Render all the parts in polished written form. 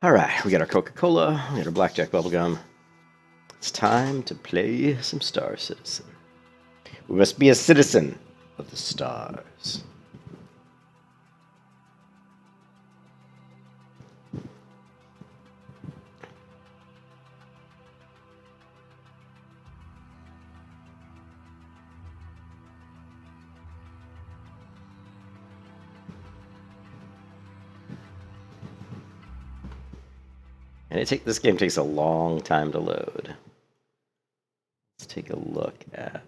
All right, we got our Coca-Cola, we got our Blackjack bubblegum. It's time to play some Star Citizen. We must be a citizen of the stars. And this game takes a long time to load. Let's take a look at.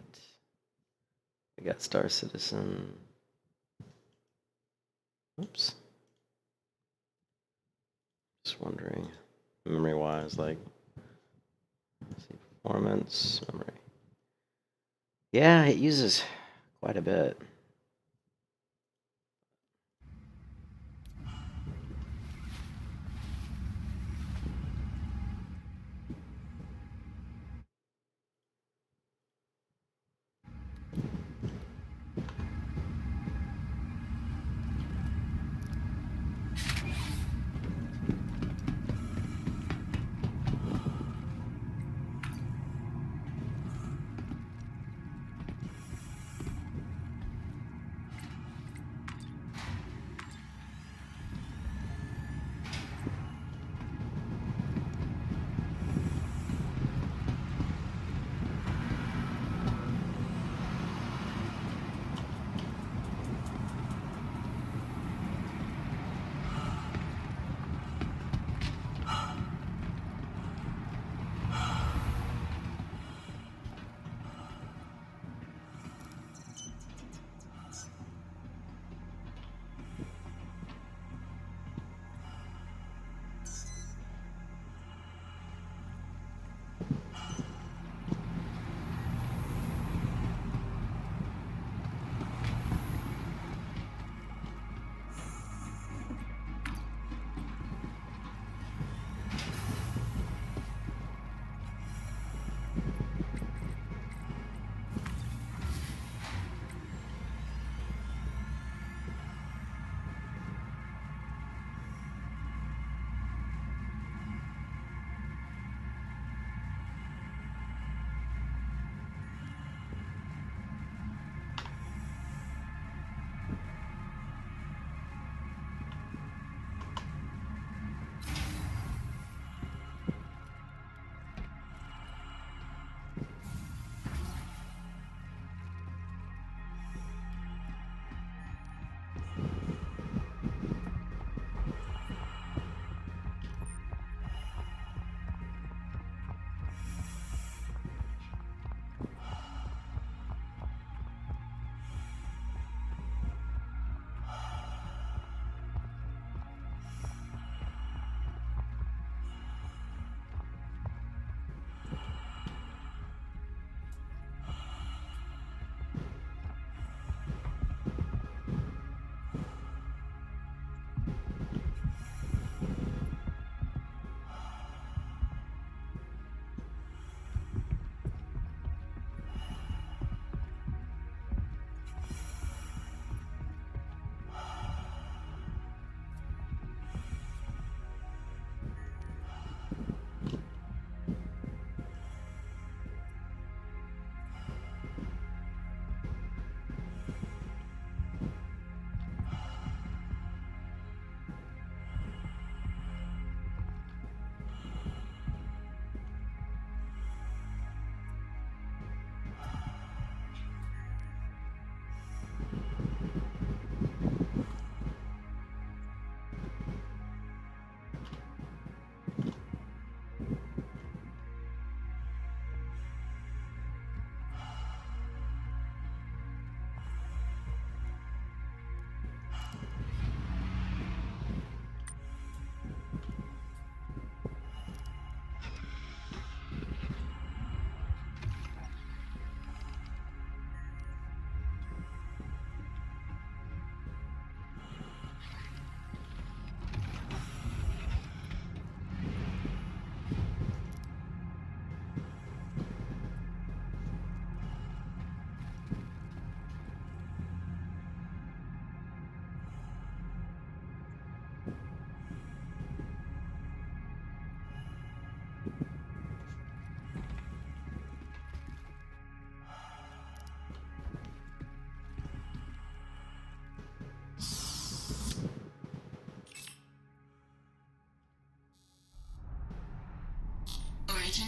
We got Star Citizen. Oops. Just wondering, memory-wise, like, let's see, performance, memory. Yeah, it uses quite a bit.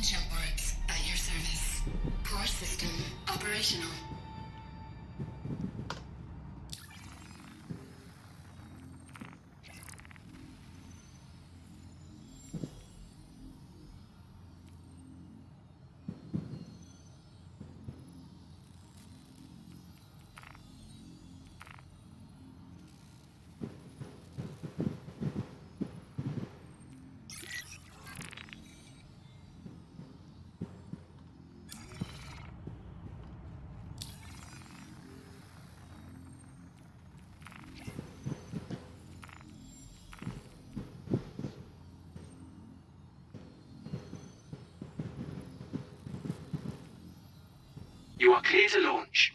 jump works at your service. Core system operational. You are clear to launch.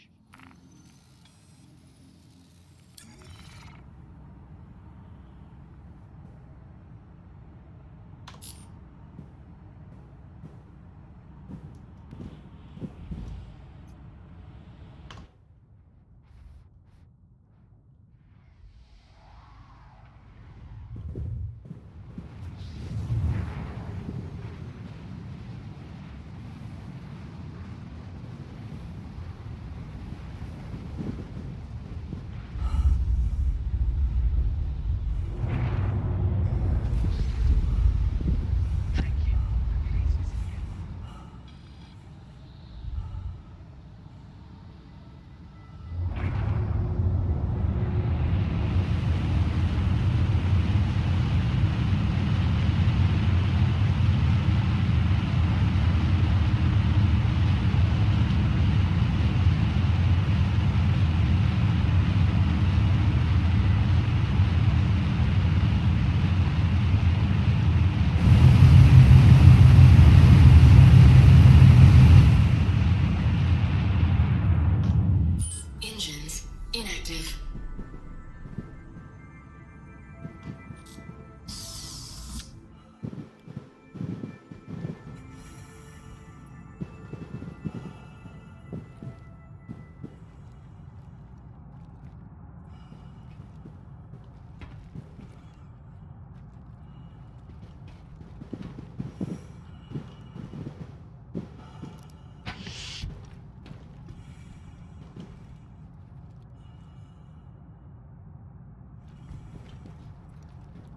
Engines inactive.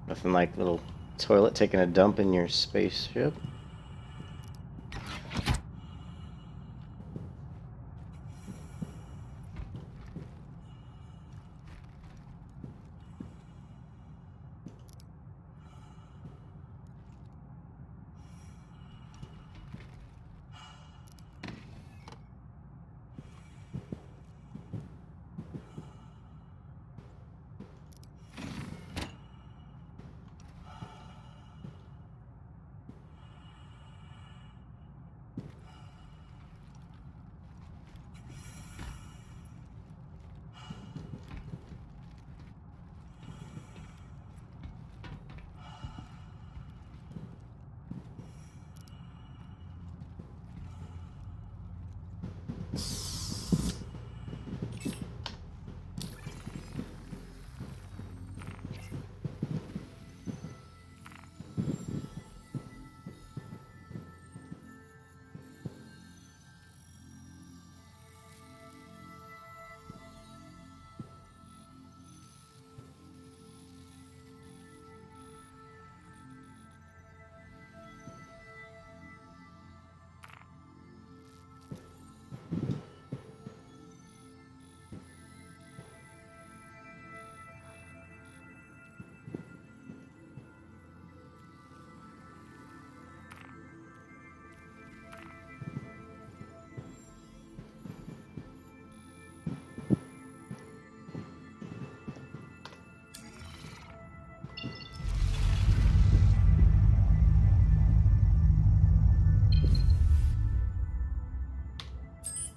Nothing like little toilet taking a dump in your spaceship.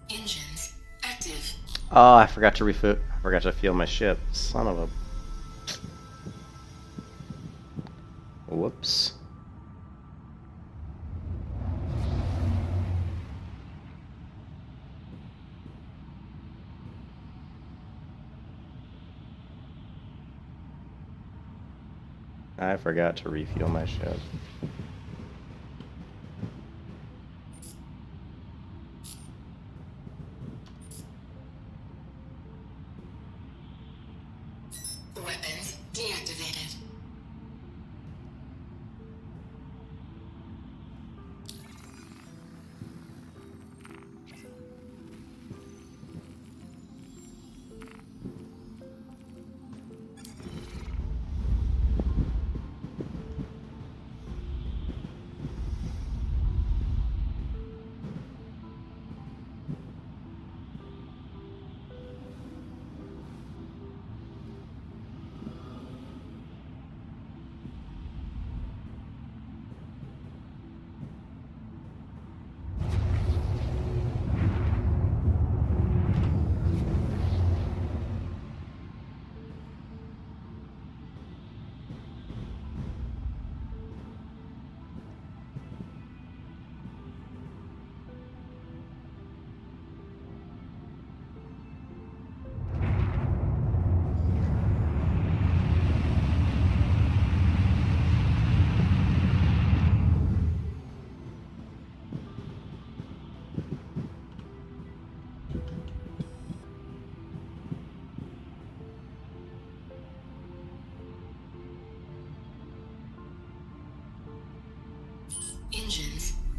Engines active. Oh, I forgot to refuel. I forgot to fuel my ship. Son of a. Whoops. I forgot to refuel my ship.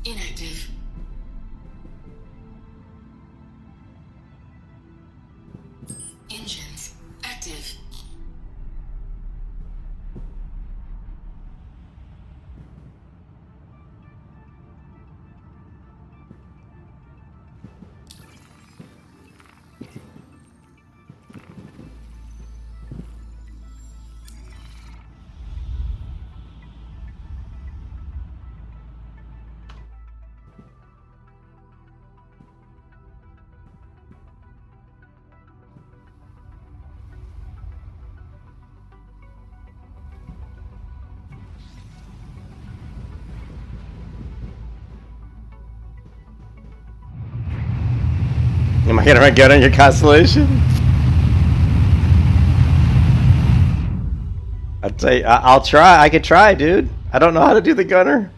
Inactive. Engines active. Am I gonna run gun on your constellation? I'd say I'll try. I could try, dude. I don't know how to do the gunner.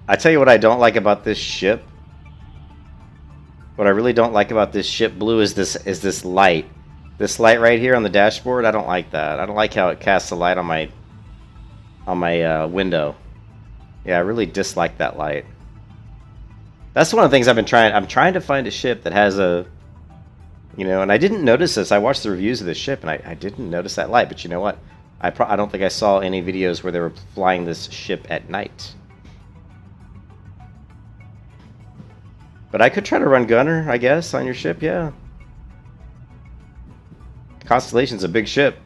I tell you what I don't like about this ship. What I really don't like about this ship, Blue, is this light. This light right here on the dashboard. I don't like that. I don't like how it casts a light on my window. Yeah, I really dislike that light. That's one of the things I've been trying. I'm trying to find a ship that has a, you know, and I didn't notice this. I watched the reviews of this ship, and I didn't notice that light. But you know what? I don't think I saw any videos where they were flying this ship at night. But I could try to run gunner, I guess, on your ship, yeah. Constellation's a big ship.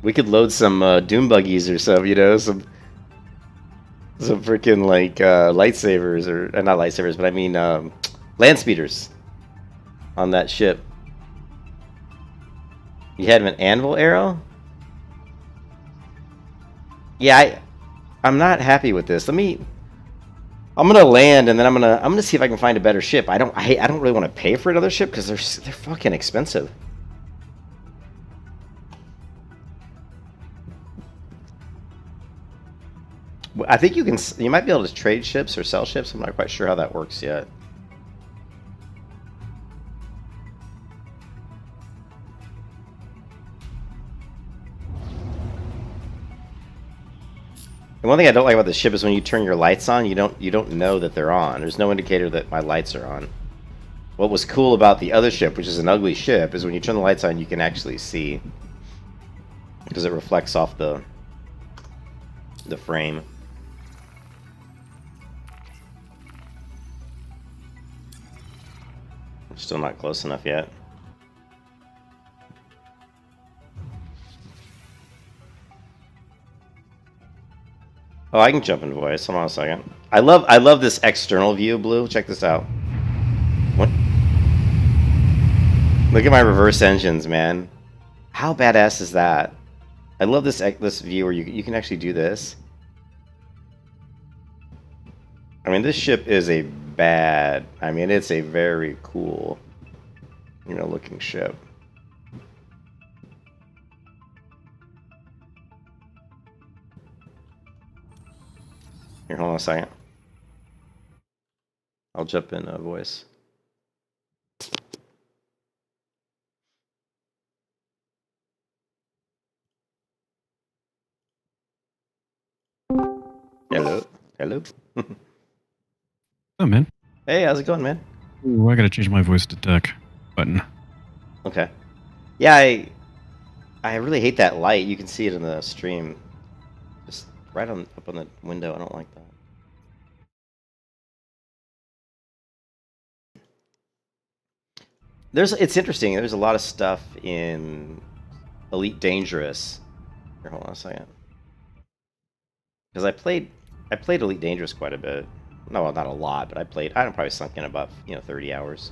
We could load some doom buggies or some, you know, some freaking like lightsabers or not lightsabers, but I mean land speeders on that ship. You had an anvil arrow? Yeah, I'm not happy with this. I'm gonna land and then I'm gonna see if I can find a better ship. I don't really want to pay for another ship because they're fucking expensive. I think you might be able to trade ships or sell ships. I'm not quite sure how that works yet. And one thing I don't like about the ship is when you turn your lights on, you don't know that they're on. There's no indicator that my lights are on. What was cool about the other ship, which is an ugly ship, is when you turn the lights on, you can actually see because it reflects off the frame. Still not close enough yet. Oh, I can jump in voice. Hold on a second. I love this external view, Blue. Check this out. What? Look at my reverse engines, man. How badass is that? I love this view where you can actually do this. I mean, this ship is a it's a very cool, you know, looking ship. Here, hold on a second. I'll jump in voice. Hello. Hello. Oh, man. Hey, how's it going, man? Ooh, I gotta change my voice to duck button. Okay. Yeah, I really hate that light. You can see it in the stream. Just right up on the window. I don't like that. It's interesting. There's a lot of stuff in Elite Dangerous. Here, hold on a second. Because I played Elite Dangerous quite a bit. No, not a lot, but I probably sunk in about 30 hours.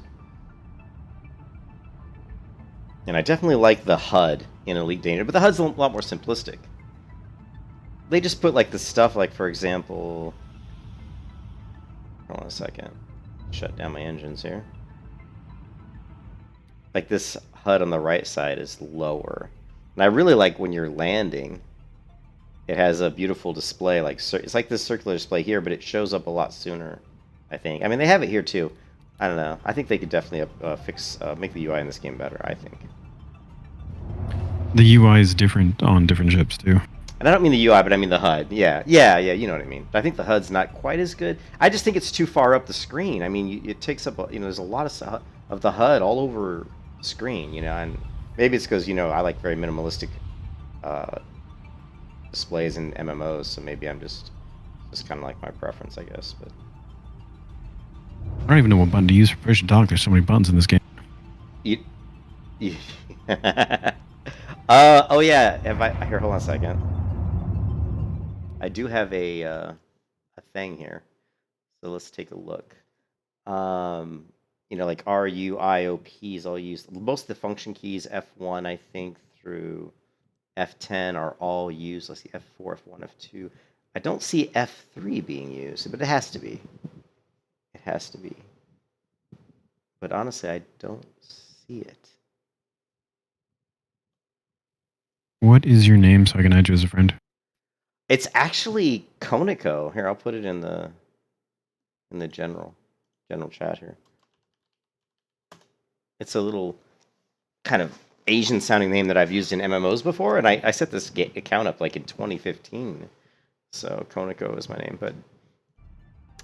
And I definitely like the HUD in Elite Dangerous, but the HUD's a lot more simplistic. They just put like the stuff, like for example, hold on a second, shut down my engines here. Like this HUD on the right side is lower, and I really like when you're landing. It has a beautiful display, like it's like this circular display here, but it shows up a lot sooner, I think. I mean, they have it here too. I don't know. I think they could definitely make the UI in this game better, I think. The UI is different on different ships too. And I don't mean the UI, but I mean the HUD. Yeah, yeah, yeah. You know what I mean. I think the HUD's not quite as good. I just think it's too far up the screen. I mean, it takes up. There's a lot of the HUD all over the screen. And maybe it's because I like very minimalistic displays in MMOs. So maybe I'm just kind of like my preference, I guess. But I don't even know what button to use for push and talk. There's so many buttons in this game. you oh yeah. Here? Hold on a second. I do have a thing here, so let's take a look. Like RUIOPs, I'll use most of the function keys. F1, I think, through F10 are all used. Let's see, F4, F1, F2. I don't see F3 being used, but it has to be. It has to be. But honestly, I don't see it. What is your name so I can add you as a friend? It's actually Koniko. Here, I'll put it in the general chat here. It's a little kind of Asian sounding name that I've used in MMOs before, and I set this account up like in 2015. So Koniko is my name, but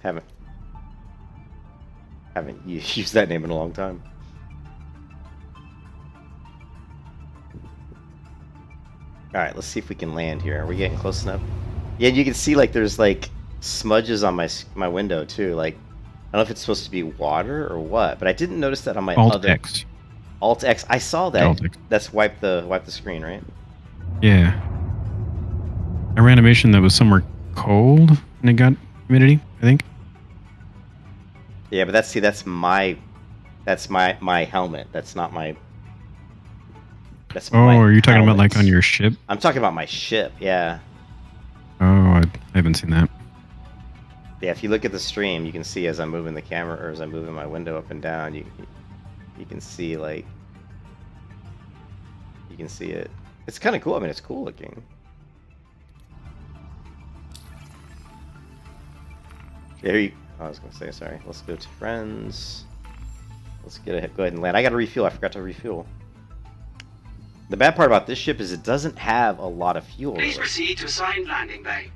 haven't used that name in a long time. All right, let's see if we can land here. Are we getting close enough? Yeah, you can see like there's like smudges on my window too. Like I don't know if it's supposed to be water or what, but I didn't notice that on my other Alt-X. Alt-X. I saw that. Alt-X. That's wipe the screen, right? Yeah. I ran animation that was somewhere cold and it got humidity, I think. Yeah, but that's my helmet. That's not my. Oh, are you talking about like on your ship? I'm talking about my ship. Yeah. Oh, I haven't seen that. Yeah, if you look at the stream, you can see as I'm moving the camera or as I'm moving my window up and down, you can see like you can see it. It's kind of cool. I mean, it's cool looking. I was gonna say sorry. Let's go to friends. Let's go ahead and land. I got to refuel. I forgot to refuel. The bad part about this ship is it doesn't have a lot of fuel. Please Really. proceed to assigned landing bay.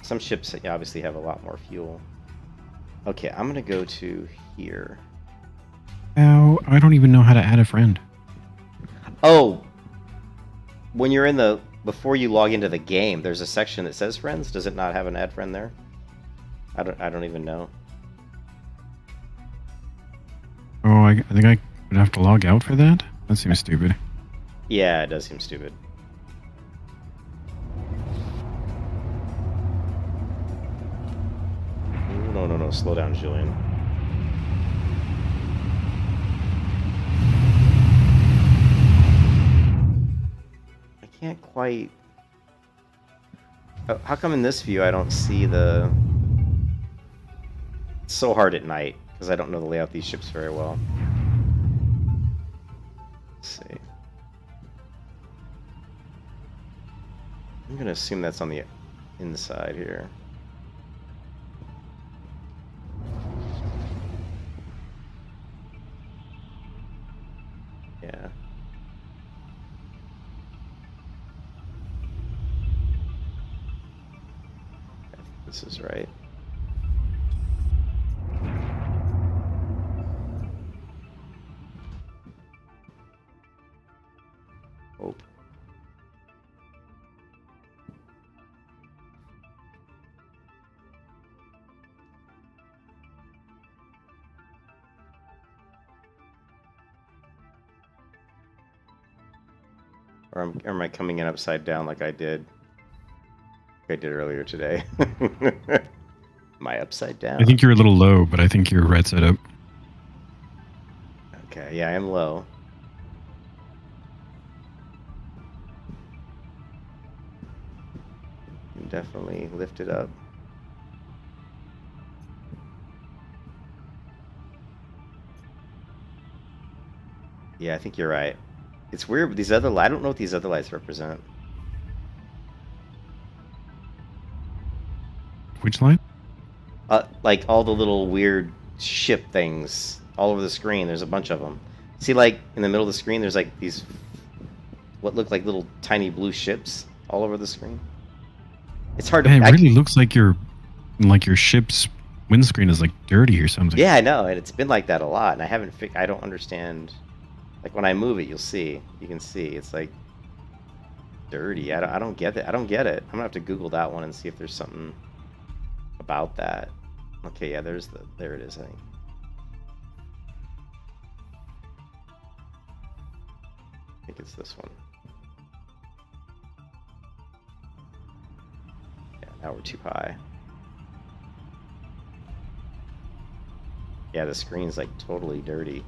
Some ships obviously have a lot more fuel. Okay, I'm gonna go to here. Oh, I don't even know how to add a friend. Oh, when you're before you log into the game, there's a section that says friends. Does it not have an add friend there? I don't even know. Oh, I think I would have to log out for that? That seems stupid. Yeah, it does seem stupid. Ooh, no, slow down, Julian. I can't quite... How come in this view I don't see the... It's so hard at night, because I don't know the layout of these ships very well. Let's see. I'm gonna assume that's on the inside here. Yeah. I think this is right. Hope. Or am I coming in upside down like I did earlier today? Am I upside down? I think you're a little low, but I think you're right side up. Okay, yeah, I am low. You can definitely lift it up. Yeah, I think you're right. It's weird, but these other I don't know what these other lights represent. Which line? Like all the little weird ship things all over the screen. There's a bunch of them. See, like in the middle of the screen, there's like these what look like little tiny blue ships all over the screen. It's hard Yeah, to. it really looks like your ship's windscreen is like dirty or something. Yeah, I know, and it's been like that a lot, and I haven't. I don't understand. Like when I move it, you'll see. You can see it's like dirty. I don't get it. I don't get it. I'm gonna have to Google that one and see if there's something about that. Okay, yeah, there it is. I think. I think it's this one. Yeah, now we're too high. Yeah, the screen's like totally dirty.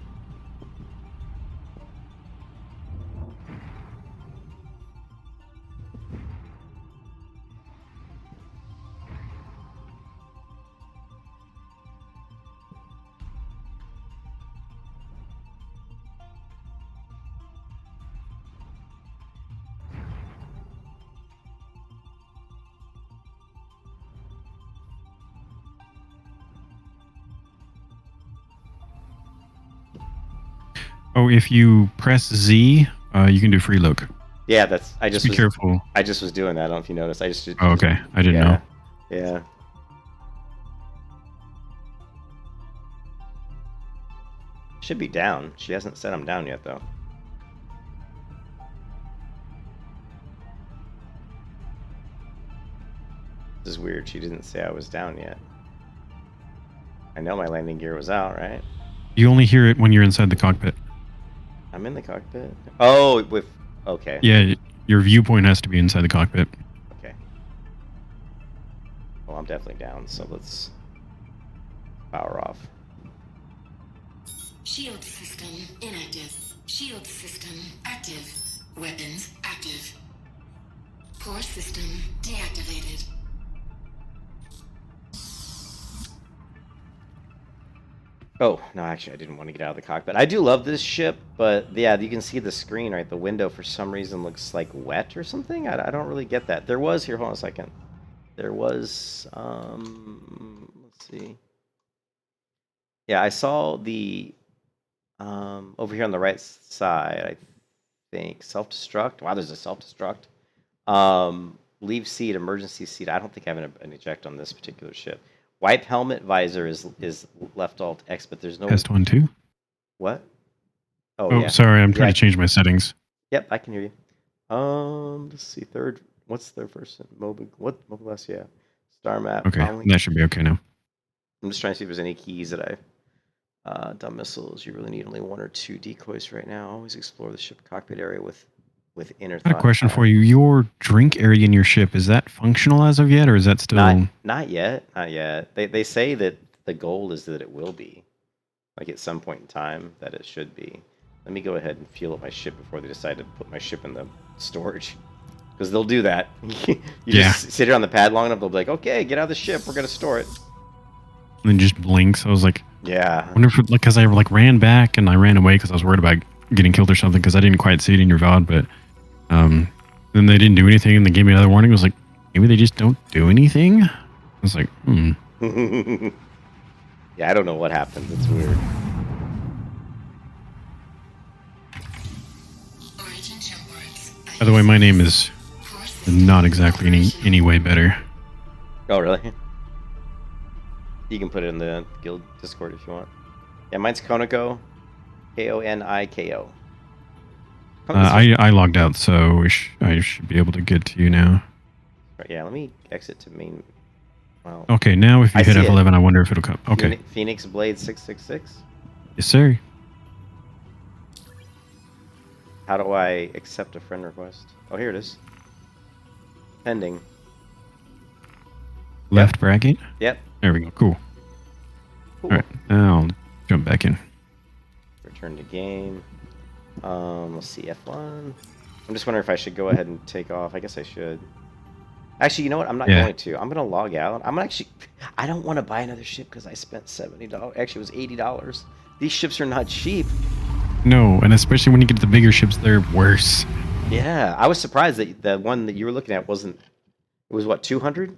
Oh, if you press Z, you can do free look. Yeah, that's. I just Be careful. I just was doing that. I don't know if you noticed. I just. Oh, okay. I didn't yeah, know. Yeah. Should be down. She hasn't said I'm down yet, though. This is weird. She didn't say I was down yet. I know my landing gear was out, right? You only hear it when you're inside the cockpit. I'm in the cockpit. Oh, with. Okay. Yeah, your viewpoint has to be inside the cockpit. Okay. Well, I'm definitely down, so let's power off. Shield system inactive. Shield system active. Weapons active. Core system deactivated. Oh, no, actually, I didn't want to get out of the cockpit. I do love this ship, but yeah, you can see the screen, right? The window, for some reason, looks like wet or something. I don't really get that. There was, here, hold on a second. There was, let's see. Yeah, I saw the, over here on the right side, I think, self-destruct. Wow, there's a self-destruct. Leave seat, emergency seat. I don't think I have an eject on this particular ship. Wipe helmet visor is left alt X, but there's no. Test 1, 2. What? Oh, yeah. sorry. I'm trying Yeah. to change my settings. Yep, I can hear you. Let's see. Third. What's their first? Mobile. What? Mobile S. Yeah. Star map. Okay, Comlink. that should be okay now. I'm just trying to see if there's any keys that I. Dumb missiles. You really need only 1 or 2 decoys right now. Always explore the ship cockpit area with inner. I got a question for you. Your drink area in your ship, is that functional as of yet, or is that still... Not yet. Not yet. They say that the goal is that it will be, like at some point in time, that it should be. Let me go ahead and fuel up my ship before they decide to put my ship in the storage, because they'll do that. You just sit here on the pad long enough, they'll be like, "Okay, get out of the ship. We're gonna store it." And then just blinks. I was like, Yeah. I wonder if, because I ran back and I ran away because I was worried about getting killed or something, because I didn't quite see it in your VOD, but then they didn't do anything and they gave me another warning. I was like, maybe they just don't do anything? I was like, Yeah, I don't know what happens. It's weird. Origin jump boards. By the way, my name is Core system not exactly any way better. Oh, really? You can put it in the guild Discord if you want. Yeah, mine's Koniko. Koniko. I logged out, so I should be able to get to you now. Yeah, let me exit to main. Well, Okay, now if you I hit see it. F11, I wonder if it'll come. Okay. Phoenix Blade 666. Yes, sir. How do I accept a friend request? Oh, here it is. Pending. Left bracket. Yep. There we go. Cool. Cool. All right, now I'll jump back in. Return to game. Let's see, F1. I'm just wondering if I should go ahead and take off. I guess I should. Actually, you know what? I'm not Yeah. going to. I'm going to log out. I don't want to buy another ship because I spent $70. Actually, it was $80. These ships are not cheap. No, and especially when you get to the bigger ships, they're worse. Yeah, I was surprised that the one that you were looking at wasn't. It was what, 200?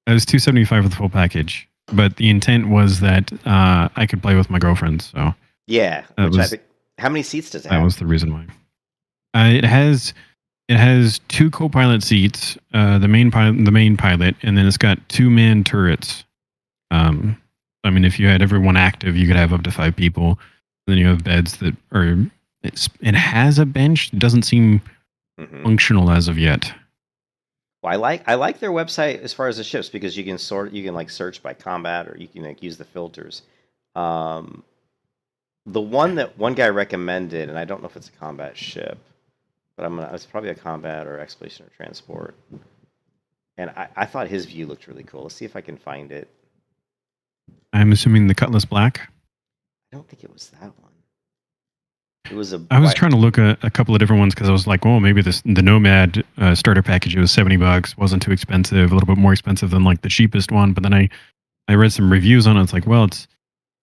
It was $275 for the full package, but the intent was that I could play with my girlfriend. So Yeah. That Which I was- think, how many seats does it that have? was the reason why. It has It has 2 co-pilot seats, the main pilot, and then it's got 2-man turrets. I mean, if you had everyone active, you could have up to 5 people. And then you have beds that are. It has a bench. It doesn't seem functional as of yet. Well, I like their website as far as the ships because you can like search by combat or you can like use the filters. The one that one guy recommended, and I don't know if it's a combat ship, but it's probably a combat or exploration or transport. And I thought his view looked really cool. Let's see if I can find it. I'm assuming the Cutlass Black. I don't think it was that one. It was a. I was trying to look at a couple of different ones because I was like, oh, maybe the Nomad starter package, it was $70, wasn't too expensive, a little bit more expensive than like the cheapest one. But then I read some reviews on it. It's like, well,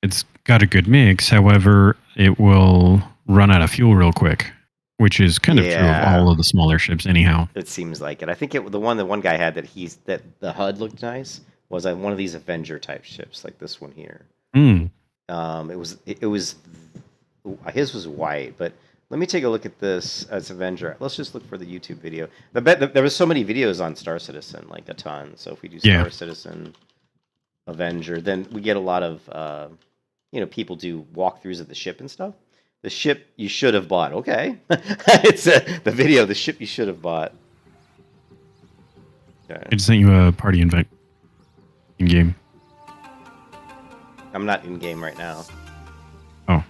it's got a good mix. However, it will run out of fuel real quick, which is kind of true of all of the smaller ships anyhow. It seems like it. I think the one guy had that the HUD looked nice was one of these Avenger type ships like this one here. Mm. It was his was white, but let me take a look at this as Avenger. Let's just look for the YouTube video. I bet there was so many videos on Star Citizen, like a ton. So if we do Star Citizen Avenger, then we get a lot of people do walkthroughs of the ship and stuff. The ship you should have bought. Okay, it's the video. The ship you should have bought. Okay. I just sent you a party invite in game. I'm not in game right now. Oh,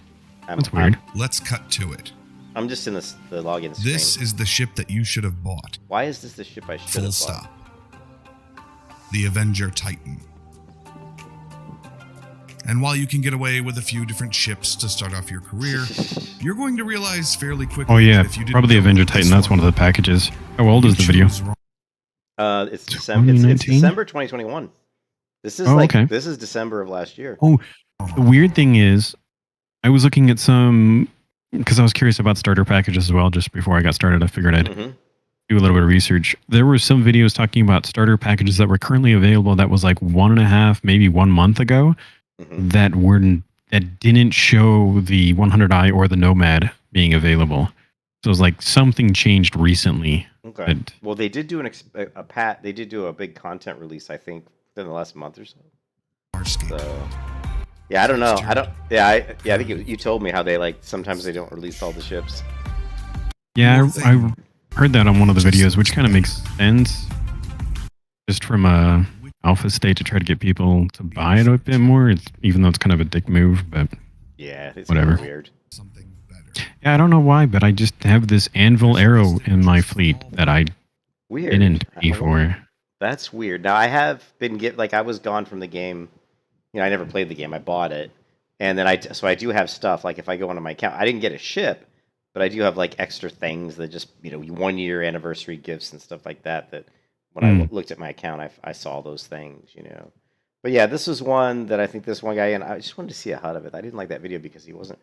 that's weird. Let's cut to it. I'm just in the login screen. This is the ship that you should have bought. Why is this the ship I should have bought? Full stop. The Avenger Titan. And while you can get away with a few different ships to start off your career, you're going to realize fairly quickly. Oh yeah, that if you probably the Avenger Titan. That's one of the packages. How old is the video? It's December. It's December 2021. This is this is December of last year. Oh, the weird thing is, I was looking at some because I was curious about starter packages as well. Just before I got started, I figured I'd do a little bit of research. There were some videos talking about starter packages that were currently available. That was like 1.5, maybe 1 month ago. That didn't show the 100i or the Nomad being available. So it was like something changed recently. Okay. Well, they did do They did do a big content release, I think, within the last month or so. So, yeah, I don't know. I think you told me how they sometimes they don't release all the ships. Yeah, I heard that on one of the videos, which kind of makes sense. Just from a alpha state to try to get people to buy it a bit more, even though it's kind of a dick move, but yeah, it's whatever. Kind of weird. Something better. Yeah, I don't know why, but I just have this Anvil arrow in my fleet that I didn't pay for. That's weird. Now I have been I was gone from the game. I never played the game. I bought it, and then I do have stuff. Like if I go onto my account, I didn't get a ship, but I do have extra things that just 1 year anniversary gifts and stuff like that. That when I looked at my account, I saw those things. But yeah, this was one that I think this one guy, and I just wanted to see a HUD of it. I didn't like that video because he wasn't.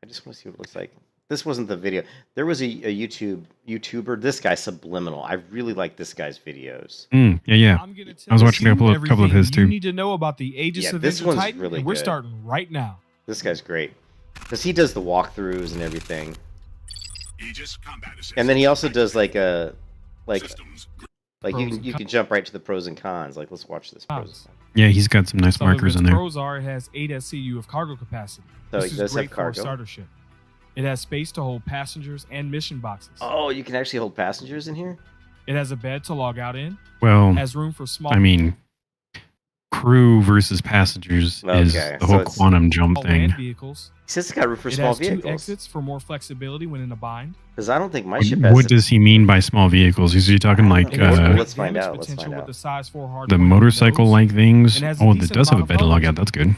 I just want to see what it looks like. This wasn't the video. There was a YouTuber, this guy Subliminal. I really like this guy's videos. Yeah. I was watching a couple of his too. You need to know about the Aegis Avenger Titan, really and we're good. starting right now. This guy's great because he does the walkthroughs and everything. Aegis combat assist. And then he also does Systems. you can jump right to the pros and cons. Let's watch this pros and cons. Yeah, he's got some nice markers in there. Pros are it has 8 SCU of cargo capacity. So this it is does great have for cargo. a starter ship. It has space to hold passengers and mission boxes. Oh, you can actually hold passengers in here? It has a bed to log out in. Well, Has room for small. I mean, crew versus passengers is the whole quantum jump thing. Land vehicles. He says it's got room for It small has 2 vehicles. exits for more flexibility when in a bind. Because I don't think my ship has What does he mean by small vehicles? Is he talking like It has great let's find damage out. Let's potential find with out. the size 4 hard the point motorcycle-like things? And has a Oh, it decent does have a amount of bed to log loads. out. That's good.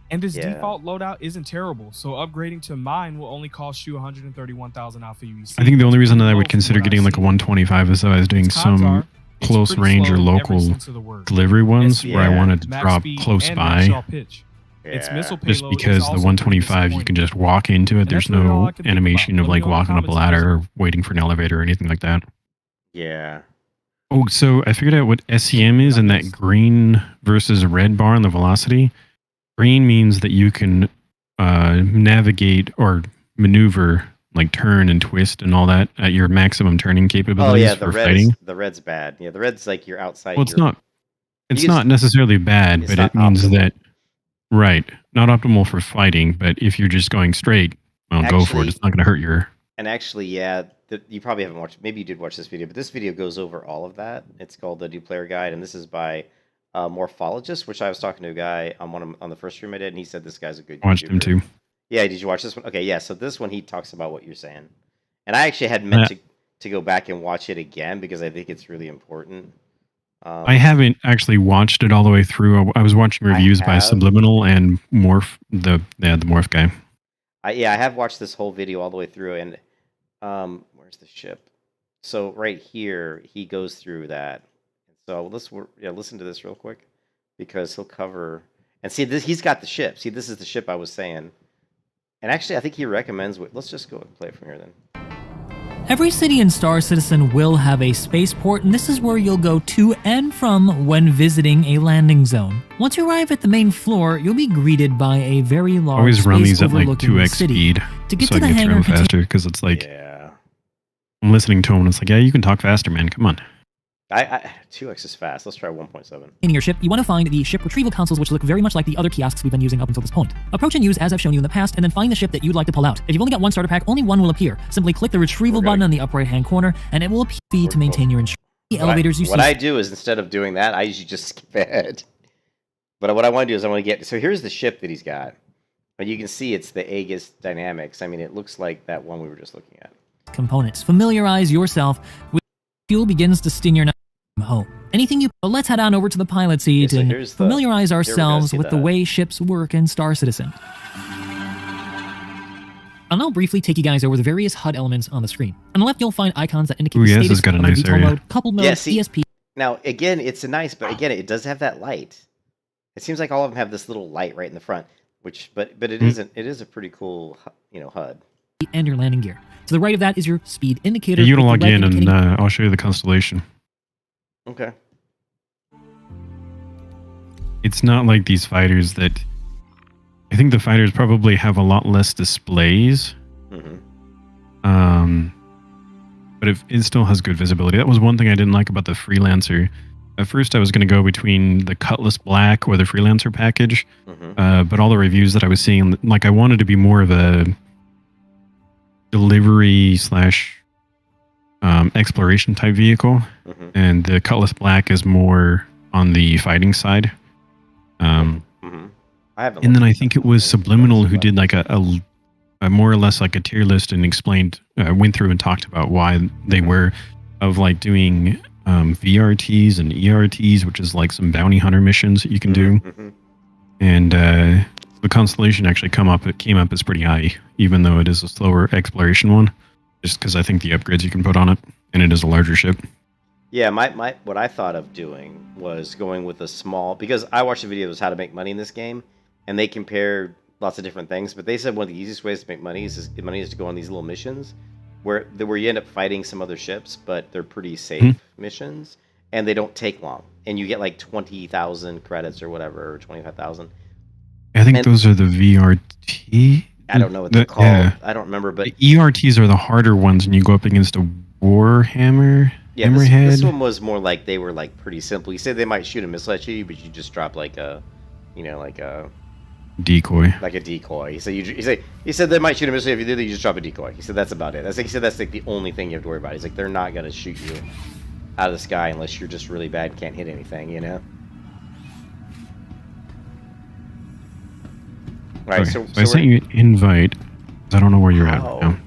And this Yeah. default loadout isn't terrible, so upgrading to mine will only cost you 131,000 Alpha UEC. I think the only reason that I would Low consider from what getting I've like a seen. 125 is if I was doing Its cons some are, it's close pretty range slow or in every local sense of the word. delivery ones where I Yeah. wanted to Max drop speed close and max by. yaw pitch. Its Yeah. missile Just payload is because the also 125 you can just walk into it. And There's that's really all no I can think animation about. of Let me know in the walking up a comments ladder or waiting for an elevator or anything like that. Yeah. Oh, so I figured out what SCM is in that green versus red bar on the velocity. Green means that you can navigate or maneuver like turn and twist and all that at your maximum turning Oh capabilities yeah, for fighting. the red's bad. Yeah, the red's like you're outside. Well, it's your, not. It's You not necessarily bad, it's but not it means optimal. that right, not optimal for fighting. But if you're just going straight, well, go for Actually- it. It's not going to hurt your. And actually, yeah, you probably haven't watched. Maybe you did watch this video, but this video goes over all of that. It's called the New Player Guide, and this is by Morphologist, which I was talking to a guy on the first stream I did, and he said this guy's a good. Watched him YouTuber. too. Yeah, did you watch this one? Okay, yeah. So this one he talks about what you're saying, and I actually had meant to go back and watch it again because I think it's really important. I haven't actually watched it all the way through. I was watching reviews by have. Subliminal and Morph, the Morph guy. I have watched this whole video all the way through, and where's the ship? So right here, he goes through that. So listen to this real quick, because he'll cover and see this. He's got the ship. See, this is the ship I was saying, and actually, I think he recommends. Let's just go and play it from here then. Every city in Star Citizen will have a spaceport, and this is where you'll go to and from when visiting a landing zone. Once you arrive at the main floor, you'll be greeted by a very large Always run space these at like overlooking the 2x city. speed To get so to I the can get through hangar them faster because it's like Yeah, I'm listening to him and it's like, yeah, you can talk faster, man. Come on. I 2x is fast. Let's try 1.7. containing your ship, you want to find the ship retrieval consoles, which look very much like the other kiosks we've been using up until this point. Approach and use as I've shown you in the past, and then find the ship that you'd like to pull out. If you've only got one starter pack, only one will appear. Simply click the retrieval We're button gonna- on the upper right-hand corner, and it will appear to maintain your insurance. The elevators you see. What I do is instead of doing that, I usually just skip ahead. But what I want to do is I want to get. So here's the ship that he's got. But you can see it's the Aegis Dynamics. I mean, it looks like that one we were just looking at. components. Familiarize yourself with fuel begins to sting your home. Anything you. But let's head on over to the pilot seat Okay, so and here's the- familiarize here we're gonna ourselves see with the that. way ships work in Star Citizen. I'll now briefly take you guys over the various HUD elements on the screen. On the left, you'll find icons that indicate Ooh, the yes, status it's got a of the nice VTOL area. mode, coupled mode, Yeah, see- ESP. Now, again, it's a nice, but again, it does have that light. It seems like all of them have this little light right in the front, but it isn't. It is a pretty cool, HUD. and your landing gear. To the right of that is your speed indicator. Yeah, you to with the log red in and indicating- I'll show you the constellation. Okay. It's not like these fighters that. I think the fighters probably have a lot less displays. hmm But it still has good visibility. That was one thing I didn't like about the Freelancer. At first, I was going to go between the Cutlass Black or the Freelancer package, hmm but all the reviews that I was seeing, like I wanted to be more of a delivery / exploration type vehicle, hmm and the Cutlass Black is more on the fighting side. hmm I haven't. And then looked I at think that. it was Subliminal who But- did like a more or less like a tier list and explained, went through and talked about why they were of like doing VRTs and ERTs, which is like some bounty hunter missions that you can do. Mhm. And the Constellation actually came up as pretty high, even though it is a slower exploration one, just because I think the upgrades you can put on it, and it is a larger ship. Yeah, my what I thought of doing was going with a small, because I watched the videos how to make money in this game, and they compared lots of different things, but they said one of the easiest ways to make money is to go on these little missions where you end up fighting some other ships, but they're pretty safe missions, and they don't take long, and you get like 20,000 credits or whatever, or 25,000. I think And- those are the VRT. I don't know what they're called. Yeah. I don't remember, but The ERTs are the harder ones, and you go up against a Warhammer. yeah, Hammerhead. this one was more like they were like pretty simple. You said they might shoot a missile at you, but you just drop like a, like a Decoy. decoy. He said they might shoot a missile if you do that. You just drop a decoy. He said that's about it. He said that's like the only thing you have to worry about. He's like, they're not gonna shoot you out of the sky unless you're just really bad and can't hit anything, All right, Okay, so I sent you an invite. 'Cause I don't know where you're at Oh. right now.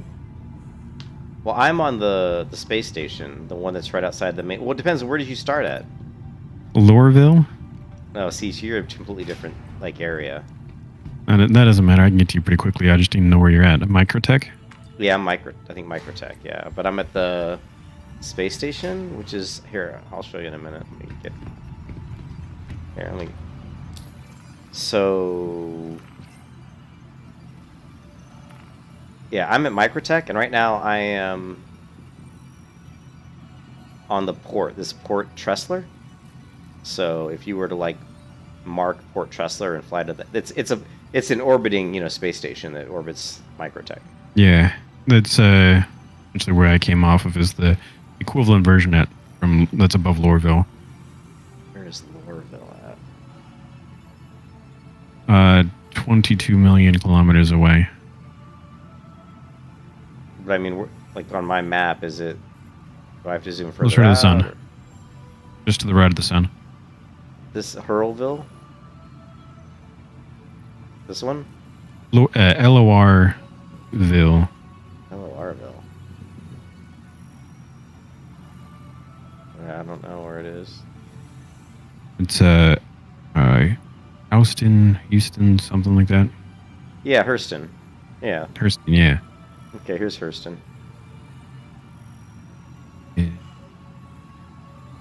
well, I'm on the space station, the one that's right outside the main. Well, it depends. Where did you start at? Loreville? No, see, so you're a completely different area. That doesn't matter. I can get to you pretty quickly. I just need to know where you're at. Microtech? Yeah, I think Microtech, yeah. But I'm at the space station, which is here. I'll show you in a minute. Let me get here. So yeah, I'm at Microtech, and right now I am on the port. This Port Tressler. So if you were to like mark Port Tressler and fly to it's an orbiting space station that orbits Microtech. Yeah. That's essentially where I came off of, is the equivalent version that's above Lorville. Where is Lorville at? 22 million kilometers away. But I mean, like on my map, is it? Do I have to zoom further Closer to the out, sun. or- Just to the right of the sun. This Hurlville? This one? LORville. LORville. Yeah, I don't know where it is. It's Houston, something like that. Yeah, Hurston. Yeah. Hurston, yeah. Okay, here's Hurston. Yeah.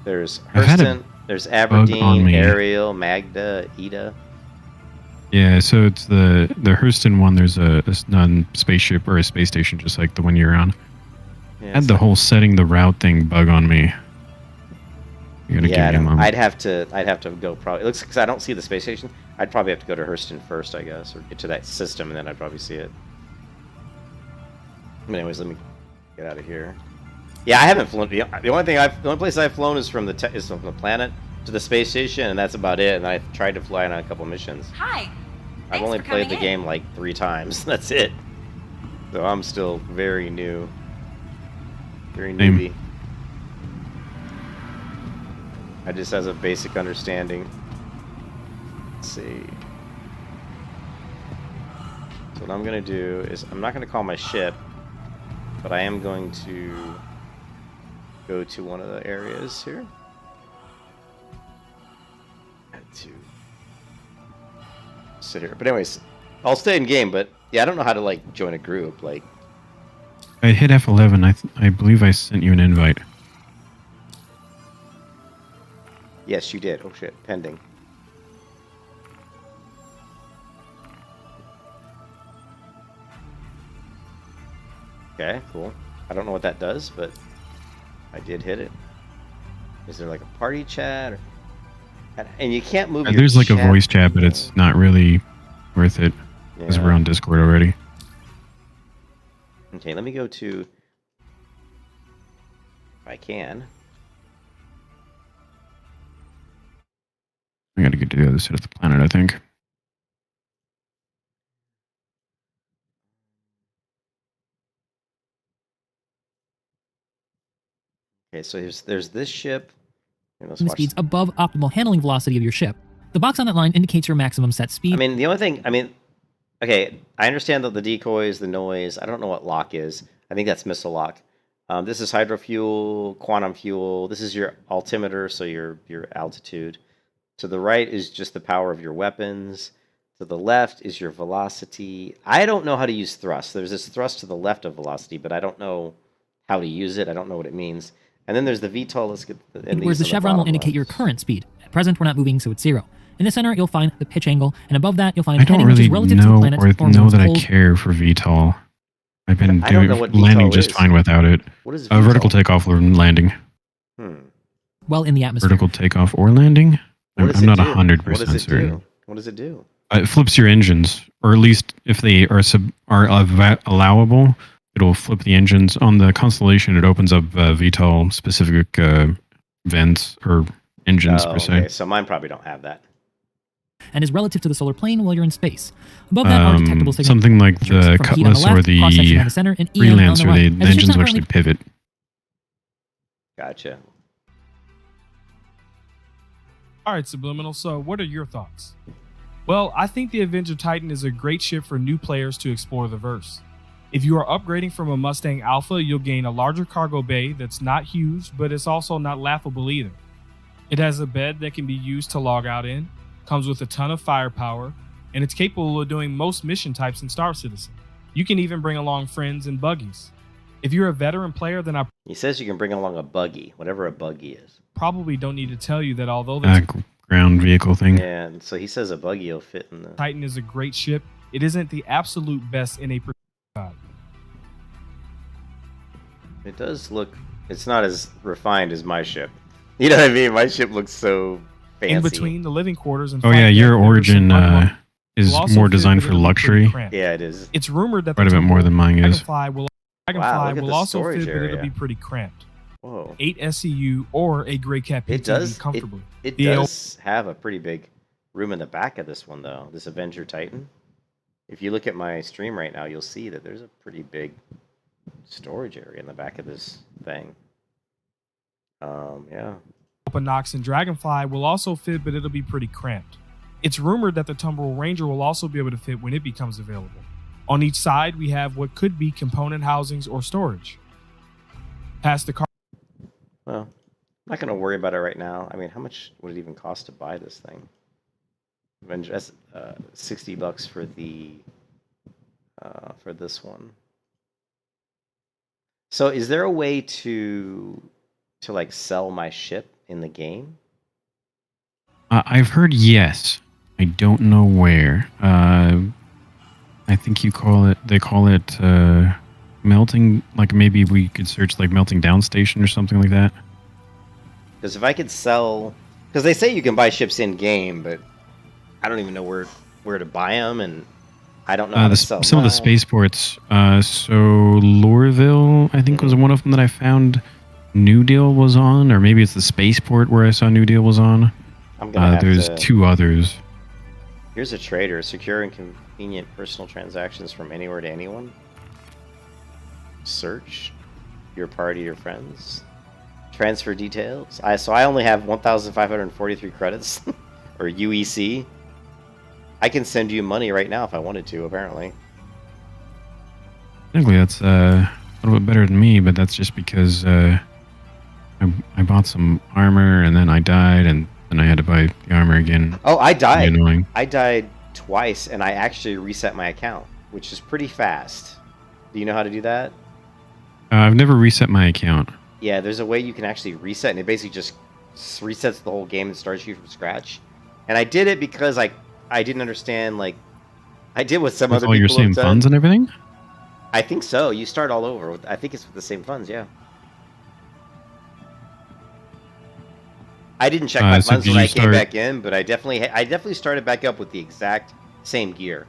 There's I've had a Hurston. There's on Aberdeen, me. Ariel, Magda, Ida. Yeah, so it's the Hurston one. There's a spaceship or a space station just like the one you're on. Yeah, Had the whole setting the route thing bug on me. You gotta yeah, give me a moment. I'd have to go probably. It looks because I don't see the space station. I'd probably have to go to Hurston first, I guess, or get to that system, and then I'd probably see it. But anyways, let me get out of here. Yeah, I haven't flown. The only place I've flown is from the planet to the space station, and that's about it. And I tried to fly on a couple missions. Hi. I've Thanks only for played the coming in. game like 3 times. That's it. So I'm still very new. Very Same. newbie. I just has a basic understanding. Let's see. So what I'm gonna do is I'm not gonna call my ship, but I am going to go to one of the areas here. To sit here. But anyways, I'll stay in game, but yeah, I don't know how to like join a group. Like, I hit F11. I believe I sent you an invite. yes, you did. Oh shit, pending. Okay, cool. I don't know what that does, but I did hit it. Is there like a party chat? Or... And you can't move your There's like a chat voice chat, but it's not really worth it because Yeah. we're on Discord already. Okay, let me go to... If I can. I gotta get to the other side of the planet, I think. Okay, so there's this ship. Here, let's watch speeds above optimal handling velocity of your ship. The box on that line indicates your maximum set speed. I mean, the only thing, okay, I understand that the decoys, the noise, I don't know what lock is. I think that's missile lock. This is hydrofuel, quantum fuel. This is your altimeter, so your altitude. To the right is just the power of your weapons. To the left is your velocity. I don't know how to use thrust. There's this thrust to the left of velocity, but I don't know how to use it. I don't know what it means. And then there's the VTOL. Let's get whereas the chevron will indicate your current speed. At present, we're not moving, so it's 0. In the center, you'll find the pitch angle, and above that, you'll find I don't heading, which really is relative to the know planet, or know that I care for VTOL. I've been I don't know what landing VTOL just is. fine without it. What is Vertical VTOL? takeoff or landing. well in the atmosphere. Vertical takeoff or landing? What does I'm it not do? 100% What does it certain. do? What does it do? It flips your engines, or at least if they are allowable, it'll flip the engines. On the Constellation, it opens up VTOL specific vents or engines per se. Okay, so mine probably don't have that. And is relative to the solar plane while you're in space. Above that are detectable signals. Something like the from heat on Cutlass or left, the cross-section on the center, and EM on the Freelancer, right. the And it's just engines not will actually currently- pivot. Gotcha. All right, Subliminal. So, what are your thoughts? Well, I think the Avenger Titan is a great ship for new players to explore the verse. If you are upgrading from a Mustang Alpha, you'll gain a larger cargo bay that's not huge, but it's also not laughable either. It has a bed that can be used to log out in, comes with a ton of firepower, and it's capable of doing most mission types in Star Citizen. You can even bring along friends and buggies. If you're a veteran player, then I He says you can bring along a buggy, whatever a buggy is. probably don't need to tell you that although the Ground vehicle thing. And so he says a buggy will fit in the... Titan is a great ship, it isn't the absolute best in a value. It does look... It's not as refined as my ship. You know what I mean? My ship looks so fancy. In between the living quarters and Oh flight yeah, deck, your there's Origin some unlocked- is will also more fit designed within for the pretty luxury. cramped. Yeah, it is. It's rumored that Quite a the bit more than mine is. Dragonfly will Wow, look Dragonfly at will the also storage fit, but it'll area. be pretty cramped. Whoa. 8 SCU or a Grey Cat It PTV does. comfortably. It The does have a pretty big room in the back of this one, though. This Avenger Titan. If you look at my stream right now, you'll see that there's a pretty big storage area in the back of this thing. Yeah. Nox and Dragonfly will also fit, but it'll be pretty cramped. It's rumored that the Tumbrel Ranger will also be able to fit when it becomes available. On each side, we have what could be component housings or storage. Past the car. Well, I'm not going to worry about it right now. I mean, how much would it even cost to buy this thing? Avenger, that's $60 for the for this one. So, is there a way to like sell my ship in the game? I've heard yes. I don't know where. I think they call it melting, like maybe we could search like melting down station or something like that. Because if I could sell, because they say you can buy ships in game, but I don't even know where to buy them, and I don't know how to sell some of the mine. spaceports. So Lorville, I think, was one of them that I found. New Deal was on, or maybe it's the spaceport where I saw New Deal was on. I'm gonna have There's to, 2 others. Here's a trader. Secure and convenient personal transactions from anywhere to anyone. Search your party, your friends. Transfer details. So I only have 1,543 credits, or UEC. I can send you money right now if I wanted to, apparently. Technically, that's a little bit better than me, but that's just because I bought some armor and then I died, and then I had to buy the armor again. Oh, I died. Pretty annoying. I died twice, and I actually reset my account, which is pretty fast. Do you know how to do that? I've never reset my account. Yeah, there's a way you can actually reset, and it basically just resets the whole game and starts you from scratch. And I did it because I didn't understand, like, I did what some With other all people your same have done. funds and everything? I think so. You start all over. I think it's with the same funds, yeah. I didn't check my So funds did when you I came start- back in, but I definitely started back up with the exact same gear.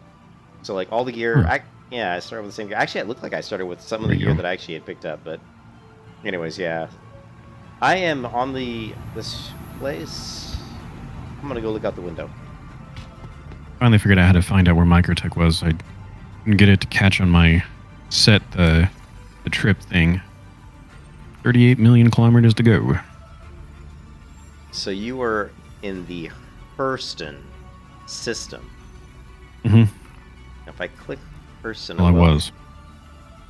So like all the gear, I started with the same gear. Actually, it looked like I started with some of the There you gear go. that I actually had picked up, but anyways, yeah. I am on this place. I'm gonna go look out the window. Finally figured out how to find out where Microtech was. I didn't get it to catch on my set the trip thing. 38 million kilometers to go. So you were in the Hurston system. Mm-hmm. If I click Hurston, Well, I was.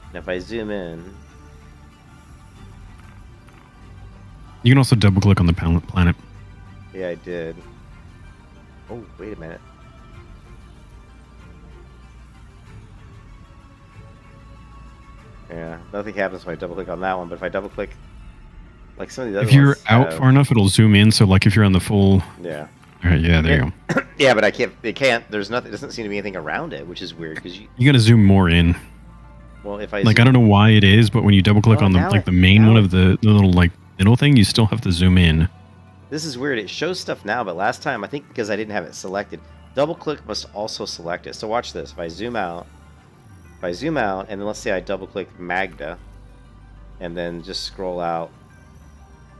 And if I zoom in, You can also double click on the planet. yeah, I did. Oh, wait a minute. Yeah, nothing happens when I double click on that one, but if I double click, like some of the other If you're ones out have- far enough, it'll zoom in. So, like, if you're on the full. yeah, All right, yeah, there you go. yeah, but I can't. It can't. There's nothing. Doesn't seem to be anything around it, which is weird because You gotta zoom more in. well, if I Like, zoom, I don't know why it is, but when you double click Well, on the now like the it- main now one it- of the little like middle thing, you still have to zoom in. this is weird. It shows stuff now, but last time I think because I didn't have it selected, double click must also select it. So watch this. If I zoom out, and then let's say I double click Magda, and then just scroll out,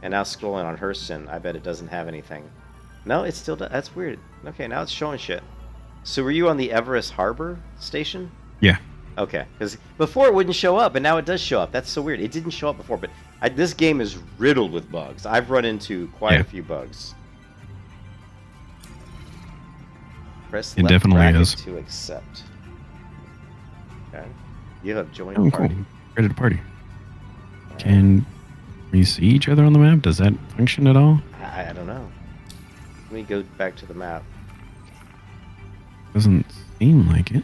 and now scrolling on Hurston, I bet it doesn't have anything. No, it still does. That's weird. Okay, now it's showing shit. So were you on the Everest Harbor station? Yeah. Okay, because before it wouldn't show up, and now it does show up. That's so weird. It didn't show up before, but this game is riddled with bugs. I've run into quite Yeah. a few bugs. Press It left definitely bracket is. to accept. Okay. You have joined Oh, party. cool. Ready to party. Can we see each other on the map? Does that function at all? I don't know. Let me go back to the map. Doesn't seem like it.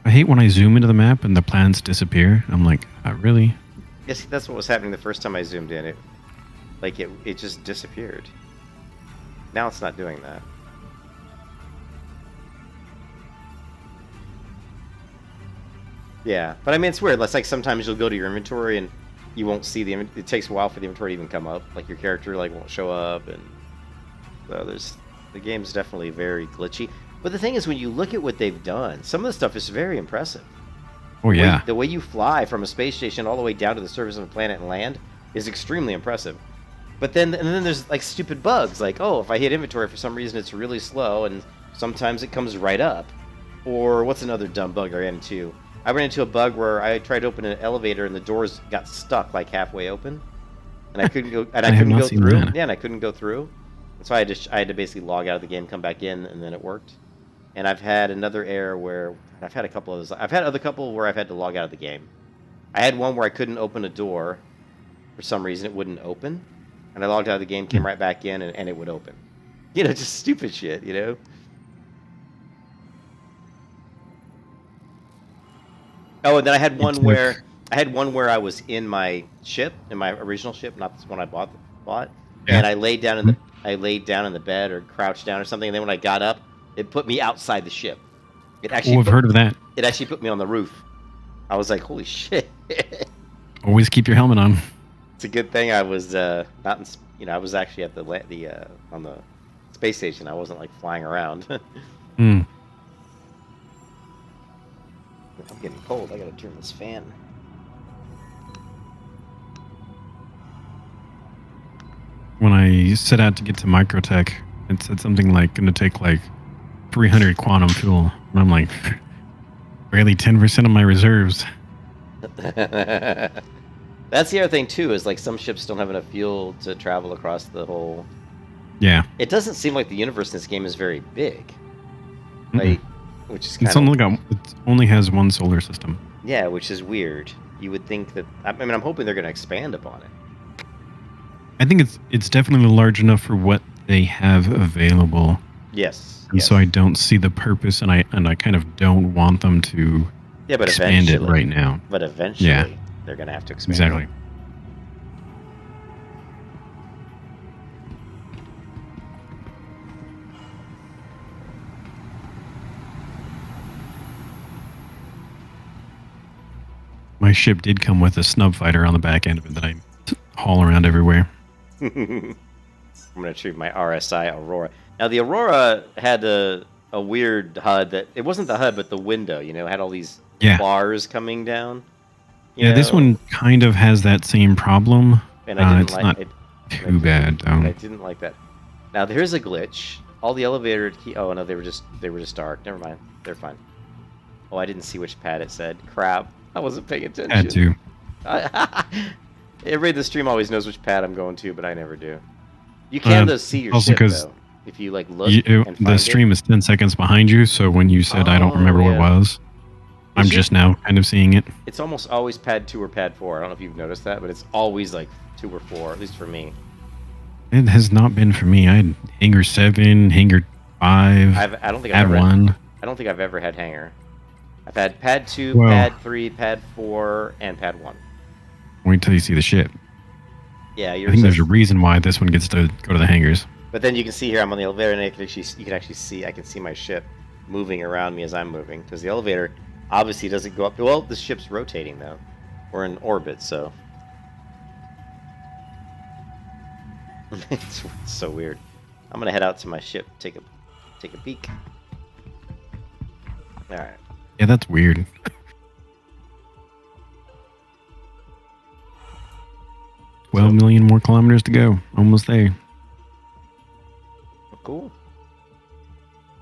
I hate when I zoom into the map and the planets disappear. I'm like, really? Yes, that's what was happening the first time I zoomed in. It just disappeared. Now it's not doing that. Yeah, but I mean it's weird. It's like sometimes you'll go to your inventory and you won't see it takes a while for the inventory to even come up. Like your character won't show up, and so the game's definitely very glitchy. But the thing is, when you look at what they've done, some of the stuff is very impressive. Oh yeah. The way you fly from a space station all the way down to the surface of a planet and land is extremely impressive. But then there's like stupid bugs, like, oh, if I hit inventory for some reason it's really slow, and sometimes it comes right up. Or what's another dumb bug I ran into? I ran into a bug where I tried to open an elevator and the doors got stuck like halfway open, and I couldn't go. And I couldn't go through. That. Yeah, and I couldn't go through. So I had to basically log out of the game, come back in, and then it worked. And I've had another error where I've had a couple of those. I've had other couple where I've had to log out of the game. I had one where I couldn't open a door for some reason; it wouldn't open, and I logged out of the game, came right back in, and it would open. You know, just stupid shit. You know. Oh, and then I had one where I was in my ship, in my original ship, not this one I bought, Yeah. and I laid down in the bed or crouched down or something. And then when I got up, it put me outside the ship. It actually. I've heard of that. It actually put me on the roof. I was like, "Holy shit!" Always keep your helmet on. It's a good thing I was not in. I was actually at the on the space station. I wasn't like flying around. Hmm. I'm getting cold. I gotta turn this fan. When I set out to get to Microtech, it said something like going to take like 300 quantum fuel, and I'm like, barely 10% of my reserves. That's the other thing too. Is like some ships don't have enough fuel to travel across the whole. Yeah. It doesn't seem like the universe in this game is very big. Mm-mm. Like, which is kind It's of it only has one solar system. yeah, which is weird. You would think that. I mean, I'm hoping they're going to expand upon it. I think it's definitely large enough for what they have available. Yes. And so I don't see the purpose, and I kind of don't want them to yeah, but expand it eventually, right now. But eventually, Yeah. they're going to have to expand. Exactly. It. My ship did come with a snub fighter on the back end of it that I haul around everywhere. I'm going to treat my RSI Aurora. Now, the Aurora had a weird HUD that it wasn't the HUD, but the window. You know, had all these Yeah. bars coming down. Yeah, this know? one kind of has that same problem. And I didn't it's like not it. too bad, I though. didn't like that. Now there's a glitch. All the elevator key. Oh no, they were just dark. Never mind. They're fine. Oh, I didn't see which pad it said. Crap. I wasn't paying attention. Had to. Everybody in the stream always knows which pad I'm going to, but I never do. You can though see your also ship 'cause though. If you like look and The find stream is 10 seconds behind you, so when you said I don't Oh, remember what it yeah. was, I'm Is just now kind of seeing it. it's almost always pad 2 or pad 4. I don't know if you've noticed that, but it's always like 2 or 4, at least for me. It has not been for me. I had Hangar 7, Hangar 5, I don't think Pad I've ever 1. I don't think I've ever had hangar. I've had pad 2, Well- pad 3, pad 4, and pad 1. Wait till you see the ship. Yeah, I you're think there's a reason why this one gets to go to the hangars. But then you can see here I'm on the elevator, and you can actually see I can see my ship moving around me as I'm moving because the elevator obviously doesn't go up. Well, the ship's rotating though. We're in orbit, so it's so weird. I'm gonna head out to my ship, take a peek. All right. Yeah, that's weird. 12 million more kilometers to go. Almost there. Cool.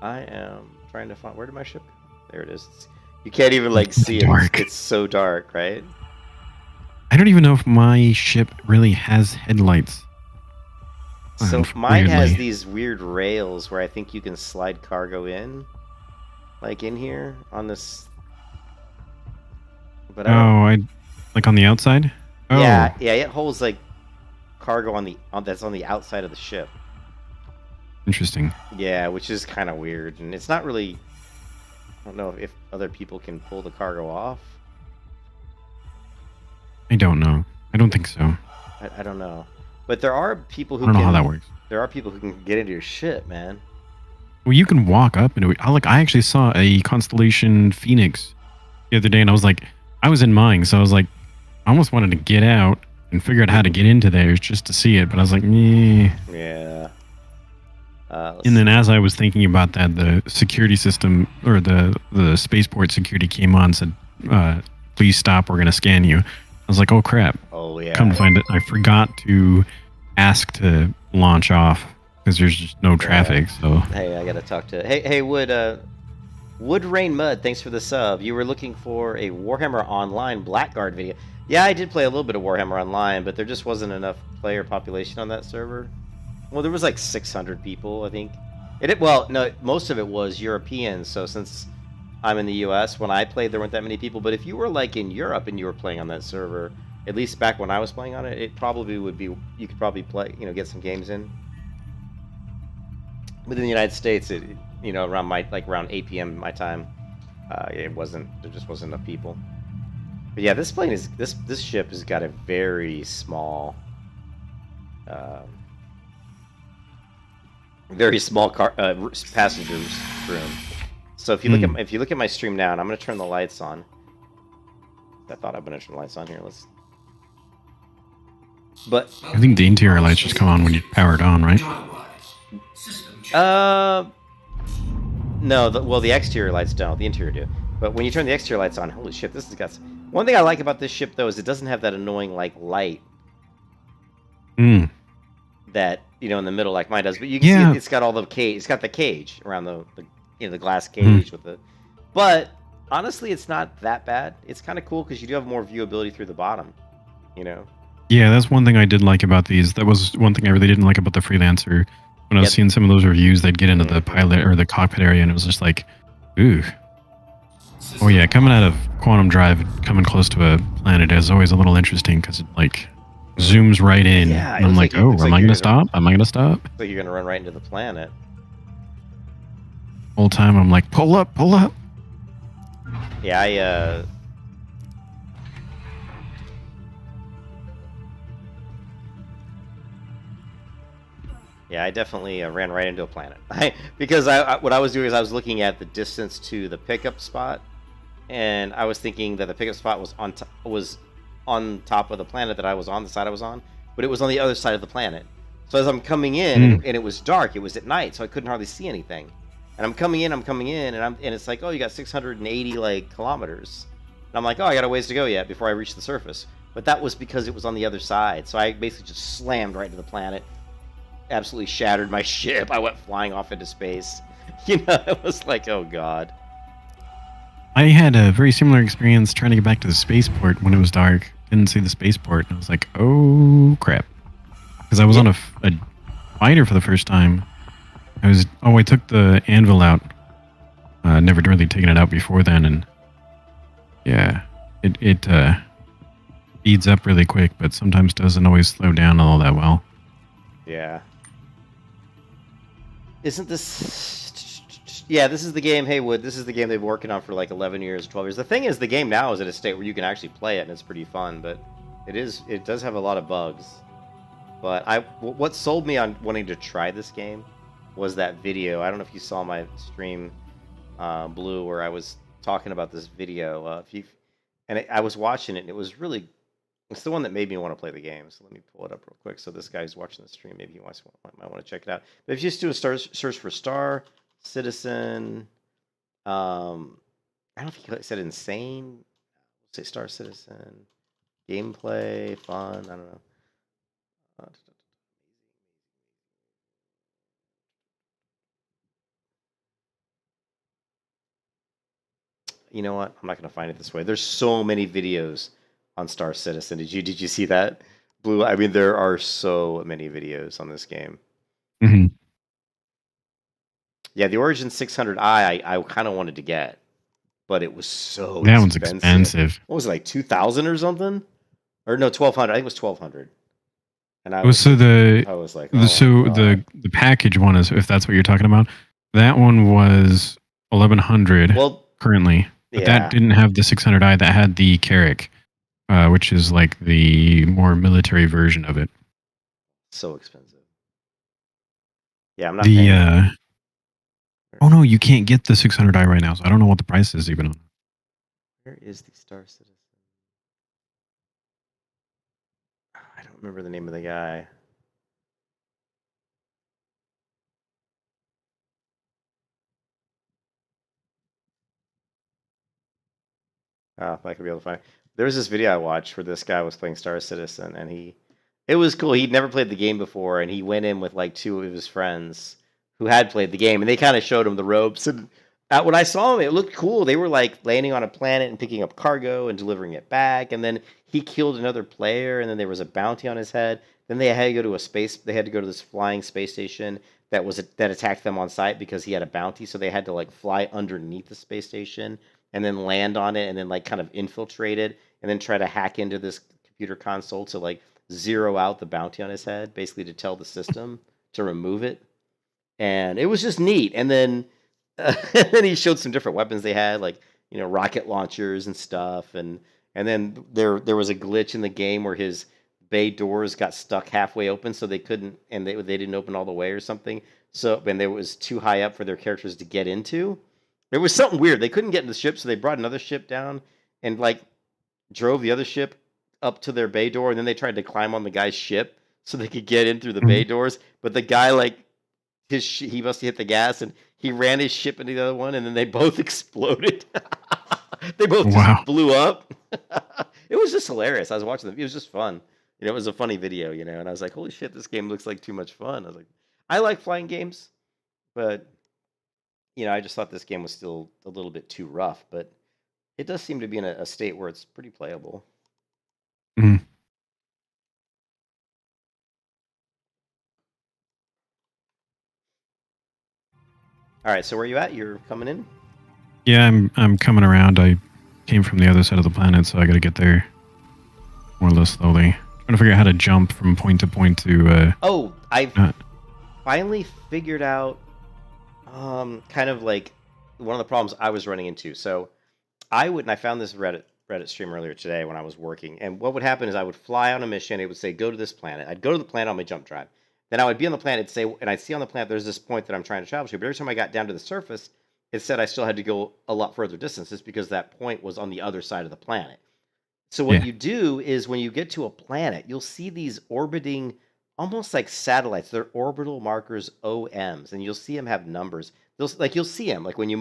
I am trying to find. Where did my ship go? There it is. You can't even like see it. Dark. It's so dark, right? I don't even know if my ship really has headlights. So mine has Weirdly. these weird rails where I think you can slide cargo in, like in here on this. But Oh, I like on the outside. Oh, yeah, it holds like cargo that's on the outside of the ship. interesting. Yeah, which is kind of weird, and it's not really. I don't know if other people can pull the cargo off. I don't know. I don't think so. I don't know, but there are people I who don't know can. how that works. There are people who can get into your ship, man. Well, you can walk up into it. I actually saw a Constellation Phoenix the other day, and I was like, I was in mine, so I was like, I almost wanted to get out and figure out how to get into theirs just to see it, but I was like, meh. Yeah. And then as I was thinking about that, the security system or the spaceport security came on and said, please stop, we're going to scan you. I was like, oh crap. Oh yeah. Come to find it, I forgot to ask to launch off because there's just no traffic. So Hey, I gotta talk to. Hey, Wood Rain Mud. Thanks for the sub. You were looking for a Warhammer Online Blackguard video. Yeah, I did play a little bit of Warhammer Online, but there just wasn't enough player population on that server. Well, there was like 600 people, I think. Well, no, most of it was Europeans. So since I'm in the U.S., when I played, there weren't that many people. But if you were like in Europe and you were playing on that server, at least back when I was playing on it, it probably would be. You could probably play, get some games in. But in the United States, around around 8 p.m. my time, there just wasn't enough people. But yeah, this ship has got a very small, passengers room. So if you look at my stream now, and I'm gonna turn the lights on. I thought I'm gonna turn the lights on here. But I think the interior lights just come on when you power it on, right? No, the exterior lights don't. The interior do. But when you turn the exterior lights on, holy shit, this has got... One thing I like about this ship, though, is it doesn't have that annoying, light that, in the middle like mine does. But you can see it's got all the cage. It's got the cage around the glass cage with the... But, honestly, it's not that bad. It's kind of cool because you do have more viewability through the bottom, Yeah, that's one thing I did like about these. That was one thing I really didn't like about the Freelancer. When I was seeing some of those reviews, they'd get into the pilot or the cockpit area, and it was just like, ooh. Oh yeah, coming out of Quantum Drive, coming close to a planet is always a little interesting because it zooms right in. Yeah, and I'm like, oh, am I going to stop? Am I going to stop? But you're going to run right into the planet. Whole time I'm like, pull up, pull up. Yeah, I definitely ran right into a planet. Because what I was doing is I was looking at the distance to the pickup spot, and I was thinking that the pickup spot was on top of the planet that I was on, the side I was on, but it was on the other side of the planet. So as I'm coming in, and it was dark, it was at night, so I couldn't hardly see anything. And I'm coming in, and it's like, oh, you got 680 kilometers. And I'm like, oh, I got a ways to go yet before I reach the surface. But that was because it was on the other side. So I basically just slammed right into the planet. Absolutely shattered my ship. I went flying off into space. It was like, oh god. I had a very similar experience trying to get back to the spaceport when it was dark. Didn't see the spaceport, and I was like, oh crap. Because I was on a fighter for the first time. I took the anvil out. Never really taken it out before then, and yeah, it speeds up really quick, but sometimes doesn't always slow down all that well. Yeah. Isn't this... Yeah, this is the game, Haywood. This is the game they've been working on for 11 years, 12 years. The thing is, the game now is at a state where you can actually play it, and it's pretty fun, but it does have a lot of bugs. But what sold me on wanting to try this game was that video. I don't know if you saw my stream, Blue, where I was talking about this video. I was watching it, and it was really... It's the one that made me want to play the game. So let me pull it up real quick. So this guy's watching the stream. Maybe he might want to check it out. But if you just do a search for Star Citizen, I don't know if he said insane. Say Star Citizen, gameplay, fun. I don't know. You know what? I'm not going to find it this way. There's so many videos on Star Citizen. Did you see that, Blue? I mean, there are so many videos on this game. Mm-hmm. Yeah, the Origin 600i, I kind of wanted to get, but it was so that one's expensive. What was it, like 2,000 or something? Or no, 1,200. I think it was 1,200. And I was like, oh, the package one is, if that's what you're talking about, that one was 1,100 currently. But that didn't have the 600i. That had the Carrack. Which is like the more military version of it. So expensive. Yeah, I'm not paying. Oh no, you can't get the 600i right now, so I don't know what the price is even on. Where is the Star Citizen? I don't remember the name of the guy. Oh, if I could be able to find it. There was this video I watched where this guy was playing Star Citizen, and it was cool. He'd never played the game before, and he went in with like two of his friends who had played the game, and they kind of showed him the ropes. And when I saw him, it looked cool. They were like landing on a planet and picking up cargo and delivering it back, and then he killed another player, and then there was a bounty on his head. Then they had to go to a space. They had to go to this flying space station that attacked them on site because he had a bounty. So they had to like fly underneath the space station and then land on it and then like kind of infiltrate it and then try to hack into this computer console to like zero out the bounty on his head, basically to tell the system to remove it. And it was just neat. And then and then he showed some different weapons they had, like, you know, rocket launchers and stuff. And then there was a glitch in the game where his bay doors got stuck halfway open, so they couldn't, and they didn't open all the way or something. So, and it was too high up for their characters to get into. It was something weird. They couldn't get in the ship, so they brought another ship down and like drove the other ship up to their bay door, and then they tried to climb on the guy's ship so they could get in through the bay doors. But the guy, like, he must have hit the gas, and he ran his ship into the other one, and then they both exploded. They both just blew up. It was just hilarious. I was watching them. It was just fun. You know, it was a funny video, you know, and I was like, holy shit, this game looks like too much fun. I was like, I like flying games, but, you know, I just thought this game was still a little bit too rough, but it does seem to be in a state where it's pretty playable. Mhm. All right, so where are you at? You're coming in? Yeah, I'm coming around. I came from the other side of the planet, so I got to get there more or less slowly. Trying to figure out how to jump from point to point to. I've finally figured out kind of like one of the problems I was running into. So I found this Reddit stream earlier today when I was working, and what would happen is I would fly on a mission. It would say go to this planet. I'd go to the planet on my jump drive. Then I would be on the planet, and I'd see on the planet there's this point that I'm trying to travel to. But every time I got down to the surface, it said I still had to go a lot further distances because that point was on the other side of the planet. So what you do is when you get to a planet, you'll see these orbiting, almost like satellites. They're orbital markers, OMs, and you'll see them have numbers. You'll see them like when you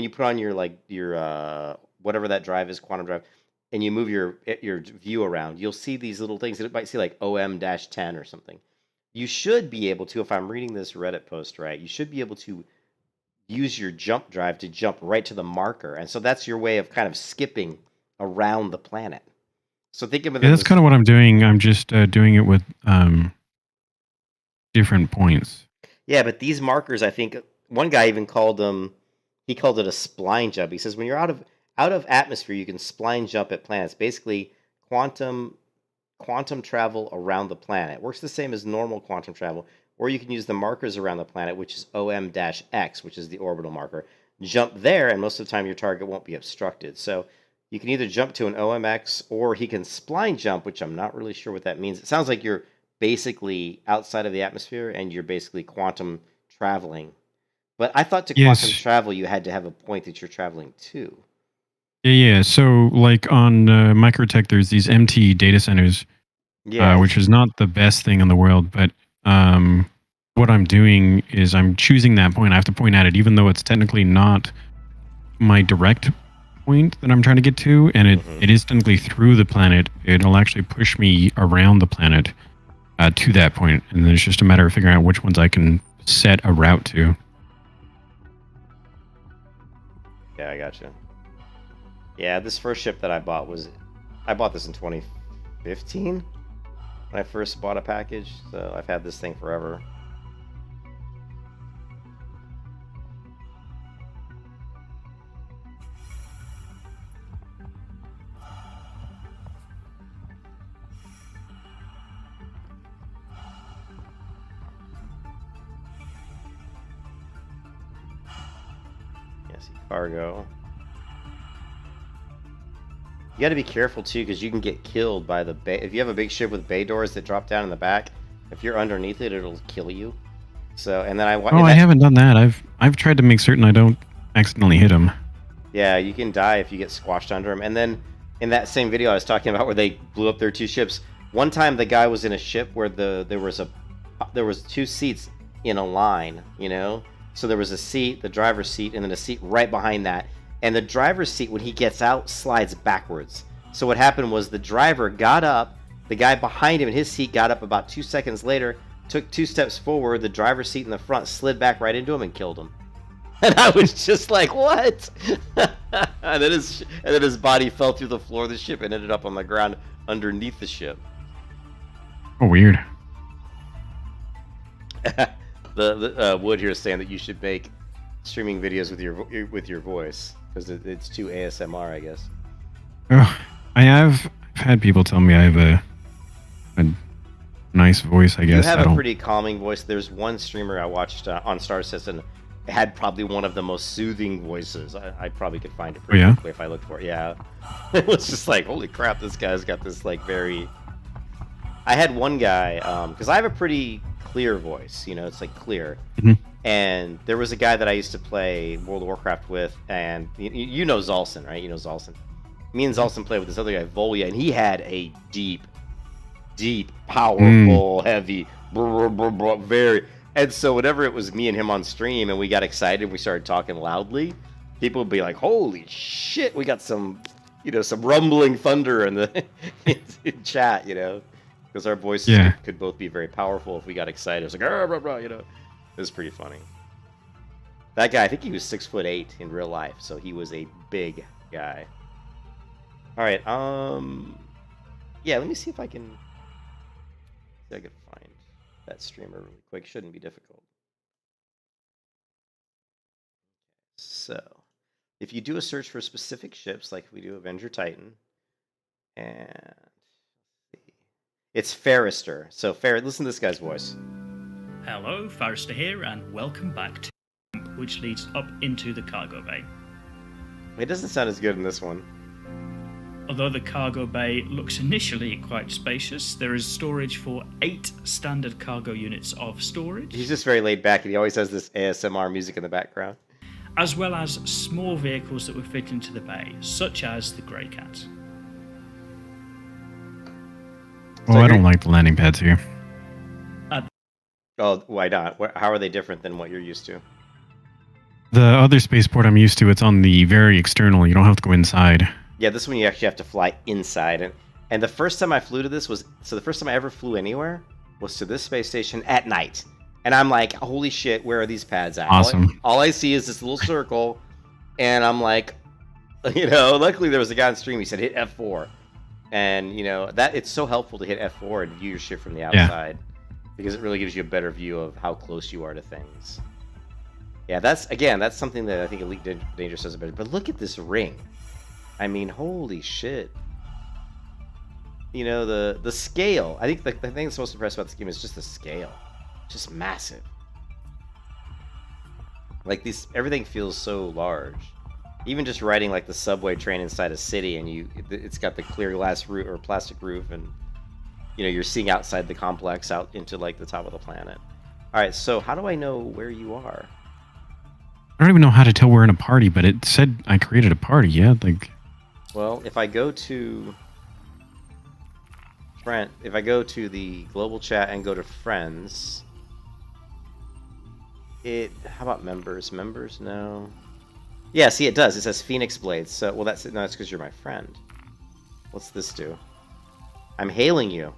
put on your whatever that drive is, quantum drive, and you move your view around. You'll see these little things. It might see like OM-10 or something. You should be able to, if I'm reading this Reddit post right, you should be able to use your jump drive to jump right to the marker, and so that's your way of kind of skipping around the planet. So think of it. Yeah, that's kind of what I'm doing. I'm just doing it with different points. Yeah, but these markers, I think one guy even called them. He called it a spline jump. He says when you're out of atmosphere, you can spline jump at planets. Basically, quantum travel around the planet. It works the same as normal quantum travel, or you can use the markers around the planet, which is OM-X, which is the orbital marker. Jump there, and most of the time your target won't be obstructed. So you can either jump to an OMX, or he can spline jump, which I'm not really sure what that means. It sounds like you're basically outside of the atmosphere, and you're basically quantum traveling. But I thought to quantum travel, you had to have a point that you're traveling to. Yeah. So, like on Microtech, there's these empty data centers, which is not the best thing in the world. But what I'm doing is I'm choosing that point. I have to point at it, even though it's technically not my direct point that I'm trying to get to, and it is technically through the planet. It'll actually push me around the planet to that point, and then it's just a matter of figuring out which ones I can set a route to. Yeah, I gotcha. Yeah, this first ship that I bought this in 2015 when I first bought a package, so I've had this thing forever. Yeah, see cargo. You got to be careful too, because you can get killed by the bay. If you have a big ship with bay doors that drop down in the back, if you're underneath it, it'll kill you. So, and then I haven't done that. I've tried to make certain I don't accidentally hit him. Yeah, you can die if you get squashed under him. And then in that same video I was talking about where they blew up their two ships, one time the guy was in a ship where there was two seats in a line, you know. So there was a seat, the driver's seat, and then a seat right behind that. and the driver's seat when he gets out slides backwards. So what happened was the driver got up, the guy behind him in his seat got up about 2 seconds later, took 2 steps forward, the driver's seat in the front slid back right into him and killed him. And I was just like, what? and then his body fell through the floor of the ship and ended up on the ground underneath the ship. Oh, weird. the Wood here is saying that you should make streaming videos with your voice because it's too ASMR, I guess. Oh, I've had people tell me I have a nice voice, I guess. You have a pretty calming voice. There's one streamer I watched on Star Citizen. It had probably one of the most soothing voices. I probably could find it pretty quickly if I looked for it. Yeah. It was just like, holy crap, this guy's got this like very... I had one guy, because I have a pretty clear voice, you know, it's like clear. Mm-hmm. And there was a guy that I used to play World of Warcraft with, and you know Zolson, right? You know Zolson. Me and Zolson played with this other guy, Volya, and he had a deep, powerful, heavy, very... And so whenever it was me and him on stream and we got excited, we started talking loudly, people would be like, holy shit, we got some, you know, some rumbling thunder in the in chat, you know, because our voices could both be very powerful if we got excited. It was like, you know, it was pretty funny. That guy, I think he was 6'8" in real life, so he was a big guy. All right, yeah, let me see if I can find that streamer really quick. Shouldn't be difficult. So, if you do a search for specific ships, like we do Avenger Titan, and it's Farrister. So, listen to this guy's voice. Hello, Farrister here, and welcome back to which leads up into the cargo bay. It doesn't sound as good in this one. Although the cargo bay looks initially quite spacious, there is storage for 8 standard cargo units of storage. He's just very laid back, and he always has this ASMR music in the background. As well as small vehicles that would fit into the bay, such as the Grey Cat. Oh, I don't like the landing pads here. Oh, why not? How are they different than what you're used to? The other spaceport I'm used to, it's on the very external. You don't have to go inside. Yeah, this one you actually have to fly inside. And the first time I flew to this was... So the first time I ever flew anywhere was to this space station at night. And I'm like, holy shit, where are these pads at? Awesome. All I see is this little circle. And I'm like, you know, luckily there was a guy on stream. He said, hit F4. And, you know, that it's so helpful to hit F4 and view your shit from the outside. Because it really gives you a better view of how close you are to things. Yeah, that's something that I think Elite Dangerous does better. But look at this ring. I mean, holy shit. You know, the scale. I think the thing that's most impressive about this game is just the scale. Just massive. Like, everything feels so large. Even just riding, like, the subway train inside a city, and it's got the clear glass roof or plastic roof, and, you know, you're seeing outside the complex out into, like, the top of the planet. Alright, so how do I know where you are? I don't even know how to tell we're in a party, but it said I created a party, yeah? Like... Well, if I go to the global chat and go to friends, how about members? Members? No. Yeah, see, it does. It says Phoenix Blades. So, well, that's because you're my friend. What's this do? I'm hailing you.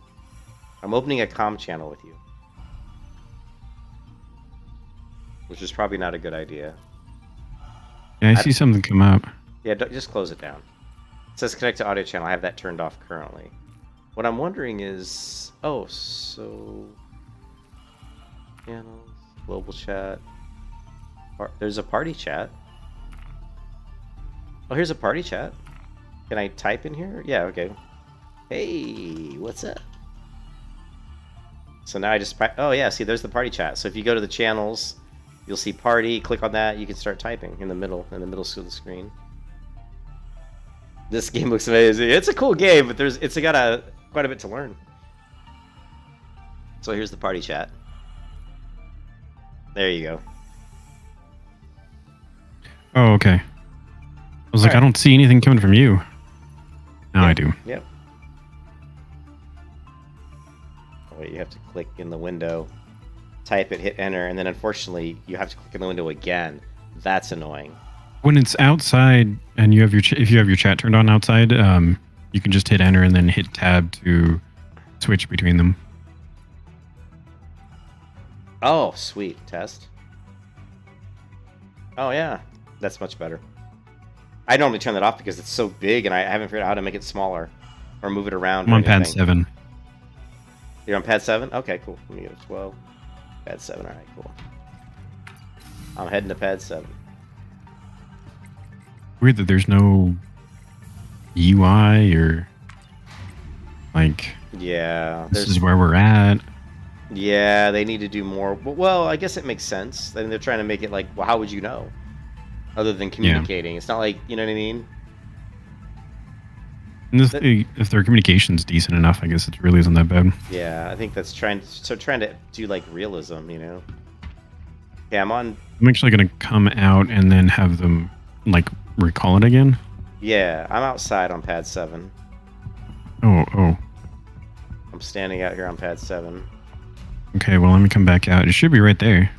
I'm opening a comm channel with you. Which is probably not a good idea. Yeah, I see something come up. Yeah, just close it down. It says connect to audio channel. I have that turned off currently. What I'm wondering is... Oh, so... Channels, global chat. There's a party chat. Oh, here's a party chat. Can I type in here? Yeah, okay. Hey, what's up? So now I just... Oh, yeah, see, there's the party chat. So if you go to the channels, you'll see party. Click on that. You can start typing in the middle of the screen. This game looks amazing. It's a cool game, but it's got quite a bit to learn. So here's the party chat. There you go. Oh, okay. I was like, I don't see anything coming from you. Now I do. Yep. Oh, wait, you have to click in the window, type it, hit enter, and then unfortunately you have to click in the window again. That's annoying. When it's outside and you have your if you have your chat turned on outside, you can just hit enter and then hit tab to switch between them. Oh, sweet. Test. Oh, yeah. That's much better. I normally turn that off because it's so big and I haven't figured out how to make it smaller or move it around. I'm on pad 7. You're on pad 7? Okay, cool. Let me go to 12. Pad 7. All right, cool. I'm heading to pad 7. Weird that there's no UI or like. Yeah. This is where we're at. Yeah, they need to do more. Well, I guess it makes sense. I mean, they're trying to make it like, well, how would you know? Other than communicating. It's not like, you know what I mean? And if their communication's decent enough, I guess it really isn't that bad. Yeah, I think that's trying to do like realism, you know? Yeah, I'm actually going to come out and then have them like recall it again. Yeah, I'm outside on pad 7. Oh. I'm standing out here on pad 7. Okay, well, let me come back out. It should be right there.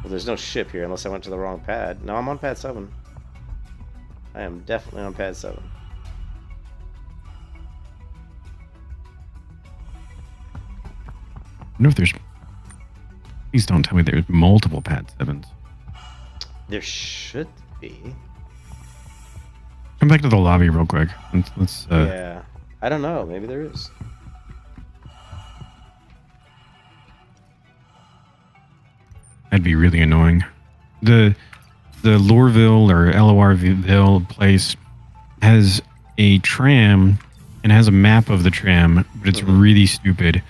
Well, there's no ship here unless I went to the wrong pad. No, I'm on pad 7. I am definitely on pad 7. I wonder if there's... Please don't tell me there's multiple pad 7s. There should be. Come back to the lobby real quick. Let's yeah. I don't know. Maybe there is. That'd be really annoying. The Lorville or Lorville place has a tram and has a map of the tram, but it's really stupid.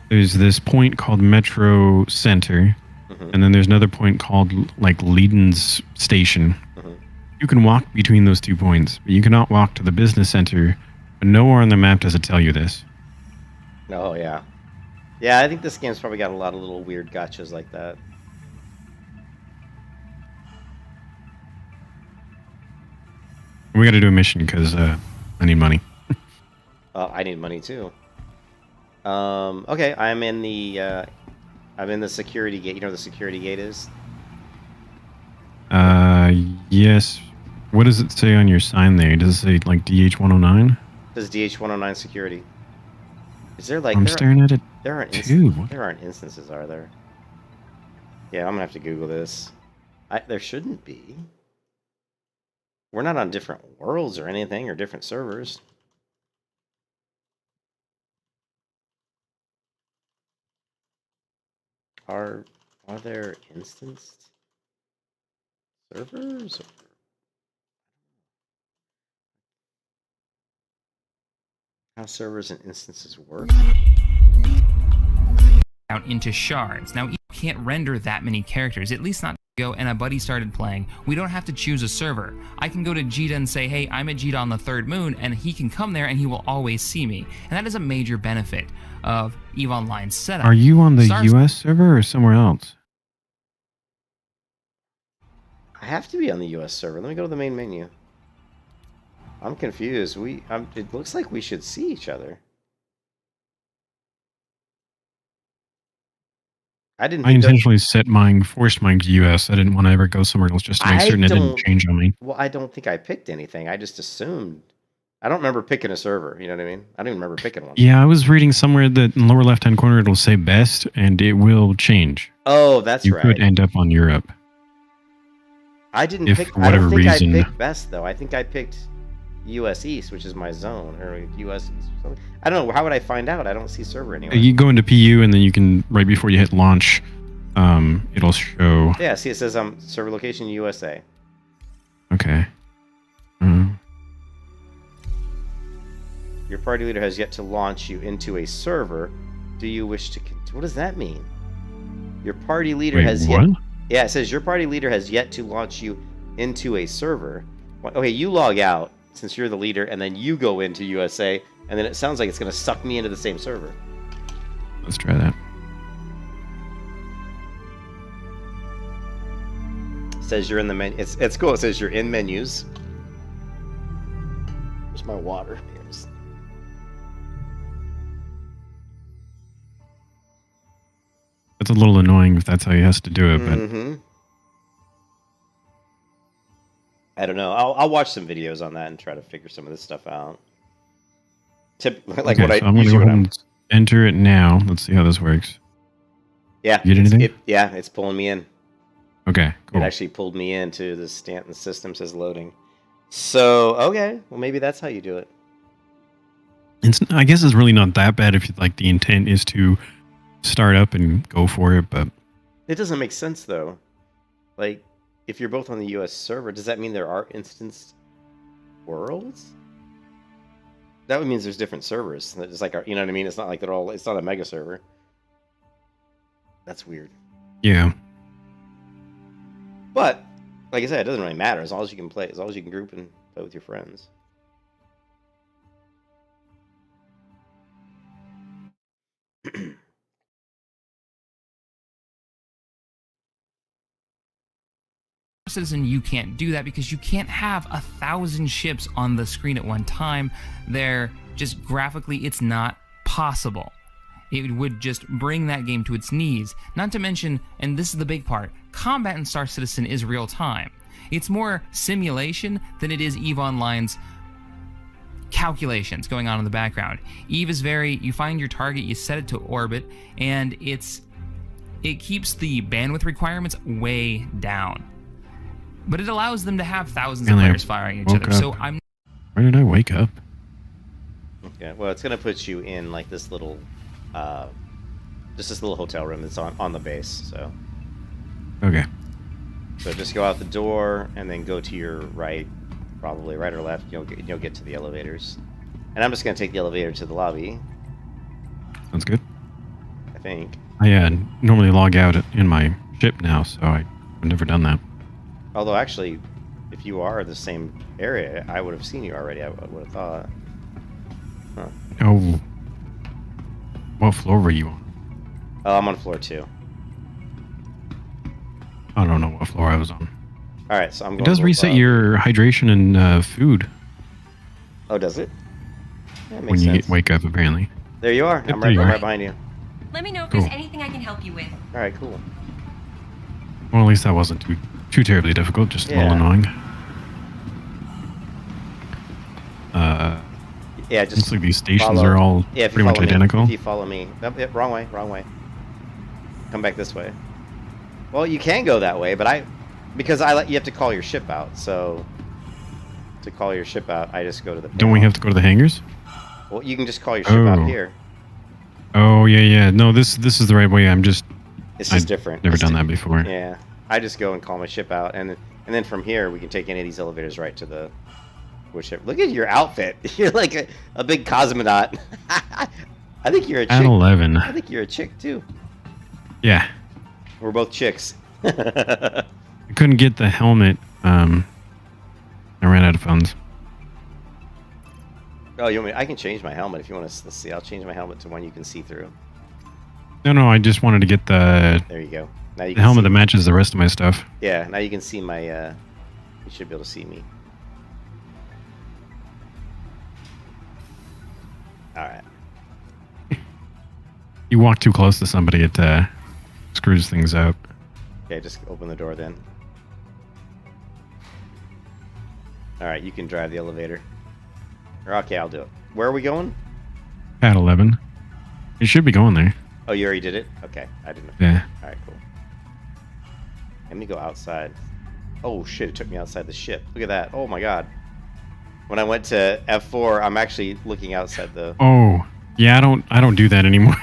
There's this point called Metro Center, and then there's another point called like Leidens Station. You can walk between those 2 points, but you cannot walk to the business center. But nowhere on the map does it tell you this. Oh, yeah. Yeah, I think this game's probably got a lot of little weird gotchas like that. We got to do a mission because I need money. I need money too. Okay, I'm in the security gate. You know where the security gate is? Yes. What does it say on your sign there? Does it say like DH109? It says DH109 security. Is there like... I'm staring at it. There aren't instances, are there? Yeah, I'm gonna have to Google this. There shouldn't be. We're not on different worlds or anything, or different servers. Are there instanced servers? How servers and instances work? Out into shards. Now, you can't render that many characters, at least not go and a buddy started playing. We don't have to choose a server. I can go to Jita and say, hey, I'm at Jita on the third moon, and he can come there and he will always see me. And that is a major benefit of EVE Online's setup. Are you on the US server or somewhere else? I have to be on the US server. Let me go to the main menu. I'm confused. It looks like we should see each other. I intentionally forced mine to US. I didn't want to ever go somewhere else just to make certain it didn't change on me. Well, I don't think I picked anything. I just assumed. I don't remember picking a server. You know what I mean? I don't even remember picking one. Yeah, I was reading somewhere that in the lower left-hand corner it'll say best, and it will change. Oh, that's right. You could end up on Europe. I didn't pick. For whatever reason, I picked best though. I think I picked US East, which is my zone, or US East or something. I don't know. How would I find out? I don't see server anywhere. You go into PU, and then you can, right before you hit launch, it'll show. Yeah, see, it says server location USA. Okay. Your party leader has yet to launch you into a server. Do you wish to... What does that mean? Your party leader has yet... Yeah, it says your party leader has yet to launch you into a server. Okay, you log out, since you're the leader, and then you go into USA, and then it sounds like it's going to suck me into the same server. Let's try that. It says you're in the menu. It's cool. It says you're in menus. Where's my water? Here's... It's a little annoying if that's how he has to do it, but... I don't know. I'll watch some videos on that and try to figure some of this stuff out. Like Okay, what I so I'm gonna usually go when ahead and enter it now. Let's see how this works. yeah, You get anything? it's pulling me in. Okay, cool. It actually pulled me into the Stanton system says loading. So okay, well maybe that's how you do it. I guess it's really not that bad if like the intent is to start up and go for it, but It doesn't make sense though. Like if you're both on the U.S. server, does that mean there are instanced worlds? That means there's different servers. It's like you know what I mean. It's not like they're all. It's not a mega server. That's weird. yeah. But like I said, it doesn't really matter as long as you can play, as long as you can group and play with your friends. Citizen, you can't do that because you can't have 1,000 ships on the screen at one time. They're just graphically, it's not possible. It would just bring that game to its knees. Not to mention, and this is the big part, combat in Star Citizen is real time. It's more simulation than it is EVE Online's calculations going on in the background. EVE is you find your target, you set it to orbit, and it keeps the bandwidth requirements way down. But it allows them to have thousands of players firing at each other. So Where did I wake up? Okay, well, it's gonna put you in like this little, just this little hotel room that's on the base. So, Okay. so just go out the door and then go to your right, probably right or left. You'll get to the elevators, and I'm just gonna take the elevator to the lobby. Sounds good. I think. I normally log out in my ship now, so I've never done that. Although actually, if you are the same area, I would have seen you already. I would have thought. Huh. Oh. What floor were you on? Oh, I'm on floor 2. I don't know what floor I was on. All right, so I'm going. It does reset your hydration and food Oh, does it? Yeah, it makes when you sense. wake up, apparently. There you are. Yep, I'm there you right are. behind you. Let me know if Cool. there's anything I can help you with. All right, cool. Well, at least that wasn't too terribly difficult, just a little Yeah. annoying. Yeah, just looks like these stations follow- are all yeah, if you pretty much follow me- identical. If you follow me, nope, yep, wrong way. Come back this way. Well, you can go that way, but because you have to call your ship out. So to call your ship out, I just go to the. Don't we have to go to the hangars? Well, you can just call your ship out Oh. here. Oh, yeah. No, this is the right way. It's just I've different. Never It's done di- that before. Yeah, I just go and call my ship out, and then from here we can take any of these elevators right to the ship. Look at your outfit. You're like a big cosmonaut. I think you're a chick. At 11. I think you're a chick too. Yeah. We're both chicks. I couldn't get the helmet. I ran out of funds. Oh, you want me? I can change my helmet if you want to. Let's see. I'll change my helmet to one you can see through. No, I just wanted to get the There you go. Now you the can helmet see, that matches the rest of my stuff. Yeah. Now you can see my. You should be able to see me. All right. You walk too close to somebody, it screws things up. Okay, just open the door then. All right, you can drive the elevator. Or okay, I'll do it. Where are we going? At 11. You should be going there. Oh, you already did it? Okay, I didn't know. Yeah. All right, cool. Let me go outside. Oh shit, it took me outside the ship. Look at that. Oh my god. When I went to F4, I'm actually looking outside the... Oh, yeah. I don't do that anymore.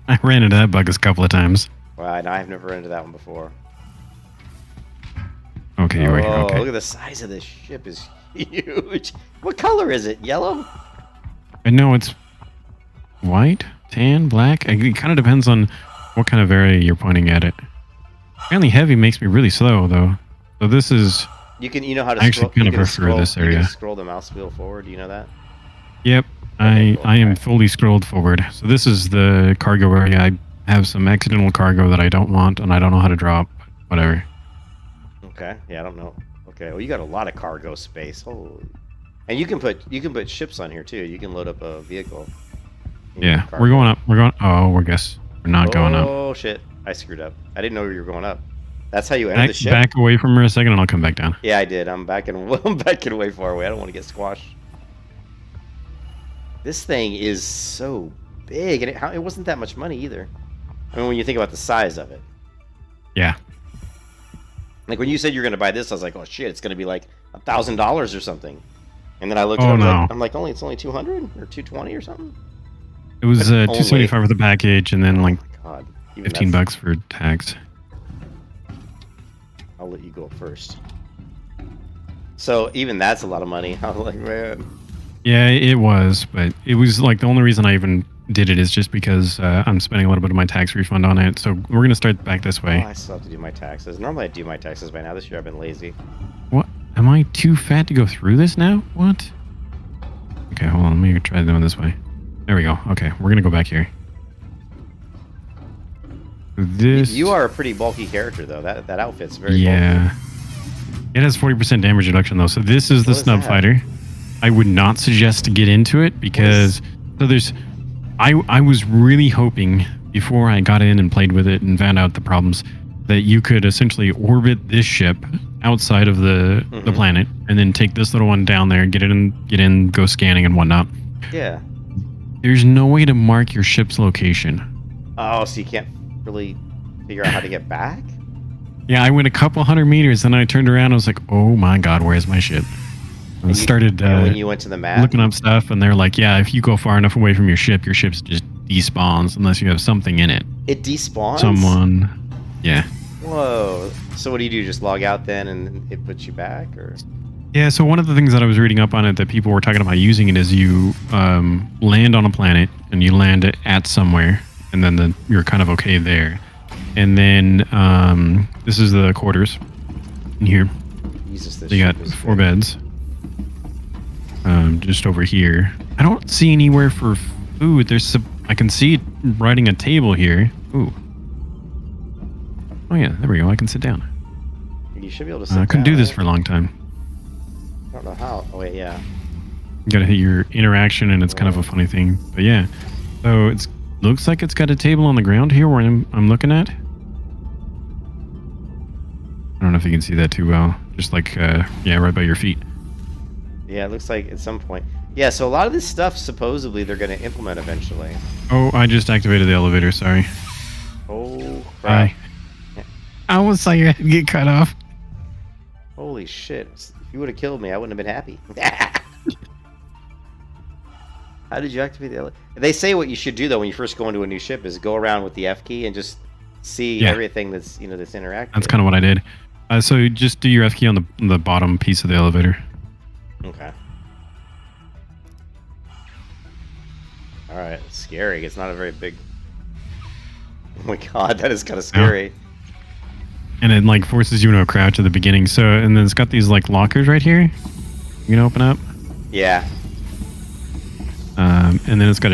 I ran into that bug a couple of times. Well, I've never run into that one before. Okay, you're right here. Oh, Okay. look at the size of this ship is huge. What color is it? Yellow? I know it's white, tan, black. It kind of depends on what kind of area you're pointing at it. Apparently heavy makes me really slow, though. So this is... You know how to I actually scroll, kind you of can prefer scroll- this You area. can scroll the mouse wheel forward. Do you know that? Yep. Okay, cool. I am Alright. fully scrolled forward. So this is the cargo area. I have some accidental cargo that I don't want, and I don't know how to drop. Whatever. Okay. Yeah, I don't know. Okay. Well, you got a lot of cargo space. Holy. And you can put ships on here too. You can load up a vehicle. in your Yeah, cargo. we're going up. Oh, we're not going up. Oh shit! I screwed up. I didn't know you were going up. That's how you enter the ship? Back away from her a second and I'll come back down. Yeah, I did. I'm backing way far away. I don't want to get squashed. This thing is so big, and it wasn't that much money either. I mean, when you think about the size of it. Yeah. Like, when you said you're going to buy this, I was like, oh, shit, it's going to be like $1,000 or something. And then I looked at it, I'm like, it's only 200 or 220 or something? It was $275 for the package, and then like God, $15 for tax. I'll let you go first. So even that's a lot of money. I was like, man. Yeah, it was, but it was like the only reason I even did it is just because I'm spending a little bit of my tax refund on it. So we're gonna start back this way. Oh, I still have to do my taxes. Normally I do my taxes by now. This year I've been lazy. What? Am I too fat to go through this now? What? Okay, hold on. Let me try doing this way. There we go. Okay, we're gonna go back here. This. You are a pretty bulky character, though. That outfit's very bulky. Yeah. It has 40% damage reduction, though. So this is the Snub Fighter. I would not suggest to get into it because I was really hoping before I got in and played with it and found out the problems that you could essentially orbit this ship outside of the planet and then take this little one down there, get in, go scanning and whatnot. Yeah. There's no way to mark your ship's location. Oh, so you can't really figure out how to get back? Yeah, I went a couple 100 meters, and I turned around and I was like, oh my god, where's my ship? And started when you went to the map, looking up stuff, and they're like, yeah, if you go far enough away from your ship just despawns unless you have something in it. It despawns? Someone, yeah. Whoa. So what do? Just log out then and it puts you back? Or? Yeah, so one of the things that I was reading up on it that people were talking about using it is you land on a planet, and you land at somewhere, and then you're kind of okay there. And then this is the quarters in here. Jesus, this you got 4 beds. Just over here. I don't see anywhere for food. I can see it riding a table here. Ooh. Oh yeah, there we go. I can sit down. You should be able to sit down. I couldn't do this for a long time. I don't know how. Oh wait, yeah. You gotta hit your interaction, and it's kind of a funny thing. But yeah. So it looks like it's got a table on the ground here where I'm looking at. I don't know if you can see that too well. Just like, yeah, right by your feet. Yeah, it looks like at some point. Yeah, so a lot of this stuff, supposedly, they're going to implement eventually. Oh, I just activated the elevator, sorry. Oh, crap. I almost saw your head get cut off. Holy shit. If you would have killed me, I wouldn't have been happy. How did you activate the elevator? They say what you should do, though, when you first go into a new ship is go around with the F key and just see everything that's, that's interactive. That's kind of what I did. So just do your F key on the bottom piece of the elevator. Okay. Alright, scary. It's not a very big... Oh my god, that is kind of scary. Yeah. And it like forces you into a crouch at the beginning. So, and then it's got these like lockers right here. You can open up. Yeah. And then it's got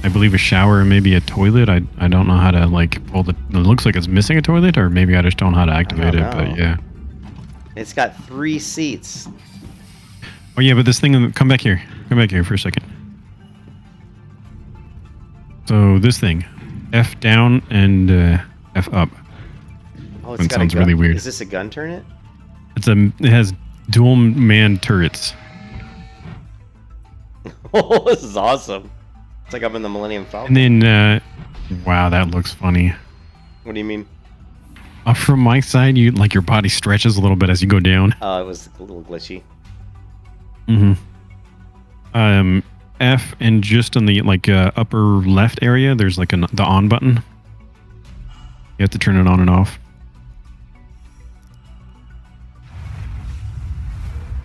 I believe a shower and maybe a toilet. I don't know how to like pull it looks like it's missing a toilet, or maybe I just don't know how to activate it, but yeah. It's got 3 seats. Oh yeah, but this thing, come back here for a second. So this thing, F down and F up. Oh, it's it got sounds a gun. really weird. Is this a gun turret? It has dual man turrets. Oh, this is awesome. It's like I'm in the Millennium Falcon. And then, wow, that looks funny. What do you mean? From my side, your body stretches a little bit as you go down. Oh, it was a little glitchy. F, and just on the upper left area, there's like the on button. You have to turn it on and off.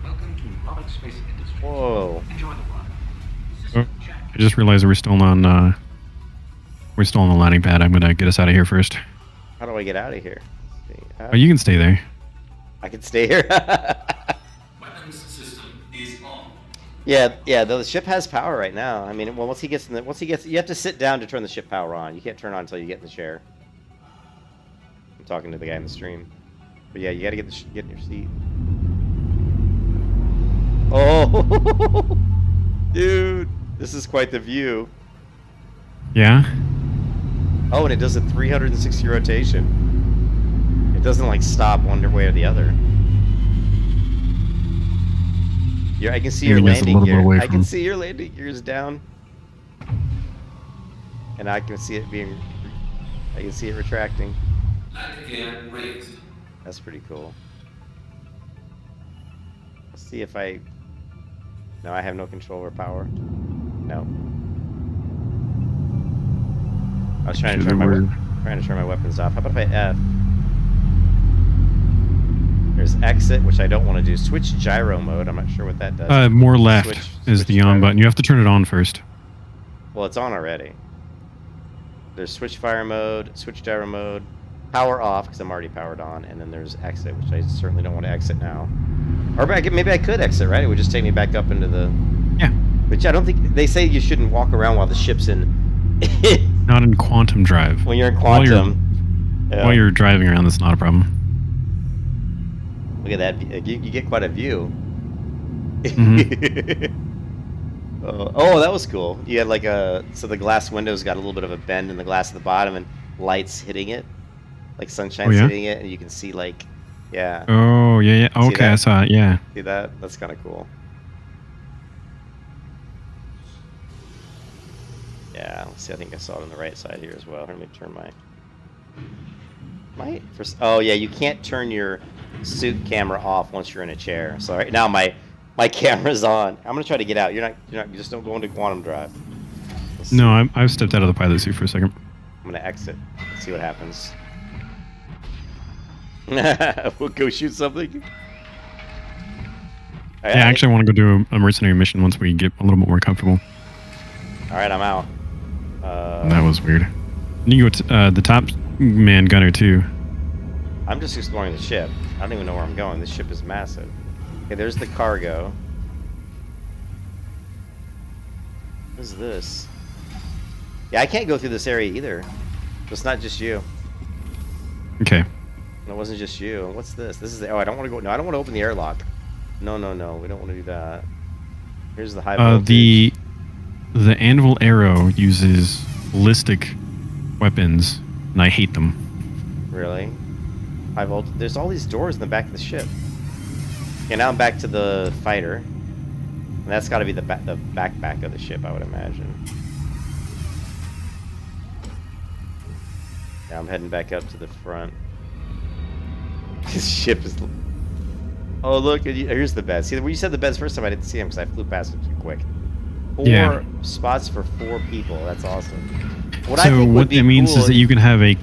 Welcome to Robots Space Industries. Whoa. Enjoy the ride. Oh, I just realized we're still on the landing pad. I'm gonna get us out of here first. How do I get out of here? Oh, you can stay there. I can stay here. Weapons system is on. Yeah. The ship has power right now. I mean, well, once he gets, you have to sit down to turn the ship power on. You can't turn on until you get in the chair. I'm talking to the guy in the stream, but yeah, you got to get in your seat. Oh, dude, this is quite the view. Yeah. Oh, and it does a 360 rotation. doesn't like stop one way or the other. I can see your Maybe just a landing little bit gear. away I can from- see your landing gears down. And I can see it being... I can see it retracting. Landing gear raised. That's pretty cool. Let's see if I... No, I have no control over power. No. I was trying to turn my weapons off. How about if I F? There's exit, which I don't want to do. Switch gyro mode. I'm not sure what that does. More left is switch the on gyro. button. You have to turn it on first. Well, it's on already. There's switch fire mode, switch gyro mode, power off because I'm already powered on, and then there's exit, which I certainly don't want to exit now. Or maybe I could exit, right? It would just take me back up into the... Yeah. Which I don't think... They say you shouldn't walk around while the ship's in... Not in quantum drive. When you're in quantum. While you're driving around, that's not a problem. Look at that. You get quite a view. Oh, that was cool. You had like a... So the glass windows got a little bit of a bend in the glass at the bottom and lights hitting it. Like sunshine's hitting it, and you can see like... Yeah. Oh, yeah. See Okay, I that? saw it, yeah. See that? That's kind of cool. Yeah, let's see. I think I saw it on the right side here as well. Let me turn oh yeah, you can't turn your suit camera off once you're in a chair. So right now my camera's on. I'm gonna try to get out. You just don't go into quantum drive. No, I've stepped out of the pilot seat for a second. I'm gonna exit. See what happens. We'll go shoot something. Yeah, I actually want to go do a mercenary mission once we get a little bit more comfortable. All right, I'm out. That was weird. And you go to the top man gunner too. I'm just exploring the ship. I don't even know where I'm going. This ship is massive. Okay, there's the cargo. What is this? Yeah, I can't go through this area either. It's not just you. Okay. No, it wasn't just you. What's this? This is the... Oh, I don't want to go... No, I don't want to open the airlock. No. We don't want to do that. Here's the high voltage. The anvil arrow uses ballistic weapons, and I hate them. Really? High voltage. There's all these doors in the back of the ship. Okay, now I'm back to the fighter. And that's got to be the backpack of the ship, I would imagine. Now I'm heading back up to the front. This ship is... Oh, look, here's the bed. See, when you said the beds first time, I didn't see them because I flew past them too quick. 4 spots for 4 people. That's awesome. What it means is that you can have a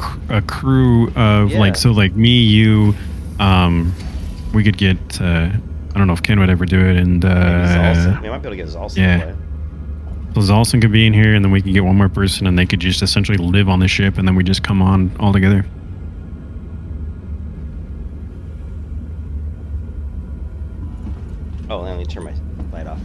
crew of like me, you, we could get I don't know if Ken would ever do it, and we might be able to get Zalson to play. So Zalson could be in here, and then we could get one more person, and they could just essentially live on the ship, and then we just come on all together. Oh, let me turn my light off.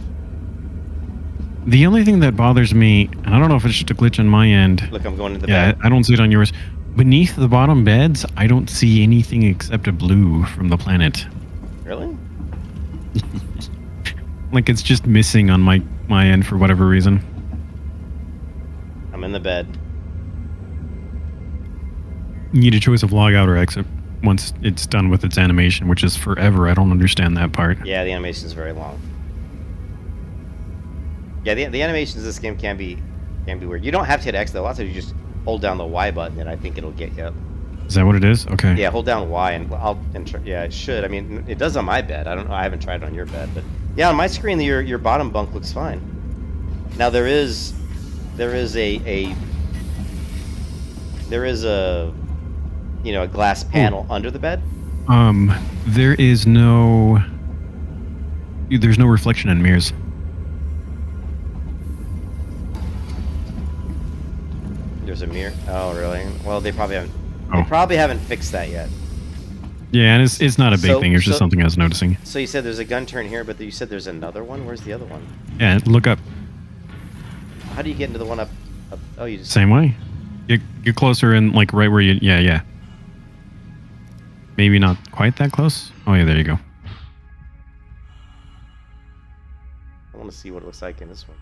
The only thing that bothers me, and I don't know if it's just a glitch on my end. Look, I'm going to the bed. I don't see it on yours. Beneath the bottom beds, I don't see anything except a blue from the planet. Really? Like it's just missing on my end for whatever reason. I'm in the bed. You need a choice of log out or exit once it's done with its animation, which is forever. I don't understand that part. Yeah, the animation is very long. Yeah, the animations in this game can be weird. You don't have to hit X though. Lots of you just hold down the Y button, and I think it'll get you. Is that what it is? Okay. Yeah, hold down Y, and yeah, it should. I mean, it does on my bed. I don't know. I haven't tried it on your bed, but yeah, on my screen, your bottom bunk looks fine. Now there is a a glass panel under the bed. There's no reflection in mirrors. There's a mirror. Oh, really? Well, they probably haven't fixed that yet. Yeah, and it's not a big thing. It's just something I was noticing. So you said there's a gun turn here, but you said there's another one. Where's the other one? Yeah, look up. How do you get into the one up? Oh, you just... Same way. Get closer and like right where you. Yeah. Maybe not quite that close. Oh yeah, there you go. I want to see what it looks like in this one.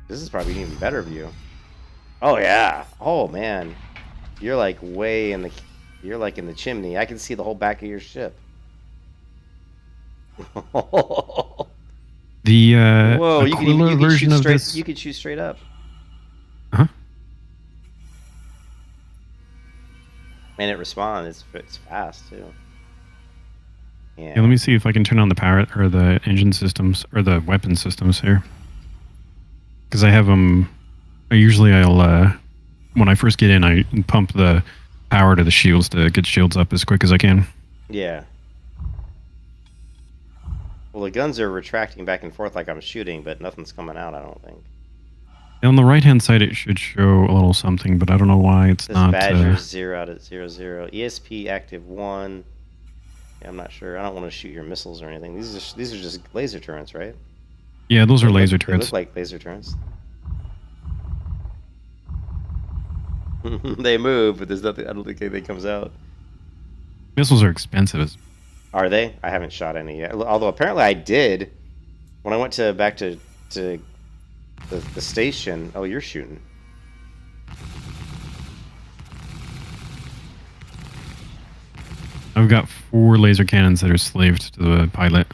This is probably an even better view. Oh yeah. Oh man, you're like way in the. You're like in the chimney. I can see the whole back of your ship. The Whoa, you Aquila can version shoot of straight. this. You can shoot straight up. Huh? And it responds. It's fast too. Yeah. Yeah, let me see if I can turn on the power or the engine systems or the weapon systems here. Because I have them. I'll when I first get in, I pump the power to the shields to get shields up as quick as I can. Yeah. Well, the guns are retracting back and forth like I'm shooting, but nothing's coming out, I don't think. And on the right hand side, it should show a little something, but I don't know why it's This not. Badger 0 out at 00. ESP active 1. Yeah, I'm not sure. I don't want to shoot your missiles or anything. These are just laser turrets, right? Yeah, those are They laser look, turrets. They look like laser turrets. They move, but there's nothing. I don't think anything comes out. Missiles are expensive. Are they? I haven't shot any yet. Although apparently I did when I went back to the station. Oh, you're shooting. I've got 4 laser cannons that are slaved to the pilot.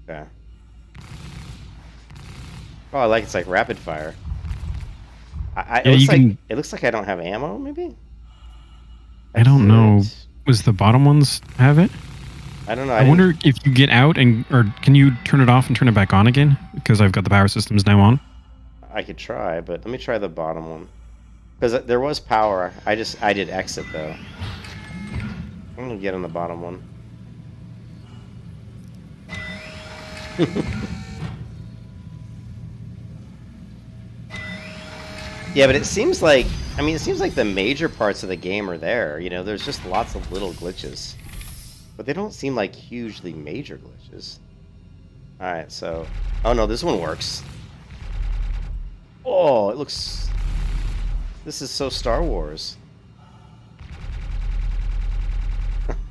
Yeah. Oh, I like it's like rapid fire. It looks like I don't have ammo. Maybe. I don't know. Was the bottom ones have it? I don't know. I wonder if you get out or can you turn it off and turn it back on again? Because I've got the power systems now on. I could try, but let me try the bottom one. Because there was power. I did exit though. I'm gonna get on the bottom one. Yeah, but it seems like the major parts of the game are there. You know, there's just lots of little glitches. But they don't seem like hugely major glitches. Alright, so... Oh no, this one works. Oh, it looks... This is so Star Wars.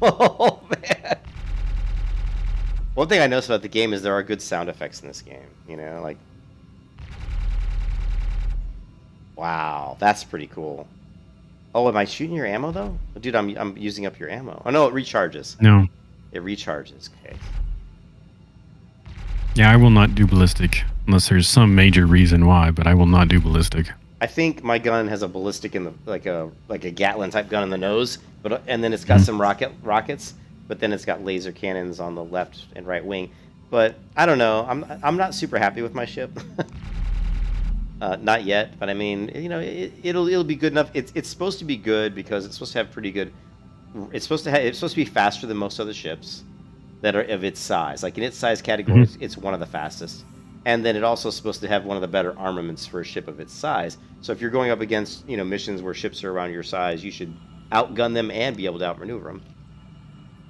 Oh, man. One thing I noticed about the game is there are good sound effects in this game. You know, like... Wow, that's pretty cool. Oh, am I shooting your ammo though? Dude, I'm using up your ammo. Oh no, it recharges. No. It recharges. Okay. Yeah, I will not do ballistic unless there's some major reason why, but I will not do ballistic. I think my gun has a ballistic in the like a Gatling type gun in the nose, and then it's got some rockets, but then it's got laser cannons on the left and right wing. But I don't know. I'm not super happy with my ship. Not yet, but I mean, you know, it'll be good enough. It's supposed to be good because it's supposed to have pretty good. It's supposed to be faster than most other ships that are of its size. Like in its size category, it's one of the fastest. And then it also supposed to have one of the better armaments for a ship of its size. So if you're going up against, you know, missions where ships are around your size, you should outgun them and be able to outmaneuver them.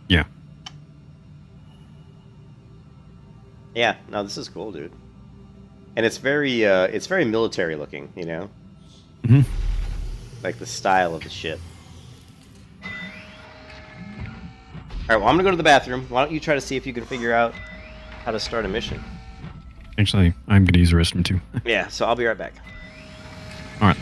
Yeah. Yeah. No, this is cool, dude. And it's very military looking, you know? Mm-hmm. Like the style of the ship. Alright, well, I'm gonna go to the bathroom. Why don't you try to see if you can figure out how to start a mission? Actually, I'm going to use the restroom too. Yeah, so I'll be right back. All right.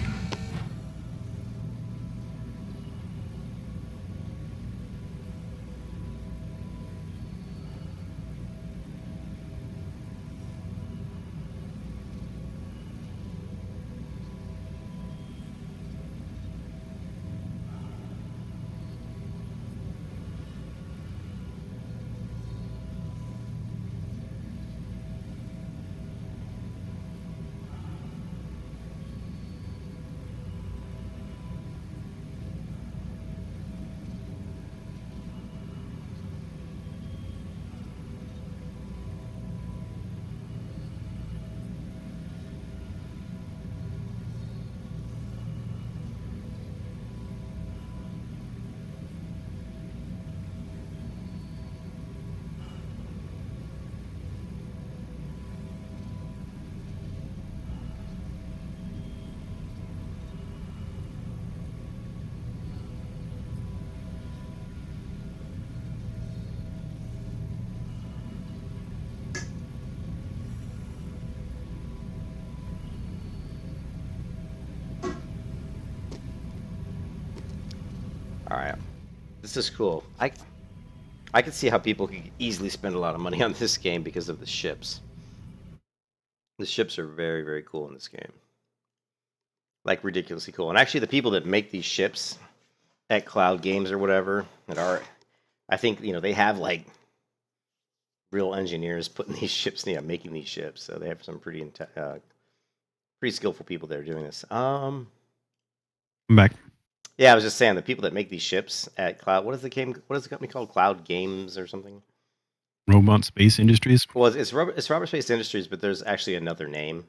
right. This is cool. I can see how people could easily spend a lot of money on this game because of the ships. The ships are very, very cool in this game. Like, ridiculously cool. And actually, the people that make these ships at Cloud Games or whatever, that are, I think, you know, they have, like, real engineers putting these ships, making these ships. So they have some pretty skillful people that are doing this. I'm back. Yeah, I was just saying, the people that make these ships at Cloud, what is the company called? Cloud Games or something? Robot Space Industries? Well, it's Robert Space Industries, but there's actually another name.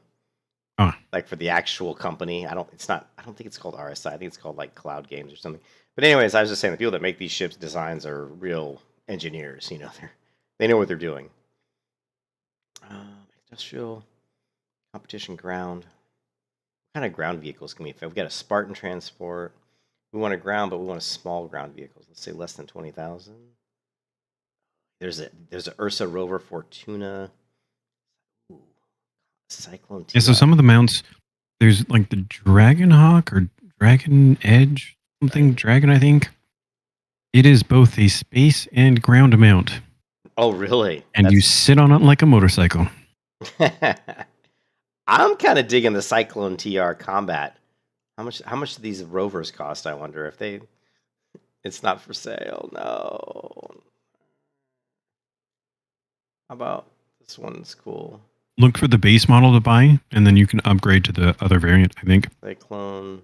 Oh. Like for the actual company. I don't think it's called RSI. I think it's called like Cloud Games or something. But anyways, I was just saying the people that make these ships designs are real engineers, you know. They know what they're doing. Industrial competition ground. What kind of ground vehicles can we fit? We've got a Spartan transport. We want a ground, but we want a small ground vehicles. Let's say less than 20,000. There's a Ursa Rover Fortuna. Ooh, Cyclone TR. Yeah, so some of the mounts, there's like the Dragon Hawk or Dragon Edge, something Dragon, I think. It is both a space and ground mount. Oh, really? And you sit on it like a motorcycle. I'm kind of digging the Cyclone TR Combat. How much do these rovers cost, I wonder? If it's not for sale. No. How about this one's cool? Look for the base model to buy, and then you can upgrade to the other variant, I think. Cyclone.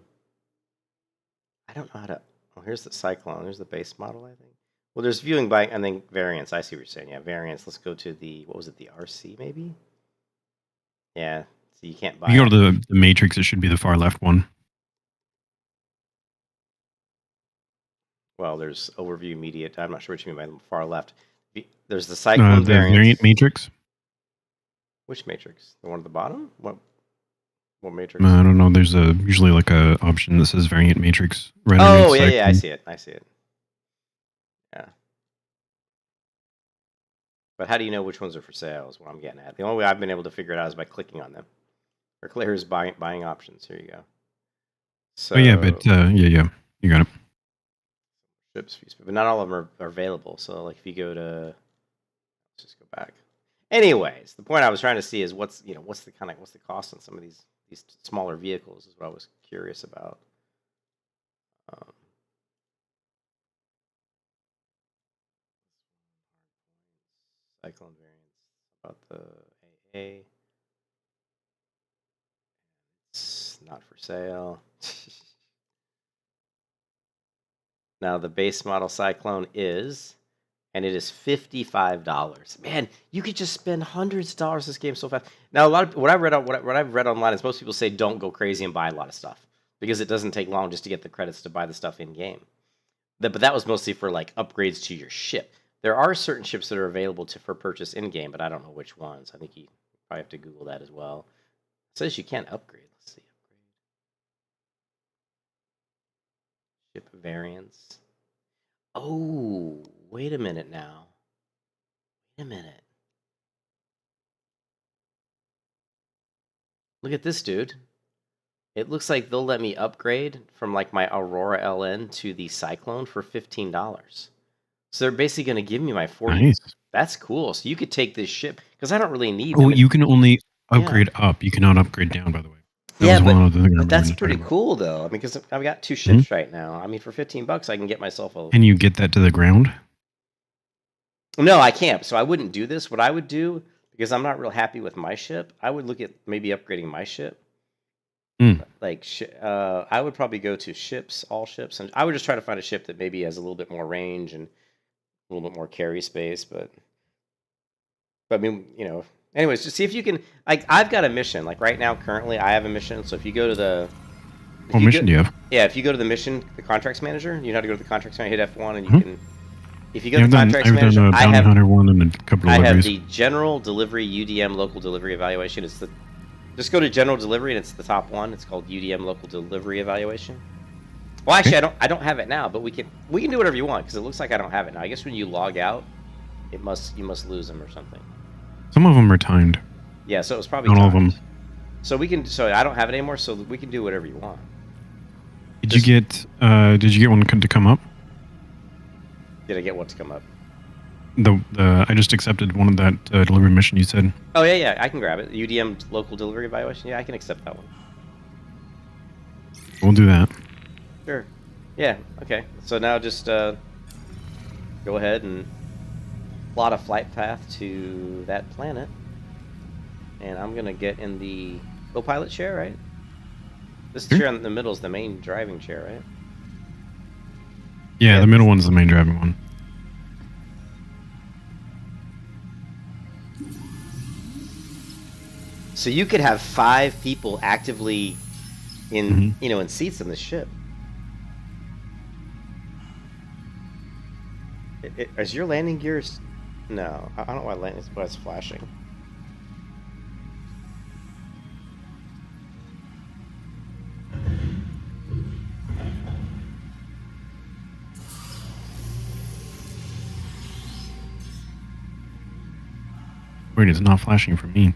I don't know how to... Oh, here's the Cyclone. Here's the base model, I think. Well, there's viewing by, and then variants. I see what you're saying. Yeah, variants. Let's go to the... What was it? The RC, maybe? Yeah. So you can't buy... If you go to the Matrix, it should be the far left one. Well, there's overview media. I'm not sure what you mean by the far left. There's the Cyclone the variant. variant Matrix. Which Matrix? The one at the bottom? What Matrix? I don't know. There's usually like a option that says variant Matrix. Right oh, yeah, I see it. Yeah. But how do you know which ones are for sale is what I'm getting at. The only way I've been able to figure it out is by clicking on them. Or Claire's buying options. Here you go. So, yeah, but yeah, you got it. Ships, but not all of them are available. So, like, if you go to, let's just go back. Anyways, the point I was trying to see is what's the cost on some of these smaller vehicles is what I was curious about. Cyclone variants about the AA. It's not for sale. Now the base model Cyclone is, and it is $55. Man, you could just spend hundreds of dollars this game so fast. Now what I've read online is most people say don't go crazy and buy a lot of stuff because it doesn't take long just to get the credits to buy the stuff in game. But that was mostly for like upgrades to your ship. There are certain ships that are available for purchase in game, but I don't know which ones. I think you probably have to Google that as well. It says you can't upgrade. Let's see. Ship variants. Oh, wait a minute now. Wait a minute. Look at this, dude. It looks like they'll let me upgrade from like my Aurora LN to the Cyclone for $15. So they're basically going to give me my 40. Nice. That's cool. So you could take this ship because I don't really need. Oh, you can only upgrade up. You cannot upgrade down, by the way. But that's pretty cool, though. I mean, because I've got two ships right now. I mean, for $15, I can get myself a. Can you get that to the ground? No, I can't. So I wouldn't do this. What I would do, because I'm not real happy with my ship, I would look at maybe upgrading my ship. Like, I would probably go to ships, all ships, and I would just try to find a ship that maybe has a little bit more range and a little bit more carry space. But I mean, you know. Anyways, just see if you can. Like, I've got a mission. Like right now, currently, I have a mission. So if you go to the. What mission do you have? Yeah, if you go to the mission, the contracts manager, you know how to go to the contracts manager, hit F1, and you can. If you go to the contracts manager, I have Hunter one and a couple of I have the general delivery UDM local delivery evaluation. It's the. Just go to general delivery, and it's the top one. It's called UDM local delivery evaluation. Well, actually, I don't have it now, but we can do whatever you want because it looks like I don't have it now. I guess when you log out, you must lose them or something. Some of them are timed. Yeah, so it was probably not timed. all of them. So we can. So I don't have it anymore. So we can do whatever you want. Did you get one to come up? Did I get what to come up? I just accepted one of that delivery mission you said. Oh yeah, I can grab it. UDM local delivery evaluation. Yeah, I can accept that one. We'll do that. Sure. Yeah. Okay. So now just go ahead and plot a flight path to that planet, and I'm gonna get in the co-pilot chair, right? This chair in the middle is the main driving chair, right? Yeah, the middle one's the main driving one. So you could have 5 people actively in, in seats in the ship. Is your landing gears? No, I don't know why it's flashing. Wait, it's not flashing for me.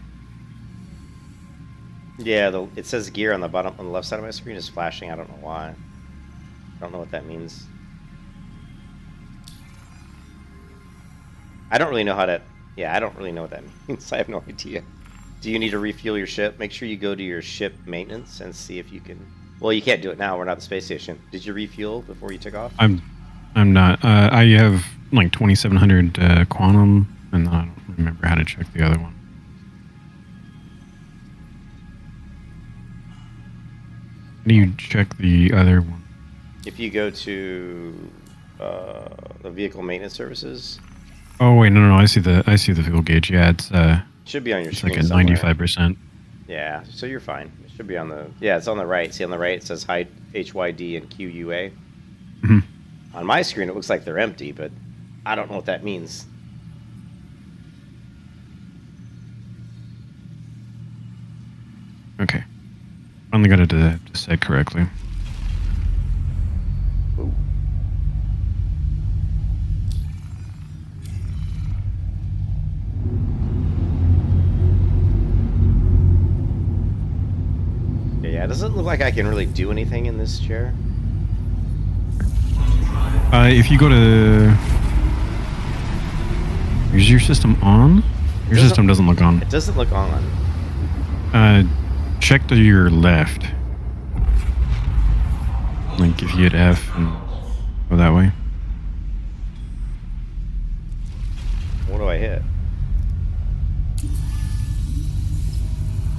Yeah, it says gear on the bottom, on the left side of my screen is flashing. I don't know why. I don't know what that means. I don't really know how to... Yeah, I don't really know what that means. I have no idea. Do you need to refuel your ship? Make sure you go to your ship maintenance and see if you can... Well, you can't do it now. We're not at the space station. Did you refuel before you took off? I'm not. I have like 2700 quantum, and I don't remember how to check the other one. How do you check the other one? If you go to the vehicle maintenance services... Oh wait, no, I see the fuel gauge. Yeah, it's should be on your it's screen like at somewhere. 95%. Yeah, so you're fine. It should be on the... Yeah, it's on the right. See, on the right it says HYD and QUA. Mhm. On my screen it looks like they're empty, but I don't know what that means. Okay, finally got it to set correctly. Ooh. Yeah, it doesn't look like I can really do anything in this chair. If you go to... Is your system on? Your system doesn't look on. It doesn't look on. Check to your left. Like if you hit F and go that way. What do I hit?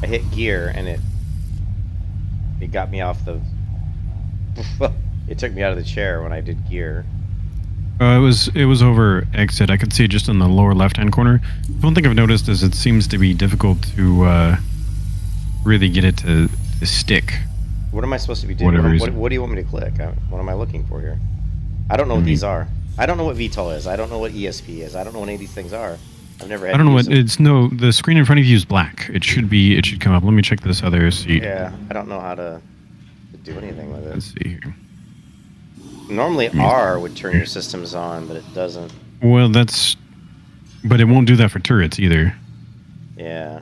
I hit gear and it got me off the... It took me out of the chair when I did gear. It was over exit. I could see it just in the lower left-hand corner. One thing I've noticed is it seems to be difficult to really get it to stick. What am I supposed to be doing? What do you want me to click? What am I looking for here? I don't know what these are. I don't know what VTOL is. I don't know what ESP is. I don't know what any of these things are. I've never had. I don't know what it's. No, the screen in front of you is black. It should come up. Let me check this other seat. Yeah, I don't know how to do anything with it. Let's see here. Normally R would turn your systems on, but it doesn't. Well, but it won't do that for turrets either. Yeah.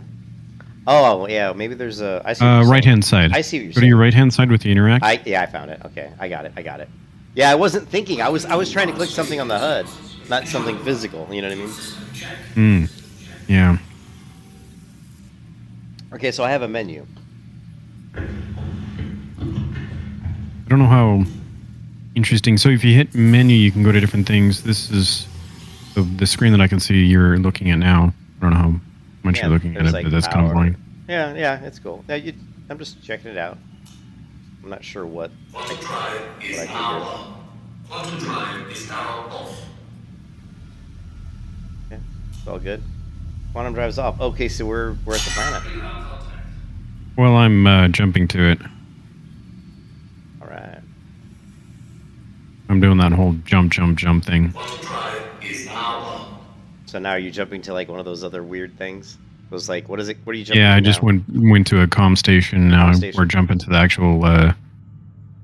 Oh, yeah. Maybe there's a. I see right-hand side. I see what you're Go saying. to your right-hand side with the interact. Yeah, I found it. Okay, I got it. Yeah, I wasn't thinking. I was trying to click something on the HUD, not something physical. You know what I mean? Yeah. Okay, so I have a menu. I don't know how interesting. So if you hit menu, you can go to different things. This is the screen that I can see you're looking at now. I don't know how much you're looking at it, but that's kind of boring. Yeah, it's cool. Yeah, I'm just checking it out. I'm not sure what I can do. Quantum drive is now off. Okay, it's all good. Quantum drive's off. Okay, so we're at the planet. Well, I'm jumping to it. All right. I'm doing that whole jump thing. Quantum drive is now off. So now are you jumping to like one of those other weird things? It was like, what is it? What are you jumping to? Yeah, I now? just went to a comm station. Now we're jumping to the actual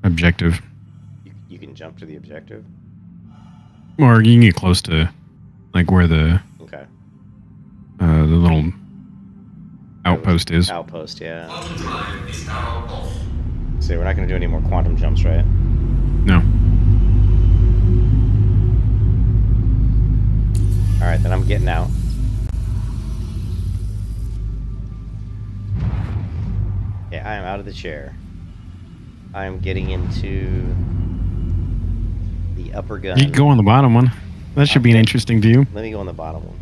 objective. You can jump to the objective? Or you can get close to like where the little outpost is. Outpost, yeah. Quantum drive is now off. So we're not going to do any more quantum jumps, right? No. Alright, then I'm getting out. Okay, I am out of the chair. I am getting into the upper gun. You can go on the bottom one. That should be an interesting view. Let me go on the bottom one.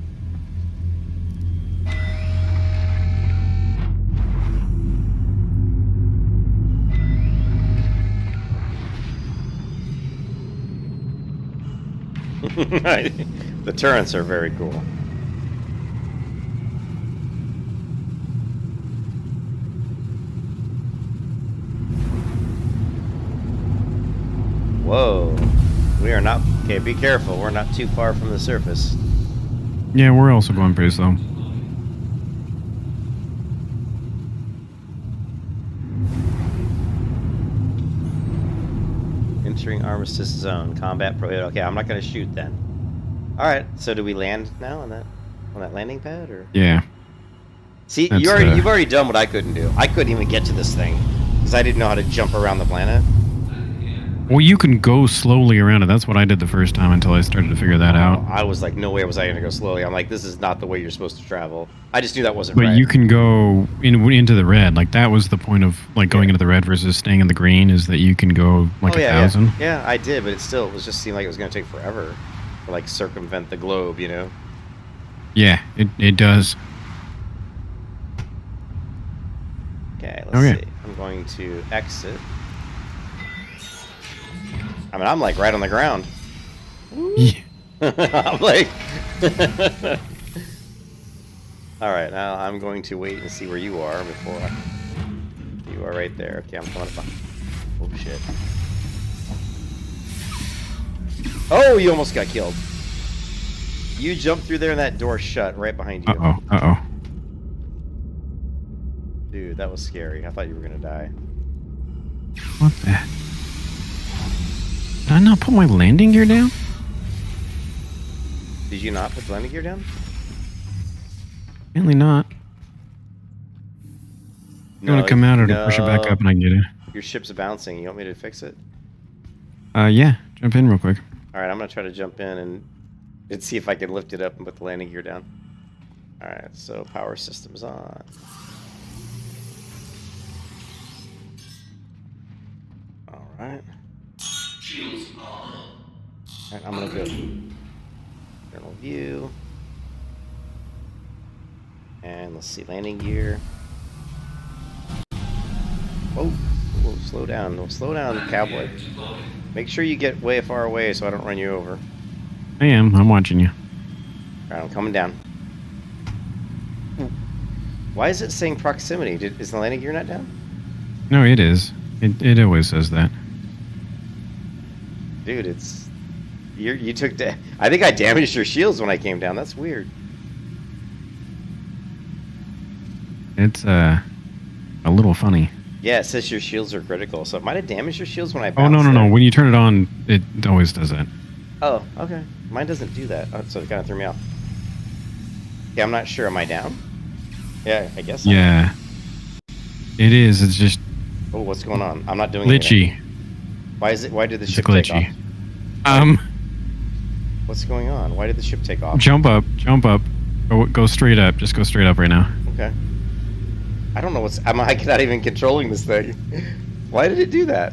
The turrets are very cool. Whoa. We are not... Okay, be careful. We're not too far from the surface. Yeah, we're also going pretty slow. Entering armistice zone. Combat prohibited. Okay, I'm not going to shoot then. Alright, so do we land now on that landing pad? Or Yeah. See, That's, you've already done what I couldn't do. I couldn't even get to this thing. Because I didn't know how to jump around the planet. Well, you can go slowly around it. That's what I did the first time until I started to figure that out. I was like, no way was I going to go slowly. I'm like, this is not the way you're supposed to travel. I just knew that wasn't But right. you can go into the red. Like, that was the point of like going into the red versus staying in the green, is that you can go like 1,000. Yeah, I did, but it just seemed like it was going to take forever to like circumvent the globe, you know? Yeah, it does. Okay, let's see. I'm going to exit. I mean, I'm like right on the ground. Yeah. I'm like... Alright, now I'm going to wait and see where you are before You are right there. Okay, I'm coming up. Oh, shit. Oh, you almost got killed. You jumped through there and that door shut right behind you. Uh-oh. Dude, that was scary. I thought you were gonna die. What the... Did I not put my landing gear down? Did you not put the landing gear down? Apparently not. You want to come out or to push it back up and I can get it? Your ship's bouncing. You want me to fix it? Yeah. Jump in real quick. Alright, I'm gonna try to jump in and see if I can lift it up and put the landing gear down. Alright, so power system's on. Alright. Alright, I'm gonna go internal view. And let's see, landing gear. Whoa, slow down. No, slow down, cowboy. Make sure you get way far away so I don't run you over. I am. I'm watching you. Alright, I'm coming down. Why is it saying proximity? Is the landing gear not down? No, it is. It always says that. Dude, it's... You took... I think I damaged your shields when I came down. That's weird. It's, a little funny. Yeah, it says your shields are critical, so it might have damaged your shields when I Oh, bounced no. there. When you turn it on, it always does that. Oh, okay. Mine doesn't do that. Oh, so it kind of threw me off. Yeah, I'm not sure. Am I down? Yeah, I guess so. Yeah. It is. It's just... Oh, what's going on? I'm not doing glitchy. anything. Why did the It's ship glitchy. take off? What's going on? Why did the ship take off? Jump up. Go straight up. Just go straight up right now. Okay. I don't know what's... I'm not even controlling this thing. Why did it do that?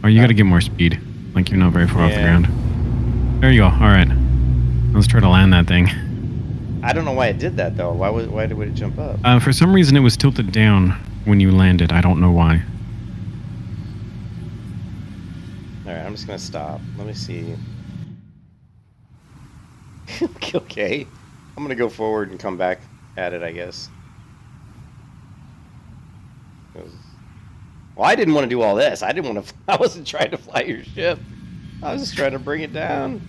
Oh, you gotta get more speed. Like you're not very far off the ground. There you go. Alright. Let's try to land that thing. I don't know why it did that, though. Why would it jump up? For some reason, it was tilted down when you landed. I don't know why. Alright, I'm just gonna stop. Let me see. Okay. I'm gonna go forward and come back at it, I guess. Well, I didn't want to do all this. I wasn't trying to fly your ship. I was just trying to bring it down.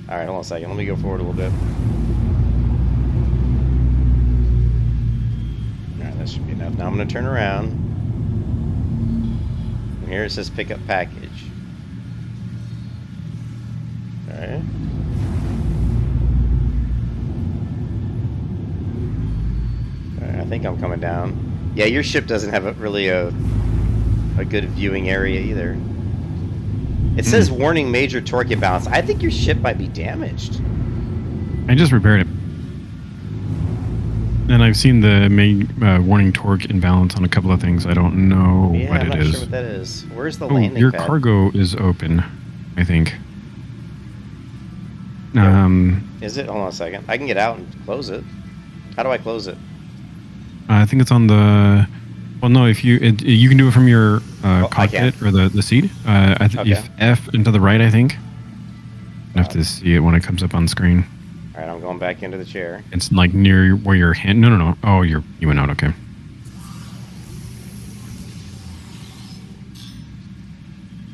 Alright, hold on a second. Let me go forward a little bit. Alright, that should be enough. Now I'm gonna turn around. And here it says pick up package. Alright. Alright, I think I'm coming down. Yeah, your ship doesn't have really a good viewing area either. It says warning major torque imbalance. I think your ship might be damaged. I just repaired it. And I've seen the warning torque imbalance on a couple of things. I don't know Yeah, what I'm it not is. sure what that is. Where's the Oh, landing your pad? cargo is open, I think. Is it? Hold on a second. I can get out and close it. How do I close it? I think it's on the. Well, no. If you you can do it from your cockpit or the seat. Okay. If F and to the right, I think. I have to see it when it comes up on screen. All right, I'm going back into the chair. It's like near where your hand. No. Oh, you went out. Okay.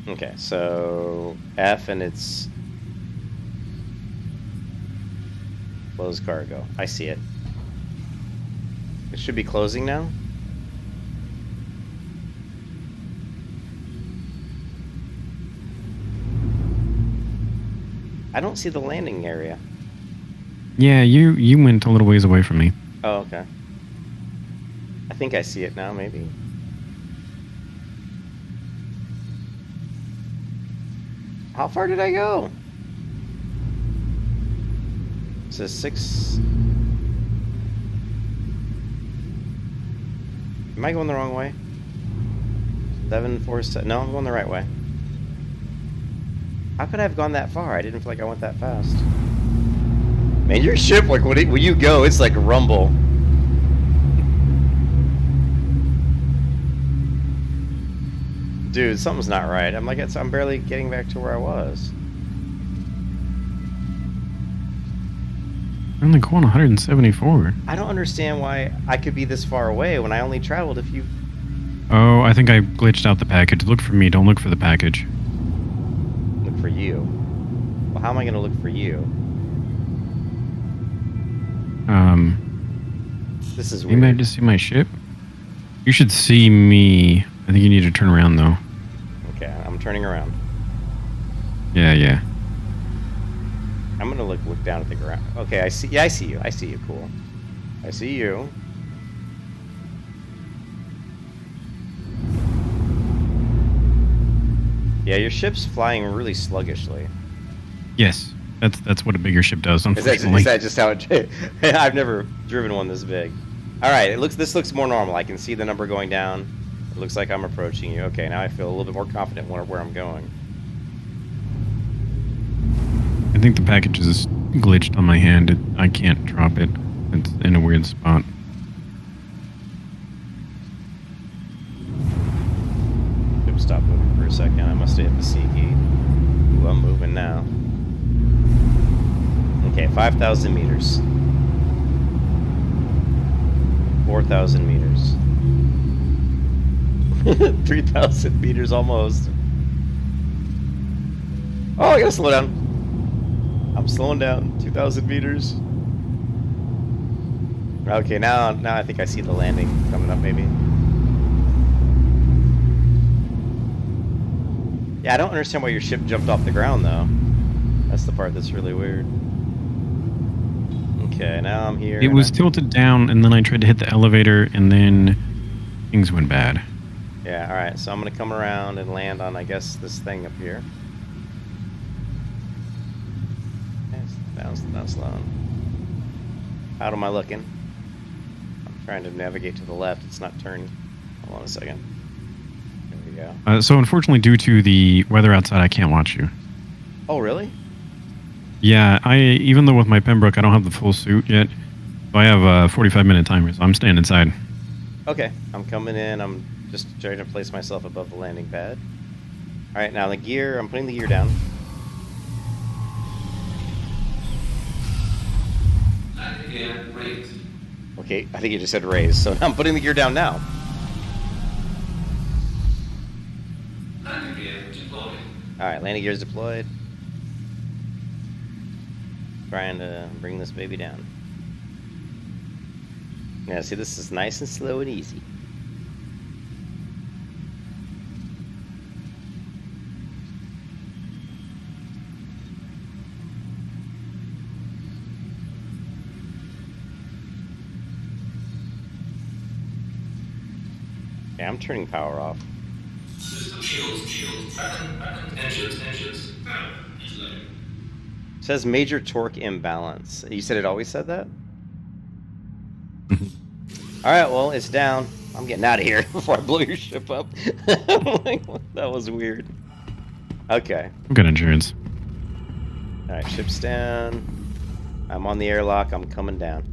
Okay, so F and it's close cargo. I see it. It should be closing now. I don't see the landing area. Yeah, you went a little ways away from me. Oh, okay. I think I see it now, maybe. How far did I go? It says 6. Am I going the wrong way? 7, 4, 7. No, I'm going the right way. How could I have gone that far? I didn't feel like I went that fast. Man, your ship, like when you go, it's like a rumble. Dude, something's not right. I'm barely getting back to where I was. I'm only going 174. I don't understand why I could be this far away when I only traveled a few. Oh, I think I glitched out the package. Look for me. Don't look for the package. Look for you. Well, how am I going to look for you? This is weird. You might just see my ship. You should see me. I think you need to turn around though. Okay, I'm turning around. Yeah. I'm gonna look down at the ground. Okay, I see. Yeah, I see you. I see you. Cool. I see you. Yeah, your ship's flying really sluggishly. Yes, that's what a bigger ship does. Unfortunately. Is that just how it? I've never driven one this big. All right, this looks more normal. I can see the number going down. It looks like I'm approaching you. Okay, now I feel a little bit more confident where I'm going. I think the package is glitched on my hand. I can't drop it. It's in a weird spot. Ship stopped moving for a second. I must have hit the C key. Ooh, I'm moving now. Okay, 5,000 meters. 4,000 meters. 3,000 meters almost. Oh, I gotta slow down. I'm slowing down. 2,000 meters. Okay, now I think I see the landing coming up, maybe. Yeah, I don't understand why your ship jumped off the ground, though. That's the part that's really weird. Okay, now I'm here. It was tilted down, and then I tried to hit the elevator, and then things went bad. Yeah, alright, so I'm gonna come around and land on, I guess, this thing up here. Down slow. How am I looking? I'm trying to navigate to the left. It's not turning. Hold on a second. There we go. So unfortunately, due to the weather outside, I can't watch you. Oh, really? Yeah, even though with my Pembroke, I don't have the full suit yet. So I have a 45-minute timer, so I'm staying inside. Okay, I'm coming in. I'm just trying to place myself above the landing pad. Alright, now the gear, I'm putting the gear down. Okay, I think you just said raise, so I'm putting the gear down now. Alright, landing gear is deployed. Trying to bring this baby down. Yeah, see, this is nice and slow and easy. Okay, I'm turning power off. system. Shields. Weapon. Engines. He's loading. It says major torque imbalance. You said it always said that? Alright, well, it's down. I'm getting out of here before I blow your ship up. Like, that was weird. Okay. I've got insurance. Alright, ship's down. I'm on the airlock. I'm coming down.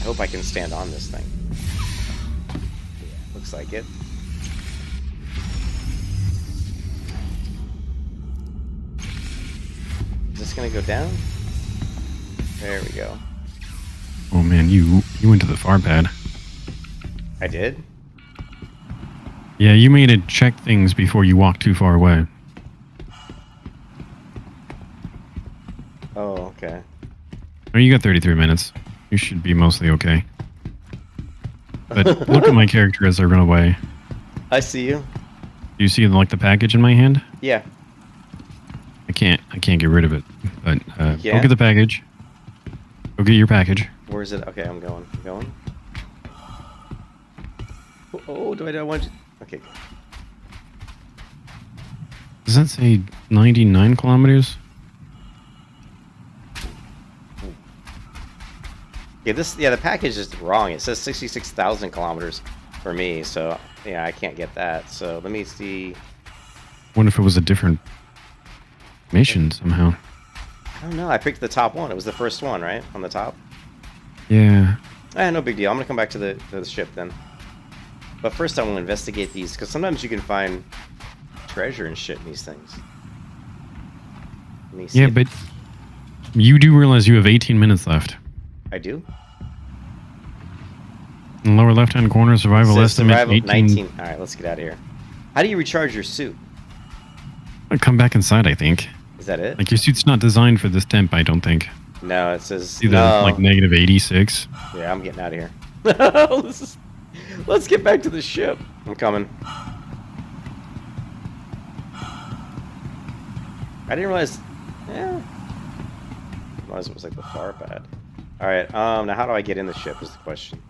I hope I can stand on this thing. Yeah, looks like it. Is this gonna go down? There we go. Oh man, you went to the far pad. I did? Yeah, you made it check things before you walked too far away. Oh, okay. Oh, you got 33 minutes. You should be mostly okay. But look at my character as I run away. I see you. Do you see like the package in my hand? Yeah. I can't get rid of it. But go Yeah? get the package. Go get your package. Where is it? Okay, I'm going. I'm going. Oh, do I want you? Okay. Does that say 99 kilometers? Yeah, the package is wrong. It says 66,000 kilometers for me, so yeah, I can't get that. So let me see. Wonder if it was a different mission somehow. I don't know. I picked the top one. It was the first one, right? On the top. Yeah. No big deal. I'm gonna come back to the ship then. But first, I want to investigate these because sometimes you can find treasure and shit in these things. Let me see. Yeah, but you do realize you have 18 minutes left. I do. In the lower left-hand corner, survival Says estimate survival 18. 19. All right, let's get out of here. How do you recharge your suit? Come back inside, I think. Is that it? Like your suit's not designed for this temp, I don't think. No, it says Either like negative 86. Yeah, I'm getting out of here. Let's get back to the ship. I'm coming. I didn't realize. Yeah. I realized it was like the far pad. All right. Now how do I get in the ship? Is the question.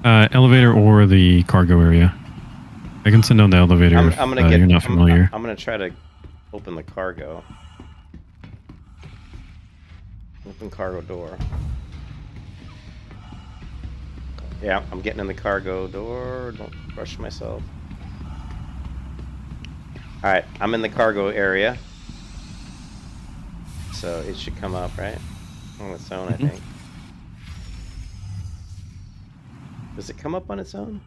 Elevator or the cargo area. I can send down the elevator I'm if gonna get. you're not familiar. I'm gonna try to open the cargo. Open cargo door. Yeah, I'm getting in the cargo door. Don't rush myself. Alright, I'm in the cargo area. So it should come up, right? On its own, I think. Does it come up on its own?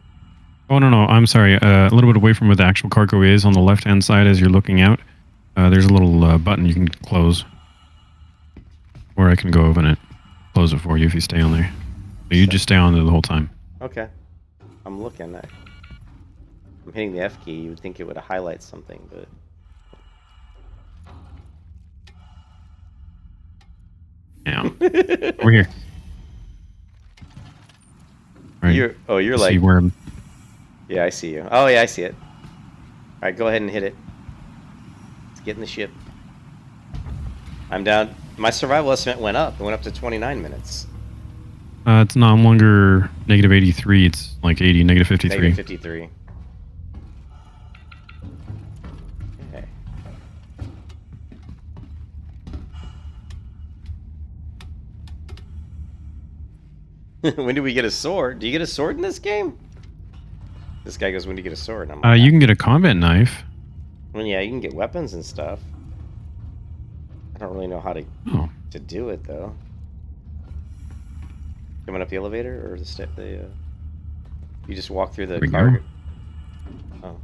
Oh, no, I'm sorry. A little bit away from where the actual cargo is on the left-hand side as you're looking out. There's a little button you can close. Or I can go open it. Close it for you if you stay on there. So you just stay on there the whole time. Okay. I'm looking at I'm hitting the F key. You would think it would highlight something, but... Yeah. Over here. Right. You're See like... where... Yeah, I see you. Oh, yeah, I see it. Alright, go ahead and hit it. Let's get in the ship. I'm down. My survival estimate went up. It went up to 29 minutes. It's no longer negative 83. It's like 80, negative 53. Negative 53. Okay. When do we get a sword? Do you get a sword in this game? This guy goes, when do you get a sword? And I'm like, You can get a combat knife. well, yeah, you can get weapons and stuff. I don't really know how to do it though. Coming up the elevator or the step? You just walk through the cargo. Oh.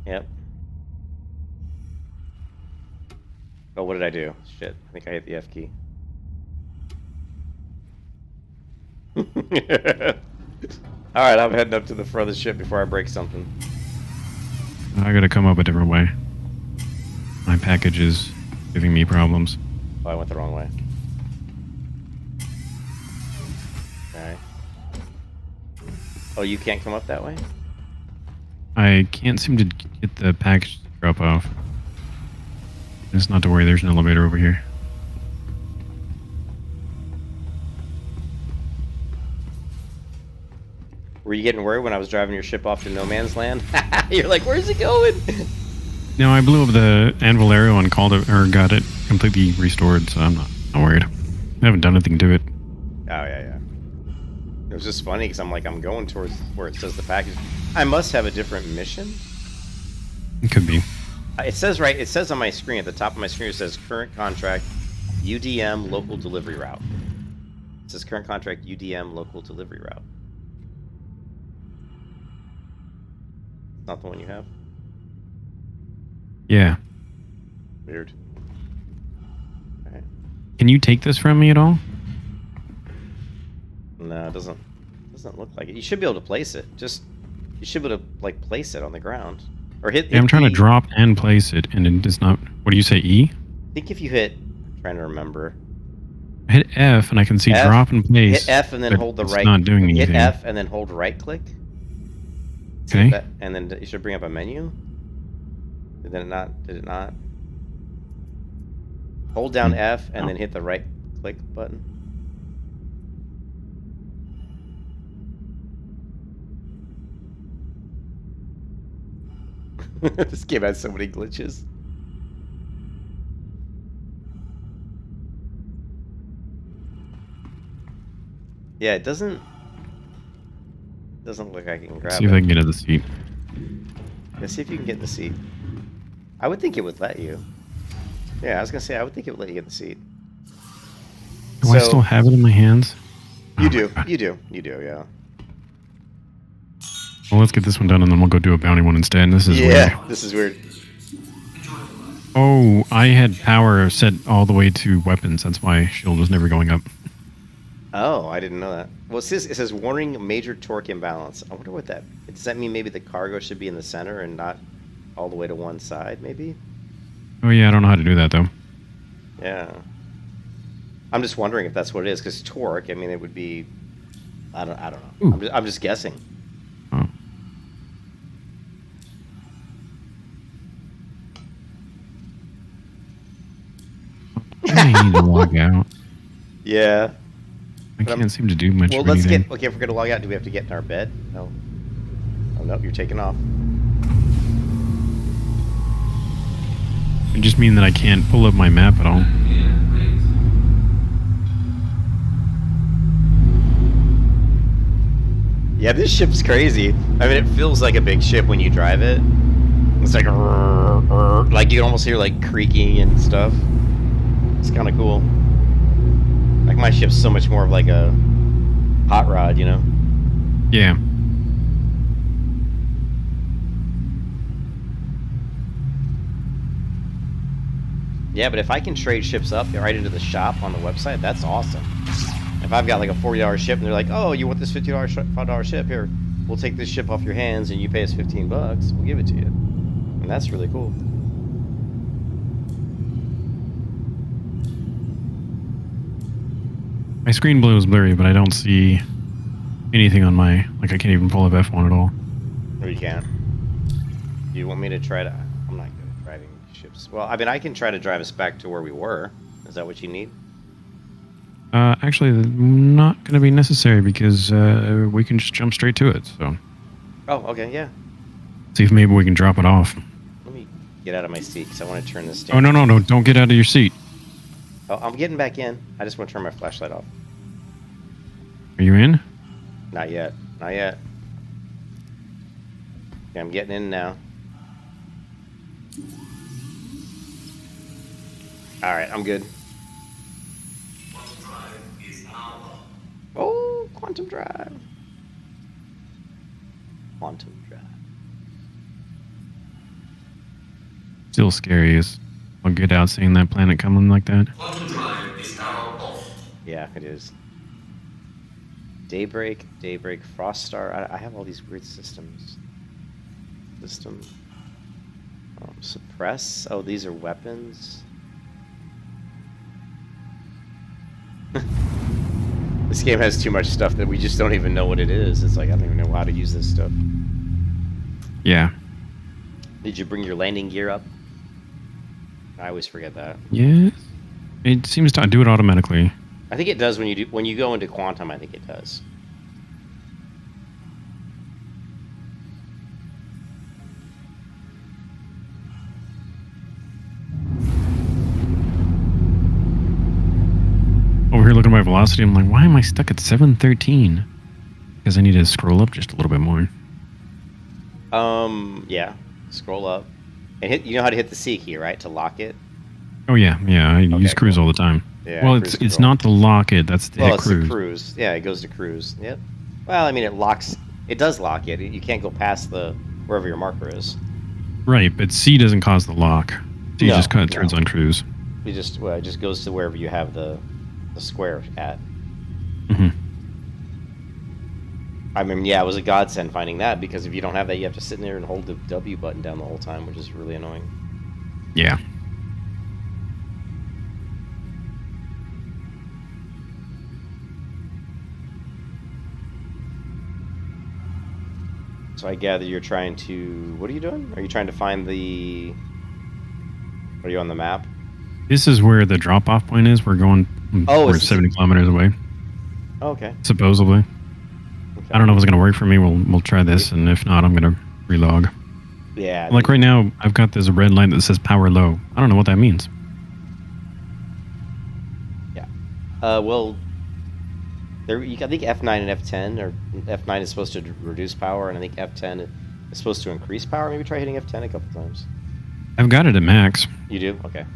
Yep. Oh, what did I do? Shit! I think I hit the F key. All right, I'm heading up to the front of the ship before I break something. I gotta come up a different way. My package is giving me problems. Oh, I went the wrong way. Okay. Oh, you can't come up that way? I can't seem to get the package to drop off. It's not to worry, there's an elevator over here. Were you getting worried when I was driving your ship off to no man's land? You're like, where's it going? No, I blew up the anvil arrow and called it, or got it completely restored, so I'm not worried. I haven't done anything to it. Oh, yeah. It was just funny because I'm like, I'm going towards where it says the package. I must have a different mission. It could be. It says on my screen, at the top of my screen, it says current contract, UDM local delivery route. It says current contract, UDM local delivery route. Not the one you have? Yeah. Weird. Alright. Can you take this from me at all? No, it doesn't look like it. You should be able to place it. You should be able to like place it on the ground. Or hit Yeah, I'm trying E. to drop and place it, and it does not. What do you say, E? I think if you hit, I'm trying to remember. I hit F, and I can see F, drop and place. Hit F and then but hold the it's right. not doing anything. Hit F and then hold right click. Okay. And then you should bring up a menu. Did it not? Hold down F and then hit the right click button. This game has so many glitches. Yeah, it doesn't look like I can grab it. See if I can get at the seat. Let's see if you can get in the seat. I would think it would let you. Yeah, I was gonna say I would think it would let you get in the seat. Do I still have it in my hands? You do, yeah. Well, let's get this one done, and then we'll go do a bounty one instead. This is weird. This is weird. Oh, I had power set all the way to weapons. That's why shield was never going up. Oh, I didn't know that. Well, it says warning major torque imbalance. I wonder what that... Does that mean maybe the cargo should be in the center and not all the way to one side, maybe? Oh, yeah, I don't know how to do that, though. Yeah. I'm just wondering if that's what it is, because torque, I mean, it would be... I don't know. I'm just guessing. Oh. I need to log out. Yeah. I can't seem to do much Well, of let's anything. get... Okay, if we're going to log out, do we have to get in our bed? No. Oh, nope, you're taking off. It just mean that I can't pull up my map at all. Yeah, this ship's crazy. I mean, it feels like a big ship when you drive it. It's like... Like, you can almost hear, like, creaking and stuff. It's kind of cool. Like, my ship's so much more of, like, a hot rod, you know? Yeah. Yeah, but if I can trade ships up right into the shop on the website, that's awesome. If I've got like a $40 ship and they're like, oh, you want this $50 ship? Here, we'll take this ship off your hands and you pay us $15. We'll give it to you. And that's really cool. My screen blue is blurry, but I don't see anything on my... Like, I can't even pull up F1 at all. No, you can't. Do you want me to try to... I'm not good at driving ships. Well, I mean, I can try to drive us back to where we were. Is that what you need? Actually, not going to be necessary because we can just jump straight to it, so... Oh, okay, yeah. See if maybe we can drop it off. Let me get out of my seat because I want to turn this down. Oh, no, don't get out of your seat. Oh, I'm getting back in. I just want to turn my flashlight off. Are you in? Not yet. Not yet. Okay, I'm getting in now. Alright, I'm good. Oh, quantum drive. Quantum drive. Still scary as I'll get out seeing that planet coming like that. Quantum drive is now off. Yeah, it is. Daybreak, Frost Star. I have all these weird systems. Suppress. Oh, these are weapons. This game has too much stuff that we just don't even know what it is. It's like, I don't even know how to use this stuff. Yeah. Did you bring your landing gear up? I always forget that. Yes. It seems to do it automatically. I think it does when you go into quantum. I think it does. here looking at my velocity. I'm like, why am I stuck at 713? Because I need to scroll up just a little bit more. Yeah. Scroll up. And hit. You know how to hit the C key, right? To lock it. Oh yeah. I use cruise all the time. Yeah, well, cruise it's control. not to lock it. That's to hit It's cruise. the cruise. Yeah, it goes to cruise. Yep. Well, I mean, it locks. It does lock it. You can't go past the wherever your marker is. Right, but C doesn't cause the lock. C just kind of turns on cruise. It just it just goes to wherever you have the square at. Mm-hmm. I mean, yeah, it was a godsend finding that, because if you don't have that, you have to sit in there and hold the W button down the whole time, which is really annoying. Yeah. So I gather you're trying to... What are you doing? Are you trying to find the... Are you on the map? This is where the drop-off point is. We're going... Oh, we're 70 kilometers away. Oh, okay. Supposedly. Okay. I don't know if it's going to work for me. We'll try this, and if not, I'm going to relog. Yeah. Like right now, I've got this red line that says power low. I don't know what that means. Yeah. Well... There, I think F9 and F10, or F9 is supposed to reduce power, and I think F10 is supposed to increase power. Maybe try hitting F10 a couple times. I've got it at max. You do? Okay.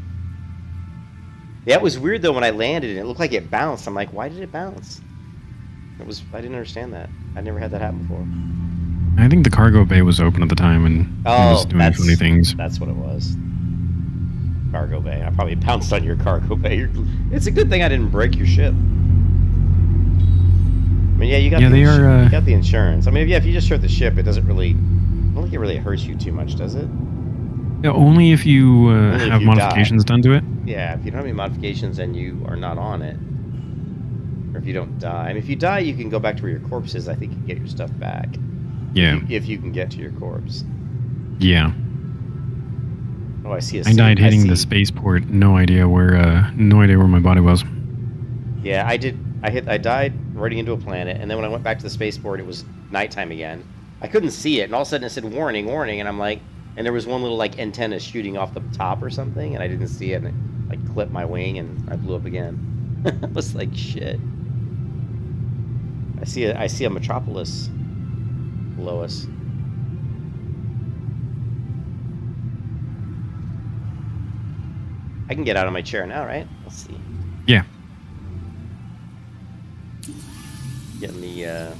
Yeah, it was weird though when I landed and it looked like it bounced. I'm like, why did it bounce? I didn't understand that. I never had that happen before. I think the cargo bay was open at the time and it was doing funny things. That's what it was. Cargo bay. I probably bounced on your cargo bay. It's a good thing I didn't break your ship. I mean, yeah, you got you got the insurance. I mean, yeah, if you just hurt the ship, it doesn't really. I don't think it really hurts you too much, does it? Yeah, only if you have modifications done to it. Yeah, if you don't have any modifications and you are not on it, or if you don't die. I mean, if you die, you can go back to where your corpse is. I think you can get your stuff back. Yeah. If you can get to your corpse. Yeah. Oh, I see. I died hitting the spaceport. No idea where my body was. Yeah, I did. I died running into a planet, and then when I went back to the spaceport, it was nighttime again. I couldn't see it, and all of a sudden it said "warning, warning," and I'm like, and there was one little like antenna shooting off the top or something, and I didn't see it, and it like clipped my wing, and I blew up again. I was like, shit. I see a metropolis below us. I can get out of my chair now, right? Let's see. Yeah. Getting the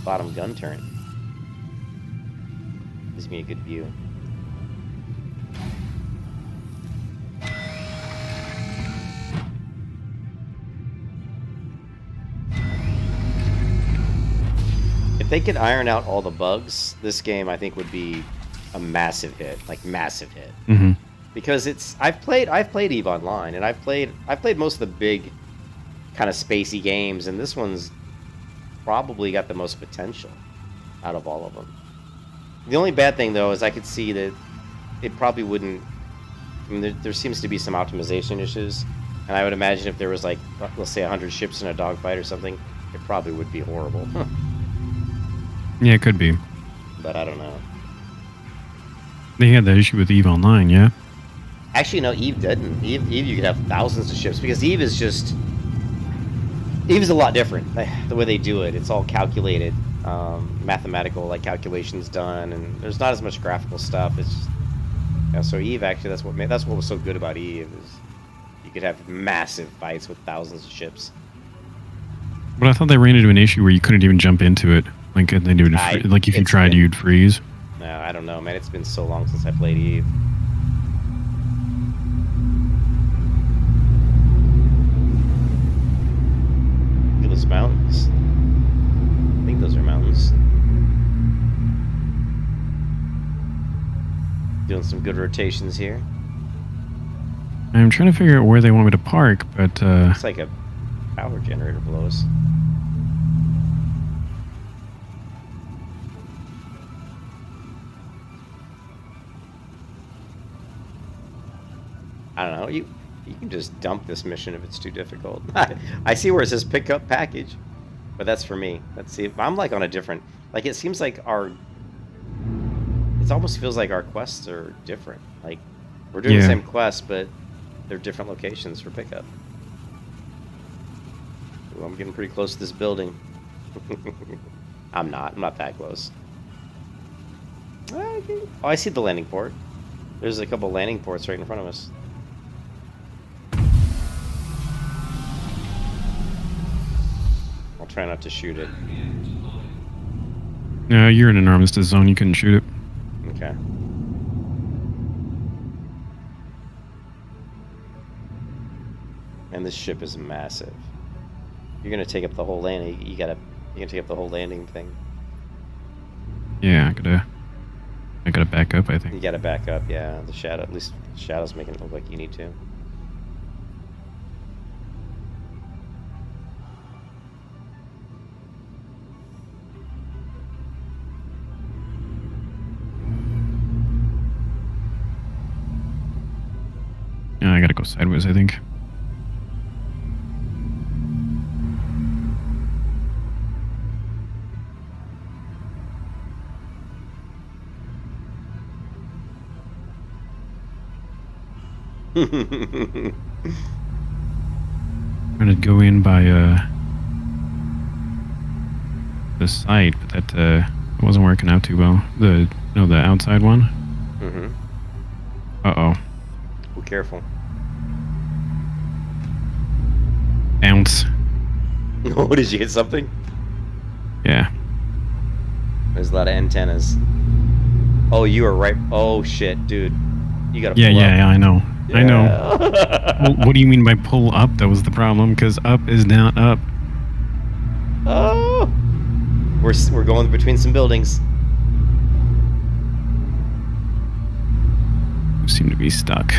bottom gun turret. Gives me a good view. If they could iron out all the bugs, this game I think would be a massive hit, like massive hit. Mm-hmm. Because I've played EVE Online, and I've played most of the big kind of spacey games, and this one's probably got the most potential out of all of them. The only bad thing though is I could see that it probably wouldn't. I mean, there seems to be some optimization issues, and I would imagine if there was like, let's say 100 ships in a dogfight or something, it probably would be horrible. Yeah, it could be. But I don't know. They had that issue with EVE Online, yeah? Actually, no, EVE didn't. EVE you could have thousands of ships, because EVE is just... EVE is a lot different. The way they do it, it's all calculated, mathematical like calculations done, and there's not as much graphical stuff. It's just, yeah. So EVE actually, that's what was so good about EVE, is you could have massive fights with thousands of ships. But I thought they ran into an issue where you couldn't even jump into it. Like they do, like if you tried, you'd freeze. No, I don't know, man. It's been so long since I played EVE. Those mountains. I think those are mountains. Doing some good rotations here. I'm trying to figure out where they want me to park, but It's like a power generator below us. I don't know. You can just dump this mission if it's too difficult. I see where it says pick up package, but that's for me. Let's see. I'm like on a different. Like it seems like it almost feels like our quests are different. Like we're doing the same quest, but they're different locations for pickup. Ooh, I'm getting pretty close to this building. I'm not that close. Oh, I see the landing port. There's a couple landing ports right in front of us. I'll try not to shoot it. No, you're in an armistice zone. You couldn't shoot it. Okay. And this ship is massive. You're gonna take up the whole landing. You gotta take up the whole landing thing. Yeah, I gotta back up, I think. You gotta back up, yeah. The shadow, at least the shadow's making it look like you need to. Yeah, I gotta go sideways, I think. I'm gonna go in by the site, but that wasn't working out too well. The outside one. Mm-hmm. Uh-oh. Be careful. Bounce. Oh, did you hit something? Yeah. There's a lot of antennas. Oh, you are right. Oh shit, dude. You gotta. Yeah, I know. Yeah. I know. Well, what do you mean by pull up? That was the problem, because up is down up. Oh. We're going between some buildings. We seem to be stuck.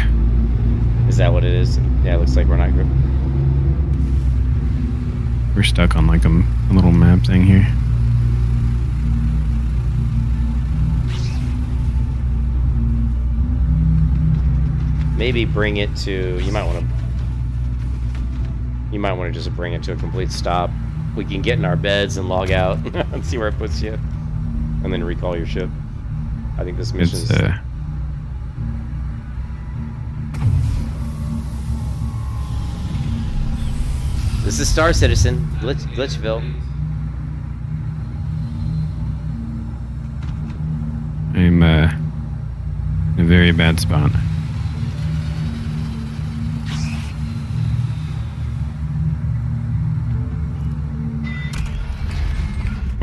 Is that what it is? Yeah, it looks like we're not good. We're stuck on like a little map thing here. Maybe bring it to. You might want to just bring it to a complete stop. We can get in our beds and log out and see where it puts you, and then recall your ship. I think this mission is. This is Star Citizen, Glitchville. I'm in a very bad spot.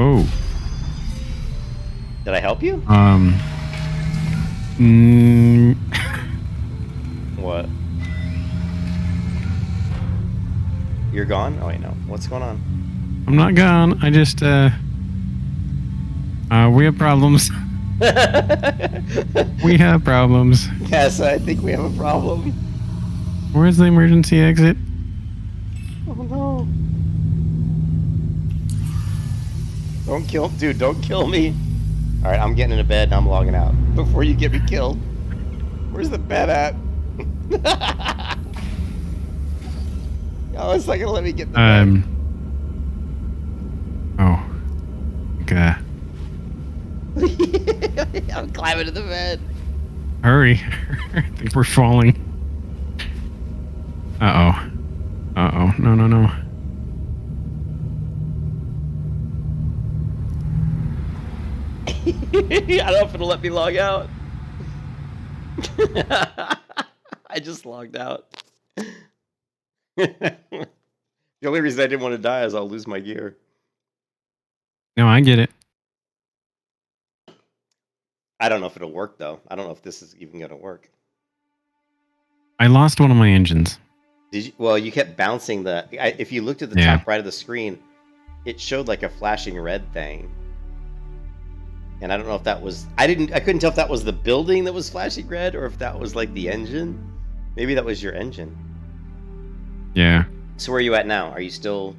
Oh. Did I help you? What? You're gone? Oh wait, no. What's going on? I'm not gone. I just we have problems. We have problems. Yes, I think we have a problem. Where's the emergency exit? Oh no. Don't kill, dude, don't kill me. Alright, I'm getting into bed and I'm logging out before you get me killed. Where's the bed at? Oh, it's not gonna let me get the bed. Oh. Okay. I'm climbing to the bed. Hurry. I think we're falling. Uh-oh. Uh-oh. No. I don't know if it'll let me log out. I just logged out. The only reason I didn't want to die is I'll lose my gear. No, I get it. I don't know if it'll work though. I don't know if this is even gonna work. I lost one of my engines. Did you? Well, you kept bouncing the. If you looked at the top right of the screen, it showed like a flashing red thing. And I don't know if that was. I couldn't tell if that was the building that was flashing red or if that was like the engine. Maybe that was your engine. Yeah. So where are you at now? Are you still?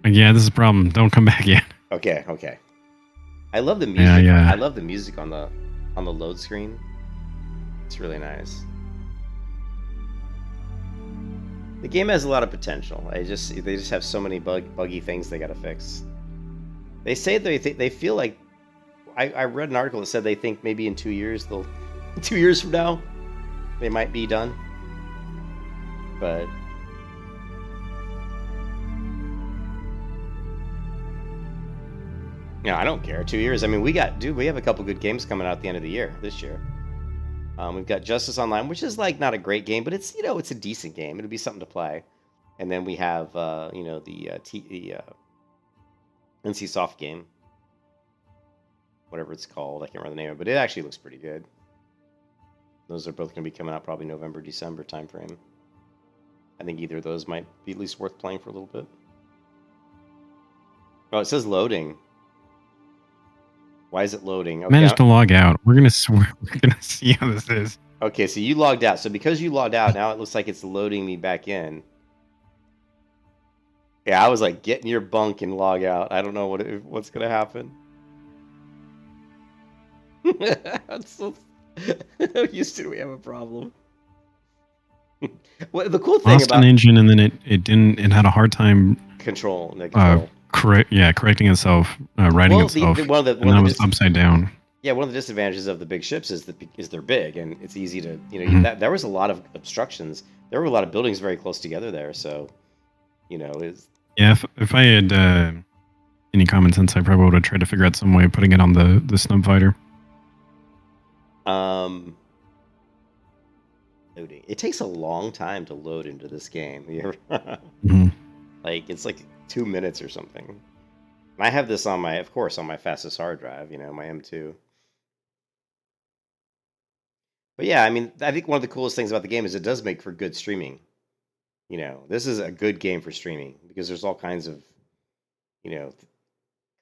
Yeah, this is a problem. Don't come back yet. Okay. I love the music. Yeah. I love the music on the load screen. It's really nice. The game has a lot of potential. They just have so many buggy things they gotta fix. They say they feel like. I read an article that said they think maybe in 2 years 2 years from now, they might be done. But No, I don't care. 2 years. I mean, we have a couple good games coming out at the end of the year, this year. We've got Justice Online, which is like not a great game, but it's, it's a decent game. It'll be something to play. And then we have, the NCSoft game. Whatever it's called. I can't remember the name of it, but it actually looks pretty good. Those are both going to be coming out probably November, December timeframe. I think either of those might be at least worth playing for a little bit. Oh, it says loading. Why is it loading? Okay, Managed to log out. We're gonna see how this is. Okay, so you logged out. So because you logged out, now it looks like it's loading me back in. Yeah, I was like, get in your bunk and log out. I don't know what's gonna happen. Houston, we have a problem. Well, the cool thing Lost about an engine, and then it had a hard time control. Correcting itself, righting itself, and that was upside down. Yeah, one of the disadvantages of the big ships is they're big, and it's easy to there was a lot of obstructions. There were a lot of buildings very close together there, so if I had any common sense, I probably would have tried to figure out some way of putting it on the snub fighter. Loading. It takes a long time to load into this game. Like it's like 2 minutes or something. And I have this on my fastest hard drive, my M2. But yeah, I mean, I think one of the coolest things about the game is it does make for good streaming. This is a good game for streaming because there's all kinds of,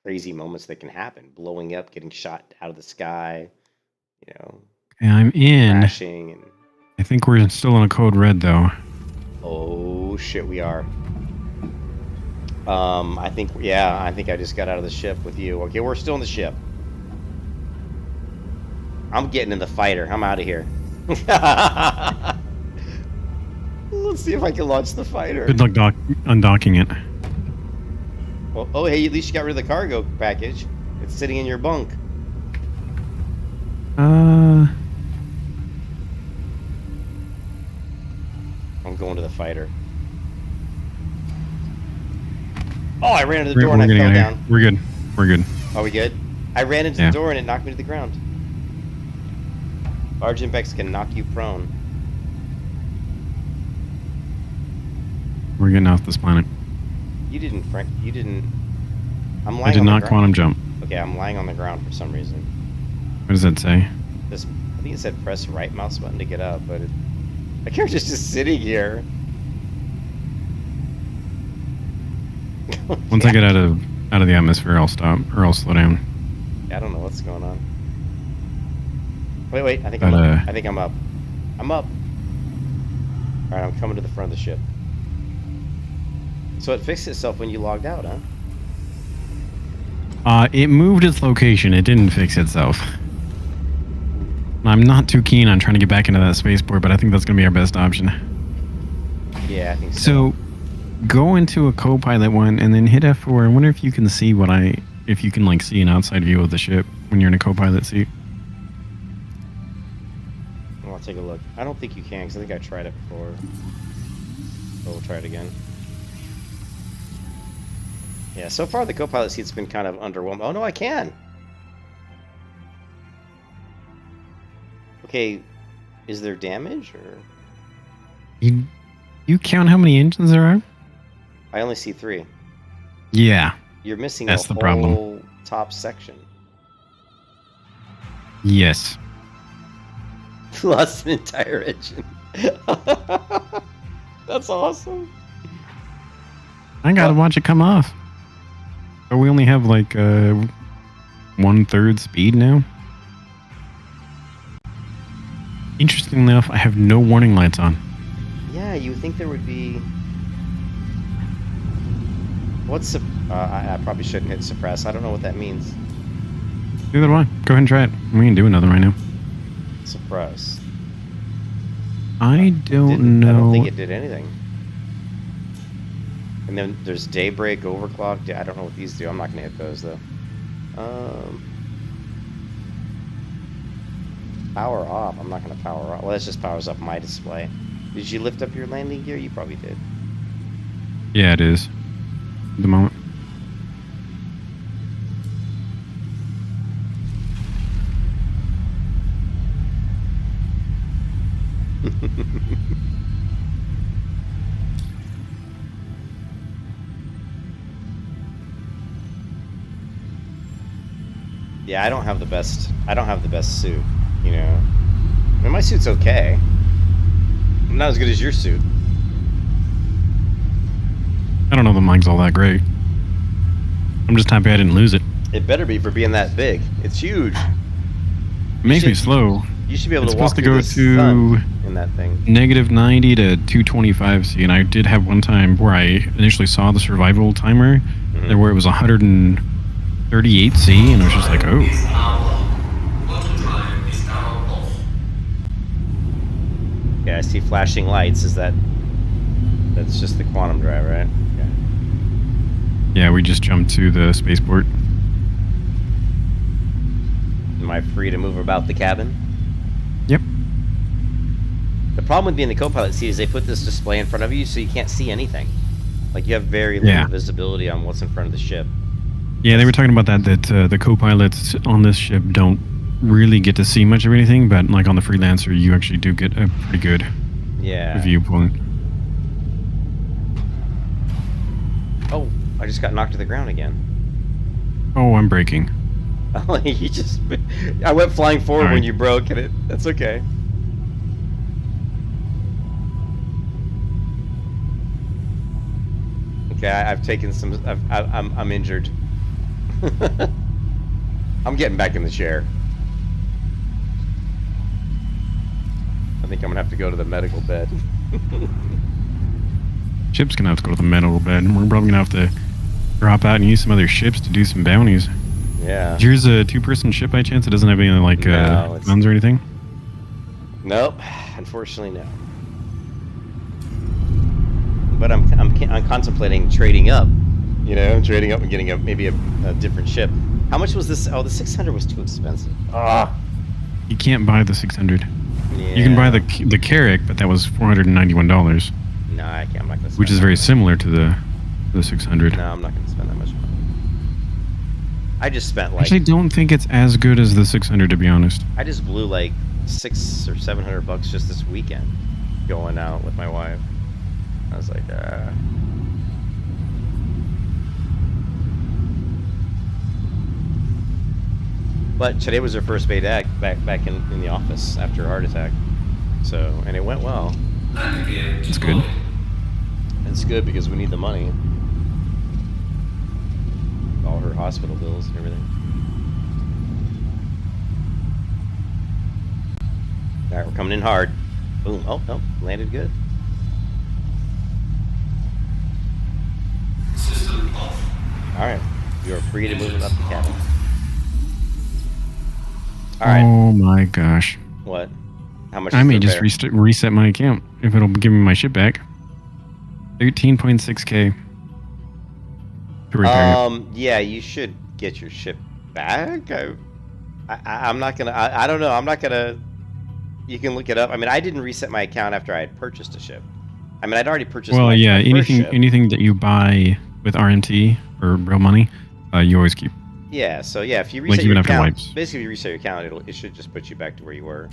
crazy moments that can happen. Blowing up, getting shot out of the sky, And I'm in. crashing. And... I think we're still in a code red, though. Oh, shit, we are. I think I just got out of the ship with you. Okay, we're still in the ship. I'm getting in the fighter. I'm out of here. Let's see if I can launch the fighter. Good luck undocking it. Oh, hey, at least you got rid of the cargo package. It's sitting in your bunk. I'm going to the fighter. Oh, I ran into the door and I fell down. We're good. We're good. Are we good? I ran into the door and it knocked me to the ground. Large impacts can knock you prone. We're getting off this planet. You didn't, Frank. You didn't. I'm lying. I did on not the quantum jump. Okay, I'm lying on the ground for some reason. What does that say? I think it said press right mouse button to get up, but my character's just sitting here. Once I get out of the atmosphere, I'll stop or I'll slow down. I don't know what's going on. Wait. I think I'm up. I think I'm up. I'm up. All right, I'm coming to the front of the ship. So it fixed itself when you logged out, huh? It moved its location. It didn't fix itself. I'm not too keen on trying to get back into that spaceport, but I think that's going to be our best option. Yeah, I think so. So, go into a co-pilot one and then hit F4. I wonder if you can see if you can see an outside view of the ship when you're in a co-pilot seat. Well, I'll take a look. I don't think you can because I think I tried it before. So we'll try it again. Yeah, so far the co-pilot seat's been kind of underwhelming. Oh no, I can! Okay, is there damage or? You count how many engines there are? I only see 3. Yeah. You're missing that's the the whole problem. top section. Yes. Lost an entire engine. That's awesome. I gotta watch it come off. So we only have 1/3 speed now. Interestingly enough, I have no warning lights on. Yeah, you would think there would be. What's I probably shouldn't hit suppress. I don't know what that means. Neither do I. Go ahead and try it. We can do another right now. Suppress. I don't know. I don't think it did anything. And then there's daybreak, overclock. I don't know what these do. I'm not gonna hit those though. Power off. I'm not gonna power off. Well, that just powers up my display. Did you lift up your landing gear? You probably did. Yeah, it is. At the moment. Yeah, I don't have the best. I don't have the best suit. You know, I mean, my suit's okay. Not as good as your suit. I don't know that mine's all that great. I'm just happy I didn't lose it. It better be for being that big. It's huge. It makes me slow. You should be able It's to walk supposed to through go the to sun in that thing. -90 to 225 C, and I did have one time where I initially saw the survival timer, there where it was 138 C, and I was just like, oh. Yeah, I see flashing lights. That's just the quantum drive, right? Okay. Yeah, we just jumped to the spaceport. Am I free to move about the cabin? Yep. The problem with being the co-pilot seat is they put this display in front of you so you can't see anything. Like you have very little visibility on what's in front of the ship. Yeah, they were talking about that the co-pilots on this ship don't really get to see much of anything, but like on the Freelancer, you actually do get a pretty good viewpoint. Oh, I just got knocked to the ground again. Oh, I'm braking. You just... I went flying forward when you broke, and that's okay. Okay, I've taken some... I'm injured. I'm getting back in the chair. I think I'm gonna have to go to the medical bed. Ship's gonna have to go to the medical bed, and we're probably gonna have to drop out and use some other ships to do some bounties. Yeah. Is yours a two-person ship by chance? It doesn't have any like guns or anything? Nope, unfortunately no. But I'm contemplating trading up. You know, trading up and getting maybe a different ship. How much was this? Oh, the 600 was too expensive. Ah. You can't buy the 600. Yeah. You can buy the Carrack, but that was $491. No, I can't. I'm not gonna spend which is very similar to the 600. No, I'm not gonna spend that much money. I just spent like. Actually, I don't think it's as good as the 600, to be honest. I just blew like $600 or $700 just this weekend, going out with my wife. I was like, But today was her first day back in the office after a heart attack. So, and it went well. It's good. It's good because we need the money. All her hospital bills and everything. Alright, we're coming in hard. Boom. Oh, no. Landed good. Alright. You are free to move it up the cabin. Alright. Oh my gosh. What? How much? I may just reset my account if it'll give me my ship back. 13.6K to repair it. Yeah, you should get your ship back. I'm not gonna. I don't know. I'm not gonna. You can look it up. I mean, I didn't reset my account after I had purchased a ship. I mean, I'd already purchased. Well, yeah, my first ship. anything that you buy with RMT or real money, you always keep. Yeah. So yeah, if you Like reset even your after account, wipes. basically if you reset your account, it should just put you back to where you were.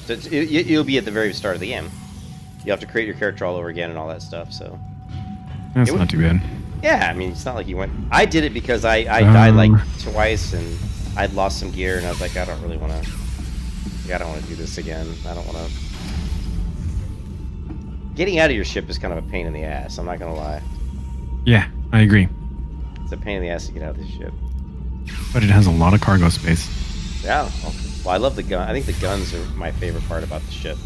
So you'll be at the very start of the game. You have to create your character all over again and all that stuff. So. That's not too bad. Yeah, I mean, it's not like you went. I did it because I died like twice and I'd lost some gear and I was like, I don't really want to. I don't want to do this again. I don't want to. Getting out of your ship is kind of a pain in the ass. I'm not gonna lie. Yeah, I agree. It's a pain in the ass to get out of this ship. But it has a lot of cargo space. Yeah. Well, I love the gun. I think the guns are my favorite part about the ship.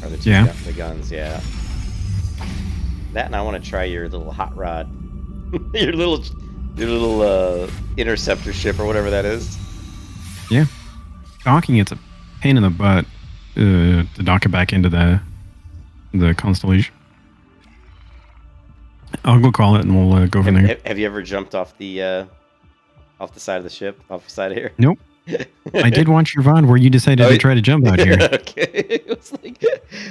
Or the two Yeah. the guns. Yeah. That and I want to try your little hot rod, your little interceptor ship or whatever that is. Yeah, docking it's a pain in the butt to dock it back into the Constellation. I'll go call it and we'll go from there. Have you ever jumped off the side of the ship, off the side of here? Nope. I did watch your VOD where you decided to try to jump out here. Okay. It was like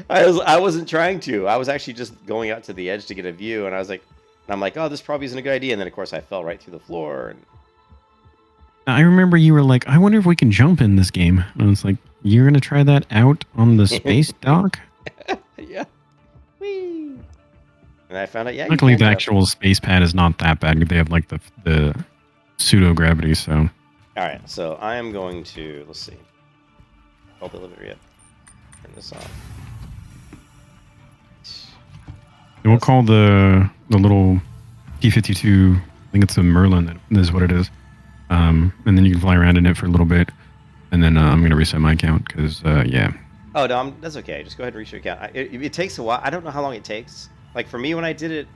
I wasn't trying to. I was actually just going out to the edge to get a view, and I'm like, oh, this probably isn't a good idea. And then of course I fell right through the floor. And I remember you were like, I wonder if we can jump in this game. And I was like, you're gonna try that out on the space dock? Yeah. Whee. And I found out, yeah. Luckily, you the can actual space pad is not that bad. They have like the pseudo gravity, so. All right, so I am going to, let's see. I'll deliver yet. Turn this on. And we'll call the little P-52, I think it's a Merlin, that is what it is. And then you can fly around in it for a little bit. And then I'm going to reset my account because, yeah. Oh, no, that's okay. Just go ahead and reach your account. It takes a while. I don't know how long it takes. Like, for me, when I did it,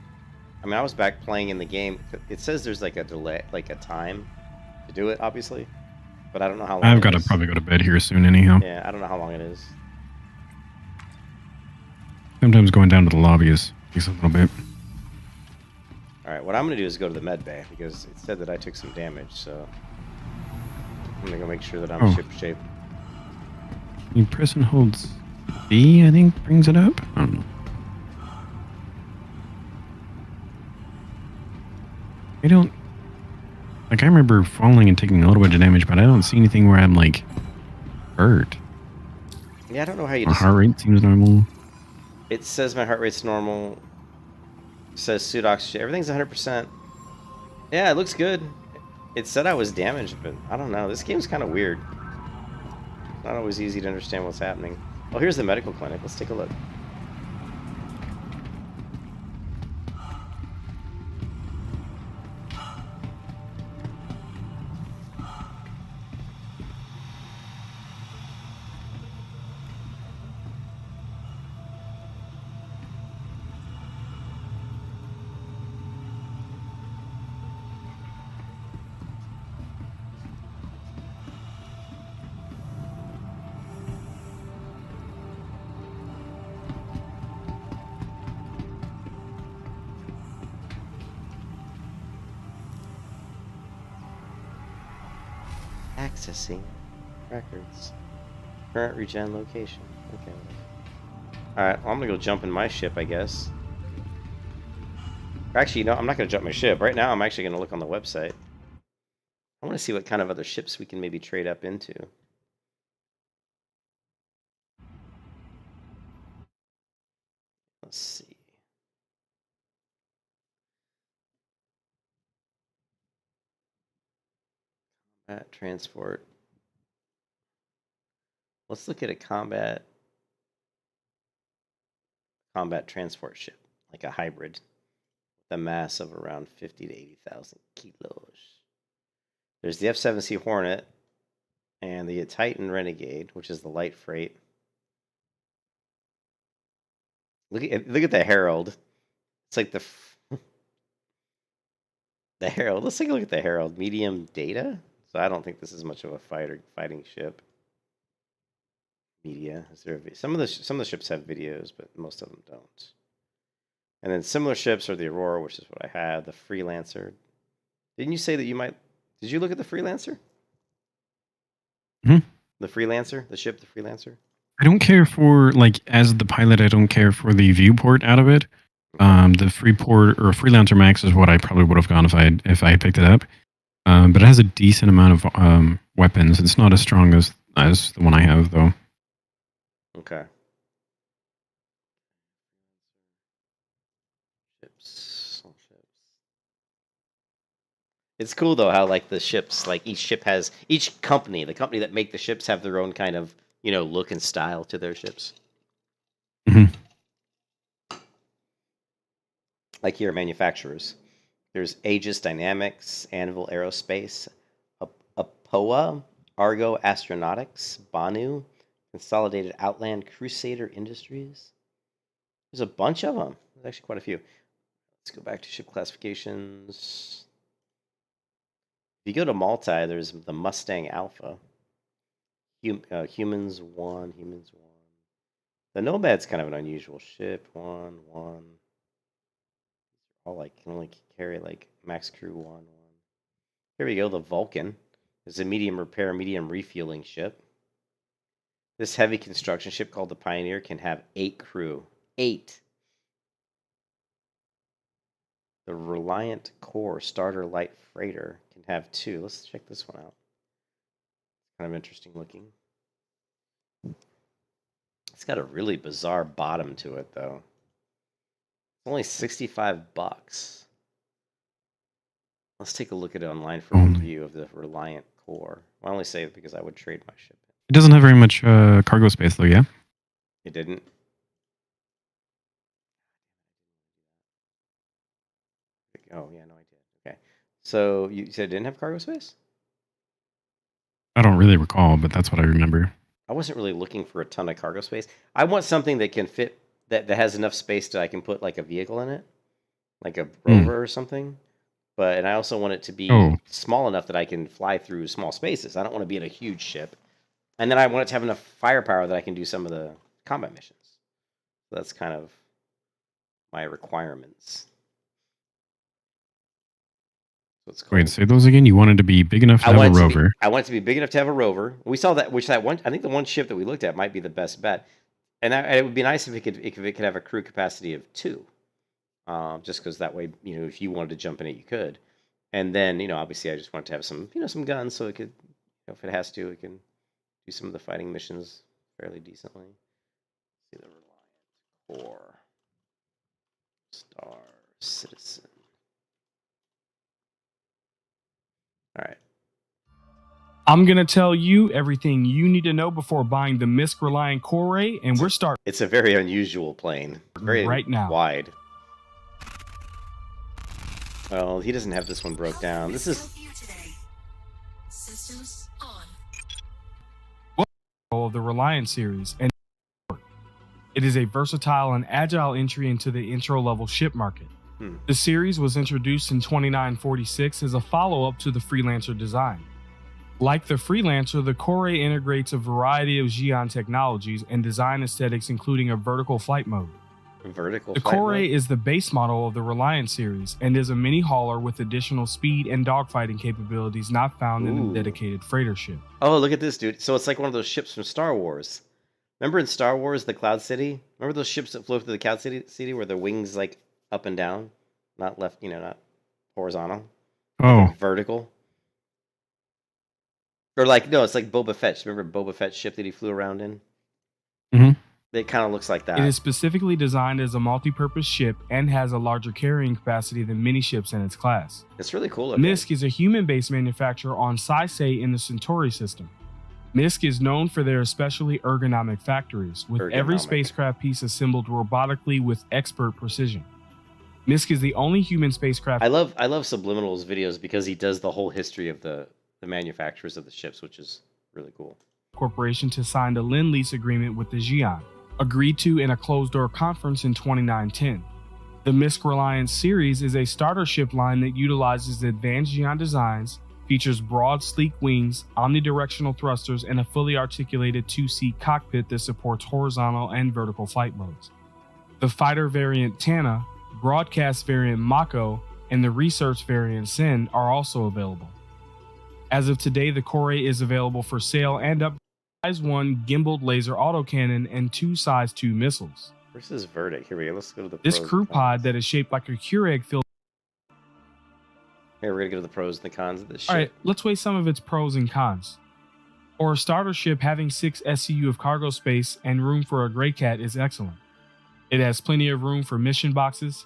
I mean, I was back playing in the game. It says there's, like, a delay, like, a time to do it, obviously. But I don't know how long I've got to probably go to bed here soon anyhow. Yeah, I don't know how long it is. Sometimes going down to the lobby takes a little bit. Alright, what I'm going to do is go to the med bay, because it said that I took some damage, so... I'm going to go make sure that I'm ship shape. You press and hold B, I think, brings it up? I don't know. I don't... Like, I remember falling and taking a little bit of damage, but I don't see anything where I'm, like, hurt. Yeah, I don't know how you... My heart rate seems normal. It says my heart rate's normal. It says suit oxygen. Everything's 100%. Yeah, it looks good. It said I was damaged, but I don't know. This game's kind of weird. Not always easy to understand what's happening. Oh, here's the medical clinic. Let's take a look. Accessing records. Current regen location. Okay. Alright, well, I'm gonna go jump in my ship, I guess. Actually, no, I'm not gonna jump my ship. Right now, I'm actually gonna look on the website. I want to see what kind of other ships we can maybe trade up into. Let's see. Combat transport. Let's look at a combat transport ship, like a hybrid, with a mass of around 50 to 80,000 kilos. There's the F-7C Hornet and the Titan Renegade, which is the light freight. Look at the Herald. It's like the Herald. Let's take a look at the Herald. Medium data. So I don't think this is much of a fighting ship. Media. Is there some of the ships have videos, but most of them don't. And then similar ships are the Aurora, which is what I had. The Freelancer. Didn't you say that you might? Did you look at the Freelancer? Hmm? The Freelancer, the ship, the Freelancer. I don't care for, like, as the pilot, I don't care for the viewport out of it. The Freeport or Freelancer Max is what I probably would have gone if I had picked it up. But it has a decent amount of weapons. It's not as strong as the one I have, though. Okay. Ships. It's cool though how like the ships, like each company, the company that make the ships have their own kind of, look and style to their ships. Mm-hmm. Like here, manufacturers. There's Aegis Dynamics, Anvil Aerospace, Apoa, Argo Astronautics, Banu, Consolidated Outland, Crusader Industries. There's a bunch of them. There's actually quite a few. Let's go back to ship classifications. If you go to multi, there's the Mustang Alpha. Humans 1, Humans 1. The Nomad's kind of an unusual ship. 1. All like can only carry like max crew 1. Here we go. The Vulcan is a medium repair, medium refueling ship. This heavy construction ship called the Pioneer can have 8 crew. 8. The Reliant Core Starter Light Freighter can have 2. Let's check this one out. Kind of interesting looking. It's got a really bizarre bottom to it, though. It's only $65. Let's take a look at it online for a review of the Reliant core. I only say it because I would trade my ship. It doesn't have very much cargo space, though, yeah? It didn't. Oh, yeah, no, I did. Okay. So you said it didn't have cargo space? I don't really recall, but that's what I remember. I wasn't really looking for a ton of cargo space. I want something that can fit, that has enough space that I can put like a vehicle in it, like a rover or something. And I also want it to be small enough that I can fly through small spaces. I don't want to be in a huge ship. And then I want it to have enough firepower that I can do some of the combat missions. So that's kind of my requirements. So it's cool. Wait, say those again? You wanted to be big enough to have a rover. I want it to be big enough to have a rover. We saw that, I think the one ship that we looked at might be the best bet. And it would be nice if it could have a crew capacity of 2. Just because that way, if you wanted to jump in it, you could. And then, obviously I just want to have some, some guns so it could, if it has to, it can do some of the fighting missions fairly decently. See the Reliant Core. Star Citizen. All right. I'm going to tell you everything you need to know before buying the MISC Reliant Core, and we're starting. It's a very unusual plane. Very right now. Wide. Well, he doesn't have this one broke down. This is Systems on. Of the Reliant series, and it is a versatile and agile entry into the intro-level ship market. The series was introduced in 2946 as a follow-up to the Freelancer design. Like the Freelancer, the Core integrates a variety of Xi'an technologies and design aesthetics, including a vertical flight mode. The Core is the base model of the Reliant series and is a mini hauler with additional speed and dogfighting capabilities not found in a dedicated freighter ship. Oh, look at this, dude. So it's like one of those ships from Star Wars. Remember in Star Wars, the Cloud City? Remember those ships that flew through the Cloud City where the wings like up and down? Not left, not horizontal. Oh. Like vertical. Or no, it's like Boba Fett. Remember Boba Fett's ship that he flew around in? Mm-hmm. It kind of looks like that. It is specifically designed as a multi-purpose ship and has a larger carrying capacity than many ships in its class. It's really cool. MISC is a human-based manufacturer on Saisei in the Centauri system. MISC is known for their especially ergonomic factories, with every spacecraft piece assembled robotically with expert precision. MISC is the only human spacecraft. I love Subliminal's videos because he does the whole history of the manufacturers of the ships, which is really cool. Corporation to sign a Lend-Lease agreement with the Xi'an, agreed to in a closed-door conference in 2910. The MISC Reliance series is a starter ship line that utilizes advanced Xi'an designs, features broad, sleek wings, omnidirectional thrusters, and a fully articulated 2-seat cockpit that supports horizontal and vertical flight modes. The fighter variant Tana, broadcast variant Mako, and the research variant Sen are also available. As of today, the Core is available for sale and up Size 1 gimbaled laser autocannon and 2 Size 2 missiles. Where's this verdict? Here we go. Let's go to the This crew pod that is shaped like a Keurig filled. Here, we're going to go to the pros and the cons of this ship. All right, let's weigh some of its pros and cons. For a starter ship, having 6 SCU of cargo space and room for a Grey Cat is excellent. It has plenty of room for mission boxes.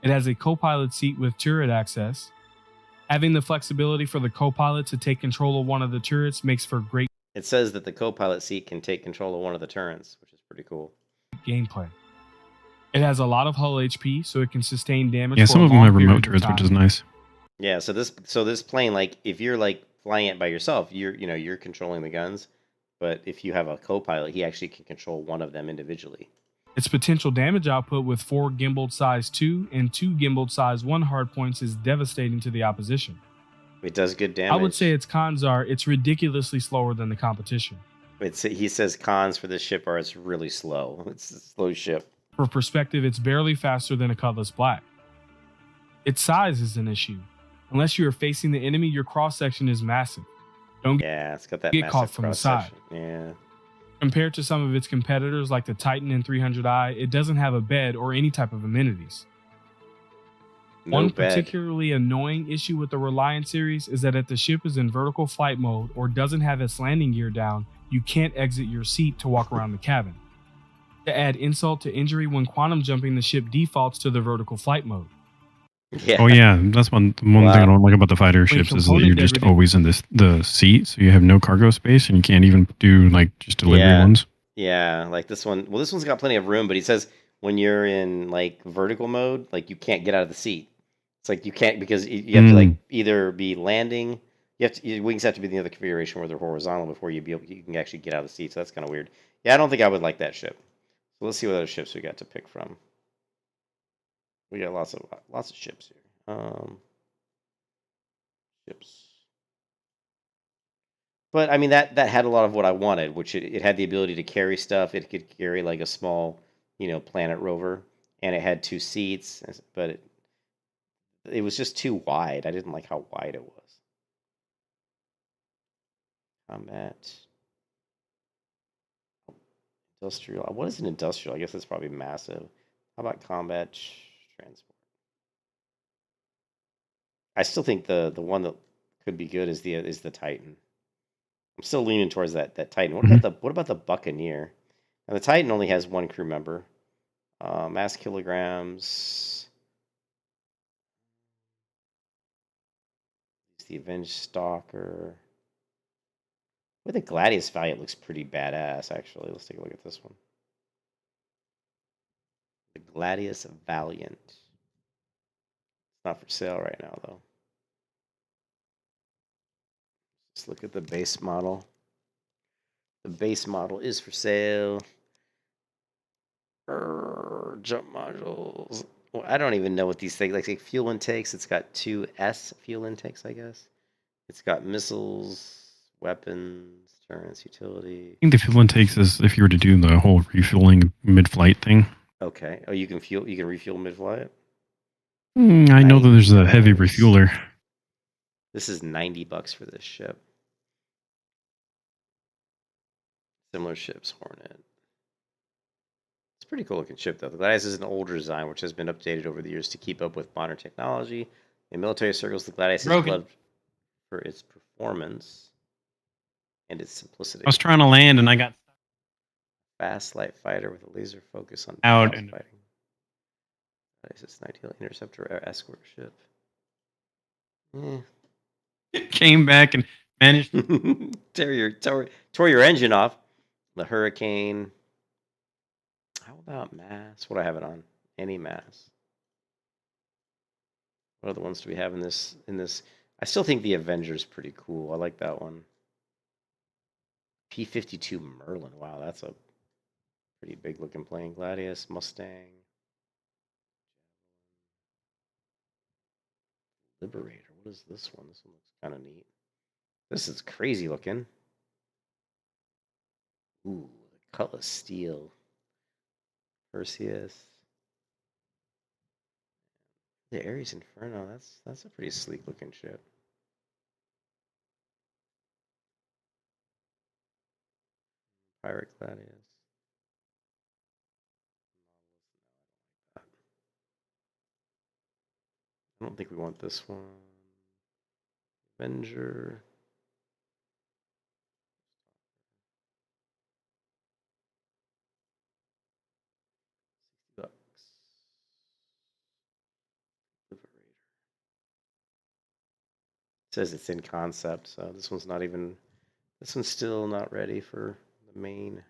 It has a co-pilot seat with turret access. Having the flexibility for the co-pilot to take control of one of the turrets makes for great. It says that the co-pilot seat can take control of one of the turrets, which is pretty cool. Gameplay. It has a lot of hull HP, so it can sustain damage. Yeah, some of them have remote turrets, which is nice. Yeah, so this plane, like if you're like flying it by yourself, you're controlling the guns, but if you have a co-pilot, he actually can control one of them individually. Its potential damage output with 4 gimbaled size 2 and 2 gimbaled size 1 hardpoints is devastating to the opposition. It does good damage. I would say its cons are it's ridiculously slower than the competition. He says cons for this ship are it's really slow. It's a slow ship. For perspective, it's barely faster than a Cutlass Black. Its size is an issue. Unless you are facing the enemy, your cross-section is massive. It's got that get caught from the side. Yeah. Compared to some of its competitors like the Titan and 300i, it doesn't have a bed or any type of amenities. One particularly annoying issue with the Reliant series is that if the ship is in vertical flight mode or doesn't have its landing gear down, you can't exit your seat to walk around the cabin. To add insult to injury, when quantum jumping, the ship defaults to the vertical flight mode. Yeah. Oh yeah, that's one thing I don't like about the fighter ships is that component you're just everything. always in the seat, so you have no cargo space, and you can't even do like just delivery Yeah. ones. Yeah, like this one. Well, this one's got plenty of room, but he says when you're in like vertical mode, like you can't get out of the seat. It's like you can't because you have to like either be landing. You have to your wings have to be in the other configuration where they're horizontal before you can actually get out of the seat. So that's kind of weird. Yeah, I don't think I would like that ship. So let's see what other ships we got to pick from. We got lots of ships here. Ships. But I mean that had a lot of what I wanted, which it had the ability to carry stuff. It could carry like a small, planet rover, and it had 2 seats, but it was just too wide. I didn't like how wide it was. Combat. Industrial. What is an industrial? I guess it's probably massive. How about combat transport? I still think the one that could be good is the Titan. I'm still leaning towards that Titan. What about the Buccaneer? And the Titan only has 1 crew member. Mass kilograms. It's the Avenged Stalker. Well, the Gladius Valiant looks pretty badass, actually. Let's take a look at this one. The Gladius Valiant. It's not for sale right now, though. Let's look at the base model. The base model is for sale. Jump modules. Well, I don't even know what these things like fuel intakes. It's got 2 S fuel intakes, I guess. It's got missiles, weapons, turrets, utility. I think the fuel intakes is if you were to do the whole refueling mid-flight thing. Okay. Oh, you can refuel mid-flight? I know that there's a heavy refueler. This is $90 for this ship. Similar ships, Hornet. It's a pretty cool looking ship, though. The Gladius is an older design, which has been updated over the years to keep up with modern technology. In military circles, the Gladius is loved for its performance and its simplicity. I was trying to land and I got fast light fighter with a laser focus on out and fighting. It's an ideal interceptor or escort ship. It came back and managed tore your engine off. The Hurricane. How about mass? What do I have it on? Any mass. What other ones do we have in this? I still think the Avenger's pretty cool. I like that one. P-52 Merlin. Wow, that's a pretty big looking plane. Gladius, Mustang. Liberator. What is this one? This one looks kind of neat. This is crazy looking. Ooh, Cutlass Steel. Perseus. The Ares Inferno. That's a pretty sleek looking ship. Pirate Gladius. I don't think we want this one. Avenger. $60. Liberator. It says it's in concept, so this one's not even. This one's still not ready for the main.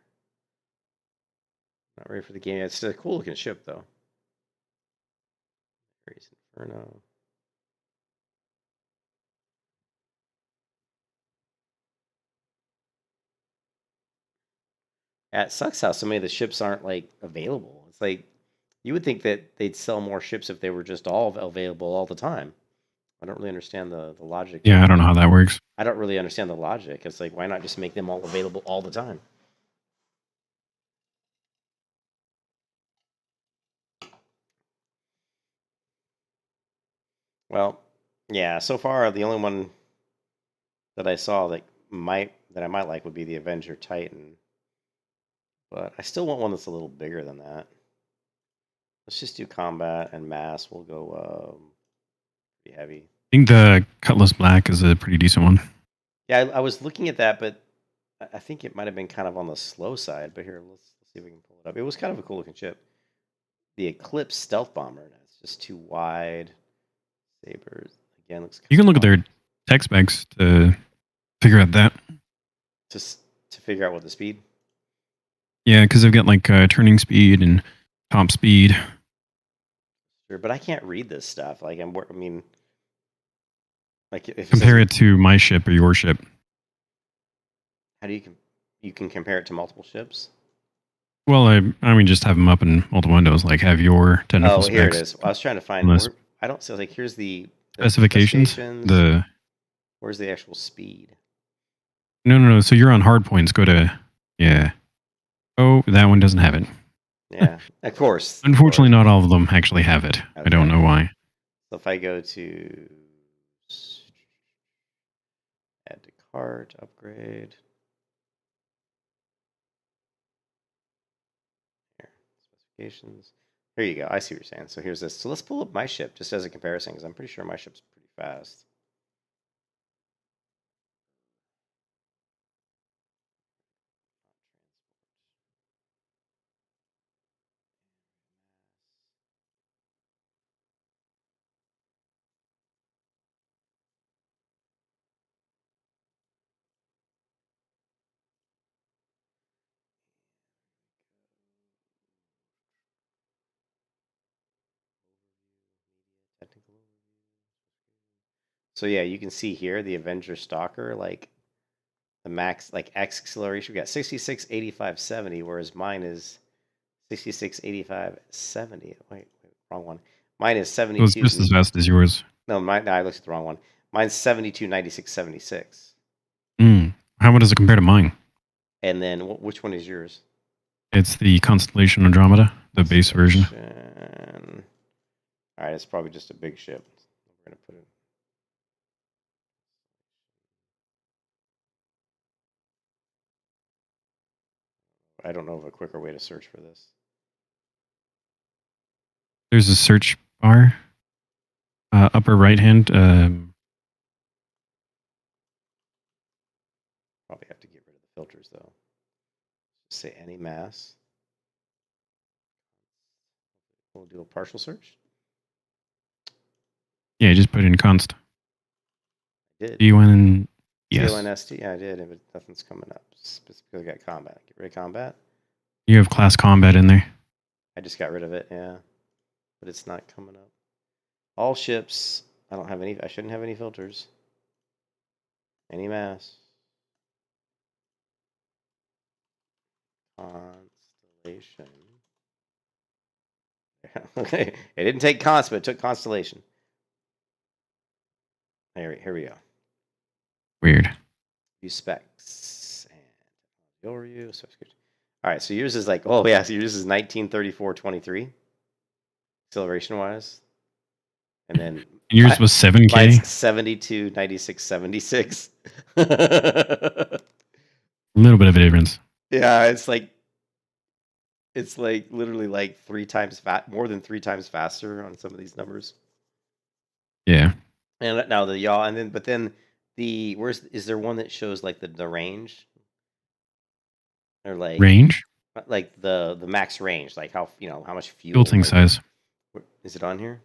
Not ready for the game. It's still a cool looking ship, though. Ares Inferno. Yeah, it sucks how so many of the ships aren't like available. It's like you would think that they'd sell more ships if they were just all available all the time. I don't really understand the logic. Yeah, I don't know how that works. I don't really understand the logic. It's like, why not just make them all available all the time? Well, yeah, so far the only one that I saw that I might like would be the Avenger Titan. But I still want one that's a little bigger than that. Let's just do combat and mass. We'll go pretty heavy. I think the Cutlass Black is a pretty decent one. Yeah, I was looking at that, but I think it might have been kind of on the slow side. But here, let's see if we can pull it up. It was kind of a cool looking ship. The Eclipse Stealth Bomber. It's just too wide. Sabers again looks. You can look at their tech specs to figure out that. To figure out what the speed. Yeah, because they've got like turning speed and top speed. Sure, but I can't read this stuff. Like I mean, like if Compare it to my ship or your ship. How do you can compare it to multiple ships? Well, I mean, just have them up in multiple windows. Like have your technical specs. Oh, here it is. I was trying to find. I don't see. Like here's the specifications. Where's the actual speed? No. So you're on hard points. Go to Oh, that one doesn't have it. Yeah, of course. Unfortunately, not all of them actually have it. Okay. I don't know why. So if I go to add to cart, upgrade. Here, specifications. Here you go. I see what you're saying. So here's this. So let's pull up my ship just as a comparison because I'm pretty sure my ship's pretty fast. So yeah, you can see here the Avenger Stalker, like the max, like X acceleration. We got 66, 85, 70, whereas mine is 66, 85, 70. Wait, wrong one. Mine is 72. It was just as fast as yours. No, I looked at the wrong one. Mine's 72, 96, 76. How does it compare to mine? And then which one is yours? It's the Constellation Andromeda, the base version. All right, it's probably just a big ship. We're gonna put it. I don't know of a quicker way to search for this. There's a search bar, upper right hand. Probably have to get rid of the filters though. Just say any mass. We'll do a partial search. Yeah, just put in const. I did. UN, yes. CLNST, yeah, I did, but nothing's coming up. Specifically, I got combat. Get rid of combat. You have class combat in there. I just got rid of it, yeah. But it's not coming up. All ships, I don't have any, I shouldn't have any filters. Any mass. Constellation. Okay, it didn't take const, but it took constellation. Here we go. Weird. View specs and overview. All right, so yours is like, oh yeah, so yours is 1934-23 acceleration wise, and then yours was 7K. 72, 96, 76. A little bit of a difference. Yeah, it's like literally like more than 3 times faster on some of these numbers. Yeah. And now the yaw, and then but then is there one that shows like the range? Or like range? Like the max range, like how how much fuel. Fuel tank size. Is it on here?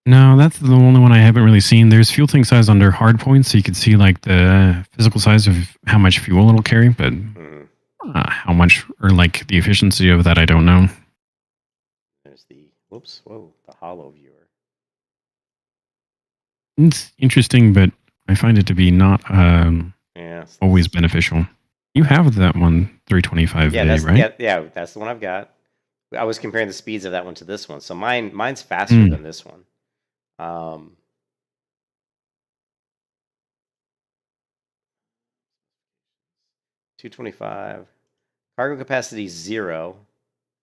No, that's the only one I haven't really seen. There's fuel tank size under hard points, so you can see like the physical size of how much fuel it'll carry, but how much or like the efficiency of that, I don't know. There's the the holo viewer. It's interesting, but I find it to be not always beneficial. You have that one 325A, right? Yeah, that's the one I've got. I was comparing the speeds of that one to this one, so mine's faster than this one. 225. Cargo capacity 0.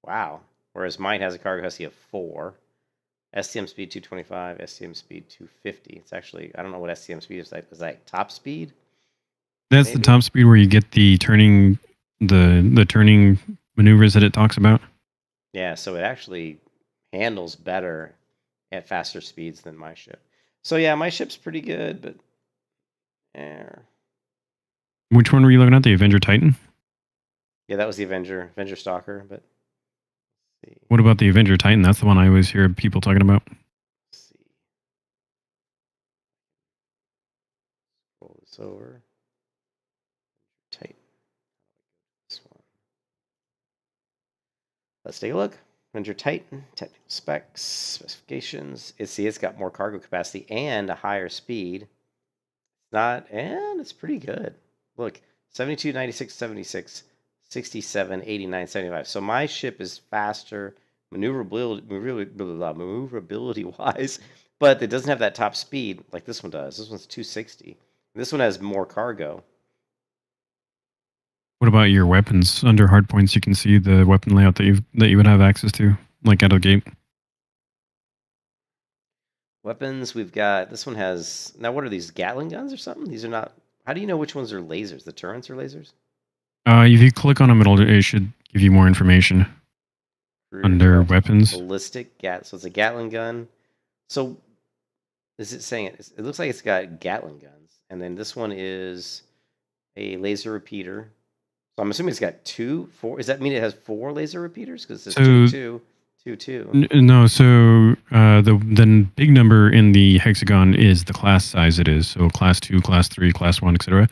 Wow. Whereas mine has a cargo capacity of 4. STM speed 225. STM speed 250. It's actually, I don't know what STM speed is. Is that top speed? That's maybe the top speed where you get the turning, the turning maneuvers that it talks about. Yeah, so it actually handles better at faster speeds than my ship. So yeah, my ship's pretty good, but Which one were you looking at? The Avenger Titan? Yeah, that was the Avenger Stalker, but what about the Avenger Titan? That's the one I always hear people talking about. roll this over. Tighten. This one. Let's take a look. Avenger Titan, technical specs, specifications. It's got more cargo capacity and a higher speed. It's pretty good. Look, 72, 96, 76, 67, 89, 75. So my ship is faster, maneuverability wise, but it doesn't have that top speed like this one does. This one's 260. This one has more cargo. What about your weapons? Under hardpoints, you can see the weapon layout that you would have access to, like out of the gate. Weapons, we've got, this one has, now what are these, Gatling guns or something? These are not, how do you know which ones are lasers? The turrets are lasers? If you click on them, it should give you more information. Under weapons. Ballistic, so it's a Gatling gun. So, is it saying it? It looks like it's got Gatling guns. And then this one is a laser repeater. So I'm assuming it's got 4. Does that mean it has 4 laser repeaters? Because it says 2. No, so the big number in the hexagon is the class size it is. So class 2, class 3, class 1, etc.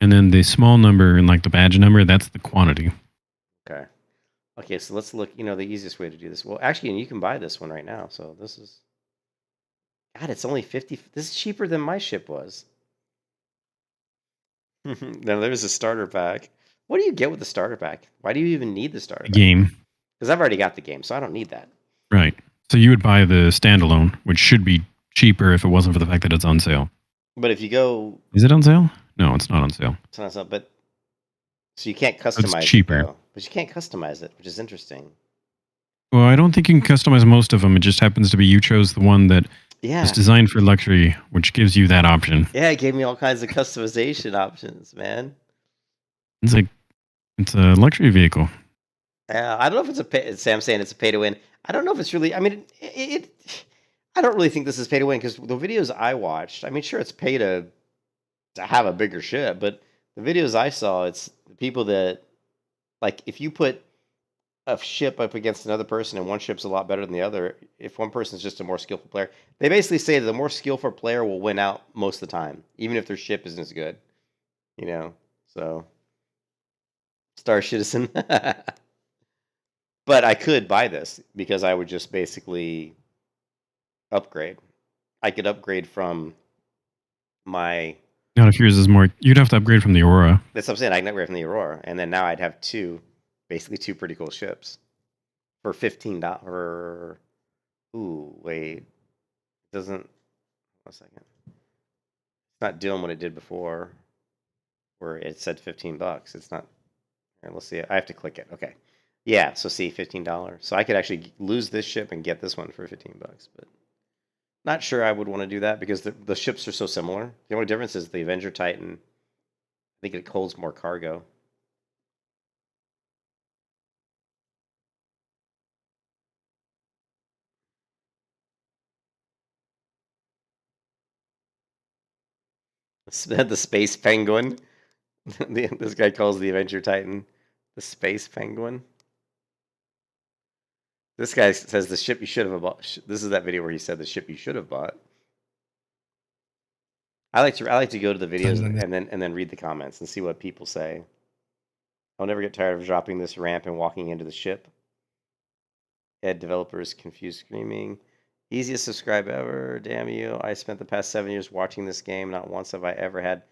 And then the small number in like the badge number, that's the quantity. Okay. Okay, so let's look, the easiest way to do this. Well, actually, you can buy this one right now. So this is, God, it's only 50. This is cheaper than my ship was. Now there's a starter pack. What do you get with the starter pack? Why do you even need the starter pack? Game. Because I've already got the game, so I don't need that. Right. So you would buy the standalone, which should be cheaper if it wasn't for the fact that it's on sale. But if you go... Is it on sale? No, it's not on sale. It's not on sale, but... So you can't customize it's cheaper. it, though. But you can't customize it, which is interesting. Well, I don't think you can customize most of them. It just happens to be you chose the one that is designed for luxury, which gives you that option. Yeah, it gave me all kinds of customization options, man. It's a luxury vehicle. I don't know if it's Sam's saying it's a pay to win. I don't know if it's really. I mean, I don't really think this is pay to win because the videos I watched. I mean, sure, it's pay to have a bigger ship, but the videos I saw, it's the people that like if you put a ship up against another person and one ship's a lot better than the other. If one person's just a more skillful player, they basically say that the more skillful player will win out most of the time, even if their ship isn't as good. So Star Citizen. But I could buy this because I would just basically upgrade. I could upgrade from my... Not if yours is more... You'd have to upgrade from the Aurora. That's what I'm saying. I can upgrade from the Aurora. And then now I'd have basically two pretty cool ships. For $15. Ooh, wait. It doesn't... One second. It's not doing what it did before. Where it said $15. It's not... Here, let's see. I have to click it. Okay. Yeah, so see, $15. So I could actually lose this ship and get this one for $15, but not sure I would want to do that because the ships are so similar. The only difference is the Avenger Titan, I think it holds more cargo. The Space Penguin. This guy calls the Avenger Titan the Space Penguin. This guy says the ship you should have bought. This is that video where he said the ship you should have bought. I like to go to the videos and then read the comments and see what people say. I'll never get tired of dropping this ramp and walking into the ship. Ed developers confused screaming. Easiest subscribe ever. Damn you. I spent the past 7 years watching this game. Not once have I ever had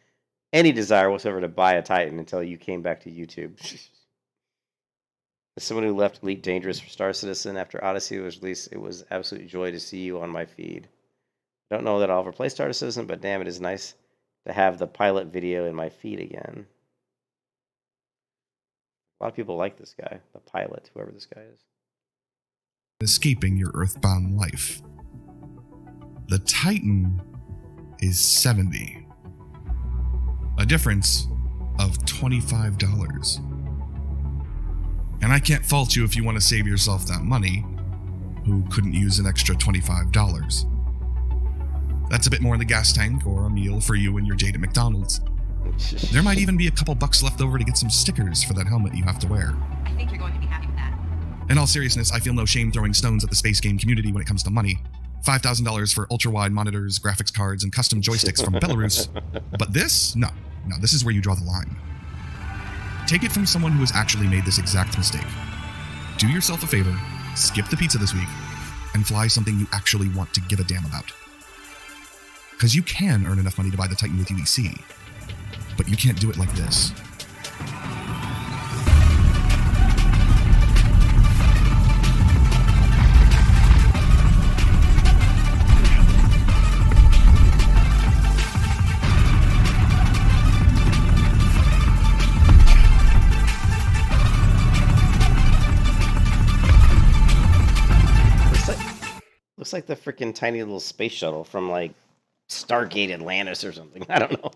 any desire whatsoever to buy a Titan until you came back to YouTube. As someone who left Elite Dangerous for Star Citizen after Odyssey was released, it was absolute joy to see you on my feed. I don't know that I'll ever play Star Citizen, but damn, it is nice to have the pilot video in my feed again. A lot of people like this guy, the pilot, whoever this guy is. Escaping your earthbound life. The Titan is $70. A difference of $25. And I can't fault you if you want to save yourself that money, who couldn't use an extra $25. That's a bit more in the gas tank or a meal for you and your date at McDonald's. There might even be a couple bucks left over to get some stickers for that helmet you have to wear. I think you're going to be happy with that. In all seriousness, I feel no shame throwing stones at the space game community when it comes to money. $5,000 for ultra-wide monitors, graphics cards, and custom joysticks from Belarus. But this? No, this is where you draw the line. Take it from someone who has actually made this exact mistake. Do yourself a favor, skip the pizza this week, and fly something you actually want to give a damn about. Because you can earn enough money to buy the Titan with UEC, but you can't do it like this. Looks like the freaking tiny little space shuttle from like Stargate Atlantis or something. I don't know.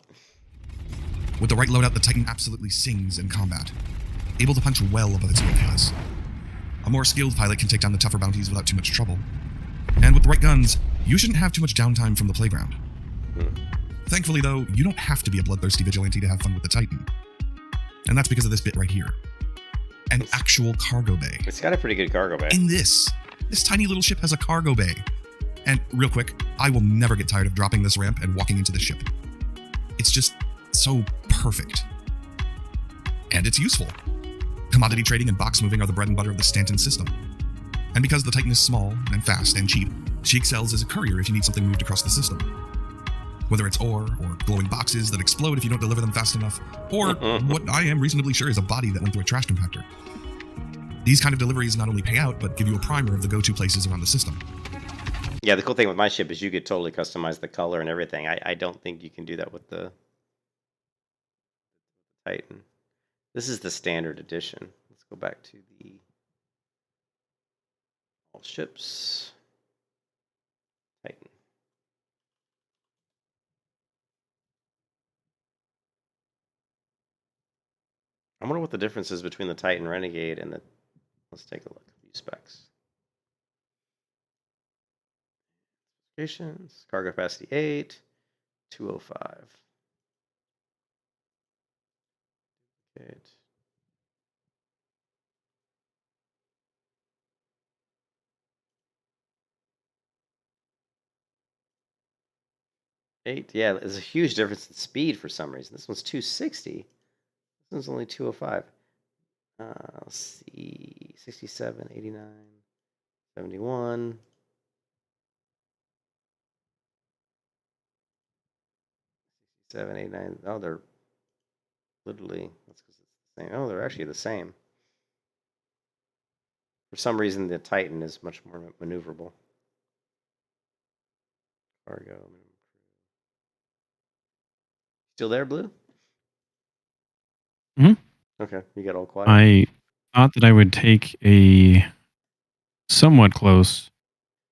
With the right loadout, the Titan absolutely sings in combat, able to punch well above its weight class. A more skilled pilot can take down the tougher bounties without too much trouble. And with the right guns, you shouldn't have too much downtime from the playground. Thankfully, though, you don't have to be a bloodthirsty vigilante to have fun with the Titan. And that's because of this bit right here. An actual cargo bay. It's got a pretty good cargo bay. In this tiny little ship has a cargo bay. And real quick, I will never get tired of dropping this ramp and walking into the ship. It's just so perfect. And it's useful. Commodity trading and box moving are the bread and butter of the Stanton system. And because the Titan is small and fast and cheap, she excels as a courier if you need something moved across the system. Whether it's ore, or glowing boxes that explode if you don't deliver them fast enough, or what I am reasonably sure is a body that went through a trash compactor. These kind of deliveries not only pay out, but give you a primer of the go-to places around the system. Yeah, the cool thing with my ship is you could totally customize the color and everything. I don't think you can do that with the Titan. This is the standard edition. Let's go back to the all ships. Titan. I wonder what the difference is between the Titan Renegade and the... Let's take a look at these specs. Specifications, cargo capacity 8, 205. Good. Yeah, there's a huge difference in speed for some reason. This one's 260. This one's only 205. Let's see, 67, 89, 71. 7, 8, 9. Oh, they're literally, that's because it's the same. Oh, they're actually the same. For some reason, the Titan is much more maneuverable. Cargo. Still there, Blue? Mhm. Okay, you got all quiet. I thought that I would take a somewhat close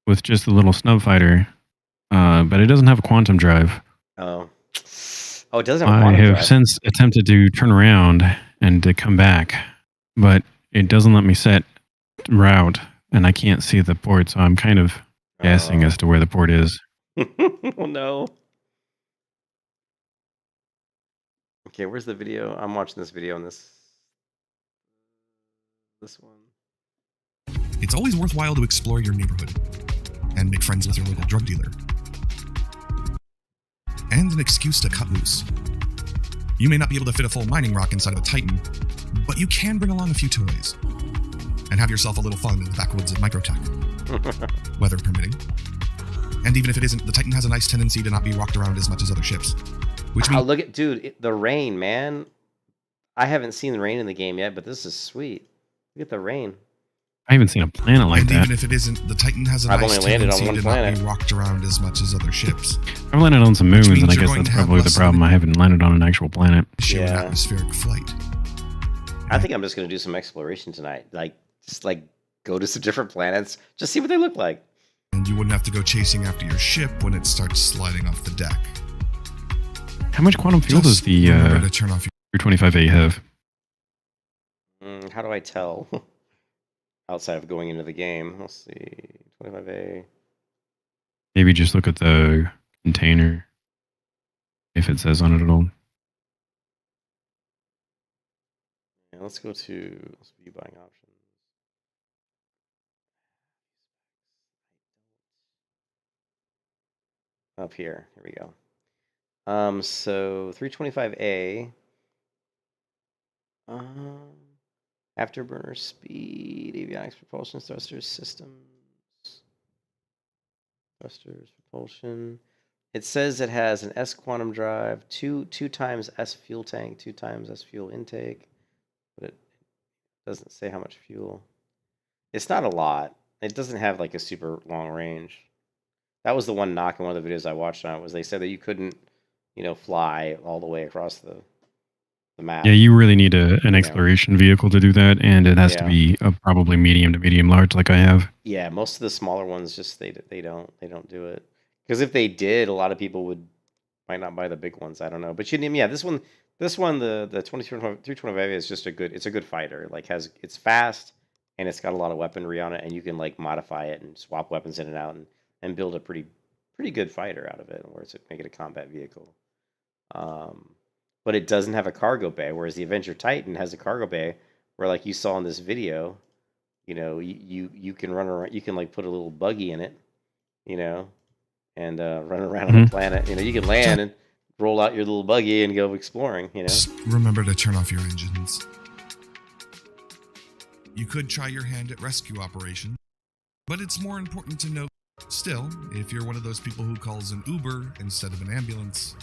with just a little snub fighter, but it doesn't have a quantum drive. Oh, it doesn't have a I quantum have drive. since attempted to turn around and to come back, but it doesn't let me set route, and I can't see the port, so I'm kind of guessing as to where the port is. Oh, no. Okay, where's the video? I'm watching this video on this one. It's always worthwhile to explore your neighborhood and make friends with your local drug dealer. And an excuse to cut loose. You may not be able to fit a full mining rock inside of a Titan, but you can bring along a few toys and have yourself a little fun in the backwoods of Microtech, weather permitting. And even if it isn't, the Titan has a nice tendency to not be rocked around as much as other ships. Which means, Look at, dude, the rain, man. I haven't seen the rain in the game yet, but this is sweet. Look at the rain. I haven't seen a planet like and that. even if it isn't, the Titan has a I've nice only landed on tendency one to planet. not be rocked around as much as other ships. I've landed on some moons, means and I you're guess going that's to have probably the less problem. of I haven't landed on an actual planet. Share Yeah. an atmospheric flight. I think I'm just going to do some exploration tonight. Just go to some different planets. Just see what they look like. And you wouldn't have to go chasing after your ship when it starts sliding off the deck. How much quantum fuel does Just the remember to turn off your 325A have? How do I tell? Outside of going into the game. Let's see. 25A. Maybe just look at the container, if it says on it at all. Yeah, let's go to view buying options. Up here. Here we go. So 325A. Afterburner speed, avionics, propulsion, thrusters, systems, thrusters, propulsion. It says it has an S quantum drive, two times S fuel tank, 2 times S fuel intake, but it doesn't say how much fuel. It's not a lot. It doesn't have like a super long range. That was the one knock in one of the videos I watched on it, was they said that you couldn't, fly all the way across the map. Yeah, you really need an exploration vehicle to do that, and it has to be probably medium to medium large, like I have. Yeah, most of the smaller ones just they don't do it, because if they did, a lot of people might not buy the big ones. I don't know, but this one the 325 is just a good fighter. Like it's fast and it's got a lot of weaponry on it, and you can like modify it and swap weapons in and out and build a pretty good fighter out of it, where it's make it a combat vehicle. But it doesn't have a cargo bay, whereas the Avenger Titan has a cargo bay where, like you saw in this video, you can run around, you can like put a little buggy in it, and run around on the planet. You can land and roll out your little buggy and go exploring, Just remember to turn off your engines. You could try your hand at rescue operation, but it's more important to note, still, if you're one of those people who calls an Uber instead of an ambulance,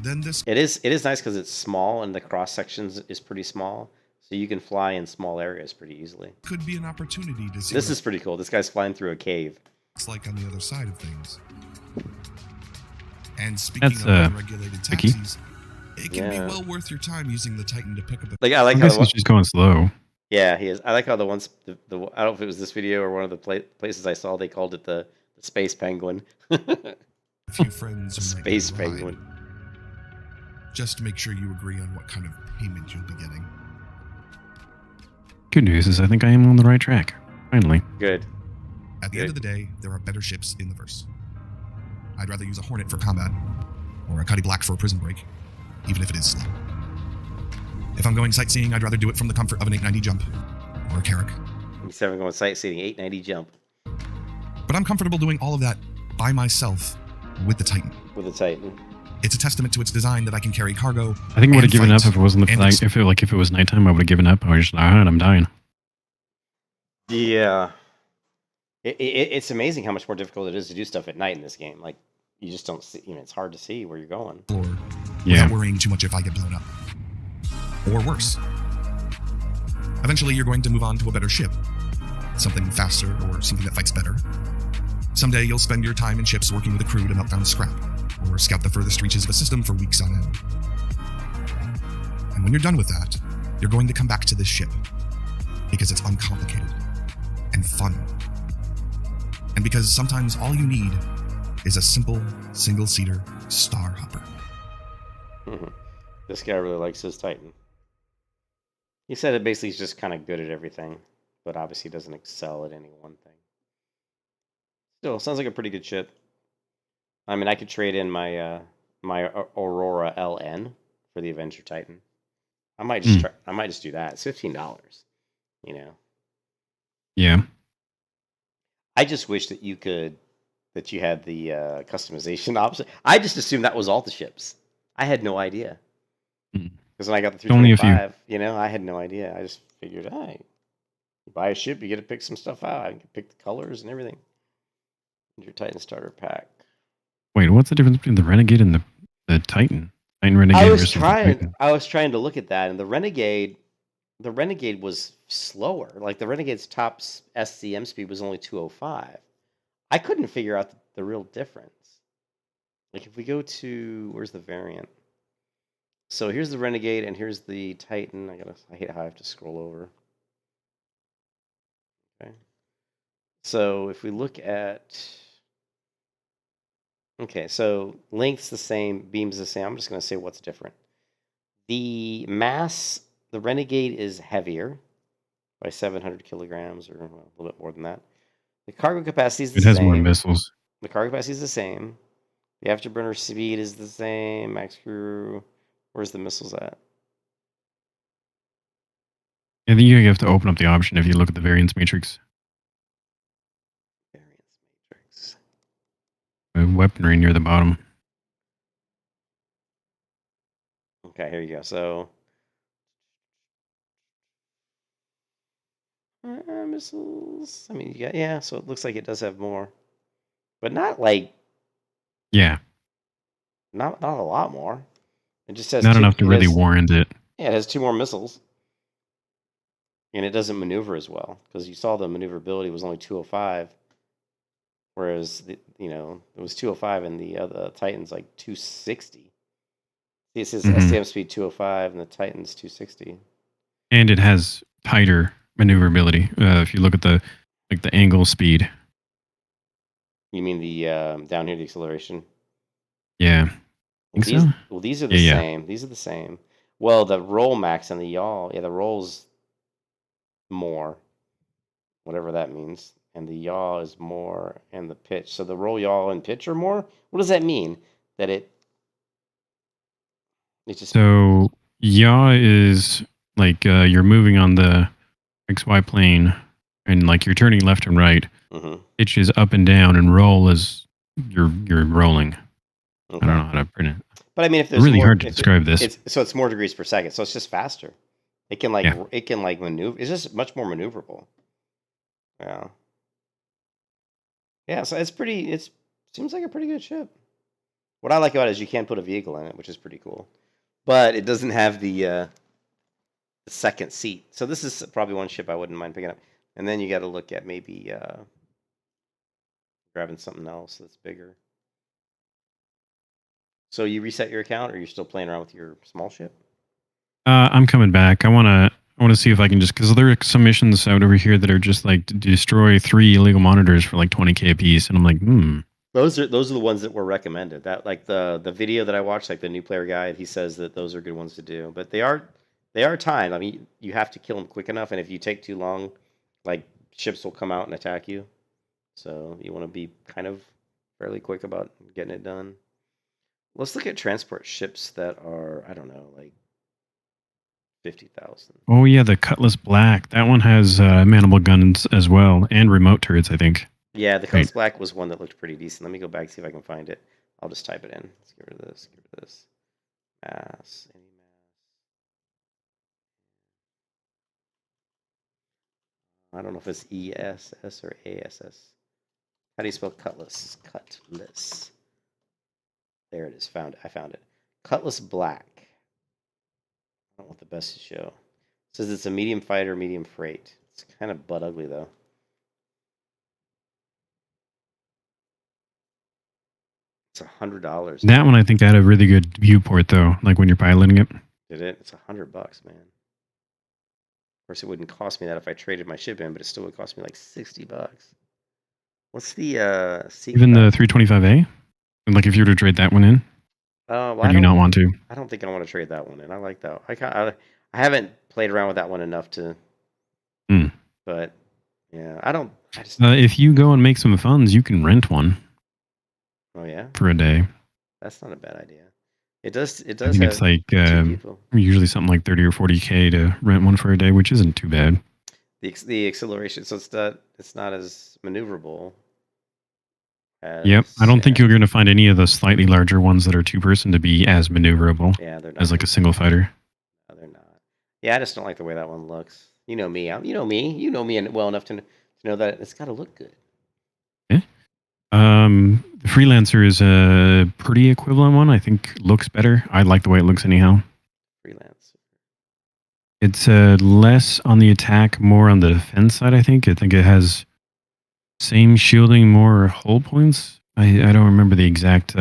then this... It is nice because it's small and the cross sections is pretty small, so you can fly in small areas pretty easily. Could be an opportunity to see... This is pretty cool. This guy's flying through a cave. It's like on the other side of things. And speaking of unregulated taxis, it can be well worth your time using the Titan to pick up a... I like how she's going slow. Yeah, he is. I like how the ones I don't know if it was this video or one of the places I saw, they called it the Space Penguin. A few friends who might Space need a ride. Penguin. Just make sure you agree on what kind of payment you'll be getting. Good news is I think I am on the right track. Finally. Good. At the end of the day, there are better ships in the verse. I'd rather use a Hornet for combat, or a Cuddy Black for a prison break, even if it is slow. If I'm going sightseeing, I'd rather do it from the comfort of an 890 jump, or a Carrack. Instead of going sightseeing, 890 jump. But I'm comfortable doing all of that by myself with the Titan. With the Titan. It's a testament to its design that I can carry cargo. I think I would have given up if it wasn't if it was nighttime. I would have given up. I was just, all right, I'm dying. Yeah. It's amazing how much more difficult it is to do stuff at night in this game. Like, you just don't see, it's hard to see where you're going. Without worrying too much if I get blown up. Or worse. Eventually, you're going to move on to a better ship. Something faster or something that fights better. Someday, you'll spend your time in ships working with a crew to melt down scrap, or scout the furthest reaches of a system for weeks on end. And when you're done with that, you're going to come back to this ship, because it's uncomplicated and fun. And because sometimes all you need is a simple, single-seater Star Hopper. This guy really likes his Titan. He said it basically is just kind of good at everything, but obviously doesn't excel at any one thing. Still, sounds like a pretty good ship. I mean, I could trade in my my Aurora LN for the Avenger Titan. I might just I might just do that. It's $15, Yeah. I just wish that you had the customization option. I just assumed that was all the ships. I had no idea. Because when I got the 325, I had no idea. I just figured, hey, you buy a ship, you get to pick some stuff out. I can pick the colors and everything. Your Titan starter pack. Wait, what's the difference between the Renegade and the Titan? Titan Renegade. I was trying to look at that, and the Renegade was slower. Like the Renegade's top SCM speed was only 205. I couldn't figure out the real difference. Like if we go to where's the variant? So here's the Renegade and here's the Titan. I hate how I have to scroll over. Okay. So if we look at so length's the same, beam's the same. I'm just going to say what's different. The mass, the Renegade is heavier by 700 kilograms, or a little bit more than that. The cargo capacity is the same. It has more missiles. The cargo capacity is the same. The afterburner speed is the same. Max crew. Where's the missiles at? I think you have to open up the option if you look at the variance matrix. Variance matrix. weaponry near the bottom. Okay, here you go. So, missiles. I mean, you got, yeah. So it looks like it does have more, but not like Yeah, not a lot more. It just has not two, enough to it really has, warrant it. yeah, it has 2 more missiles, and it doesn't maneuver as well because you saw the maneuverability was only 205, whereas it was 205 and the other Titan's like 260. This is Mhm. STM speed 205 and the Titan's 260. And it has tighter maneuverability. If you look at the angle speed. You mean the down here the acceleration? Yeah. Think These, so? well, these are the Yeah. same. These are the same. Well, the roll max and the yaw, yeah, the roll's more, whatever that means, and the yaw is more, and the pitch. So the roll, yaw, and pitch are more. What does that mean? That it just So yaw is like you're moving on the XY plane and like you're turning left and right. Mhm. Pitch is up and down, and roll is you're rolling. Okay. I don't know how to print it. But I mean, if there's really more, hard to describe this. It's more degrees per second, so it's just faster. It can like Yeah. it can like maneuver. It's just much more maneuverable. Yeah. Yeah. So it's pretty. It seems like a pretty good ship. What I like about it is you can't put a vehicle in it, which is pretty cool. But it doesn't have the second seat. So this is probably one ship I wouldn't mind picking up. And then you got to look at maybe grabbing something else that's bigger. So you reset your account, or you're still playing around with your small ship? I'm coming back. I want to see if I can just, because there are some missions out over here that are just like to destroy 3 illegal monitors for like 20k a piece, and I'm like, Those are the ones that were recommended. That like the video that I watched, like the new player guide, he says that those are good ones to do. But they are timed. I mean, you have to kill them quick enough, and if you take too long, like ships will come out and attack you. So you want to be kind of fairly quick about getting it done. Let's look at transport ships that are, I don't know, like 50,000. oh yeah, the Cutlass Black. That one has manable guns as well and remote turrets, I think. Yeah, the Cutlass Black was one that looked pretty decent. Let me go back and see if I can find it. I'll just type it in. Let's get rid of this. Get rid of this. Mass. Any mass. I don't know if it's ESS or ASS. How do you spell Cutlass? Cutlass. There it is. I found it. Cutlass Black. I don't want the best to show. It says it's a medium fighter, medium freight. It's kind of butt ugly though. It's $100. That one, I think, had a really good viewport though. Like when you're piloting it. Did it? It's $100, man. Of course, it wouldn't cost me that if I traded my ship in, but it still would cost me like $60. What's the Even the 325A? Like if you were to trade that one in? well, or do you not want to? I don't think I want to trade that one in. I like that. I haven't played around with that one enough to. But yeah, I don't. I just. If you go and make some funds, you can rent one. Oh yeah. For a day. That's not a bad idea. It does. It I does. think it's like usually something like 30 or 40k to rent one for a day, which isn't too bad. The acceleration, so it's not as maneuverable. Yep, I don't think you're going to find any of the slightly larger ones that are 2-person to be as maneuverable. Yeah, they're not. As like a single fighter. No, they're not. Yeah, I just don't like the way that one looks. You know me. You know me well enough to know that it's got to look good. Yeah. The Freelancer is a pretty equivalent one. I think looks better. I like the way it looks anyhow. Freelancer. It's less on the attack, more on the defense side, I think. I think it has same shielding, more hull points. I don't remember the exact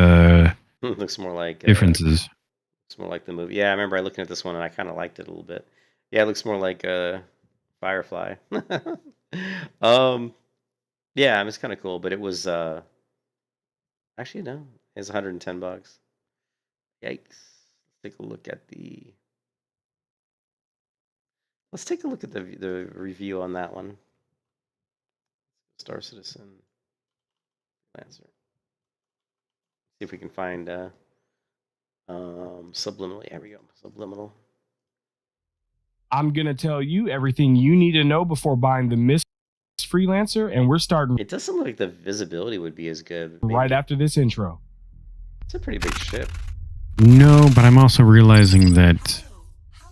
looks more like differences. It's more like the movie. Yeah, I remember looking at this one and I kind of liked it a little bit. Yeah, it looks more like Firefly. Yeah, it's kind of cool, but it was actually no, it's $110. Yikes! Let's take a look at the the review on that one. Star Citizen Lancer. See if we can find subliminal. Here we go. Subliminal. I'm going to tell you everything you need to know before buying the Freelancer, and we're starting It doesn't look like the visibility would be as good. right Maybe. after this intro. It's a pretty big ship. No, but I'm also realizing that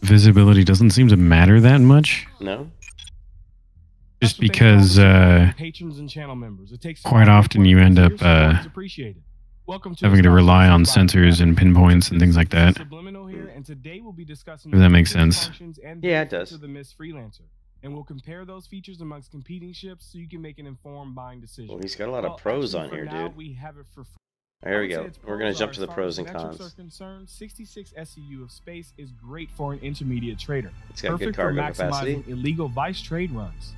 visibility doesn't seem to matter that much. No? Just Special thanks because to patrons and channel members. It takes quite often you end up appreciated. Welcome to having the to Star rely on Citizen sensors Podcast. and pinpoints and things like that. Subliminal here, and today we'll be discussing If that makes the sense. functions and Yeah, it benefits does. of the Mist Freelancer, and we'll compare those features amongst competing ships so you can make an informed buying decision. Well, he's got a lot Well, of pros actually, on for here, now, dude. we have it for free. Here I we would say go. its We're going pros to jump are, to the as far pros as and metrics cons. are concerned, 66 SCU of space is great for an intermediate trader. It's got good Perfect for cargo maximizing capacity. illegal vice trade runs.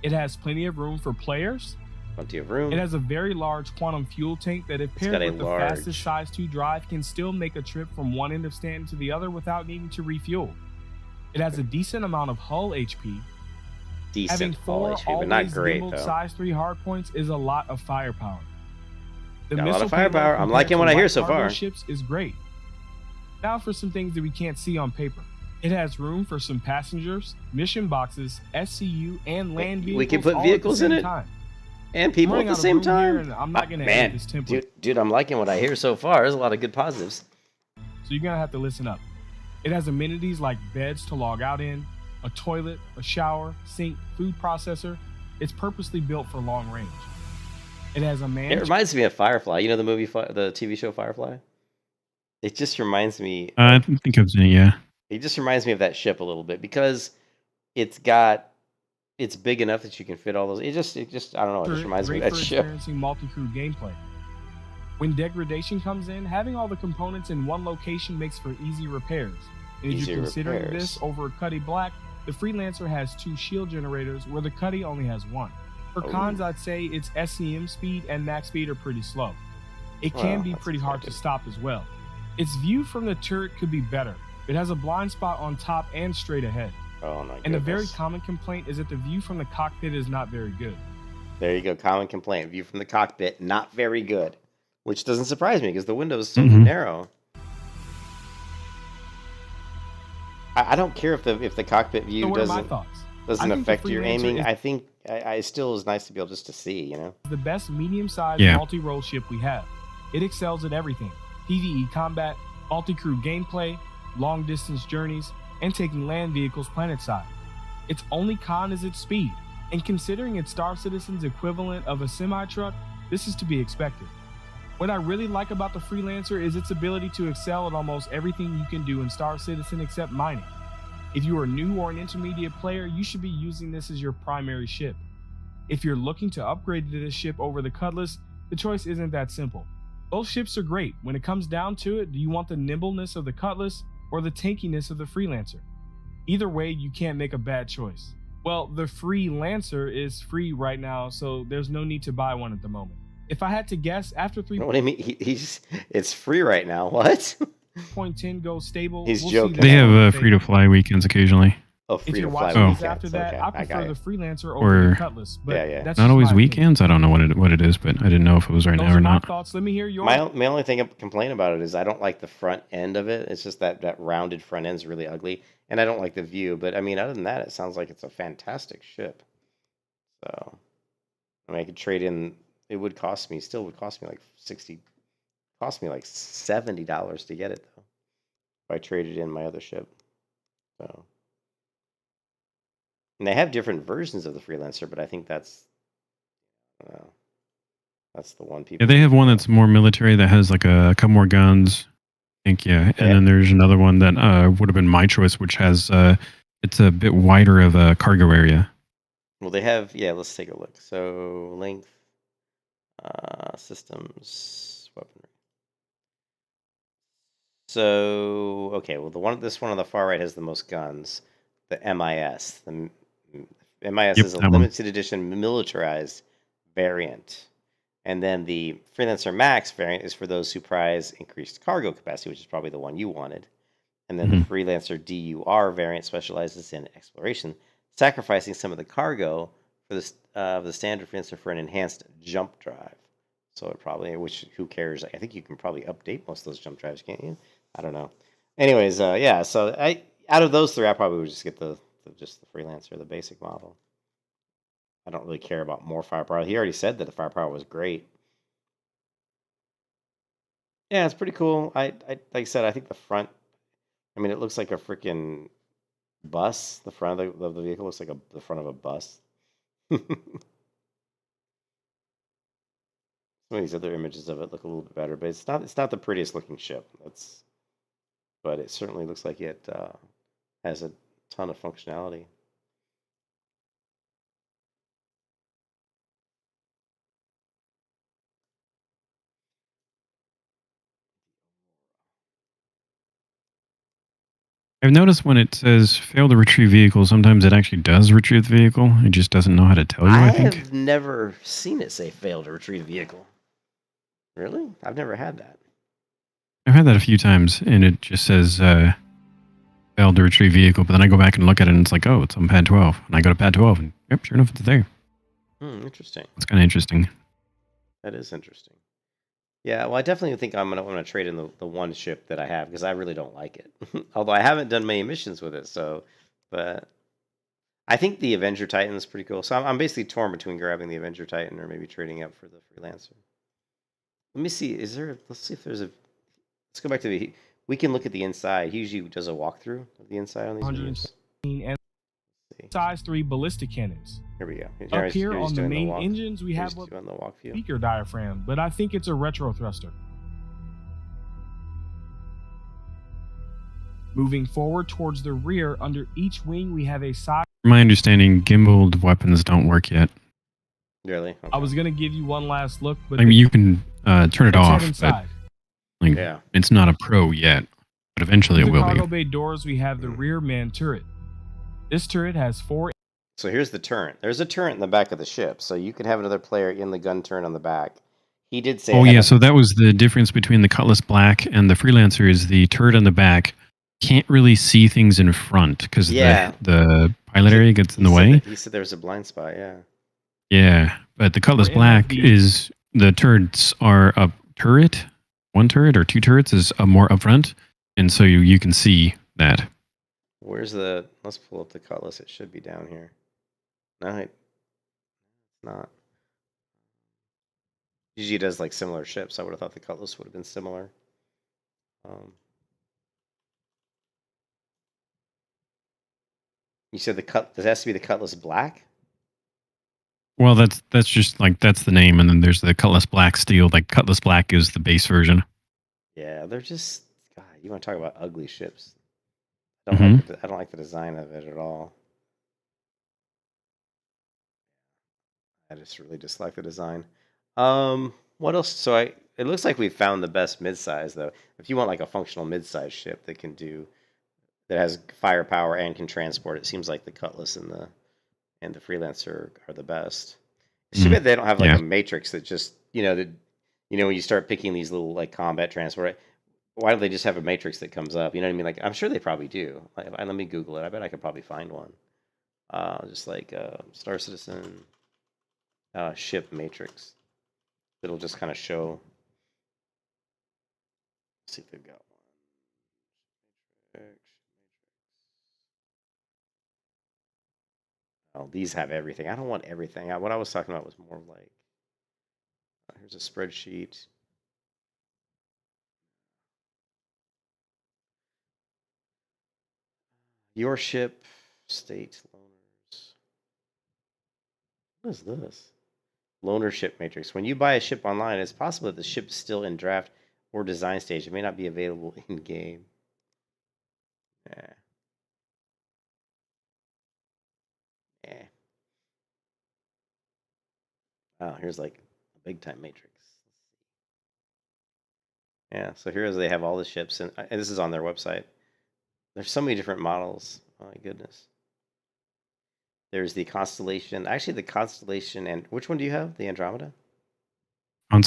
It has plenty of room for players. Plenty of room. It has a very large quantum fuel tank that, if paired got a with the large- fastest size 2 drive, can still make a trip from one end of stand to the other without needing to refuel. It has a decent amount of hull HP. Having Decent 4 hull HP, but always not great, nimbled though. size 3 hardpoints is a lot of firepower. The Got a lot missile of firepower. payload I'm compared liking to what I hear light so cargo far. Ships is great. Now for some things that we can't see on paper. It has room for some passengers, mission boxes, SCU, and land vehicles. We can put all vehicles at in the it? same time. And people I'm at running the out of same room here, time? and I'm not going to Man, edit this template. dude, I'm liking what I hear so far. There's a lot of good positives. So you're gonna have to listen up. It has amenities like beds to log out in, a toilet, a shower, sink, food processor. It's purposely built for long range. It has a man. It reminds me of Firefly. You know the movie, the TV show Firefly? It just reminds me. I think I've seen it, yeah. It just reminds me of that ship a little bit because it's big enough that you can fit all those. It just I don't know. It just reminds me of great that for ship. experiencing multi-crew gameplay. When degradation comes in, having all the components in one location makes for easy repairs. And if Easy you're considering repairs. this over a Cuddy Black, the Freelancer has 2 shield generators where the Cuddy only has 1. For Oh. cons, I'd say its SCM speed and max speed are pretty slow. It can Well, be that's pretty hard to expected. stop as well. Its view from the turret could be better. It has a blind spot on top and straight ahead. Oh my And a very goodness. common complaint is that the view from the cockpit is not very good. There you go. Common complaint. View from the cockpit, not very good. Which doesn't surprise me because the window is so Mhm. narrow. I don't care if the cockpit So view what are my doesn't thoughts? I doesn't think the affect your Freelancer aiming. is- I think I still is nice to be able just to see. You know. The best medium-sized Yeah. multi-role ship we have. It excels at everything: PvE combat, multi-crew gameplay, long-distance journeys, and taking land vehicles planet-side. Its only con is its speed, and considering it's Star Citizen's equivalent of a semi-truck, this is to be expected. What I really like about the Freelancer is its ability to excel at almost everything you can do in Star Citizen except mining. If you are new or an intermediate player, you should be using this as your primary ship. If you're looking to upgrade to this ship over the Cutlass, the choice isn't that simple. Both ships are great. When it comes down to it, do you want the nimbleness of the Cutlass or the tankiness of the Freelancer? Either way, you can't make a bad choice. Well, the Freelancer is free right now, so there's no need to buy one at the moment. If I had to guess, after What do you mean? It's free right now. What? 3.10 goes stable, He's we'll joking. see They that have on the free to fly weekends occasionally. Oh, If free you're to fly watching Oh. this weekends. after that, Okay, I I prefer got the it. Freelancer over Or- the Cutlass. But Yeah, yeah. that's Not just always my opinion. weekends. I don't know what it is, but I didn't know if it was right Those now are or my not. thoughts. Let me hear yours. My only thing I complain about it is I don't like the front end of it. It's just that rounded front end's really ugly, and I don't like the view. But I mean, other than that, it sounds like it's a fantastic ship. So, I mean, I could trade in. It would cost me like $70 to get it though. If I traded in my other ship. So, and they have different versions of the Freelancer, but I think that's the one people. Yeah, they have one that's more military that has like a couple more guns. I think, yeah. And then there's another one that would have been my choice, which has it's a bit wider of a cargo area. Well, they have, yeah, let's take a look. So, length, systems, weaponry. So, okay, well, this one on the far right has the most guns. The MIS. The MIS Yep, is a that one. limited edition militarized variant. And then the Freelancer Max variant is for those who prize increased cargo capacity, which is probably the one you wanted. And then the Freelancer DUR variant specializes in exploration, sacrificing some of the cargo for the standard Freelancer for an enhanced jump drive. So it probably, which who cares? I think you can probably update most of those jump drives, can't you? I don't know. Anyways, yeah. So out of those three, I probably would just get the Freelancer, the basic model. I don't really care about more firepower. He already said that the firepower was great. Yeah, it's pretty cool. Like I said, I think the front. I mean, it looks like a freaking bus. The front of the vehicle looks like the front of a bus. Some of these other images of it look a little bit better, but it's not the prettiest looking ship. But it certainly looks like it has a ton of functionality. I've noticed when it says fail to retrieve vehicle, sometimes it actually does retrieve the vehicle. It just doesn't know how to tell you, I think. have never seen it say fail to retrieve vehicle. Really? I've never had that. I've had that a few times, and it just says failed to retrieve vehicle, but then I go back and look at it, and it's like, oh, it's on pad 12. And I go to pad 12, and yep, sure enough, it's there. Interesting. It's kind of interesting. That is interesting. Yeah, well, I definitely think I'm gonna trade in the one ship that I have because I really don't like it. Although I haven't done many missions with it, but I think the Avenger Titan is pretty cool. So I'm basically torn between grabbing the Avenger Titan or maybe trading up for the Freelancer. Let me see. Let's see if there's a. Let's go back to the. We can look at the inside. He usually does a walkthrough of the inside on these videos. 117 and size 3 ballistic cannons. Here we go. Up here on the main engines, we have on the walk view. Speaker diaphragm, but I think it's a retro thruster. Moving forward towards the rear, under each wing, we have a side. From my understanding, gimbaled weapons don't work yet. Really? Okay. I was gonna give you one last look, but I mean, you can turn it off, but inside. like, Yeah. it's not a pro yet. But eventually it The will cargo be. bay doors, we have the rear man turret. This turret has 4. So here's the turret. There's a turret in the back of the ship, so you could have another player in the gun turret on the back. He did say. Oh yeah, so that was the difference between the Cutlass Black and the Freelancer is the turret on the back can't really see things in front because the pilot area gets in the way. He said there was a blind spot, yeah. Yeah, but the Cutlass Black is the turrets are a turret, one turret or two turrets is more up front, and so you can see that. Where's the? Let's pull up the Cutlass. It should be down here. No, it's not. Usually it does like similar ships. I would have thought the Cutlass would have been similar. You said this has to be the Cutlass Black? Well, that's just like that's the name, and then there's the Cutlass Black Steel. Like Cutlass Black is the base version. Yeah, they're just God. You want to talk about ugly ships? I don't like the design of it at all. I just really dislike the design. What else? So it looks like we found the best midsize though. If you want like a functional midsize ship that has firepower and can transport, it seems like the Cutlass and the Freelancer are the best. It's too bad they don't have like a matrix that just when you start picking these little like combat transport. Why don't they just have a matrix that comes up? You know what I mean? Like I'm sure they probably do. Let me Google it. I bet I could probably find one. Just like Star Citizen ship matrix. It'll just kind of show. Let's see if they've got one. Oh, these have everything. I don't want everything. What I was talking about was more like. Here's a spreadsheet. Your ship, state loaners. What is this? Loaner ship matrix. When you buy a ship online, it's possible that the ship is still in draft or design stage. It may not be available in game. Yeah. Yeah. Oh, here's like a big time matrix. Yeah, so here's they have all the ships, and this is on their website. There's so many different models. Oh my goodness. There's the Constellation. Actually, the Constellation, and which one do you have? The Andromeda?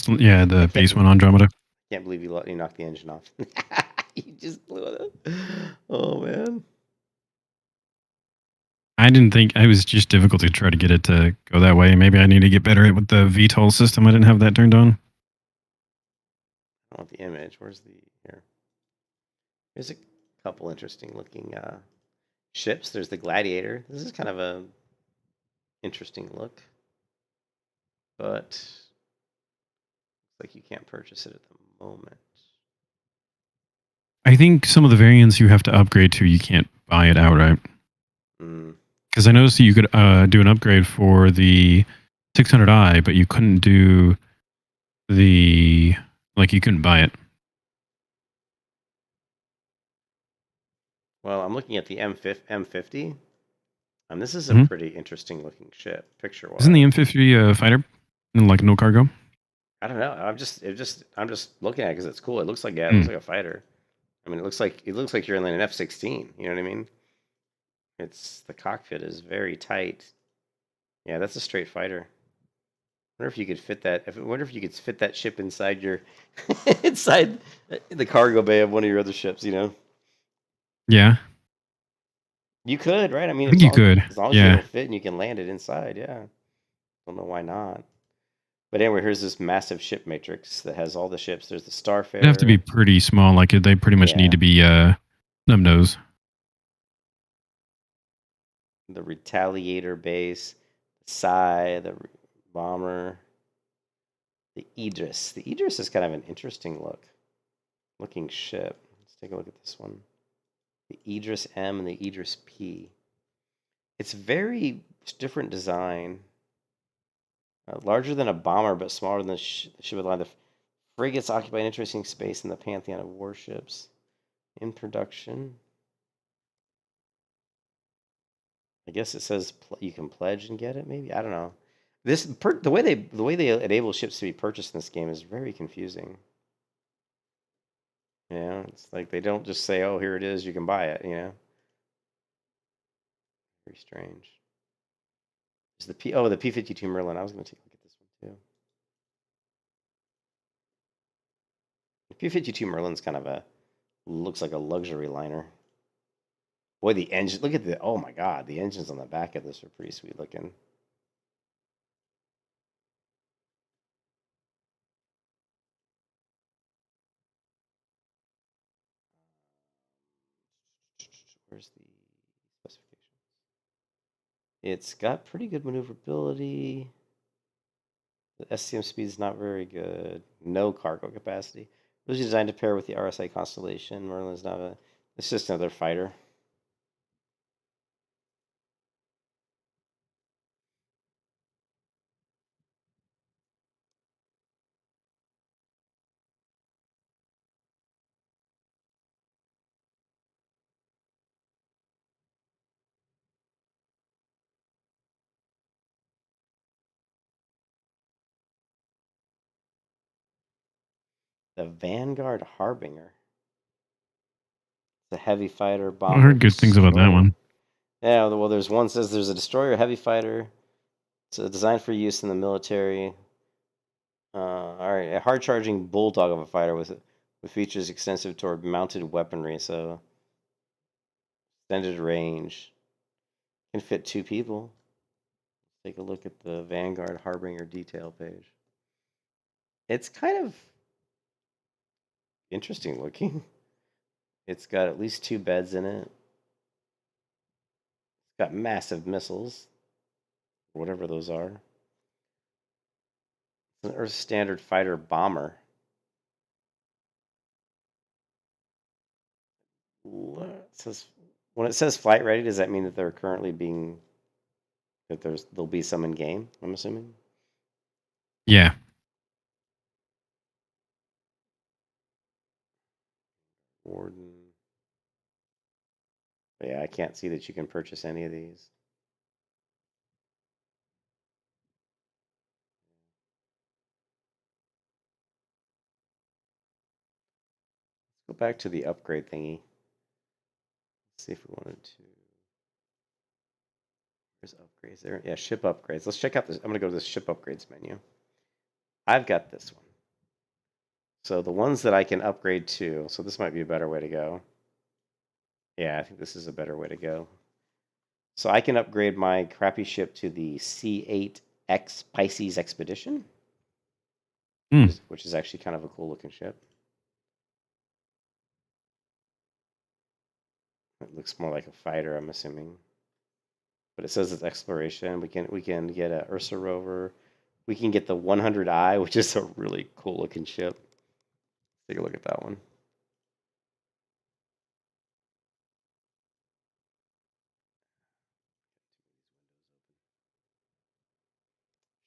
Yeah, the base one, Andromeda. Can't believe you knocked the engine off. You just blew it up. Oh man. I didn't think it was just difficult to try to get it to go that way. Maybe I need to get better with the VTOL system. I didn't have that turned on. I want the image. Where's the here? There's a couple interesting looking ships. There's the Gladiator. This is kind of a interesting look. But looks like you can't purchase it at the moment. I think some of the variants you have to upgrade to, you can't buy it outright. Mm. Because I noticed that you could do an upgrade for the 600i, but you couldn't do the, like, you couldn't buy it. Well, I'm looking at the M50, and this is a pretty interesting looking ship, picture-wise. Isn't the M50 a fighter? And like no cargo? I don't know. I'm just looking at it because it's cool. It looks like it looks like a fighter. I mean, it looks like you're in an F-16. You know what I mean? The cockpit is very tight. Yeah, that's a straight fighter. I wonder if you could fit that. I wonder if you could fit that ship inside your inside the cargo bay of one of your other ships. You know? Yeah. You could, right? I mean, I think you could. As long as it'll fit and you can land it inside. Yeah. Don't know why not. But anyway, here's this massive ship matrix that has all the ships. There's the Starfarer. They have to be pretty small. Like they pretty much need to be nub-nose. The Retaliator base, the Psy, the bomber, the Idris. The Idris is kind of an interesting looking ship. Let's take a look at this one. The Idris M and the Idris P. It's very different design. Larger than a bomber, but smaller than the ship of the line. The frigates occupy an interesting space in the pantheon of warships. In production. I guess it says you can pledge and get it. Maybe I don't know. The way they enable ships to be purchased in this game is very confusing. Yeah, it's like they don't just say, "Oh, here it is, you can buy it." You know, very strange. Is the P-52 Merlin? I was going to take a look at this one too. The P-52 Merlin's kind of looks like a luxury liner. Boy, the engine, look at oh my God, the engines on the back of this are pretty sweet looking. Where's the specifications? It's got pretty good maneuverability. The SCM speed is not very good. No cargo capacity. It was designed to pair with the RSI Constellation. Merlin's not it's just another fighter. The Vanguard Harbinger. It's a heavy fighter bomber. I heard good things about that one. Yeah, well, there's one says there's a destroyer heavy fighter. It's designed for use in the military. All right, a hard-charging bulldog of a fighter with features extensive toward mounted weaponry, so extended range. Can fit 2 people. Take a look at the Vanguard Harbinger detail page. It's kind of interesting looking. It's got at least 2 beds in it. It's got massive missiles, whatever those are. It's an Earth Standard Fighter bomber. When it says flight ready, does that mean that they're currently being there'll be some in game? I'm assuming. Yeah. Warden. But yeah, I can't see that you can purchase any of these. Let's go back to the upgrade thingy. Let's see if we wanted to. There's upgrades there. Yeah, ship upgrades. Let's check out this. I'm going to go to this ship upgrades menu. I've got this one. So the ones that I can upgrade to. So this might be a better way to go. Yeah, I think this is a better way to go. So I can upgrade my crappy ship to the C8X Pisces Expedition, which is actually kind of a cool looking ship. It looks more like a fighter, I'm assuming. but it says it's exploration. We can get a Ursa rover. We can get the 100i, which is a really cool looking ship. Take a look at that one.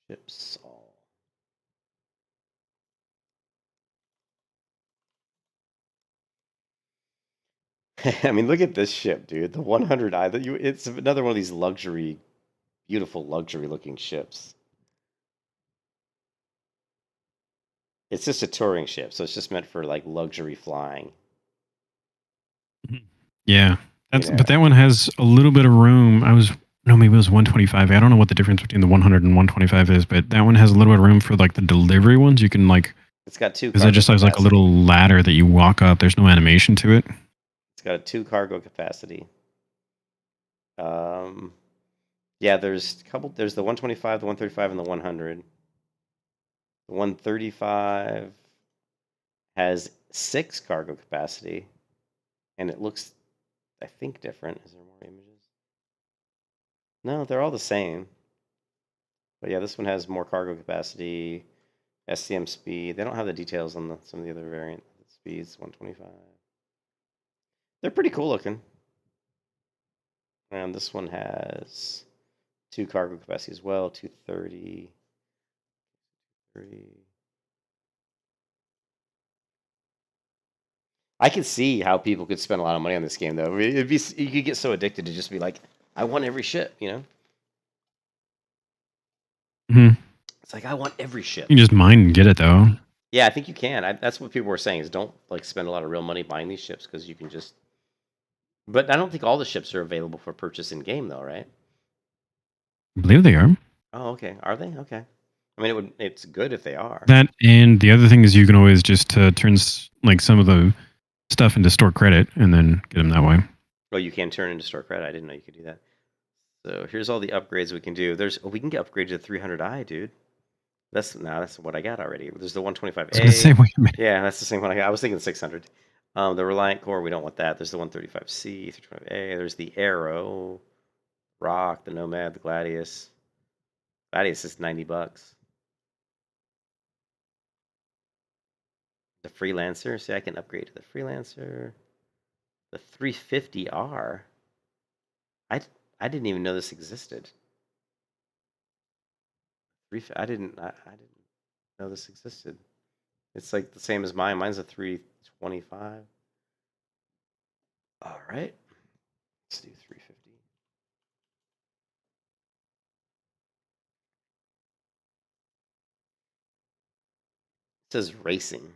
Ships all. I mean, look at this ship, dude. The 100i. It's another one of these luxury, beautiful luxury looking ships. It's just a touring ship, so it's just meant for like luxury flying. Yeah, that's Yeah. but that one has a little bit of room. Maybe it was 125. I don't know what the difference between the 100 and 125 is, but that one has a little bit of room for like the delivery ones. You can like, It's got 2 because that just has like a little ladder that you walk up. There's no animation to it. It's got a 2 cargo capacity. Yeah, there's a couple. There's the 125, the 135, and the 100. The 135 has 6 cargo capacity, and it looks, I think, different. Is there more images? No, they're all the same. But yeah, this one has more cargo capacity, SCM speed. They don't have the details on some of the other variant speeds. 125. They're pretty cool looking. And this one has 2 cargo capacity as well, 230. 30. I could see how people could spend a lot of money on this game, though. I mean, you could get so addicted to just be like, I want every ship, you know? Mhm. It's like, I want every ship. You can just mine and get it though. Yeah, I think you can. That's what people were saying, is don't like spend a lot of real money buying these ships, because you can just... But I don't think all the ships are available for purchase in game, though, right? I believe they are. Oh, okay. Are they? Okay. I mean, it's good if they are. That, and the other thing is you can always just turn like some of the stuff into store credit and then get them that way. Oh, you can turn into store credit. I didn't know you could do that. So here's all the upgrades we can do. We can get upgraded to 300i, dude. That's what I got already. There's the 125A. I was gonna say, wait a minute. Yeah, that's the same one I got. I was thinking 600. The Reliant Core, we don't want that. There's the 135C, 325A. There's the Arrow, Rock, the Nomad, the Gladius. Gladius is $90. The Freelancer. See, I can upgrade to the Freelancer. The 350R. I didn't even know this existed. I didn't know this existed. It's like the same as mine. Mine's a 325. All right. Let's do 350. It says racing.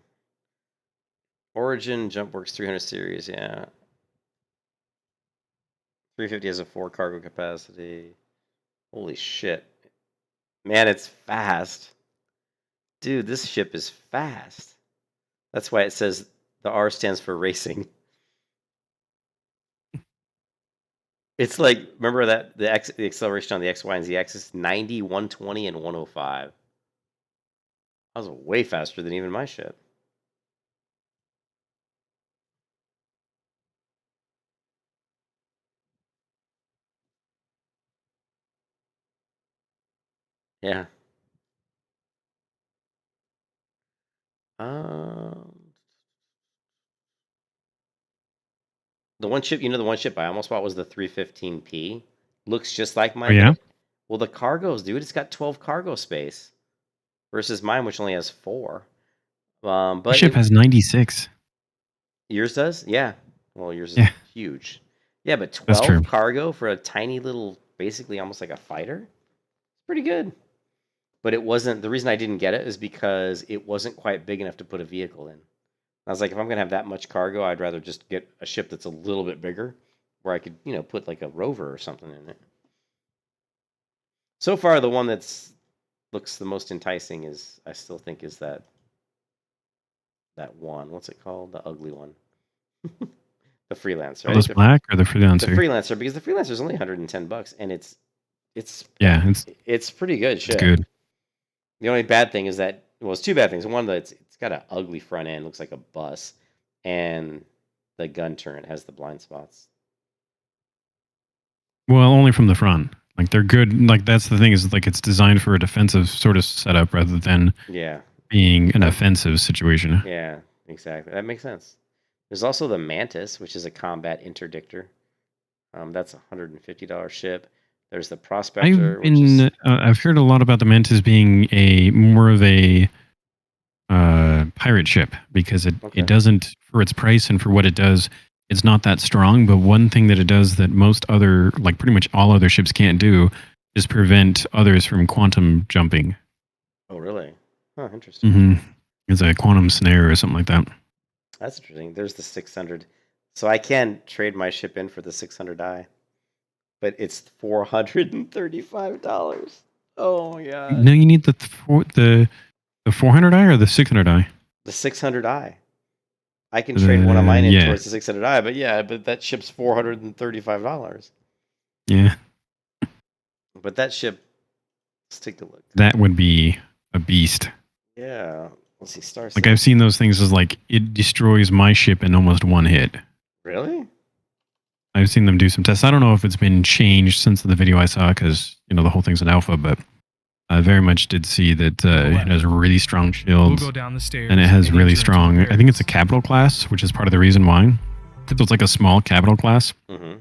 Origin, JumpWorks 300 series, yeah. 350 has a 4 cargo capacity. Holy shit. Man, it's fast. Dude, this ship is fast. That's why it says the R stands for racing. It's like, remember that the acceleration on the X, Y, and Z axis, 90, 120, and 105. That was way faster than even my ship. Yeah. The one ship, the one ship I almost bought was the 315P. Looks just like mine. Oh, yeah? Well, the cargoes, dude, it's got 12 cargo space versus mine, which only has 4. The But ship has 96. yours does? Yeah. Well, yours is Yeah. huge. Yeah, but That's 12 true. cargo for a tiny little, basically almost like a fighter? It's pretty good. But it wasn't, the reason I didn't get it is because it wasn't quite big enough to put a vehicle in. I was like, if I'm going to have that much cargo, I'd rather just get a ship that's a little bit bigger where I could, put like a rover or something in it. So far, the one that's looks the most enticing is, I still think, is that one. What's it called? The ugly one. The Freelancer. Atlas Black or the Freelancer? The Freelancer, because the Freelancer is only $110, and it's pretty good shit. It's good. The only bad thing is that, well, it's 2 bad things. One, that it's got an ugly front end, looks like a bus, and the gun turret has the blind spots. Well, only from the front. Like they're good. Like that's the thing is like it's designed for a defensive sort of setup rather than Yeah. being an offensive situation. Yeah, exactly. That makes sense. There's also the Mantis, which is a combat interdictor. That's a $150 ship. There's the Prospector, I've heard a lot about the Mantis being a more of a pirate ship because Okay. it doesn't, for its price and for what it does, it's not that strong. But one thing that it does that most other, like pretty much all other ships can't do, is prevent others from quantum jumping. Oh, really? Huh, interesting. Hmm. It's a quantum snare or something like that. That's interesting. There's the 600. So I can trade my ship in for the 600i, but it's $435. Oh my god. No, you need the 400i or the 600i. The 600i. I can trade one of mine in towards the 600i, but that ship's $435. Yeah. But that ship, let's take a look. That would be a beast. Yeah. Let's see, Star Like I've seen those things as like it destroys my ship in almost one hit. Really? I've seen them do some tests. I don't know if it's been changed since the video I saw because the whole thing's an alpha, but I very much did see that it has really strong shields. We'll go down the stairs and it has and really enter into strong. the I think it's a capital class, which is part of the reason why. So it's like a small capital class. Mm-hmm.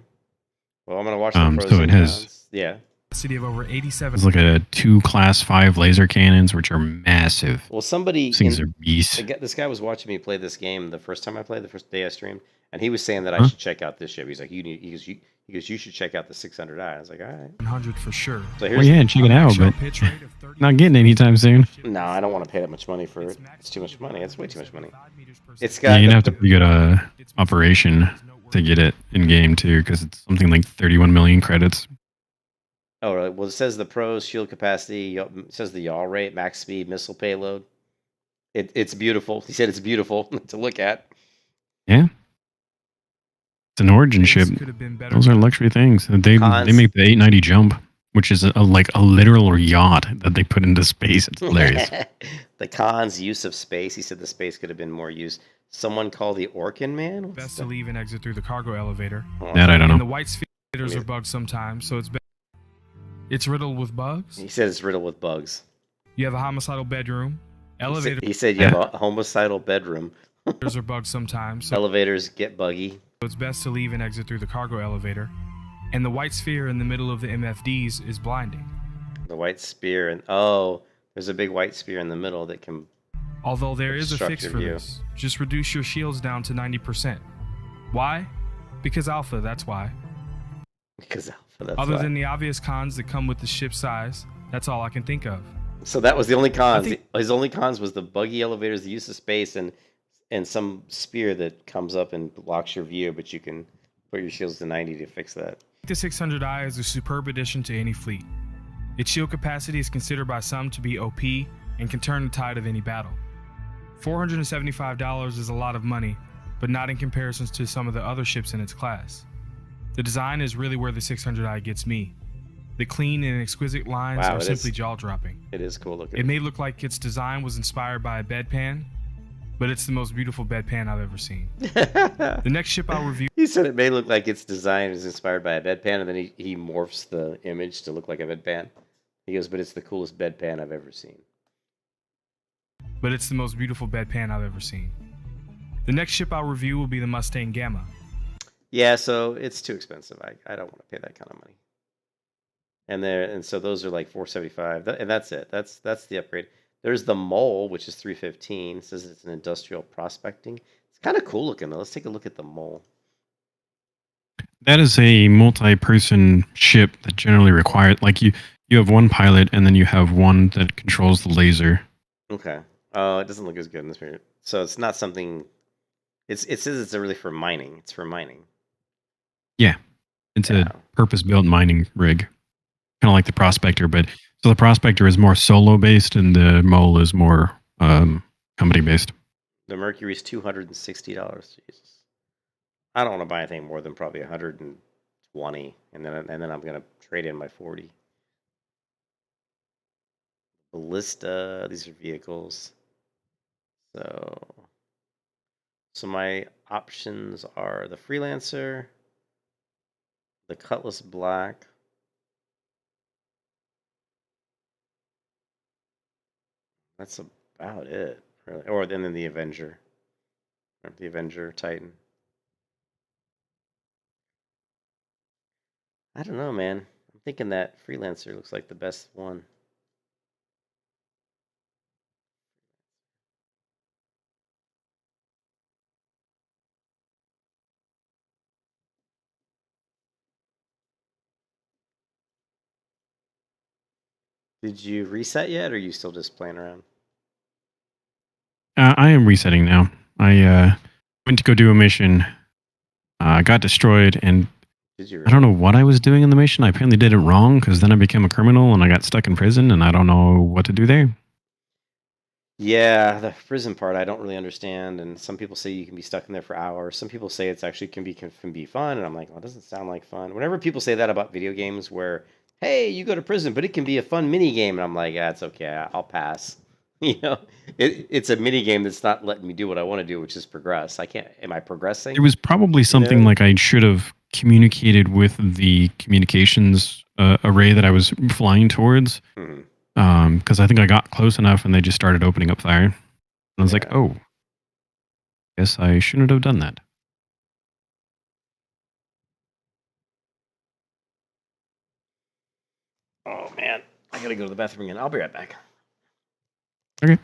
Well, I'm gonna watch the pros so it and has cons. Yeah. City of over 87. It's like a 2 class 5 laser cannons, which are massive. Well, somebody These things are beasts. this guy was watching me play this game the first time I played, the first day I streamed, and he was saying that I should check out this ship. He's like, you should check out the 600i. I was like, all right. 100 for sure. So Well, yeah, check it out, but Pitch rate of 30 not getting it anytime soon. No, I don't want to pay that much money for it. It's too much money. It's way too much money. It's Yeah, got you'd have to pretty good operation to get it in game too, because it's something like 31 million credits. Oh, really? Well, it says the pros, shield capacity. It says the yaw rate, max speed, missile payload. It's beautiful. He said it's beautiful to look at. Yeah, it's an origin ship. Those are luxury things. They make the 890 jump, which is like a literal yacht that they put into space. It's hilarious. The cons, use of space. He said the space could have been more used. Someone call the Orkin Man. Best to leave and exit through the cargo elevator. That I don't And know. the white spheres are bugged sometimes, so it's riddled with bugs. He said it's riddled with bugs. You have a homicidal bedroom. Elevator. He said you have a homicidal bedroom. Are bugged sometimes. So Elevators get buggy. it's best to leave and exit through the cargo elevator. And the white sphere in the middle of the MFDs is blinding. The white spear and there's a big white spear in the middle that can. Although there is a obstruct fix your for view. this. Just reduce your shields down to 90%. Why? Because alpha, that's why. Because alpha. That's Other why. than the obvious cons that come with the ship size, that's all I can think of. So that was the only cons. His only cons was the buggy elevators, the use of space, and some spear that comes up and blocks your view, but you can put your shields to 90 to fix that. The 600i is a superb addition to any fleet. Its shield capacity is considered by some to be OP and can turn the tide of any battle. $475 is a lot of money, but not in comparison to some of the other ships in its class. The design is really where the 600i gets me. The clean and exquisite lines Wow, are it simply is. jaw-dropping. It is cool looking. It may look like its design was inspired by a bedpan, but it's the most beautiful bedpan I've ever seen. The next ship I'll review. He said it may look like its design is inspired by a bedpan, and then he morphs the image to look like a bedpan. He goes, but it's the coolest bedpan I've ever seen. But it's the most beautiful bedpan I've ever seen. The next ship I'll review will be the Mustang Gamma. Yeah, so it's too expensive. I don't want to pay that kind of money. And so those are like $475, and that's it. That's the upgrade. There's the Mole, which is $315. It says it's an industrial prospecting. It's kind of cool looking though. Let's take a look at the Mole. That is a multi-person ship that generally requires, like you have one pilot and then you have one that controls the laser. Okay. Oh, it doesn't look as good in this period. So it's not something. It says it's really for mining. It's for mining. Yeah, it's a purpose-built mining rig, kind of like the Prospector. But so the Prospector is more solo-based, and the Mole is more company-based. The Mercury's $260. Jesus. I don't want to buy anything more than probably 120, and then I'm gonna trade in my 40. Ballista. These are vehicles. So my options are the Freelancer, The Cutlass Black. That's about it, really. Or then the Avenger. Or the Avenger Titan. I don't know, man. I'm thinking that Freelancer looks like the best one. Did you reset yet, or are you still just playing around? I am resetting now. I went to go do a mission. Got destroyed, and Did you? I don't know what I was doing in the mission. I apparently did it wrong because then I became a criminal and I got stuck in prison, and I don't know what to do there. Yeah, the prison part I don't really understand, and some people say you can be stuck in there for hours. Some people say it's actually can be fun, and I'm like, well, it doesn't sound like fun. Whenever people say that about video games, where hey, you go to prison, but it can be a fun mini game, and I'm like, yeah, it's okay, I'll pass. You know, it's a mini game that's not letting me do what I want to do, which is progress. I can't. Am I progressing? It was probably something like I should have communicated with the communications array that I was flying towards. Because I think I got close enough and they just started opening up fire. And I was like, oh, guess I shouldn't have done that. Oh, man. I gotta go to the bathroom again. I'll be right back. Okay.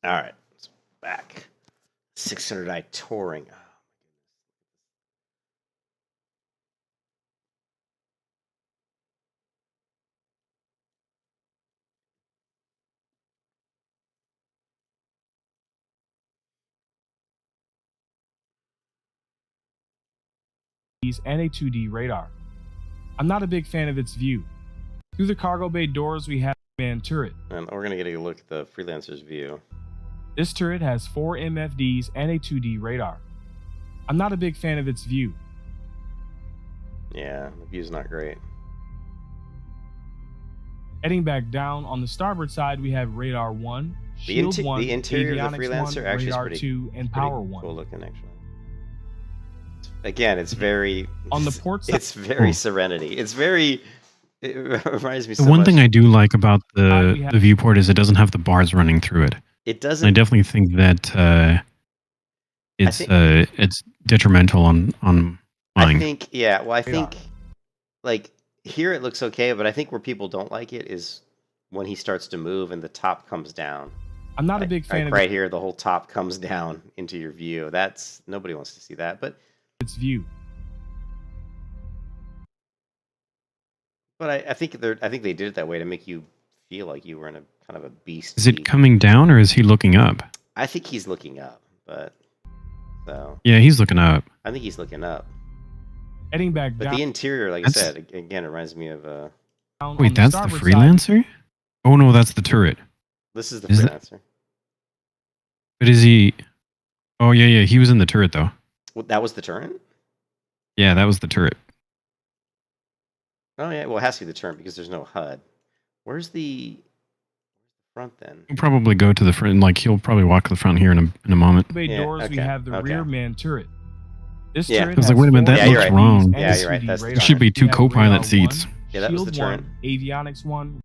All right. It's back. 600i touring. And a 2D radar. I'm not a big fan of its view. Through the cargo bay doors, we have a man turret. And we're gonna get a look at the Freelancer's view. This turret has 4 MFDs and a 2D radar. I'm not a big fan of its view. Yeah, the view's not great. Heading back down on the starboard side, we have radar 1, shield 1, the interior of the avionics Freelancer 1, actually is radar pretty, 2, and power 1. cool looking, actually. Again, it's very on the port side. It's very Serenity. It's very. It reminds me. The So one much. thing I do like about the viewport is it doesn't have the bars running through it. It doesn't. And I definitely think that it's detrimental on flying. I think Well, I think like here it looks okay, but I think where people don't like it is when he starts to move and the top comes down. I'm not a big fan of right here. The whole top comes down into your view. That's nobody wants to see that, but its view. But I think they did it that way to make you feel like you were in a kind of a beast. Is it coming down or is he looking up? I think he's looking up, but so yeah, he's looking up. I think he's looking up. Heading back But down. the interior, like I said, again, it reminds me of Wait, that's the Freelancer? Oh no, that's the turret. This is the Is Freelancer. But is he? Oh yeah, he was in the turret though. Well, that was the turret? Yeah, that was the turret. Oh yeah, well it has to be the turret because there's no HUD. Where's the front then? He'll probably go to the front. Like he'll probably walk to the front here in a moment. Bay doors, we have the rear man turret. This Yeah. turret I was like, wait a minute, that looks wrong. Yeah, you're right. That's There should be 2 co-pilot seats. Yeah, that was the Shield 1, turret. avionics 1,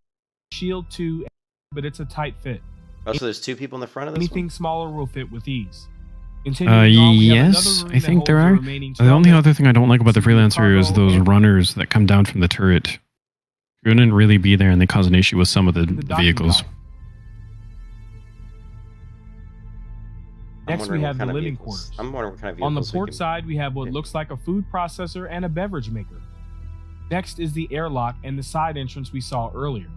Shield 2, but it's a tight fit. Oh, so there's 2 people in the front of this Anything smaller will fit with ease. Continuing on, we have Yes, another room I that think there holds are. the remaining The only 12 other thing I don't like about the Freelancer is those cargo runners that come down from the turret. Shouldn't really be there, and they cause an issue with some of the docking vehicles. dock. I'm Next, we wondering what have the kind of living vehicles. quarters. I'm wondering what kind of On the vehicles we port can- side, we have what Yeah. looks like a food processor and a beverage maker. Next is the airlock and the side entrance we saw earlier.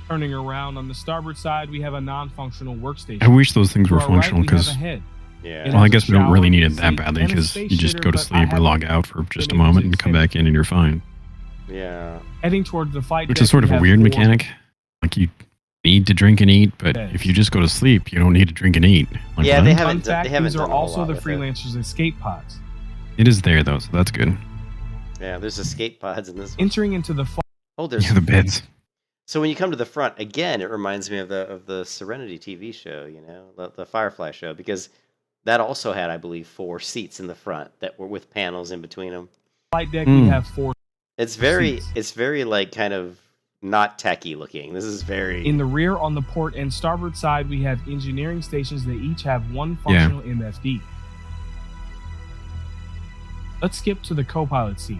Turning around on the starboard side, we have a non-functional workstation. I wish those things To were our right, functional we have because, a head. Yeah. It well, I has a guess we don't really shower, need it that seat, badly and a because space you just shitter, go to but I sleep or haven't log out for just a been able moment to and come extend back in and you're fine. Yeah. Heading towards the flight Which deck, is sort we of a have weird 4 mechanic. Like you need to drink and eat, but beds. if you just go to sleep, you don't need to drink and eat. Like, Yeah, what? they Fun haven't. fact, They haven't these done are a whole also lot the with it. freelancers' escape pods. It is there though, so that's good. Yeah, there's escape pods in this one. Entering into the flight Oh, there's Yeah, the beds. So when you come to the front, again, it reminds me of the Serenity TV show, you know, the Firefly show, because that also had, I believe, 4 seats in the front that were with panels in between them. deck, Hmm. we have 4 It's very, seats. it's very like kind of not techy looking. This is very. In the rear, on the port and starboard side, we have engineering stations that each have one functional MFD. Let's skip to the co-pilot seat.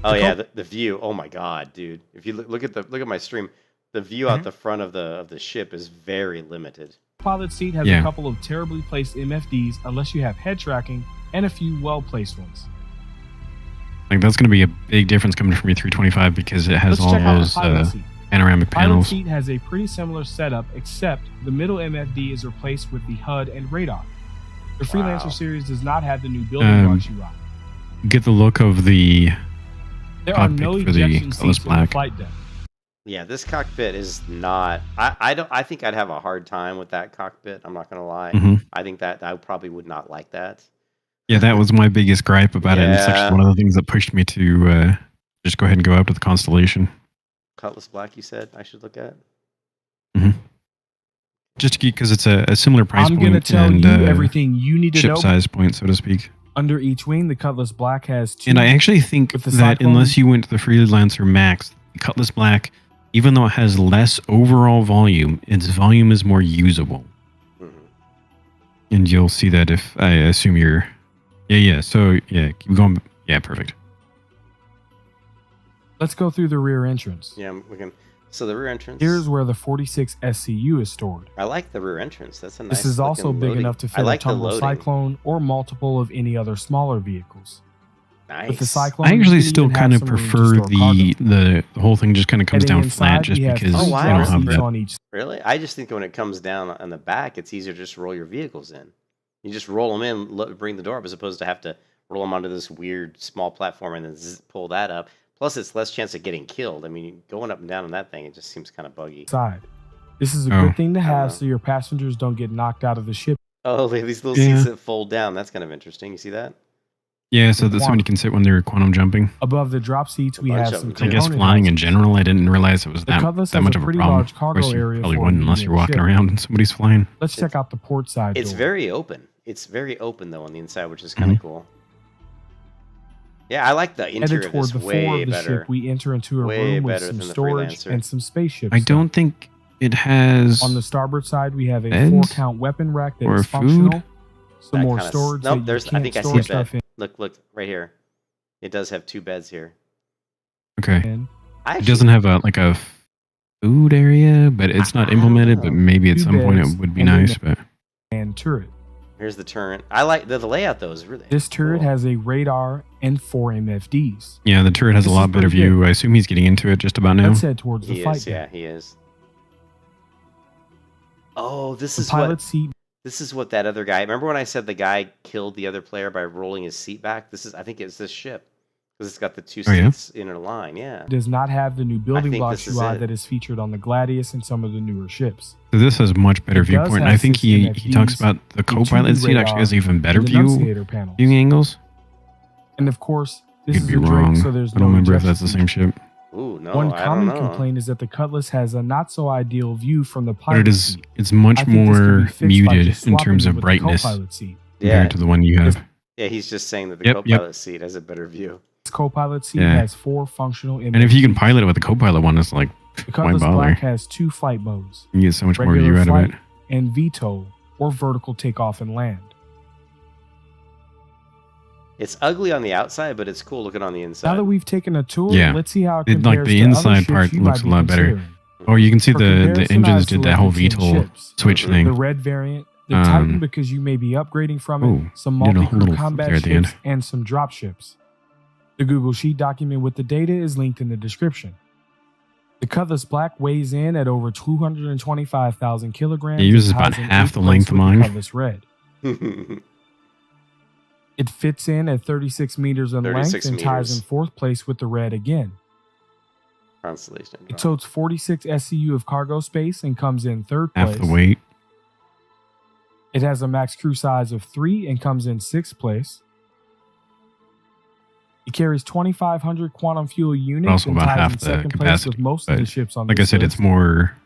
Oh the yeah, co- the view. Oh my god, dude! If you look at my stream, the view out the front of the ship is very limited. Pilot seat has Yeah. a couple of terribly placed MFDs, unless you have head tracking, and a few well-placed ones. Like that's going to be a big difference coming from your 325 because it has Let's all check out the those pilot seat. panoramic Pilot panels. seat has a pretty similar setup, except the middle MFD is replaced with the HUD and radar. The Freelancer Wow. series does not have the new building blocks UI. Get the look of the There are cockpit no for the ejection Cutlass seats in the Black. flight deck. Yeah, this cockpit is not. I don't. I think I'd have a hard time with that cockpit. I'm not gonna lie. Mhm. I think that I probably would not like that. Yeah, that was my biggest gripe about it. And it's Yeah. actually one of the things that pushed me to just go ahead and go up to the Constellation. Cutlass Black, you said I should look at. Just because it's a similar price I'm point going to tell and you everything you need to ship know. size point, so to speak. Under each wing, the Cutlass Black has 2. And I actually think with the that Cyclone- unless you went to the Freelancer Max, the Cutlass Black, even though it has less overall volume, its volume is more usable. Mhm. And you'll see that if I assume you're... Yeah. So, yeah, keep going. Yeah, perfect. Let's go through the rear entrance. Yeah, we can. So the rear entrance. Here's where the 46 SCU is stored. I like the rear entrance. That's a nice. This is also looking big loading. enough to I fit like a Tumble the loading. Cyclone or multiple of any other smaller vehicles. Nice. With the Cyclone, I you actually can still even have kind of some room to prefer store cargo. the whole thing just kind of comes Heading down flat inside, just we have because 3 Oh, you wow. don't drop have seats that. on each. Really? I just think when it comes down on the back, it's easier to just roll your vehicles in. You just roll them in, bring the door up, as opposed to have to roll them onto this weird small platform and then pull that up. Plus, it's less chance of getting killed. I mean, going up and down on that thing, it just seems kind of buggy. Side. This is a Oh. good thing to I don't have know. so your passengers don't get knocked out of the ship. Oh, they have these little Yeah. seats that fold down. That's kind of interesting. You see that? Yeah, so that somebody Quantum. can sit when they're quantum jumping. Above the drop seats, we bunch have of some them. I guess component flying in houses. general, I didn't realize it was The that Cutlass that has much a of a pretty problem. large cargo Of course, you area probably for a wouldn't unless you're medium walking ship. around and somebody's flying. Let's check out the port side It's door. very open. It's very open though on the inside, which is kind of cool. Yeah, I like the interior Headed of toward this the floor way of the better. ship, we enter into a Way room with better some than the storage Freelancer. and some spaceship I stuff. don't think it has... On the starboard side, we have a beds 4-count weapon rack that or is food? functional. Some That more kinda storage nope, that there's. you I can't think I see store a bed. stuff in. Look right here. It does have 2 beds here. Okay. I It actually, doesn't have a food area, but it's not I don't implemented, know. but maybe at 2 some point beds it would be and then nice, but... And turret. Here's the turret. I like the layout though. Is really This turret cool. has a radar and 4 MFDs. Yeah, the turret has This a is lot better pretty good. view. I assume he's getting into it just about now. Let's head towards the He flight is. Yeah, deck. he is. Oh, this The is pilot what seat. this is what that other guy. Remember when I said the guy killed the other player by rolling his seat back? This is. I think it's this ship because it's got the 2 Oh, yeah? seats in a line. Yeah. Does not have the new building think blocks this is UI it. that is featured on the Gladius and some of the newer ships. So this has much better It does viewpoint. And have I think 6 he talks MFDs, about the a 2D co-pilot seat actually radar, has even better and viewing denunciator panels. angles. And of course, this Could is be a Drake, wrong. so there's I don't no remember if ejection that's the same seat. ship. Ooh, no, One I don't common know. complaint is that the Cutlass has a not so ideal view from the But pilot it is seat. it's much I think this could be more fixed by muted just in swapping terms it of with the brightness co-pilot seat. Yeah. compared to the one you have. Yeah, he's just saying that the Yep, yep. co-pilot seat has a better view. This co-pilot seat Yeah. has 4 functional images. And if you can pilot it with the co-pilot one, it's like, The why Cutlass bother? Black has 2 flight modes, You get so much more regular view out of flight it. and VTOL, or vertical takeoff and land. It's ugly on the outside, but it's cool looking on the inside. Now that we've taken a tour, Yeah. let's see how it It, compares like the to other inside ships part you looks might a be lot better. considering. Oh, you can see For the comparison, engines I've did that whole selected 10 VTOL ships. switch Mhm. thing. The red variant, the Um, Titan because you may be upgrading from it, oh, some you did a multi-crew little combat there at the ships, end. and some drop ships. The Google Sheet document with the data is linked in the description. The Cutlass Black weighs in at over 225,000 kilograms. It uses and about ties in half 8th the place length of with the mine. Cutlass Red. It fits in at 36 meters in 36 length and ties meters. in 4th place with the Red again. Constellation. It totes 46 SCU of cargo space and comes in 3rd place. Half the weight. It has a max crew size of 3 and comes in 6th place. It carries 2,500 quantum fuel units Also and about ties half in the 2nd place capacity, with most of but the ships on Like I this said, list. it's more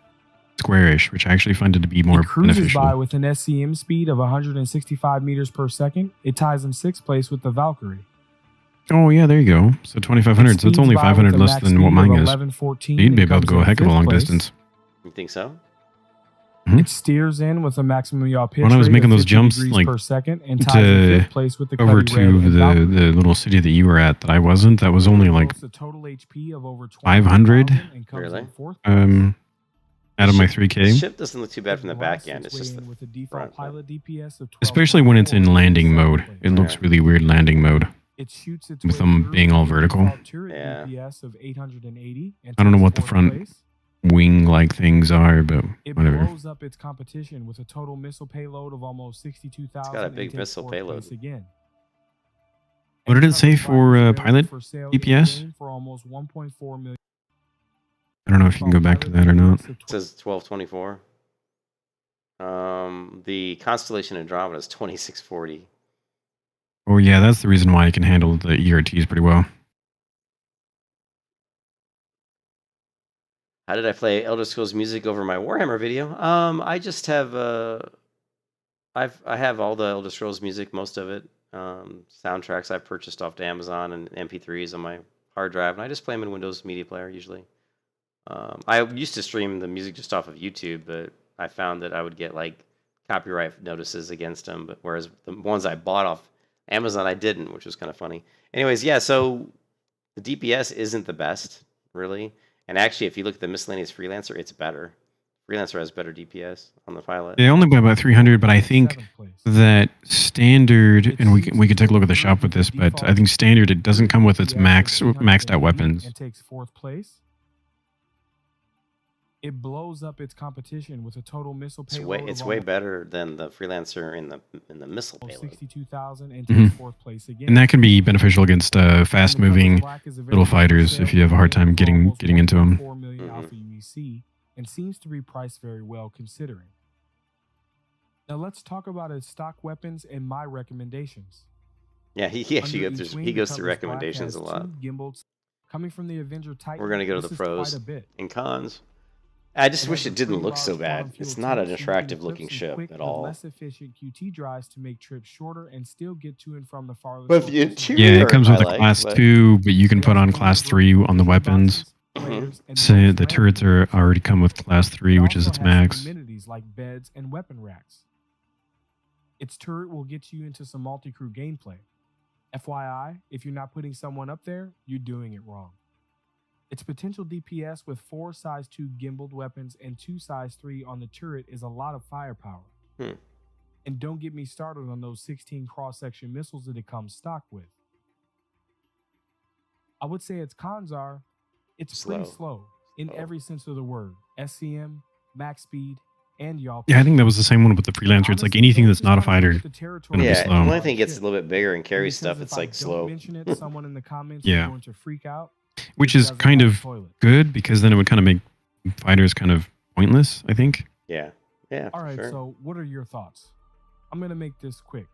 squarish, which I actually find it to be more It cruises beneficial. by with an SCM speed of 165 meters per second. It ties in 6th place with the Valkyrie. Oh yeah, there you go. So 2,500. So it's only 500 less than what mine is. 1114 You'd be able to go a heck of a long place. distance. You think so? Mhm. It steers in with a maximum yaw pitch When I was rate making of those 50 jumps, degrees like, per second and to- ties in 5th place with the Over Cuddy Red to and the Valkyrie. little city that you were at that I wasn't. That was only like Boasts a total HP of over 500? 20,000 and comes Really? in 4th place. out of my The 3K. ship doesn't look too bad from the back Glass end. It's sits just the weighing with a default front. pilot DPS of 12.4 Especially when it's in landing mode. place. It looks Yeah. really weird landing mode. It shoots its with way them through being all with a vertical. default turret Yeah. DPS of 880 and I don't know takes what the 4th front place. Wing-like things are, but It whatever. blows up its competition with a total missile payload of almost 62,000. It's got a and big takes missile 4th payload. place again. What did it say Cutlass Black for, is available pilot for sale DPS? in-game for almost 1.4 million. I don't know if you can go back to that or not. It says 1224. The Constellation Andromeda is 2640. Oh yeah, that's the reason why I can handle the ERTs pretty well. How did I play Elder Scrolls Music over my Warhammer video? I just have I have all the Elder Scrolls music, most of it. Soundtracks I've purchased off to Amazon and MP3s on my hard drive, and I just play them in Windows Media Player usually. I used to stream the music just off of YouTube, but I found that I would get like copyright notices against them. But whereas the ones I bought off Amazon, I didn't, which was kind of funny. Anyways, yeah. So the DPS isn't the best, really. And actually, if you look at the miscellaneous Freelancer, it's better. Freelancer has better DPS on the pilot. They only by about 300, but I think that standard, and we could take a look at the shop with this, but I think standard, it doesn't come with its maxed out weapons. And takes 4th place. It blows up its competition with a total missile payload. It's way better than the Freelancer in the missile payload. 62,000 and Mhm. takes 4th place again. And that can be beneficial against fast-moving little fighters if you have a hard time getting into them. 4 million alpha UEC and seems to be priced very well considering. Now let's talk about its stock weapons and my recommendations. Yeah, he actually Under goes each through wing, he the goes through Cutlass Black recommendations has a lot. 2 gimbals coming from the Avenger Titan. We're gonna go to this the is quite pros a bit. and cons. I just It wish has it a didn't 3 look so large bad. quantum fuel It's not an tanks, so you can attractive equip looking some ship quick at but all. less efficient QT drives to make trips shorter and still get to and from the farthest But the locations. interior Yeah, it comes with I a like, class but- 2, but you can put on class 3 on the weapons. Players and So most the turrets are already come with class 3, It which is also its has max. some amenities like beds and weapon racks. Its turret will get you into some multi-crew gameplay. FYI, if you're not putting someone up there, you're doing it wrong. Its potential DPS with 4 size 2 gimbaled weapons and 2 size 3 on the turret is a lot of firepower. And don't get me started on those 16 cross-section missiles that it comes stock with. I would say its cons are, it's pretty slow in every sense of the word. SCM, max speed, and yaw. Yeah, I think that was the same one with the Freelancer. It's like anything that's not a fighter, the gonna territory be Yeah, slow. the only thing it gets a little bit bigger and carries Because stuff, if it's I like don't slow. mention it, someone in the comments Yeah. is going to freak out. Which It is doesn't kind have a of toilet. good because then it would kind of make fighters kind of pointless, I think. Yeah. Yeah. All right, sure. so what are your thoughts? I'm going to make this quick.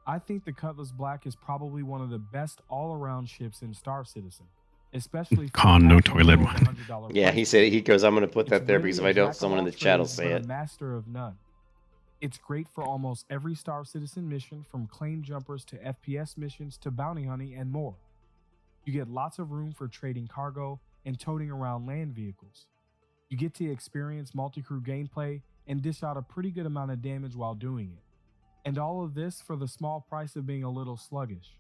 I think the Cutlass Black is probably one of the best all-around ships in Star Citizen, especially for Con, no actual toilet low one. $100 Yeah, he price. said he goes. I'm gonna put It's that there really because if a I don't, jack of someone in all the chat will trades, say but it. a master of none. It's great for almost every Star Citizen mission, from claim jumpers to FPS missions to bounty hunting and more. You get lots of room for trading cargo and toting around land vehicles. You get to experience multi-crew gameplay and dish out a pretty good amount of damage while doing it. And all of this for the small price of being a little sluggish.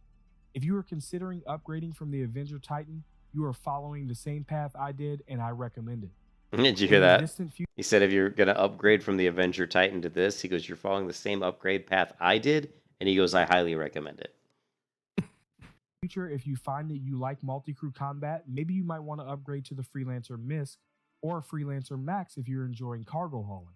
If you are considering upgrading from the Avenger Titan, you are following the same path I did, and I recommend it. Did you hear In the that? distant future, He said if you're going to upgrade from the Avenger Titan to this, he goes, you're following the same upgrade path I did, and he goes, I highly recommend it. if you find that you like multi-crew combat, maybe you might want to upgrade to the Freelancer Misk or Freelancer Max if you're enjoying cargo hauling.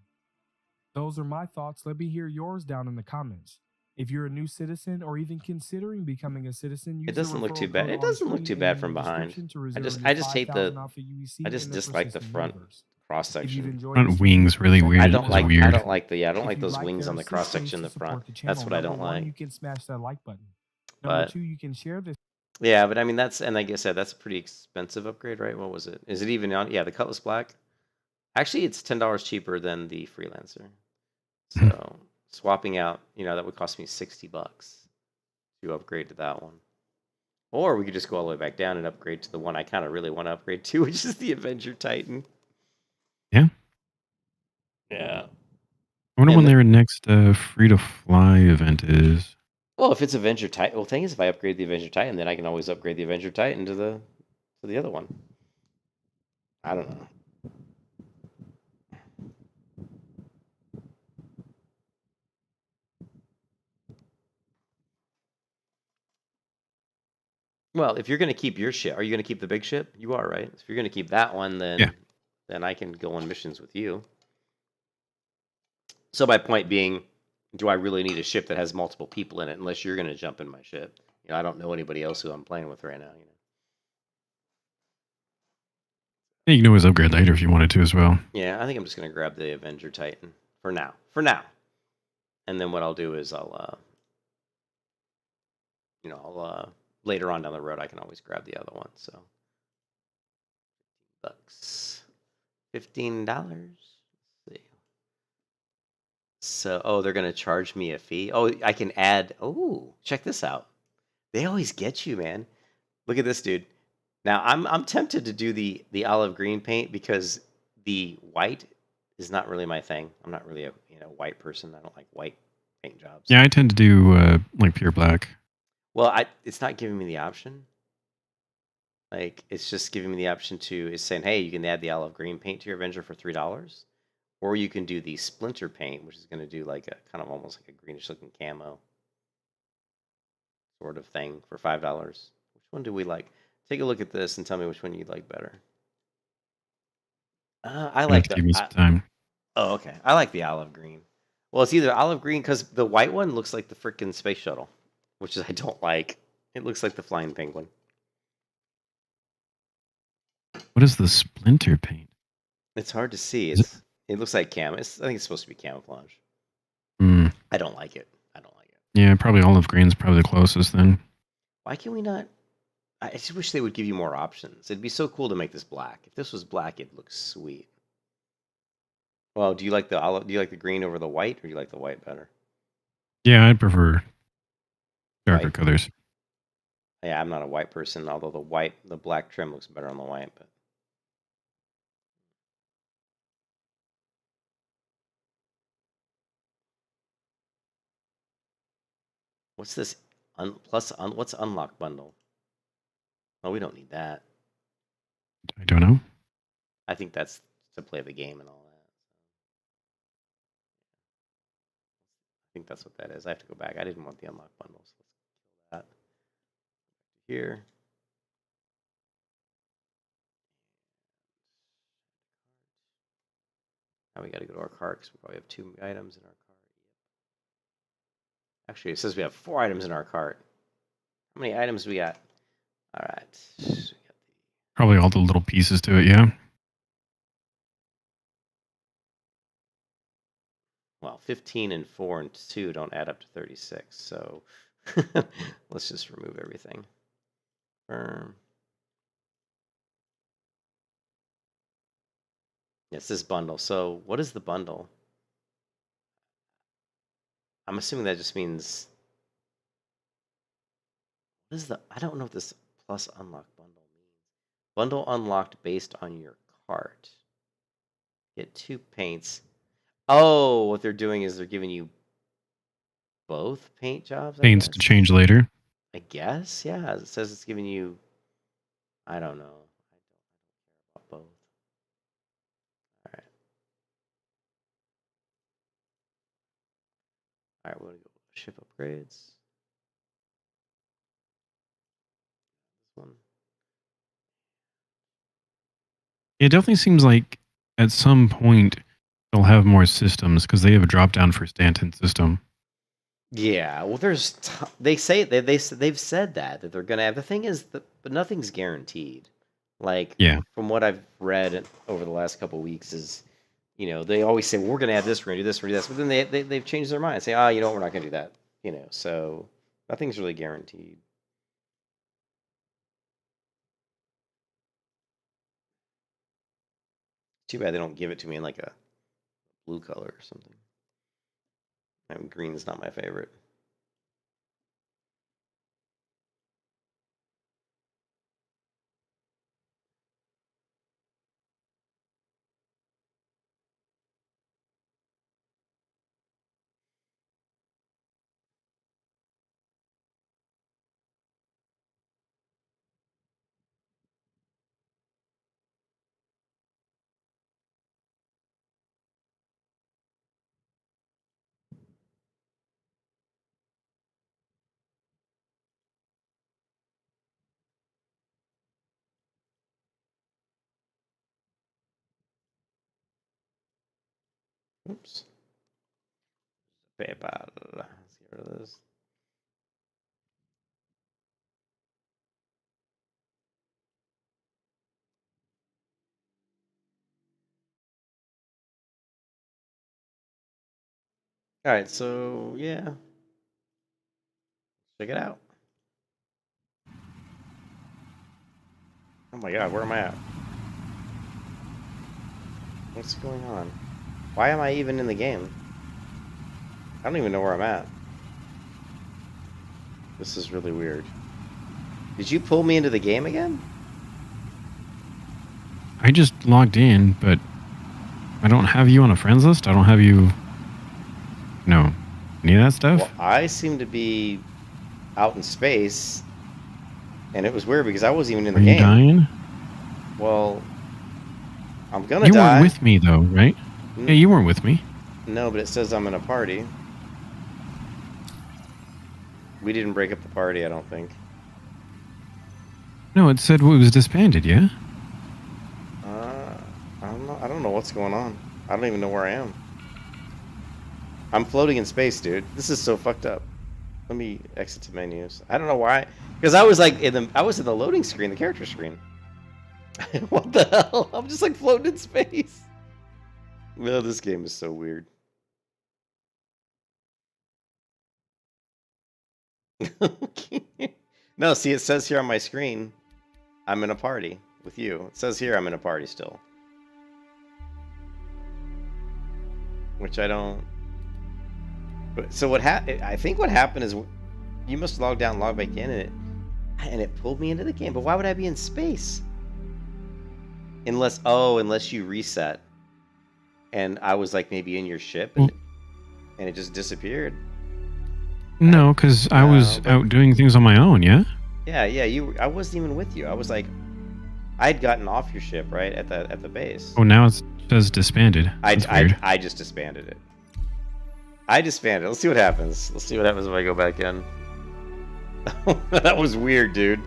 Those are my thoughts. Let me hear yours down in the comments. If you're a new citizen or even considering becoming a citizen, use It doesn't the look too referral bad. code It on doesn't look screen too and bad in from the behind. description to I reserve just your I just hate 5,000 the off of UEC I just in the dislike the persistent front universe. cross If you've section. enjoyed Front this wings video, really check weird. I out don't It's like weird. I don't like the I don't If like you those like, wings there on are the 6 cross ways section in to the support front. the channel. That's what I don't Number 1, like. you can smash that like button. Number But 2, you can share this. yeah, but I mean that's and like I said, that's a pretty expensive upgrade, right? What was it? Is it even on? Yeah, the Cutlass Black. Actually, it's $10 cheaper than the Freelancer. So swapping out, that would cost me $60 to upgrade to that one. Or we could just go all the way back down and upgrade to the one I kind of really want to upgrade to, which is the Avenger Titan. Yeah. Yeah. I wonder And when the- their next free to fly event is. Well, if it's Avenger Titan, well, the thing is, if I upgrade the Avenger Titan, then I can always upgrade the Avenger Titan to the other one. I don't know. Well, if you're going to keep your ship, are you going to keep the big ship? You are, right? If you're going to keep that one, then I can go on missions with you. So my point being, do I really need a ship that has multiple people in it? Unless you're going to jump in my ship. I don't know anybody else who I'm playing with right now. Yeah, you can always upgrade later if you wanted to as well. Yeah, I think I'm just going to grab the Avenger Titan for now. For now. And then what I'll do is I'll later on down the road I can always grab the other one. So $15. $15. Let's see. So they're gonna charge me a fee. Oh, I can add. Oh, check this out. They always get you, man. Look at this, dude. Now I'm tempted to do the olive green paint because the white is not really my thing. I'm not really a white person. I don't like white paint jobs. Yeah, I tend to do like pure black. Well, it's not giving me the option. Like, it's just giving me the option it's saying, hey, you can add the olive green paint to your Avenger for $3. Or you can do the splinter paint, which is going to do like a kind of almost like a greenish looking camo sort of thing for $5. Which one do we like? Take a look at this and tell me which one you like better. I like Give me some the. time. Oh, okay. I like the olive green. Well, it's either olive green because the white one looks like the freaking space shuttle, which I don't like. It looks like the flying penguin. What is the splinter paint? It's hard to see. Is It looks like I think it's supposed to be camouflage. Mm, I don't like it. yeah, probably olive green's probably the closest then. Why can we not? I just wish they would give you more options. It'd be so cool to make this black. If this was black, it'd look sweet. Well, do you like the olive? Do you like the green over the white, or do you like the white better? Yeah, I prefer darker White? colors. Yeah, I'm not a white person, although the black trim looks better on the white. But what's this? What's unlock bundle? Oh, we don't need that. I don't know. I think that's to play the game and all that. I think that's what that is. I have to go back. I didn't want the unlock bundles. Let's kill that. Here. Now we got to go to our cart because we probably have 2 items in our cart. Actually, it says we have 4 items in our cart. How many items we got? All right. We got Probably all the little pieces to it, yeah. well, 15 and 4 and 2 don't add up to 36. So let's just remove everything. Confirm. Yes, this bundle. So what is the bundle? I'm assuming that just means. What is the? I don't know what this plus unlock bundle means. Bundle unlocked based on your cart. Get 2 paints. Oh, what they're doing is they're giving you both paint jobs. Paints to change later. I guess, yeah. It says it's giving you. I don't know. I don't care about both. All right. All right, we're gonna go ship upgrades. This one. It definitely seems like at some point they'll have more systems because they have a drop down for Stanton system. Yeah, well, there's they've said that they're gonna have. The thing is that, but nothing's guaranteed. Like, Yeah. from what I've read over the last couple of weeks, is they always say, well, we're gonna add this, we're gonna do this, we're gonna do this, but then they've changed their mind, say, you know what, we're not gonna do that. So nothing's really guaranteed. Too bad they don't give it to me in like a blue color or something. I mean, green's not my favorite. Oops. PayPal. Let's get rid of this. All right, so yeah, check it out. Oh my god, where am I at? What's going on? Why am I even in the game? I don't even know where I'm at. This is really weird. Did you pull me into the game again? I just logged in, but I don't have you on a friends list. I don't have you. No, any of that stuff. Well, I seem to be out in space, and it was weird because I wasn't even in the Are you game. dying? Well, I'm gonna You die. weren't with me though, right? Yeah, you weren't with me. No, but it says I'm in a party. We didn't break up the party, I don't think. No, it said it was disbanded. Yeah. I don't know. I don't know what's going on. I don't even know where I am. I'm floating in space, dude. This is so fucked up. Let me exit to menus. I don't know why. Because I was like in the loading screen, the character screen. What the hell? I'm just like floating in space. Well, this game is so weird. No, see, it says here on my screen, I'm in a party with you. It says here I'm in a party still. Which I don't... But, so I think what happened is you must log down, log back in, and it pulled me into the game. But why would I be in space? Unless you reset. And I was like maybe in your ship, and it just disappeared. No, because I was out doing things on my own. Yeah. Yeah. I wasn't even with you. I was like, I'd gotten off your ship right at the base. Oh, now it says disbanded. I weird. just disbanded it. I disbanded. Let's see what happens. Let's see what happens if I go back in. That was weird, dude.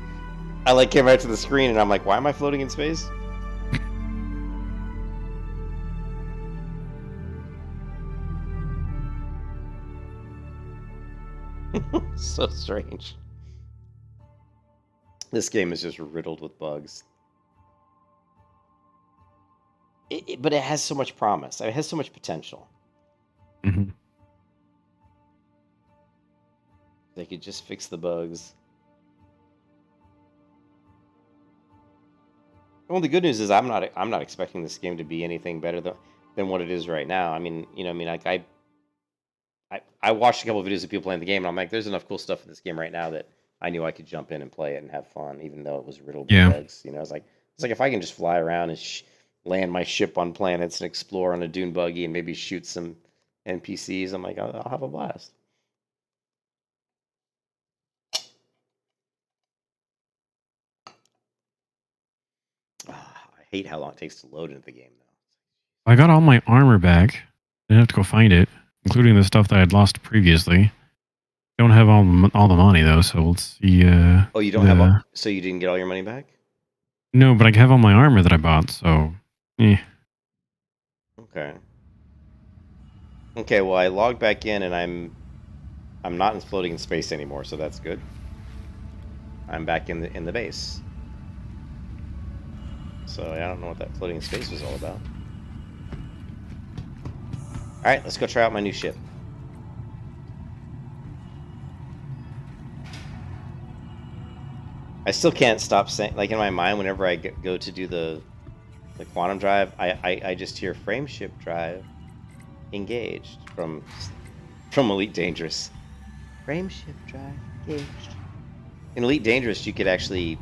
I like came right to the screen and I'm like, why am I floating in space? So strange. This game is just riddled with bugs. But it has so much promise. It has so much potential. Mm-hmm. They could just fix the bugs. Well, the good news is I'm not expecting this game to be anything better than what it is right now. I mean, like I I watched a couple of videos of people playing the game, and I'm like, there's enough cool stuff in this game right now that I knew I could jump in and play it and have fun, even though it was riddled with bugs. You know, it's like if I can just fly around and land my ship on planets and explore on a dune buggy and maybe shoot some NPCs, I'm like, I'll have a blast. I hate how long it takes to load into the game, though. I got all my armor back. I didn't have to go find it, including the stuff that I'd lost previously. Don't have all the money though, so let's see. Oh, you don't have so you didn't get all your money back? No, but I have all my armor that I bought, so Okay. Okay, well I logged back in and I'm not floating in space anymore, so that's good. I'm back in the base. So I don't know what that floating in space was all about. Alright, let's go try out my new ship. I still can't stop saying, like in my mind, whenever I go to do the quantum drive, I just hear frameship drive engaged from Elite Dangerous. Frameship drive engaged. In Elite Dangerous, you could actually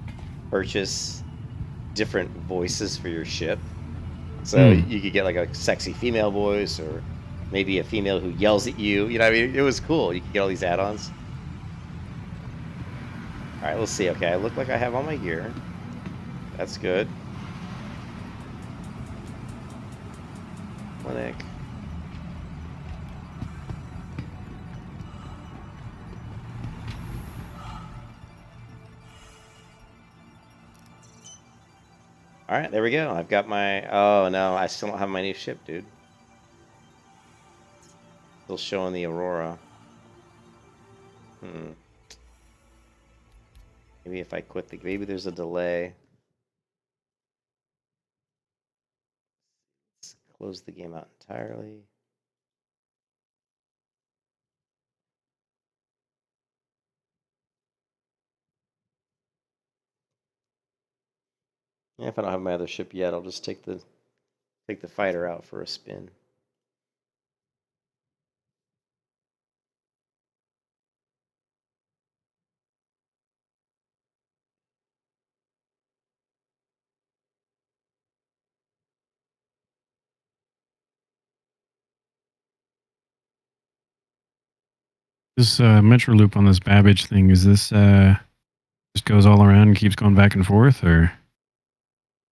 purchase different voices for your ship. So you could get like a sexy female voice, or maybe a female who yells at you. You know what I mean? It was cool. You could get all these add-ons. Alright, let's see. Okay, I look like I have all my gear. That's good. Clinic. Alright, there we go. I've got my... Oh, no, I still don't have my new ship, dude. Still showing the Aurora. Maybe if I quit maybe there's a delay. Let's close the game out entirely. Yeah, if I don't have my other ship yet, I'll just take the fighter out for a spin. This metro loop on this Babbage thing, is this just goes all around and keeps going back and forth, or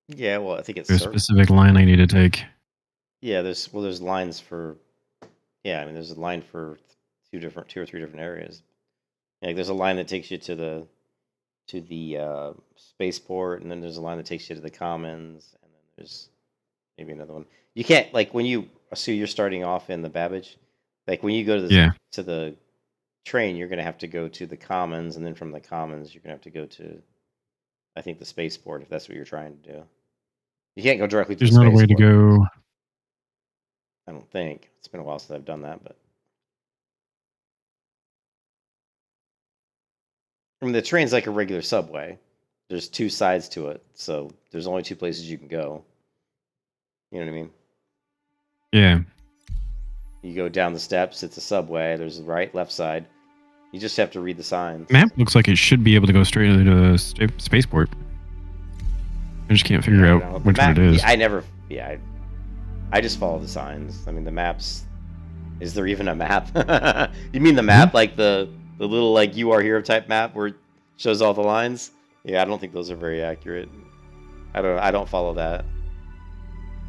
Yeah, well, I think it's there's a specific line I need to take? Yeah, there's lines for there's a line for two or three different areas. Like there's a line that takes you to the spaceport, and then there's a line that takes you to the commons, and then there's maybe another one. You can't, like, when you're starting off in the Babbage, like when you go to the train, you're gonna have to go to the commons, and then from the commons you're gonna have to go to, I think, the spaceport, if that's what you're trying to do. You can't go directly to There's the not a way to spaceport. go. I don't think. It's been a while since I've done that, but I mean, the train's like a regular subway. There's two sides to it, so there's only two places you can go. You know what I mean? Yeah. You go down the steps, it's a subway. There's the right, left side. You just have to read the signs. Map looks like it should be able to go straight into the spaceport. I just can't figure out which one it is. I just follow the signs. I mean, the maps. Is there even a map? You mean the map, like the little, like, you are here type map where it shows all the lines? Yeah, I don't think those are very accurate. I don't follow that.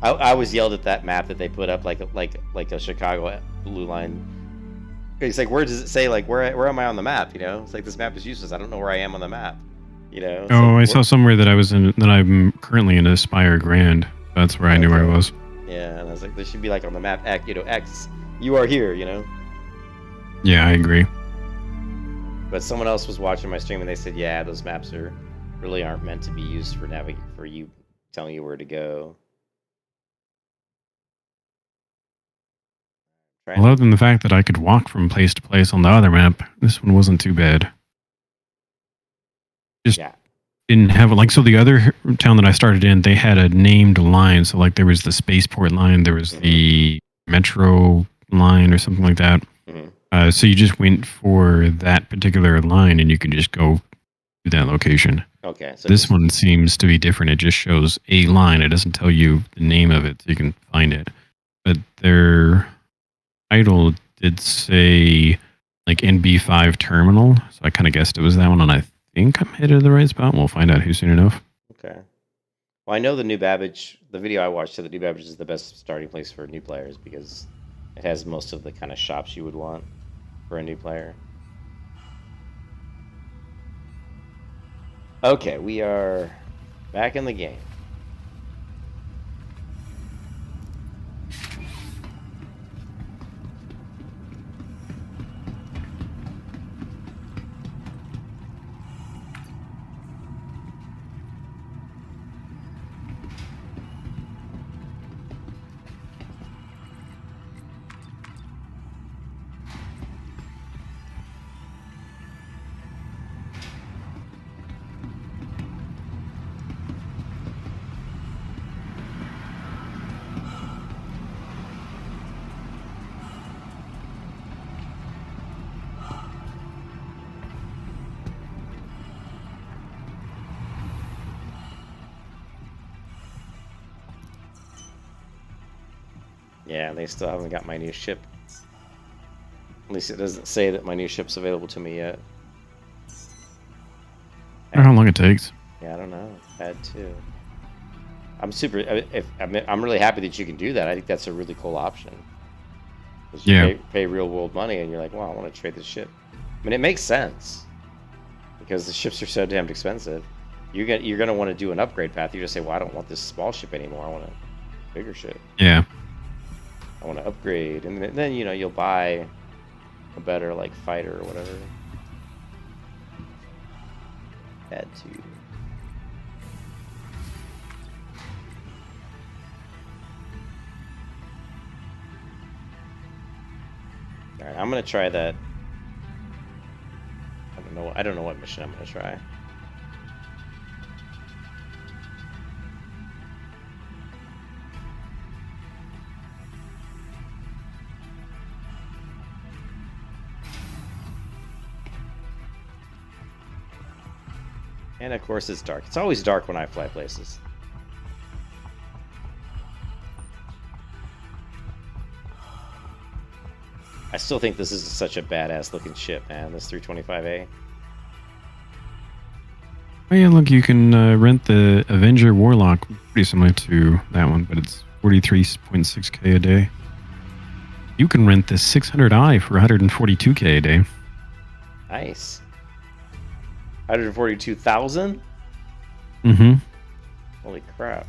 I was yelled at that map that they put up like a Chicago blue line. It's like, where does it say, like, where am I on the map? You know, it's like, this map is useless. I don't know where I am on the map. You know. It's I like, saw somewhere that I'm currently in Aspire Grand. That's where I knew where I was. Yeah, and I was like, there should be, like, on the map, X, you are here, you know? Yeah, I agree. But someone else was watching my stream and they said, yeah, those maps really aren't meant to be used for you telling you where to go. Other than the fact that I could walk from place to place on the other map, this one wasn't too bad. Just didn't have like, so the other town that I started in, they had a named line. So like there was the spaceport line, there was the metro line or something like that. So you just went for that particular line, and you can just go to that location. Okay. So This one seems to be different. It just shows a line. It doesn't tell you the name of it, so you can find it. But their title did say like NB5 terminal, so I kind of guessed it was that one, and I think I'm headed to the right spot. We'll find out here soon enough. Okay. Well, I know the New Babbage, the video I watched said that New Babbage is the best starting place for new players because it has most of the kind of shops you would want for a new player. Okay, we are back in the game. Yeah, they still haven't got my new ship. At least it doesn't say that my new ship's available to me yet. I don't know how long it takes. Yeah, I don't know. Bad too. I'm really happy that you can do that. I think that's a really cool option. 'Cause you Yeah. pay real world money, and you're like, "Wow, I want to trade this ship." I mean, it makes sense because the ships are so damn expensive. You're gonna want to do an upgrade path. You just say, "Well, I don't want this small ship anymore. I want a bigger ship. Yeah. I want to upgrade," and then you'll buy a better like fighter or whatever. Bad too. All right, I'm gonna try that. I don't know what mission I'm gonna try. And of course it's dark. It's always dark when I fly places. I still think this is such a badass looking ship, man. This 325A. Oh yeah, look, you can rent the Avenger Warlock, pretty similar to that one, but it's 43.6k a day. You can rent the 600i for 142k a day. Nice. 142,000? Mm-hmm. Holy crap.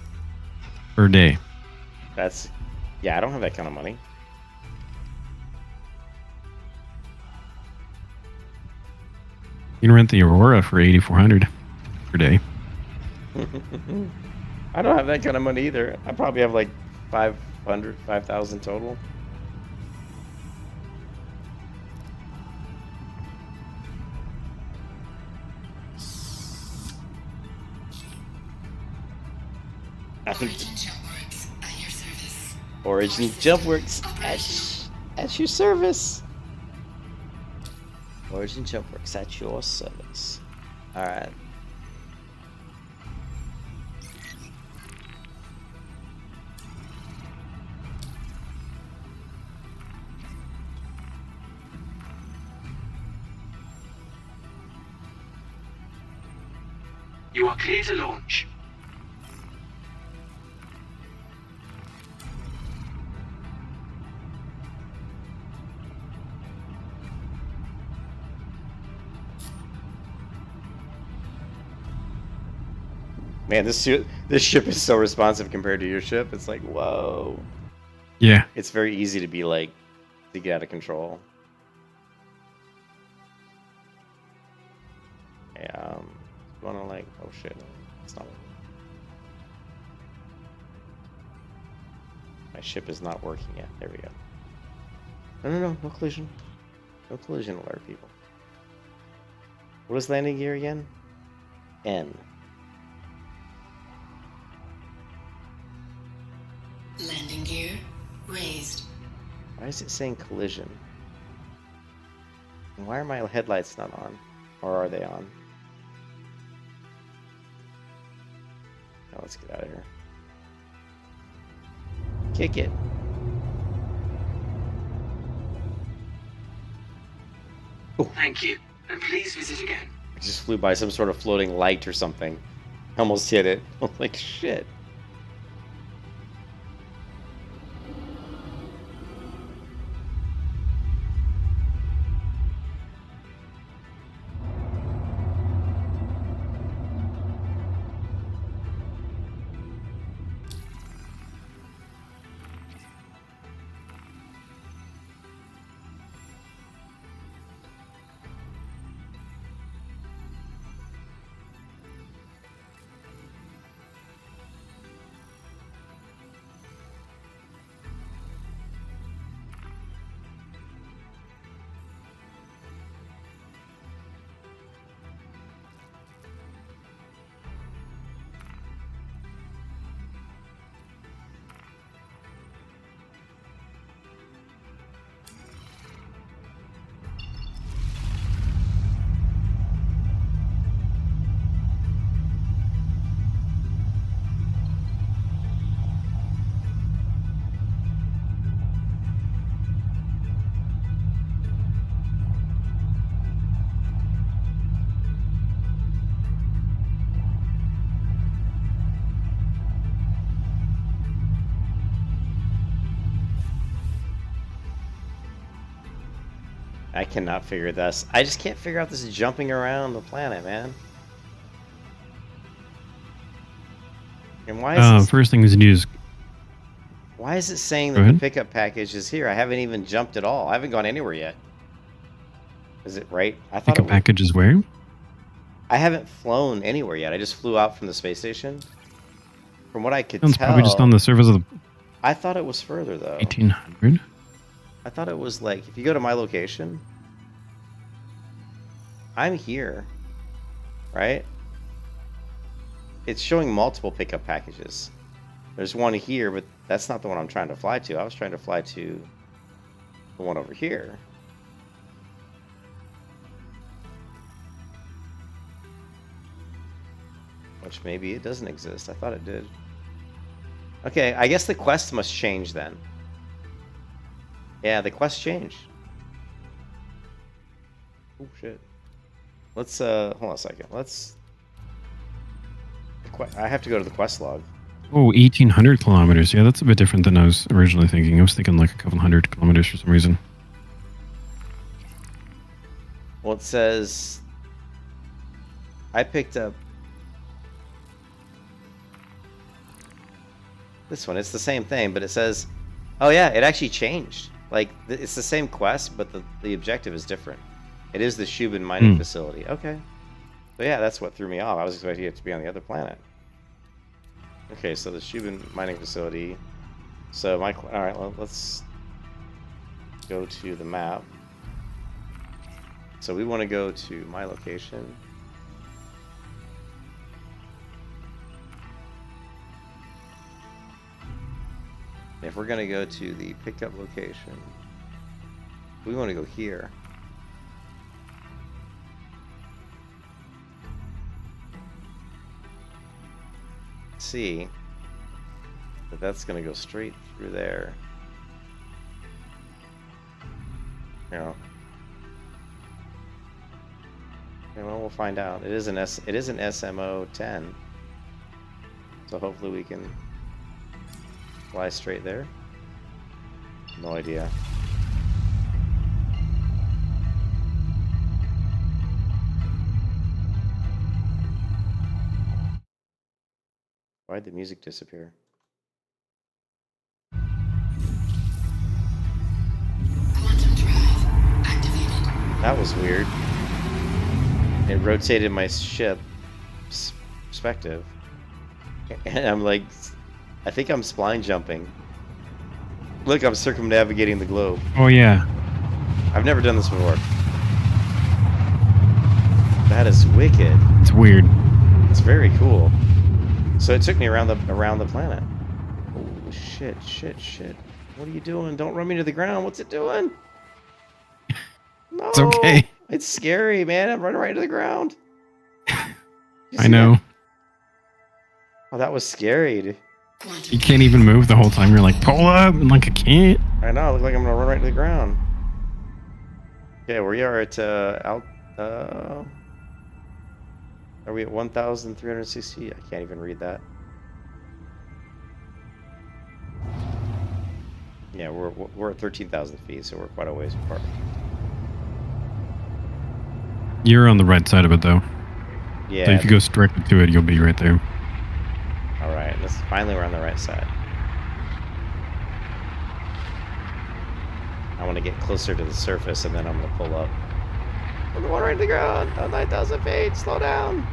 Per day. Yeah, I don't have that kind of money. You can rent the Aurora for 8,400 per day. I don't have that kind of money either. I probably have like 5,000 total. Origin Jumpworks at your service. Origin Jumpworks at your service. Origin Jumpworks at your service. Alright. You are clear to launch. Man, this ship is so responsive compared to your ship. It's like, whoa. Yeah. It's very easy to be like, to get out of control. Yeah, wanna like, oh shit, it's not. My ship is not working yet. There we go. No collision. No collision alert, people. What is landing gear again? N. Landing gear raised. Why is it saying collision? Why are my headlights not on? Or are they on? Now let's get out of here. Kick it. Thank you, and please visit again. I just flew by some sort of floating light or something. I almost hit it. I was like, shit. I cannot figure this. I just can't figure out this jumping around the planet, man. And why is first thing is to do is why is it saying Go that the ahead. pickup package is here? I haven't even jumped at all. I haven't gone anywhere yet. Is it right? I thought pick a it was. package is where? I haven't flown anywhere yet. I just flew out from the space station. From what I could It's tell, probably just on the surface of the I thought it was further though. 1800. I thought it was like if you go to my location, I'm here, right? It's showing multiple pickup packages. There's one here, but that's not the one I'm trying to fly to. I was trying to fly to the one over here. Which maybe it doesn't exist. I thought it did. Okay, I guess the quest must change then. Yeah, the quest changed. Oh shit. Let's hold on a second. Let's I have to go to the quest log. Oh, 1800 kilometers. Yeah, that's a bit different than I was originally thinking. I was thinking like a couple hundred kilometers for some reason. Well, it says I picked up this one. It's the same thing, but it says, oh yeah, it actually changed. Like it's the same quest, but the objective is different. It is the Shubin mining facility. Okay. So yeah, that's what threw me off. I was expecting it to be on the other planet. Okay, so the Shubin mining facility. So all right, well, let's go to the map. So we want to go to my location. If we're gonna go to the pickup location, we want to go here. See, but that's gonna go straight through there. Yeah. Okay, well, we'll find out. It is an SMO 10, so hopefully we can fly straight there. No idea. Why'd the music disappear? Quantum drive activated. That was weird. It rotated my ship perspective. And I'm like, I think I'm spline jumping. Look, I'm circumnavigating the globe. Oh yeah. I've never done this before. That is wicked. It's weird. It's very cool. So it took me around the planet. Oh shit, shit, shit. What are you doing? Don't run me to the ground. What's it doing? No. It's okay. It's scary, man. I'm running right to the ground. I know. Oh, that was scary. Dude. You can't even move the whole time. You're like, pull up, and like I can't. I know. I look like I'm gonna run right to the ground. Okay, we are at are we at 1,360? I can't even read that. Yeah, we're at 13,000 feet, so we're quite a ways apart. You're on the right side of it, though. Yeah. So if you go directly to it, you'll be right there. All right. Finally, we're on the right side. I want to get closer to the surface, and then I'm gonna pull up. We're going right to the ground. 9,000 feet. Slow down.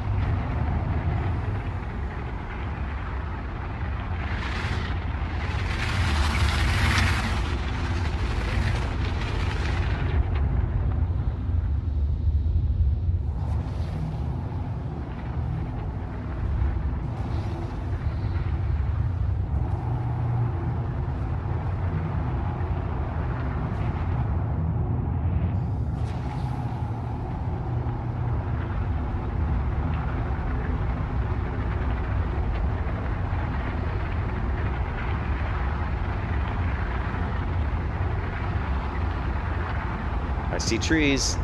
I see trees.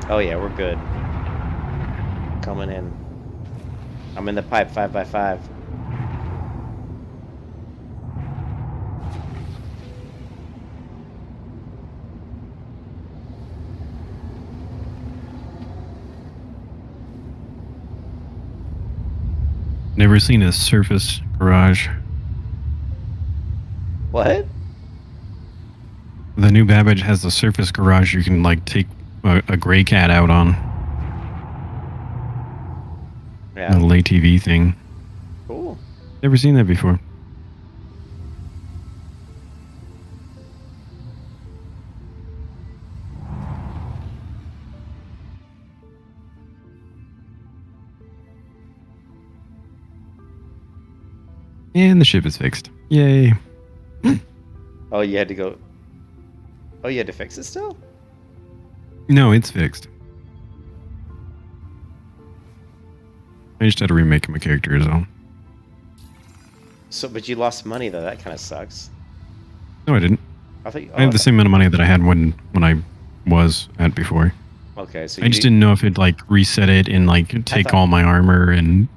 Oh yeah, we're good. Coming in. I'm in the pipe 5x5. Never seen a surface garage. What? The new Babbage has the surface garage you can like take a gray cat out on. Yeah. A little ATV thing. Cool. Never seen that before. And the ship is fixed. Yay. Oh, you had to go. Oh, you had to fix it still? No, it's fixed. I just had to remake my character as well. So, but you lost money though. That kind of sucks. No, I didn't. I thought. I have the same amount of money that I had when I was at before. Okay, so I just didn't know if it'd like reset it and like take all my armor and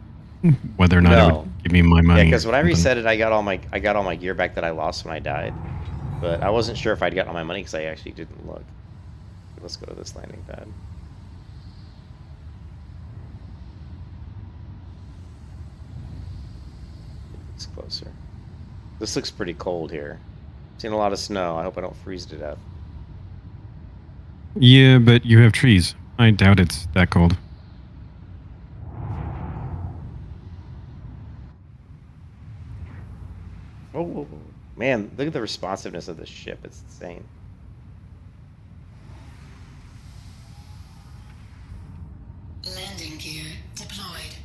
whether or not it would give me my money. Yeah, because when I reset it, I got all my gear back that I lost when I died. But I wasn't sure if I'd gotten all my money because I actually didn't look. Let's go to this landing pad. It's closer. This looks pretty cold here. Seen a lot of snow. I hope I don't freeze to death. Yeah, but you have trees. I doubt it's that cold. Oh, whoa, whoa. Man, look at the responsiveness of this ship. It's insane. Landing gear deployed.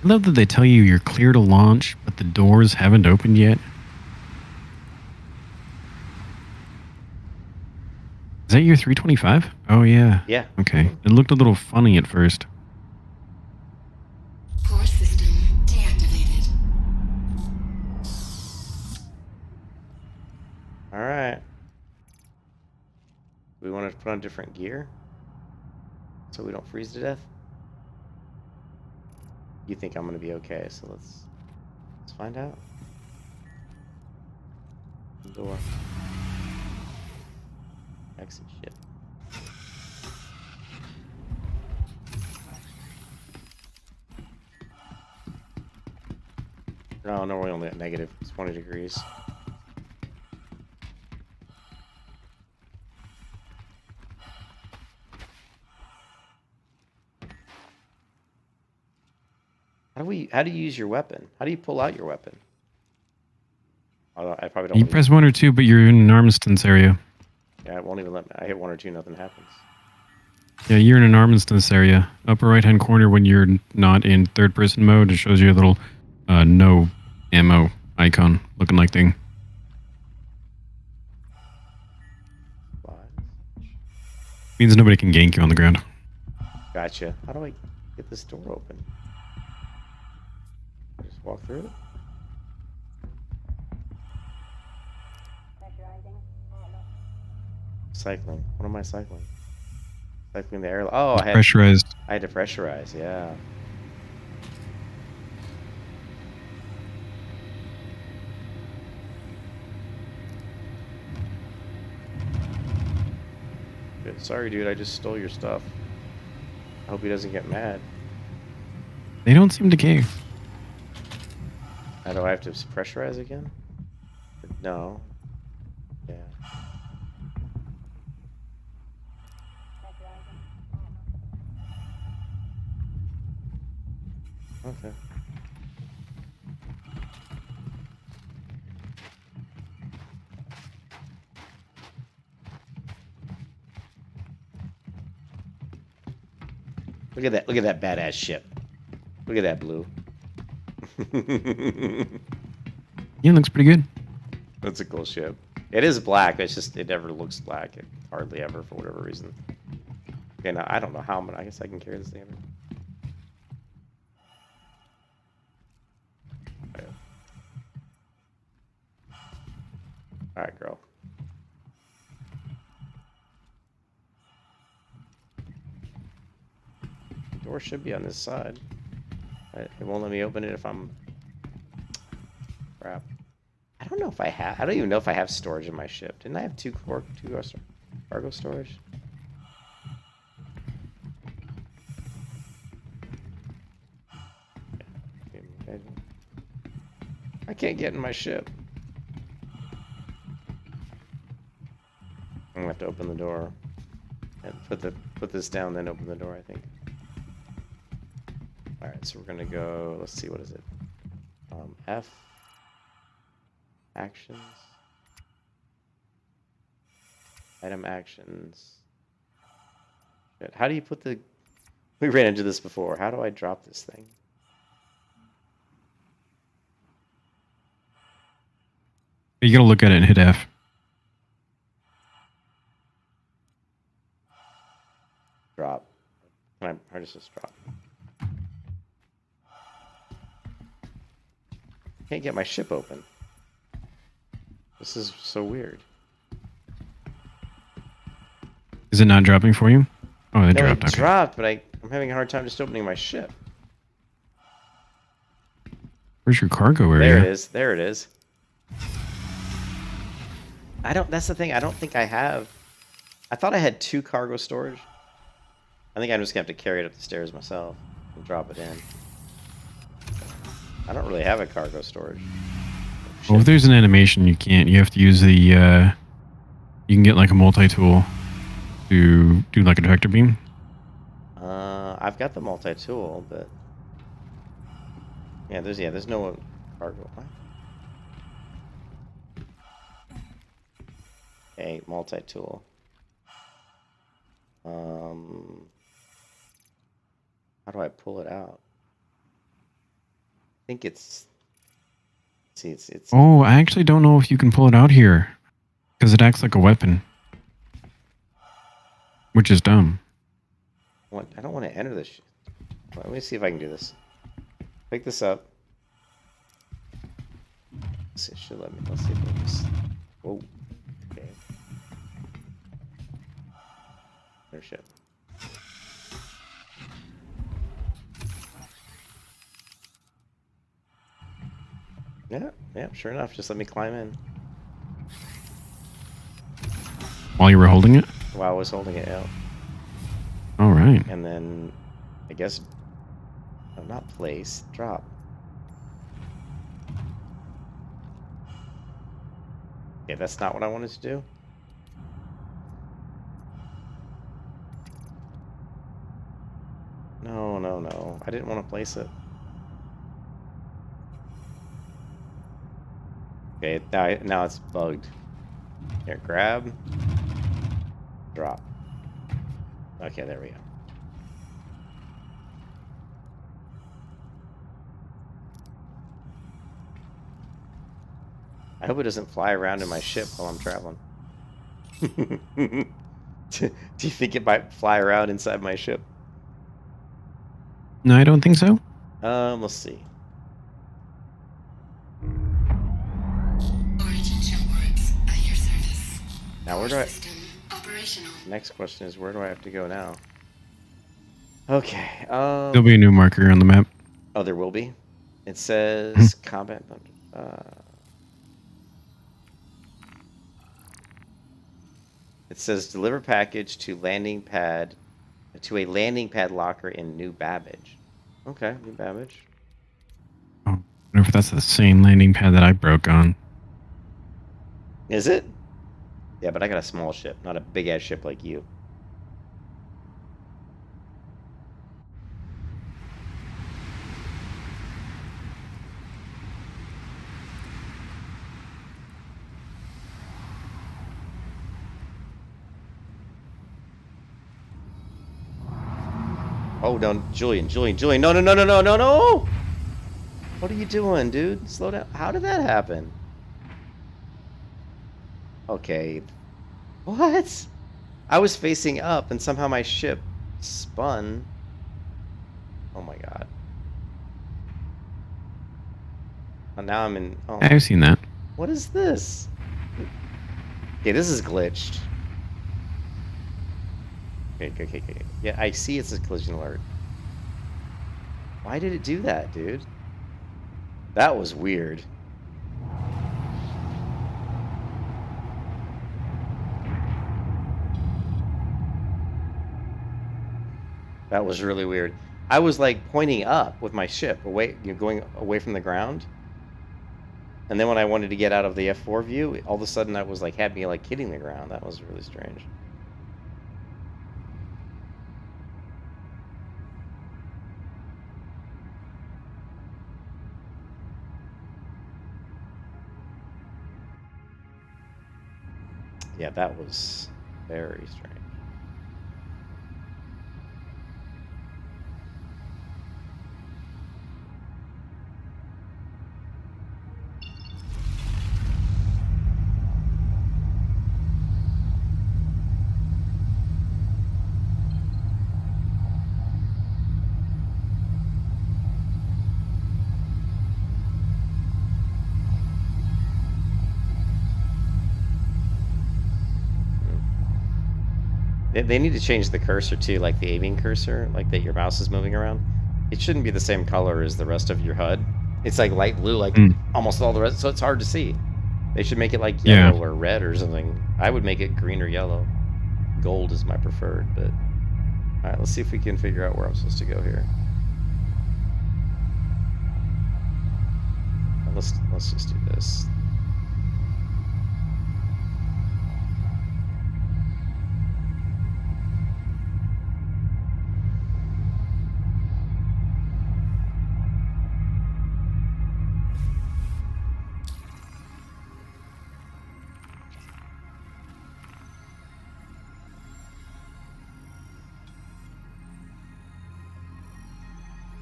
I love that they tell you you're clear to launch, but the doors haven't opened yet. Is that your 325? Oh, yeah. Yeah. Okay. It looked a little funny at first. Core system deactivated. All right. We want to put on different gear so we don't freeze to death. You think I'm going to be okay, so let's find out. Door. Exit ship. No, we're only at negative 20 degrees. How do you use your weapon? How do you pull out your weapon? I probably don't. You press 1 or 2, but you're in an armistice area. Yeah, it won't even let me. I hit 1 or 2, nothing happens. Yeah, you're in an armistice area. Upper right-hand corner when you're not in third-person mode, it shows you a little no ammo icon looking like thing. Means nobody can gank you on the ground. Gotcha. How do I get this door open? Just walk through it? Cycling. What am I cycling? Cycling the air. Oh, I had Pressurized. I had to pressurize. Yeah. Good. Sorry, dude. I just stole your stuff. I hope he doesn't get mad. They don't seem to care. How do I have to pressurize again? No. Yeah. Okay. Look at that. Look at that badass ship. Look at that blue. Yeah, looks pretty good. That's a cool ship. It is black. It's just it never looks black. It hardly ever for whatever reason. Okay, now I don't know how, but I guess I can carry this thing. All right, girl. Door should be on this side. It won't let me open it if I'm... Crap. I don't know if I have... I don't even know if I have storage in my ship. Didn't I have two cargo storage? I can't get in my ship. I'm gonna have to open the door. And put this down, then open the door, I think. Alright, so we're gonna go, let's see, what is it? F. Actions. Item actions. Shit, how do you put the... We ran into this before. How do I drop this thing? You gotta look at it and hit F. Drop. How does this drop? Can't get my ship open. This is so weird. Is it not dropping for you? Oh, it No, dropped. it Okay. dropped, but I'm having a hard time just opening my ship. Where's your cargo area? There it is. There it is. That's the thing. I don't think I have. I thought I had 2 cargo storage. I think I'm just gonna have to carry it up the stairs myself and drop it in. I don't really have a cargo storage. Well, if there's an animation, you can't. You have to use the. You can get like a multi-tool to do like a tractor beam. I've got the multi-tool, but there's no cargo. What? Okay, multi-tool. How do I pull it out? I think it's... See, it's... Oh, I actually don't know if you can pull it out here. Because it acts like a weapon. Which is dumb. I don't want to enter this. Let me see if I can do this. Pick this up. Let's see, it should let me. Let's see if I just... Whoa. Okay. There's ship. Yeah, sure enough. Just let me climb in. While you were holding it? While I was holding it out. All right. And then, I guess, no, not place, drop. Okay, that's not what I wanted to do. No. I didn't want to place it. Okay, now it's bugged. Here, grab. Drop. Okay, there we go. I hope it doesn't fly around in my ship while I'm traveling. Do you think it might fly around inside my ship? No, I don't think so. Let's see. Origin shipboards at your service. Now where do I... System operational. Next question is, where do I have to go now? Okay. There'll be a new marker on the map. Oh, there will be. It says combat. It says deliver package to a landing pad locker in New Babbage. Okay, New Babbage. Oh, I wonder if that's the same landing pad that I broke on. Is it? Yeah, but I got a small ship, not a big ass ship like you. Oh, no, Julian, no, no! What are you doing, dude? Slow down. How did that happen? Okay. What? I was facing up and somehow my ship spun. Oh my god. Oh, now I'm in... Oh. I've seen that. What is this? Okay, this is glitched. Okay. Yeah, I see it's a collision alert. Why did it do that, dude? That was weird. That was really weird. I was like pointing up with my ship, away, going away from the ground. And then when I wanted to get out of the F4 view, all of a sudden I was like, had me like hitting the ground. That was really strange. Yeah, that was very strange. They need to change the cursor too, like the aiming cursor, like that your mouse is moving around. It shouldn't be the same color as the rest of your HUD. It's like light blue, like almost all the rest, so it's hard to see. They should make it like yellow or red or something. I would make it green or yellow. Gold is my preferred, but... Alright, let's see if we can figure out where I'm supposed to go here. Let's just do this.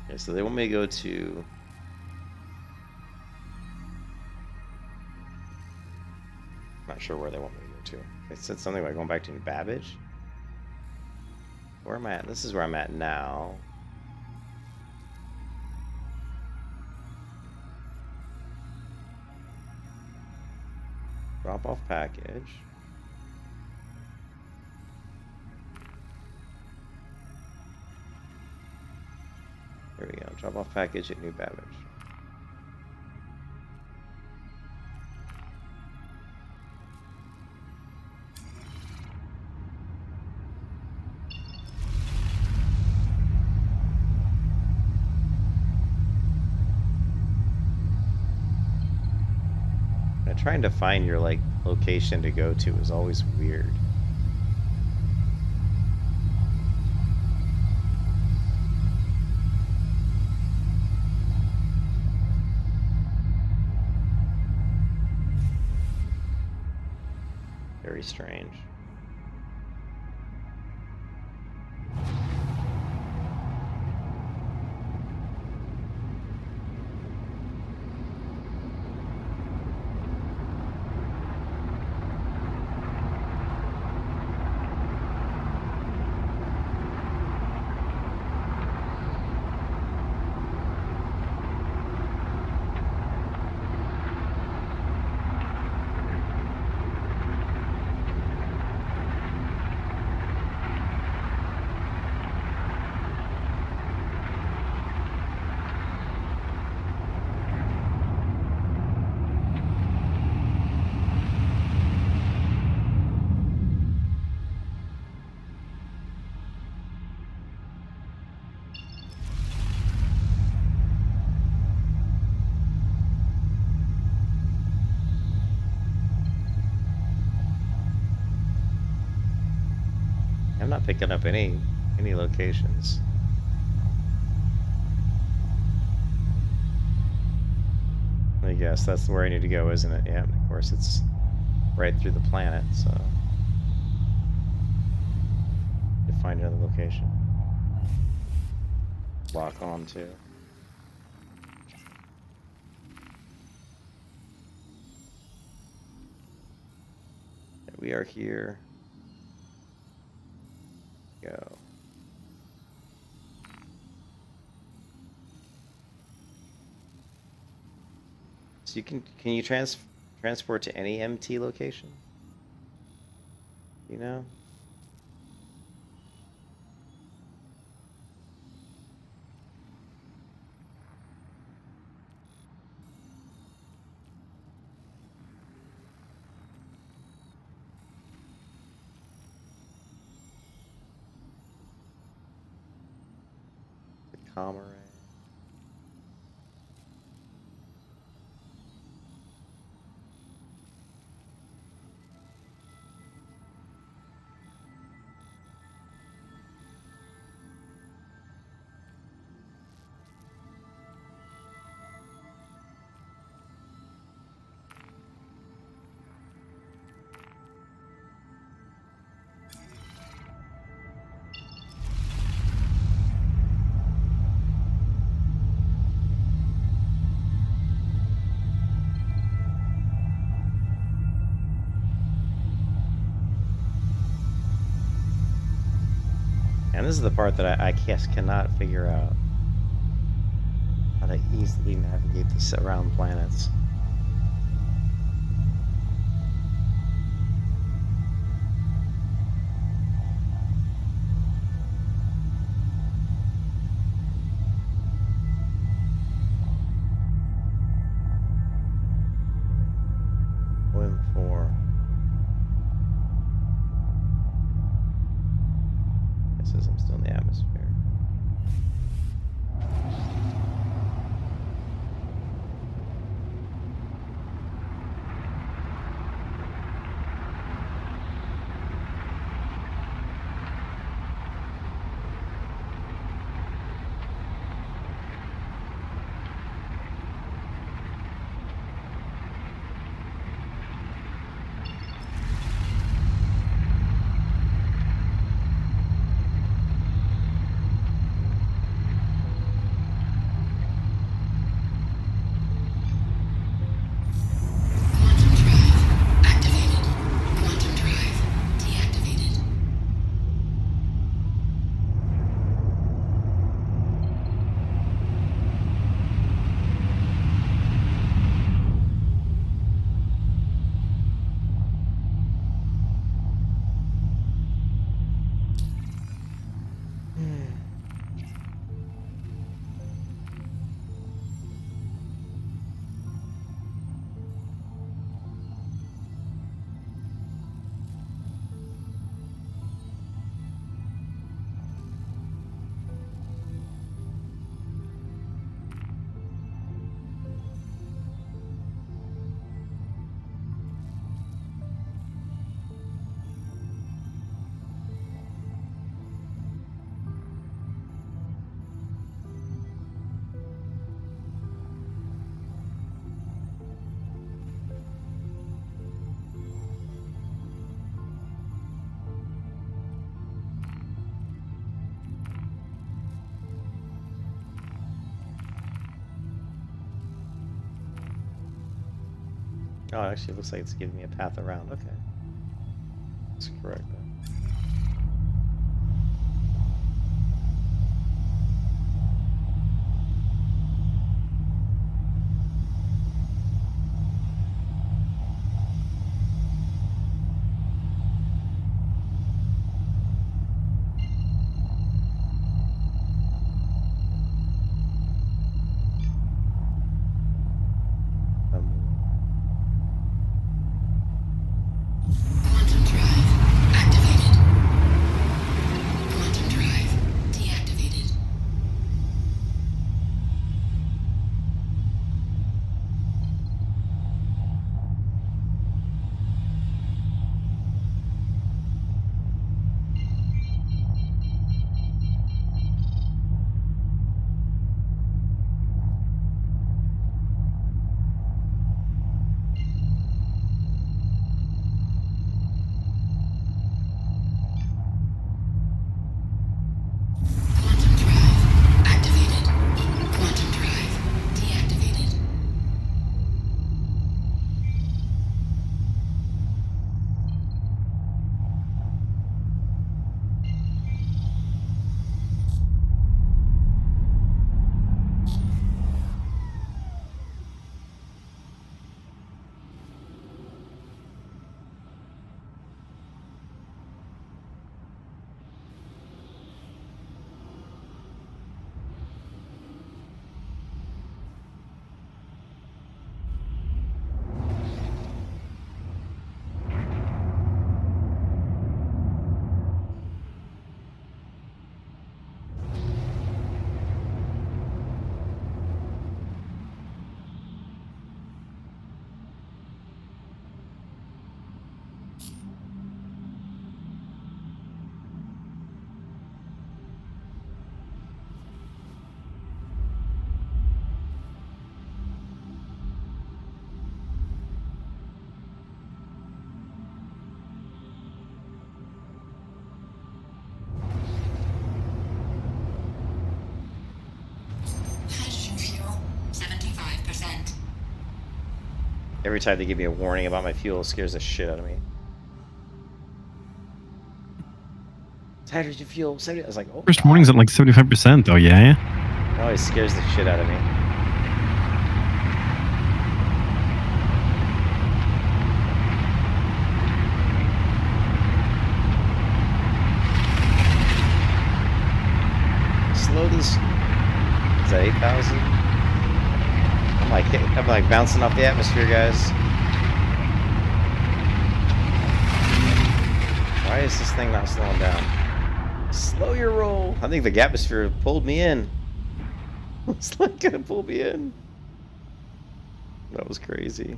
Okay, so they want me to go to... I'm not sure where they want me to go to. They said something about going back to New Babbage. Where am I at? This is where I'm at now. Drop off package. Here we go. Drop off package at New Babbage. Trying to find your like location to go to is always weird. Very strange. I'm not picking up any locations. I guess that's where I need to go, isn't it? Yeah, of course it's right through the planet, so to find another location. Lock on to. We are here. Go. So you can you transport to any MT location? You know? The Comaray. And this is the part that I just cannot figure out. How to easily navigate this around planets. Whim 4. It says I'm still in the atmosphere. Quantum drive activated. Quantum drive deactivated. Oh, it actually looks like it's giving me a path around. Okay. That's correct then. Quantum Quantum drive activated. Every time they give me a warning about my fuel, it scares the shit out of me. It's hydrogen fuel. 70. I was like, oh. First warning's at like 75% though, yeah? It always scares the shit out of me. Slow this. Is that 8,000? I'm like bouncing off the atmosphere, guys. Why is this thing not slowing down? Slow your roll. I think the atmosphere pulled me in. It's like gonna pull me in. That was crazy.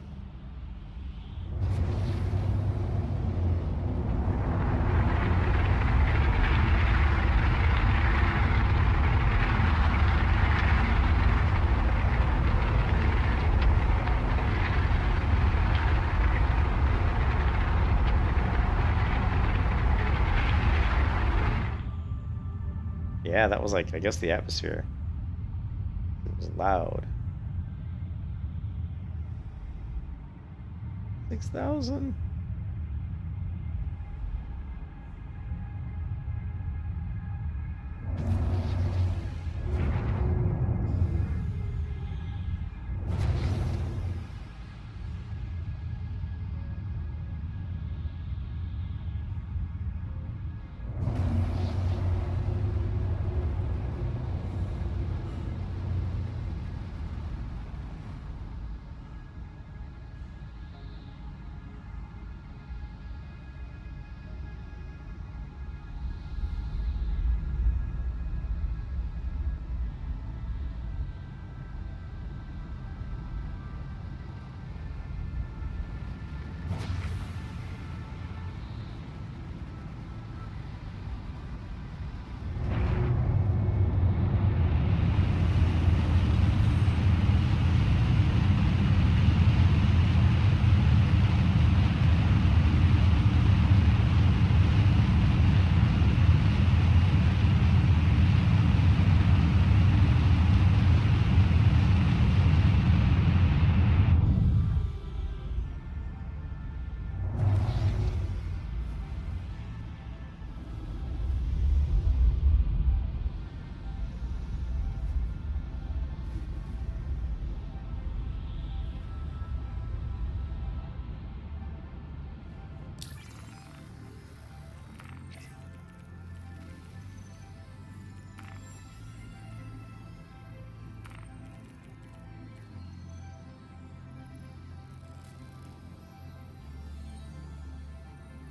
Yeah, that was like, I guess, the atmosphere. It was loud. 6,000.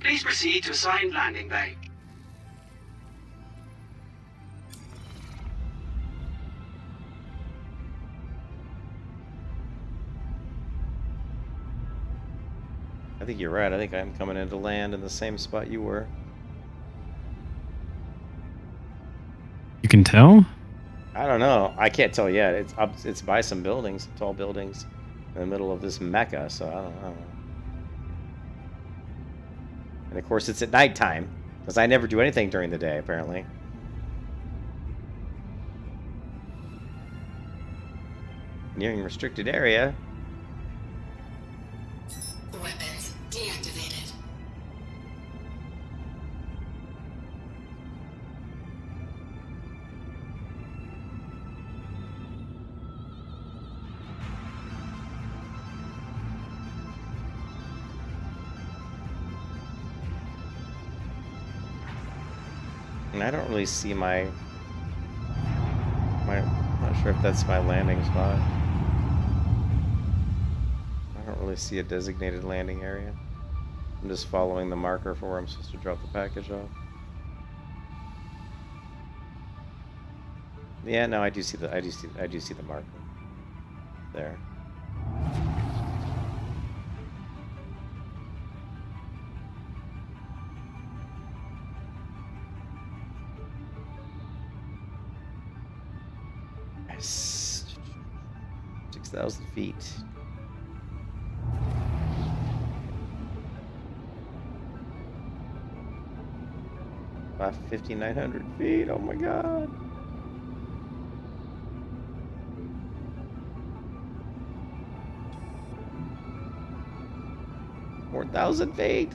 Please proceed to assigned landing bay. I think you're right. I think I'm coming in to land in the same spot you were. You can tell? I don't know. I can't tell yet. It's up. It's by some buildings, some tall buildings, in the middle of this mecca. So I don't know. And of course, it's at nighttime because I never do anything during the day. Apparently. Nearing restricted area. Weapons deactivated. And I don't really see my. I'm not sure if that's my landing spot. I don't really see a designated landing area. I'm just following the marker for where I'm supposed to drop the package off. Yeah, no, I do see the marker there. Yes. 6,000 feet. About 5,900 feet. Oh my god. 4,000 feet.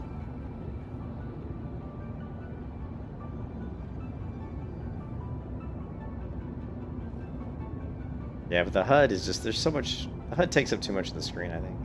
Yeah, but the HUD is just, there's so much, the HUD takes up too much of the screen, I think.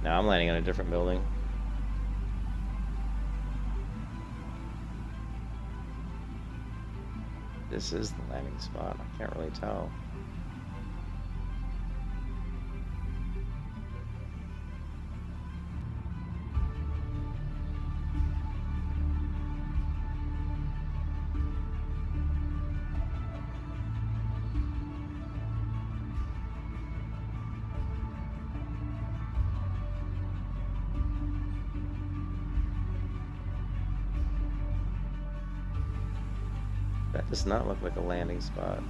Now I'm landing on a different building. This is the landing spot. I can't really tell. That does not look like a landing spot.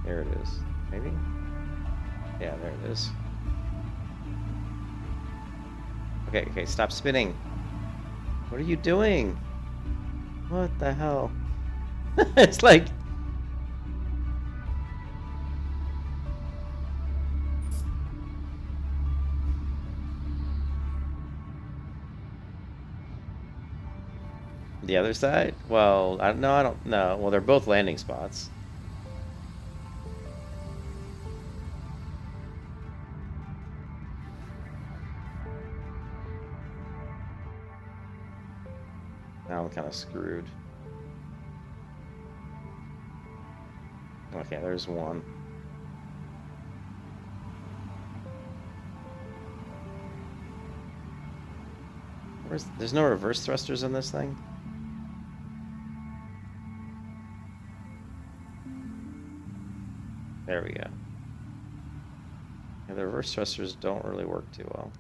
There it is. Maybe? Yeah, there it is. Okay, okay, stop spinning. What are you doing? What the hell? It's like... The other side? Well, I don't know. Well, they're both landing spots. Now I'm kind of screwed. Okay, there's one. There's no reverse thrusters in this thing? There we go. Yeah, the reverse thrusters don't really work too well.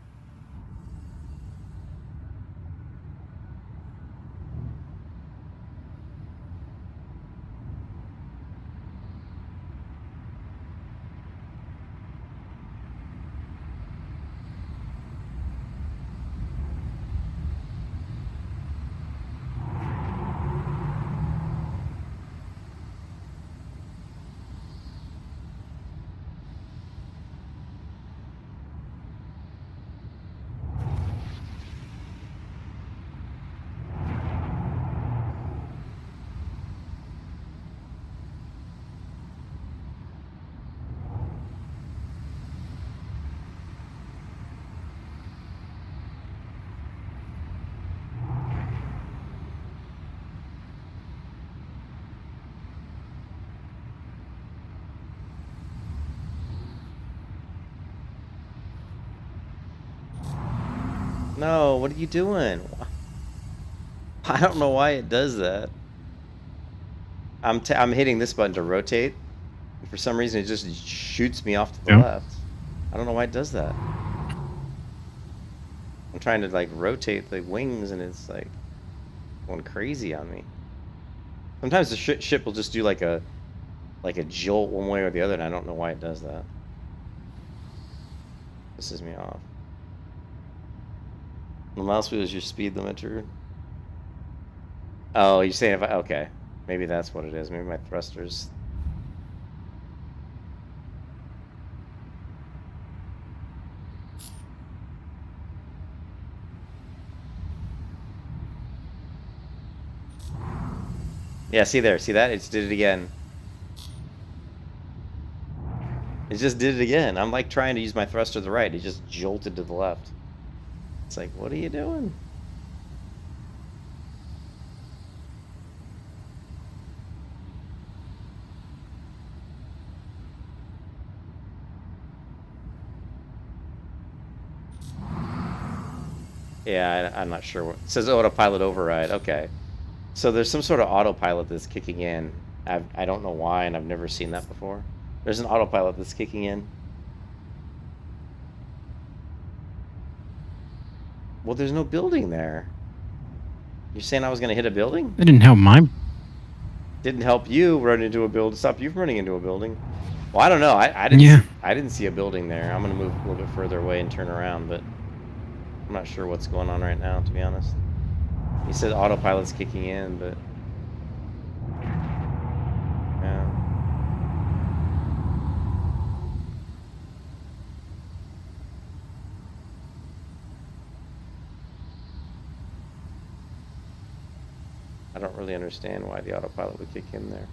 No, what are you doing? I don't know why it does that. I'm hitting this button to rotate. And for some reason, it just shoots me off to the left. I don't know why it does that. I'm trying to like rotate the wings, and it's like going crazy on me. Sometimes the ship will just do like a jolt one way or the other, and I don't know why it does that. Pisses me off. The mouse wheel is your speed limiter. Oh, you're saying if I... Okay. Maybe that's what it is. Maybe my thrusters... Yeah, see there. See that? It just did it again. It just did it again. I'm like trying to use my thruster to the right. It just jolted to the left. It's like, what are you doing? Yeah, I'm not sure what... It says autopilot override. Okay. So there's some sort of autopilot that's kicking in. I don't know why, and I've never seen that before. There's an autopilot that's kicking in. Well, there's no building there. You're saying I was going to hit a building? It didn't help my... Didn't help you run into a building. Stop you from running into a building. Well, I don't know. I didn't. Yeah. I didn't see a building there. I'm going to move a little bit further away and turn around, but I'm not sure what's going on right now, to be honest. He said autopilot's kicking in, but yeah. I don't really understand why the autopilot would kick in there.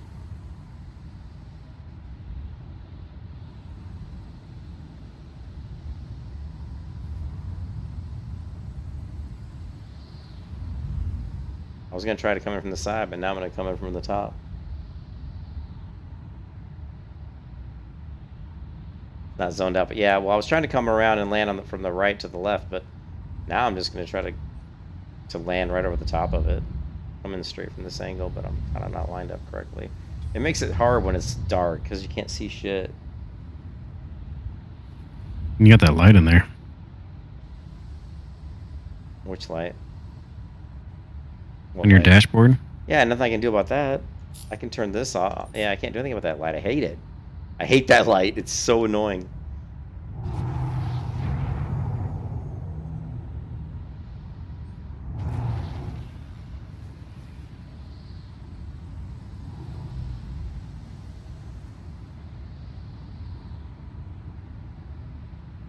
I was going to try to come in from the side, but now I'm going to come in from the top. Not zoned out, but yeah, well, I was trying to come around and land on from the right to the left, but now I'm just going to try to land right over the top of it. I'm in straight from this angle, but I'm kind of not lined up correctly. It makes it hard when it's dark, because you can't see shit. You got that light in there. Which light? On your dashboard? Yeah, nothing I can do about that. I can turn this off. Yeah, I can't do anything about that light. I hate it. I hate that light. It's so annoying.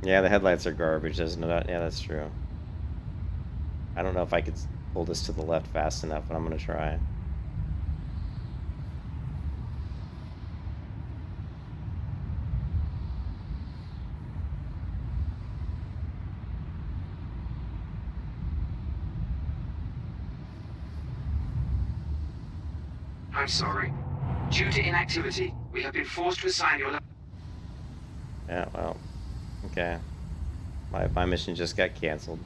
Yeah, the headlights are garbage, isn't it? Yeah, that's true. I don't know if I could pull this to the left fast enough, but I'm going to try. I'm sorry. Due to inactivity, we have been forced to assign your... Yeah, well, okay. My mission just got canceled.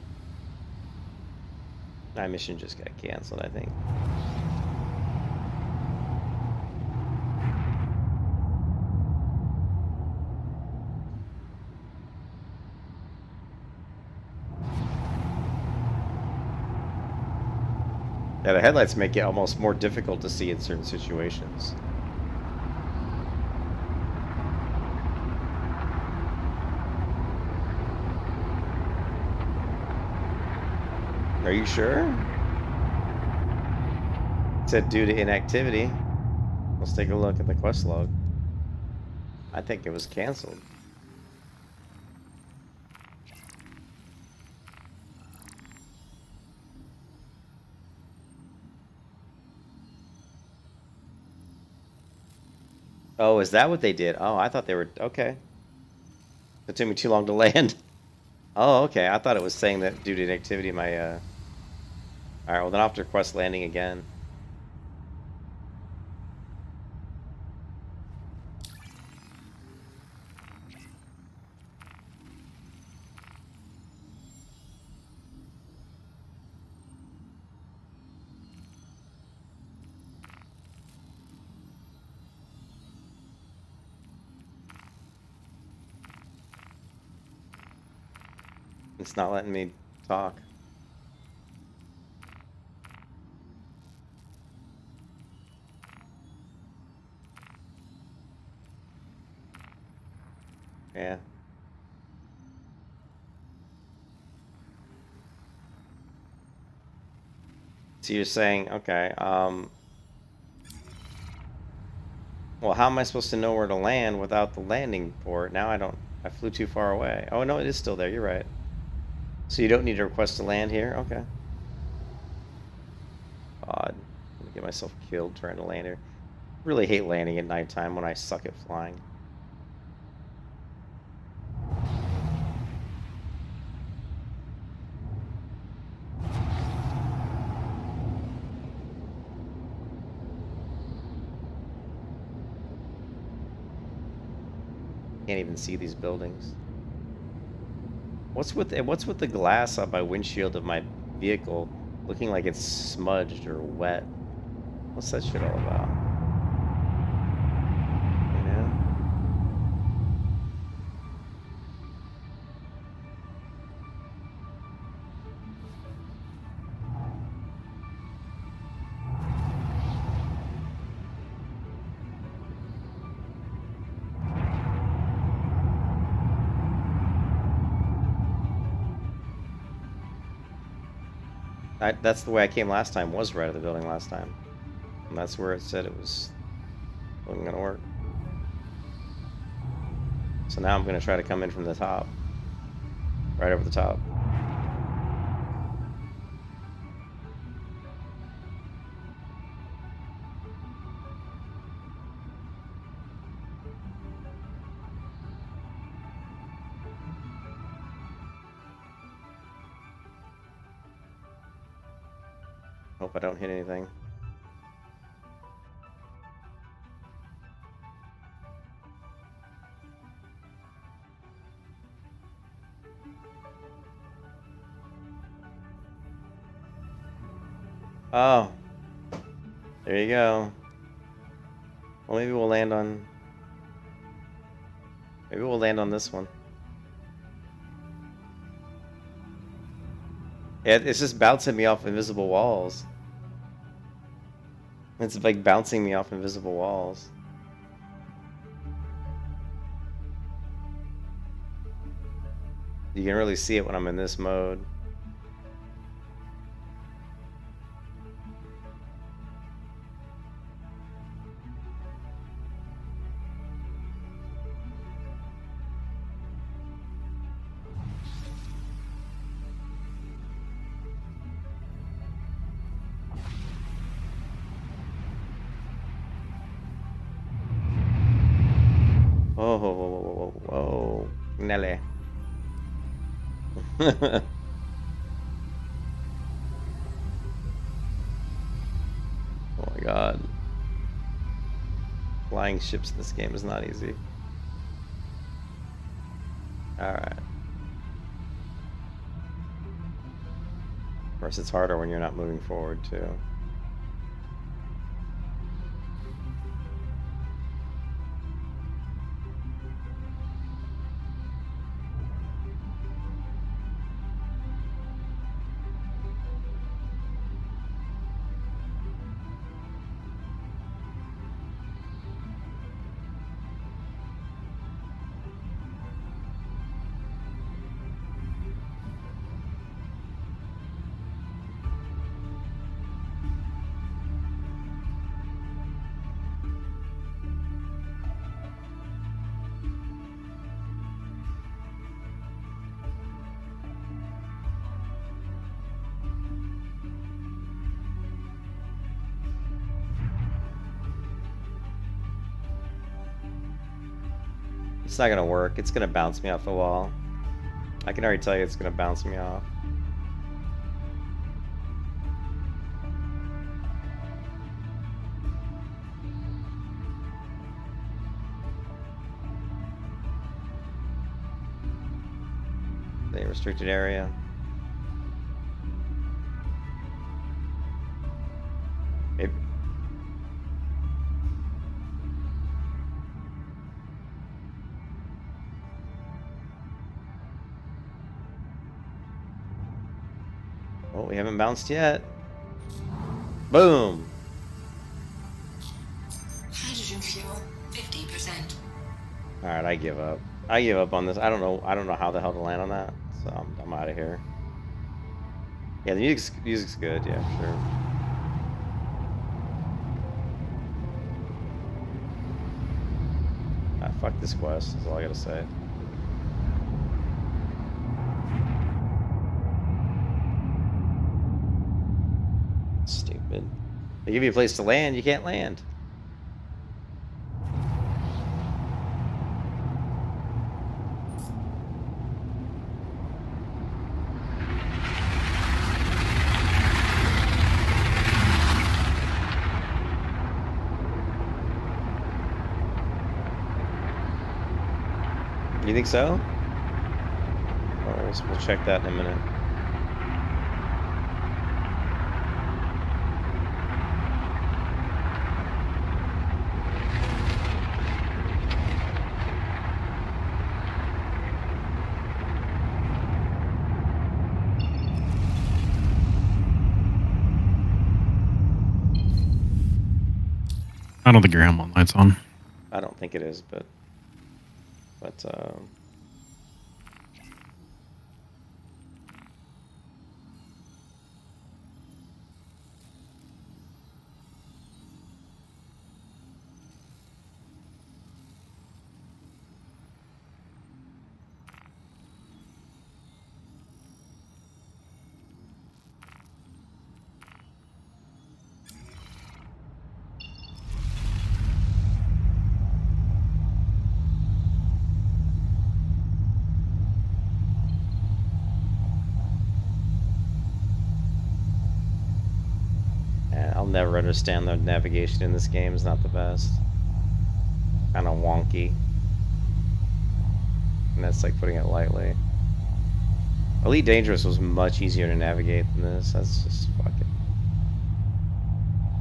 My mission just got canceled, I think. Yeah, the headlights make it almost more difficult to see in certain situations. Are you sure? It said due to inactivity. Let's take a look at the quest log. I think it was canceled. Oh, is that what they did? Oh, I thought they were... Okay. It took me too long to land. Oh, okay. I thought it was saying that due to inactivity, my... Alright, well then I'll have to request landing again. It's not letting me talk. Yeah. So you're saying, okay, well, how am I supposed to know where to land without the landing port? Now I flew too far away. Oh, no, it is still there. You're right. So you don't need to request to land here? Okay. God. I'm gonna get myself killed trying to land here. Really hate landing at nighttime when I suck at flying. Can't even see these buildings. What's with the glass on my windshield of my vehicle looking like it's smudged or wet? What's that shit all about? You know? That's the way I came last time, was right at the building last time. And that's where it said it wasn't gonna work. So now I'm gonna try to come in from the top. Right over the top. Hope I don't hit anything. Oh. There you go. Well, maybe we'll land on... Maybe we'll land on this one. Yeah, it's just bouncing me off invisible walls. It's like bouncing me off invisible walls. You can really see it when I'm in this mode. Oh, whoa, whoa, whoa, whoa, whoa. Nelly. Oh my god. Flying ships in this game is not easy. Alright. Of course, it's harder when you're not moving forward, too. It's not gonna work. It's gonna bounce me off the wall. I can already tell you it's gonna bounce me off. The restricted area. Maybe. Oh, we haven't bounced yet. Boom. Hydrogen fuel, 50%. All right, I give up. I give up on this. I don't know how the hell to land on that. So I'm out of here. Yeah, the music's good. Yeah, sure. Fuck this quest. That's all I gotta say. Stupid. They give you a place to land, you can't land. You think so? Alright, we'll check that in a minute. I don't think your Hamlet light's on. I don't think it is, but I'll never understand the navigation in this game. It's not the best. Kind of wonky. And that's like putting it lightly. Elite Dangerous was much easier to navigate than this. That's just fucking...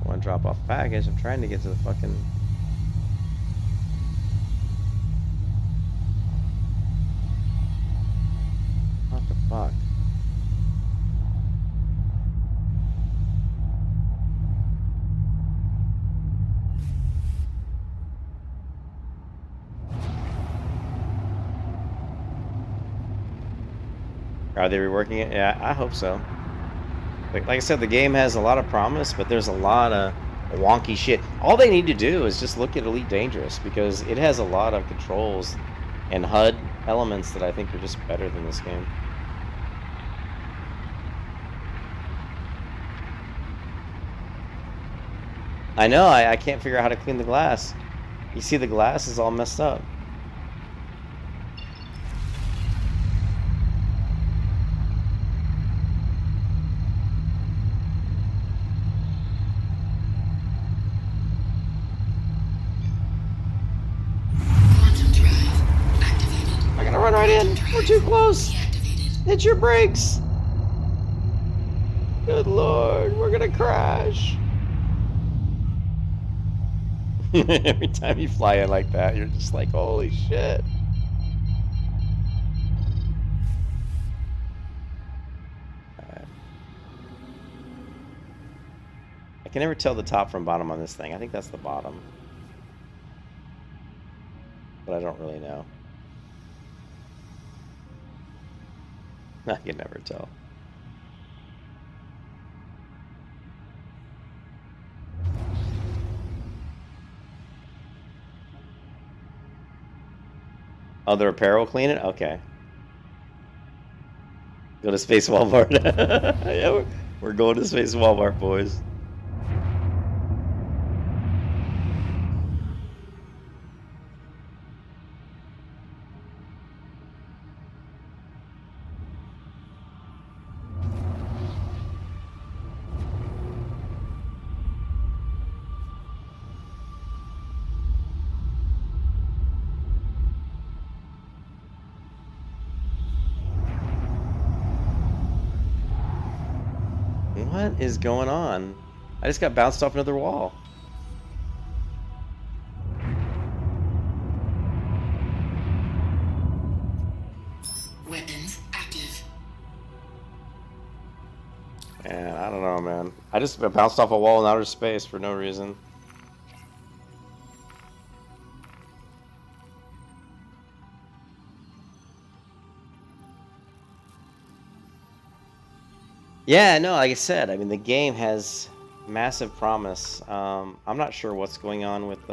I want to drop off baggage. I'm trying to get to the fucking... What the fuck? Are they reworking it? Yeah, I hope so. Like I said, the game has a lot of promise, but there's a lot of wonky shit. All they need to do is just look at Elite Dangerous, because it has a lot of controls and HUD elements that I think are just better than this game. I know, I can't figure out how to clean the glass. You see the glass is all messed up. Run right in. We're too close. Hit your brakes. Good lord, we're gonna crash. Every time you fly in like that, you're just like, holy shit. Right. I can never tell the top from bottom on this thing. I think that's the bottom. But I don't really know. I can never tell. Oh, the repair will clean it? Okay. Go to Space Walmart. Yeah, we're going to Space Walmart, boys. What is going on? I just got bounced off another wall. Weapons active. Man, I don't know, man. I just bounced off a wall in outer space for no reason. Yeah, no, like I said, I mean the game has massive promise. I'm not sure what's going on with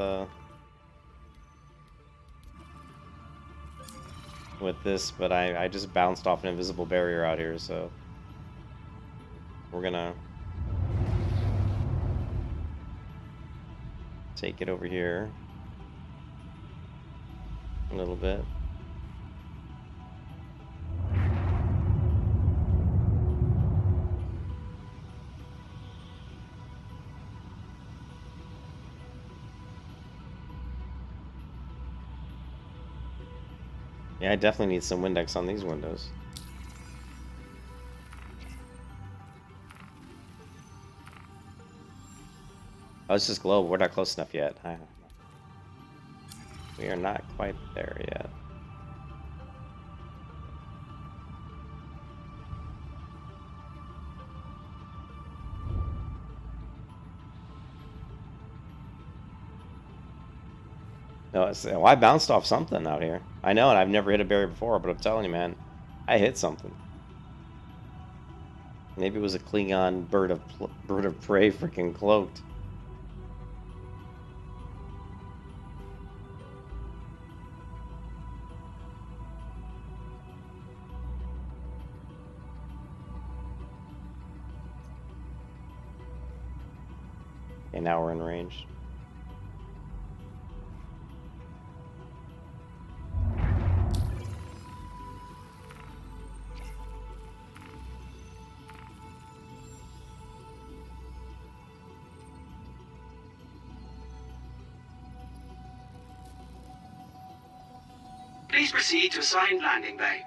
this, but I just bounced off an invisible barrier out here, so we're gonna take it over here a little bit. Yeah, I definitely need some Windex on these windows. Oh, it's just globe. We're not close enough yet. We are not quite there yet. No, well, I bounced off something out here. I know, and I've never hit a barrier before, but I'm telling you, man, I hit something. Maybe it was a Klingon bird of prey, freaking cloaked. Okay, now we're in range. Please proceed to assigned landing bay.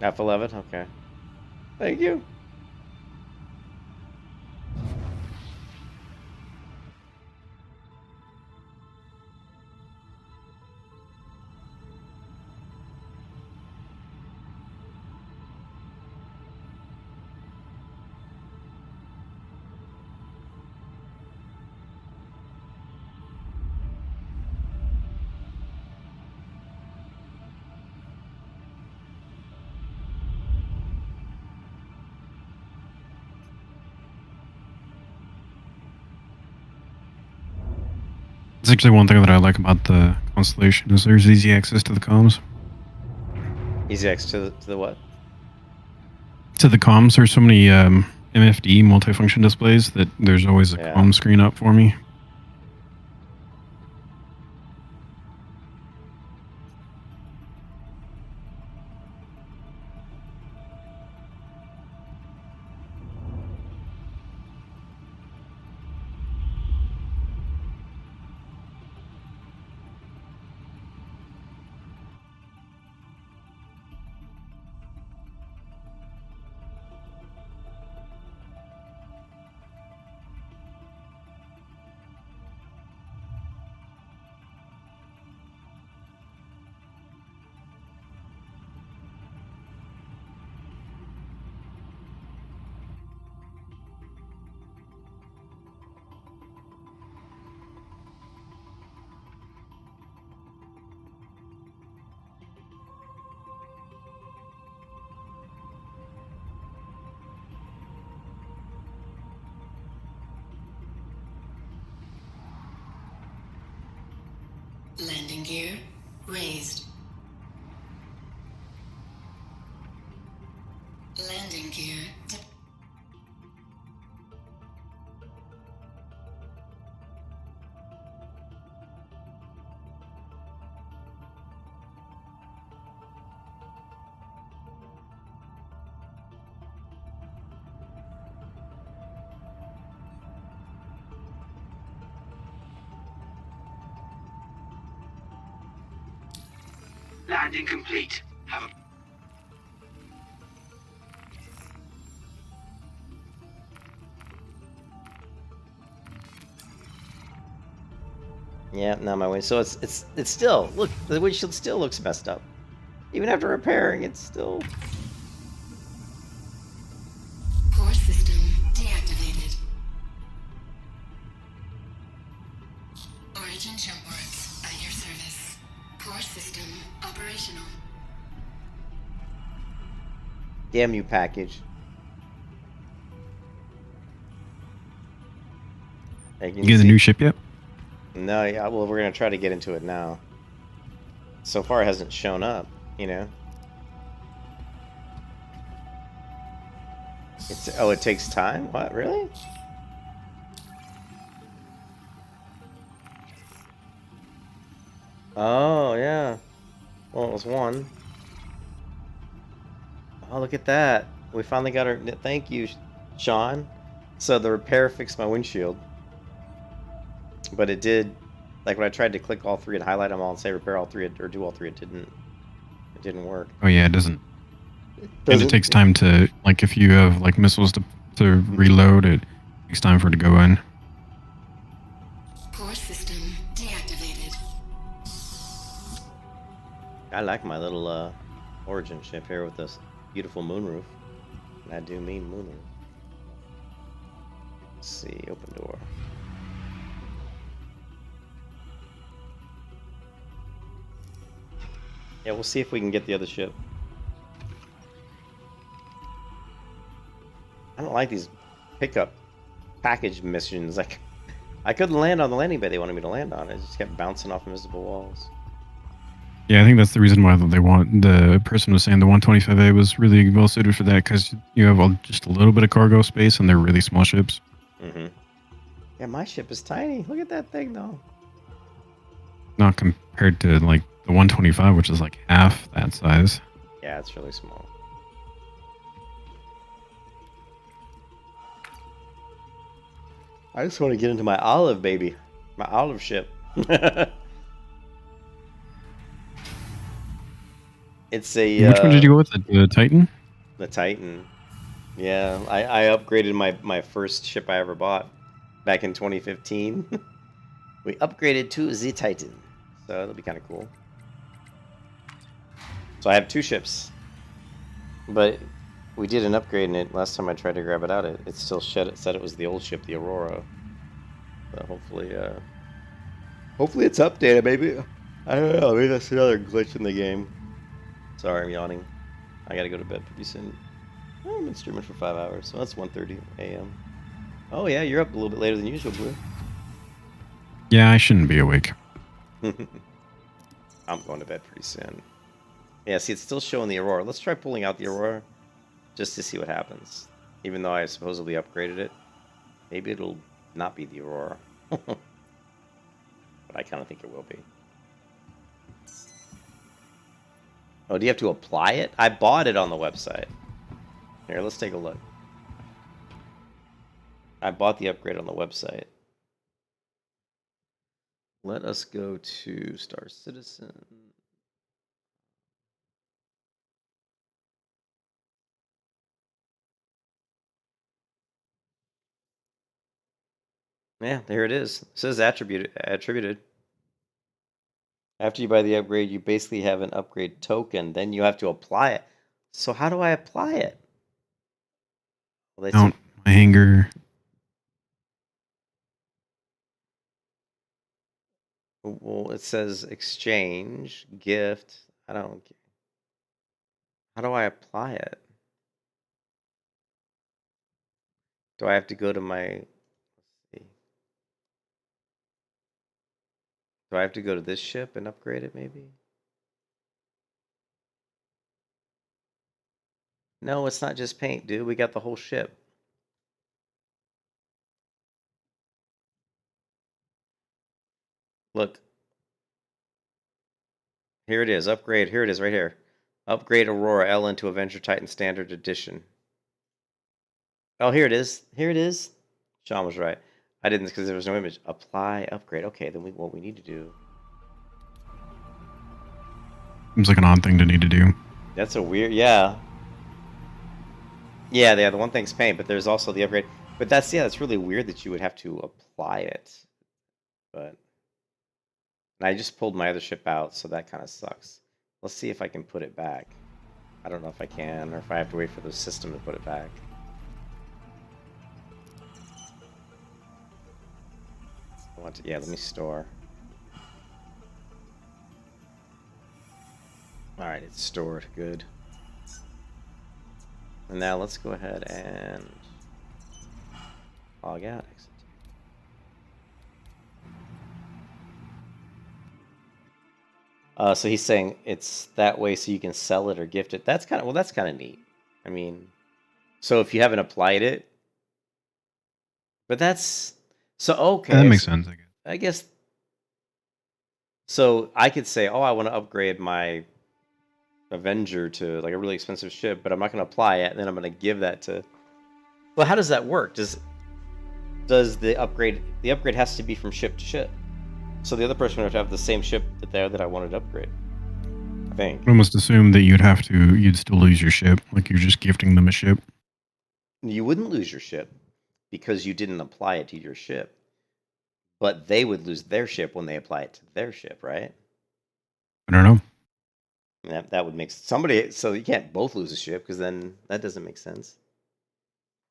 F11? Okay. Thank you. That's actually one thing that I like about the Constellation is there's easy access to the comms. Easy access to the what? To the comms, there's so many MFD multifunction displays that there's always a comm screen up for me. Landing gear raised. Landing gear landing complete. Have a Yeah, not my way. So it's still, look, the windshield still looks messed up. Even after repairing, it's still. Core system deactivated. Origin jump boards at your service. Core system operational. Damn you, package. You get the new ship yet? No, yeah, well, we're gonna try to get into it now. So far, it hasn't shown up, you know? Oh, it takes time? What, really? Oh, yeah. Well, it was one. Oh, look at that. We finally got our... Thank you, Sean. So the repair fixed my windshield. But it did... Like, when I tried to click all three and highlight them all and say repair all three, or do all three, it didn't work. Oh yeah, it doesn't. And it takes time to, like, if you have, like, missiles to reload, it takes time for it to go in. Core system deactivated. I like my little Origin ship here with this beautiful moonroof. And I do mean moonroof. Let's see, open door. Yeah, we'll see if we can get the other ship. I don't like these pickup package missions. Like, I couldn't land on the landing bed they wanted me to land on. It just kept bouncing off invisible walls. Yeah, I think that's the reason why they want. The person was saying the 125A was really well suited for that because you have just a little bit of cargo space and they're really small ships. Mm-hmm. Yeah, my ship is tiny. Look at that thing, though. Not compared to like the 125, which is like half that size. Yeah, it's really small. I just want to get into my olive, baby. My olive ship. It's a... Which one did you go with? The Titan? The Titan. Yeah, I upgraded my first ship I ever bought back in 2015. We upgraded to the Titan. So that'll be kind of cool. So I have two ships. But we did an upgrade in it. Last time I tried to grab it out, it still said it was the old ship, the Aurora. But hopefully it's updated, maybe. I don't know, maybe that's another glitch in the game. Sorry, I'm yawning. I gotta go to bed pretty soon. Oh, I've been streaming for 5 hours, so that's 1:30 a.m. Oh yeah, you're up a little bit later than usual, Blue. Yeah, I shouldn't be awake. I'm going to bed pretty soon. Yeah, see, it's still showing the Aurora. Let's try pulling out the Aurora just to see what happens. Even though I supposedly upgraded it. Maybe it'll not be the Aurora. But I kind of think it will be. Oh, do you have to apply it? I bought it on the website. Here, let's take a look. I bought the upgrade on the website. Let us go to Star Citizen. Yeah, there it is. It says attributed. After you buy the upgrade, you basically have an upgrade token. Then you have to apply it. So how do I apply it? Well, Don't my hanger. Well, it says exchange, gift. I don't. How do I apply it? Do I have to go to my? Let's see. Do I have to go to this ship and upgrade it, maybe? No, it's not just paint, dude. We got the whole ship. Look. Here it is. Upgrade. Here it is right here. Upgrade Aurora L into Avenger Titan Standard Edition. Oh, here it is. Here it is. Sean was right. I didn't because there was no image. Apply upgrade. Okay, then what we need to do. Seems like an odd thing to need to do. That's a weird, yeah. Yeah, the one thing's paint, but there's also the upgrade. But that's really weird that you would have to apply it. But and I just pulled my other ship out, so that kind of sucks. Let's see if I can put it back. I don't know if I can, or if I have to wait for the system to put it back. I want to, yeah, let me store. Alright, it's stored. Good. And now let's go ahead and log out. Exit. So he's saying it's that way so you can sell it or gift it. That's kind of neat. I mean, so if you haven't applied it, but that's so okay. That makes sense, I guess. I guess. So I could say, oh, I want to upgrade my Avenger to like a really expensive ship, but I'm not going to apply it, and then I'm going to give that to. Well, how does that work? Does the upgrade has to be from ship to ship? So the other person would have to have the same ship that I wanted to upgrade. I think. I almost assume that you'd still lose your ship, like you're just gifting them a ship. You wouldn't lose your ship because you didn't apply it to your ship. But they would lose their ship when they apply it to their ship, right? I don't know. That would make somebody, so you can't both lose a ship because then that doesn't make sense.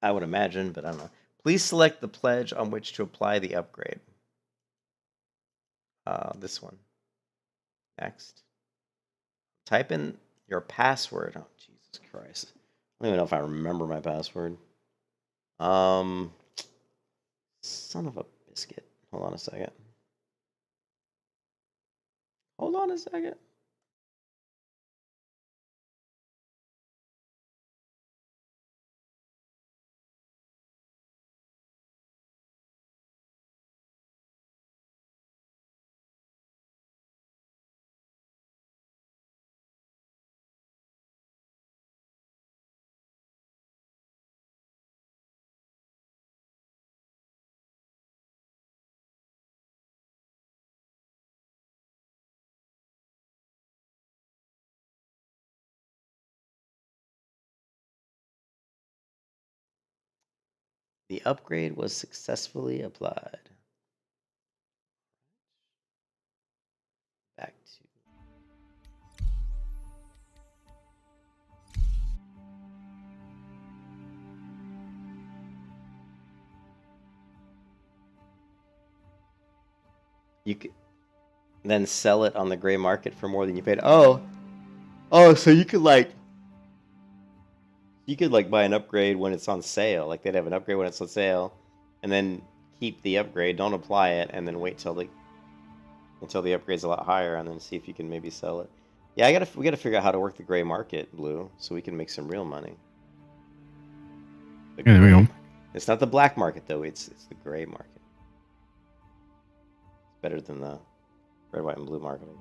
I would imagine, but I don't know. Please select the pledge on which to apply the upgrade. This one. Next. Type in your password. Oh, Jesus Christ. I don't even know if I remember my password. Son of a biscuit. Hold on a second. Hold on a second. The upgrade was successfully applied. Back to. You could then sell it on the gray market for more than you paid. Oh, so you could like buy an upgrade when it's on sale. Like they'd have an upgrade when it's on sale, and then keep the upgrade, don't apply it, and then wait until the upgrade's a lot higher, and then see if you can maybe sell it. Yeah, we gotta figure out how to work the gray market, Blue, so we can make some real money. Yeah, there we go. It's not the black market though; it's the gray market. It's better than the red, white, and blue market, I guess.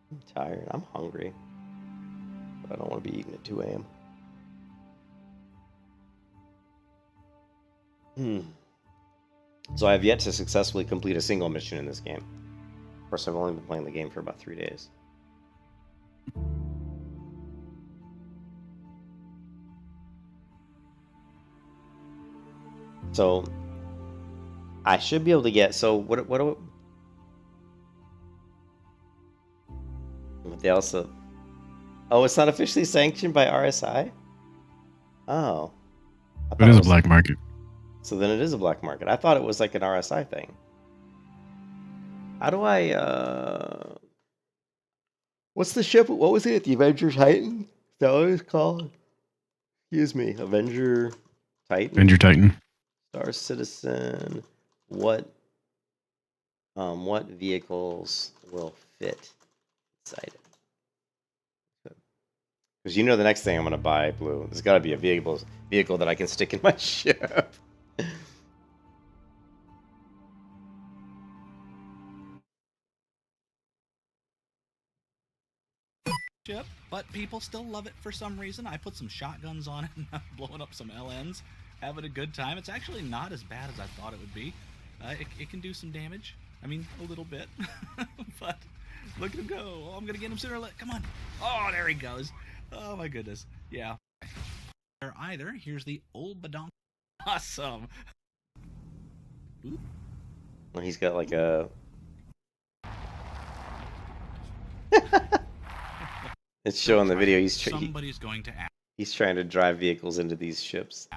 I'm tired. I'm hungry. But I don't want to be eating at 2 a.m. So I have yet to successfully complete a single mission in this game. Of course, I've only been playing the game for about 3 days. So I should be able to get. So what But they also. Oh, it's not officially sanctioned by RSI? Oh. It is a black market. So then it is a black market. I thought it was like an RSI thing. How do I, what's the ship? What was it? The Avenger Titan? Is that what it's called? Excuse me. Avenger Titan? Avenger Titan. Star Citizen. What vehicles will fit inside it? Because you know the next thing I'm going to buy, Blue, there's got to be a vehicle that I can stick in my ship. But people still love it for some reason. I put some shotguns on it and I'm blowing up some LNs. having a good time. It's actually not as bad as I thought it would be. It can do some damage. I mean, a little bit. But look at him go. Oh, I'm going to get him sooner or later. Come on. Oh, there he goes. Oh, my goodness. Yeah. There either. Here's the old badonk. Awesome. Ooh. Well, he's got like a... It's showing the video. Somebody's going to ask. He's trying to drive vehicles into these ships.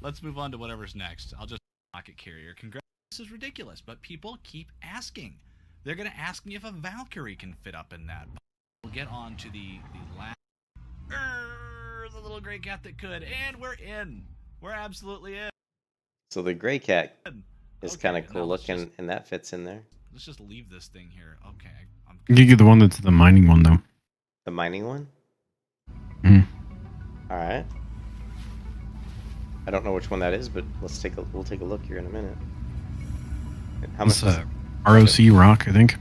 Let's move on to whatever's next. I'll just rocket carrier. Congrats. This is ridiculous, but people keep asking. They're going to ask me if a Valkyrie can fit up in that. We'll get on to the last... the little gray cat that could. And we're in. We're absolutely in. So the gray cat is Okay, kind of cool now let's looking, and that fits in there. Let's just leave this thing here. Okay. You get the one that's the mining one, though. The mining one? Hmm. All right. I don't know which one that is, but we'll take a look here in a minute. How much? It's ROC Rock, I think.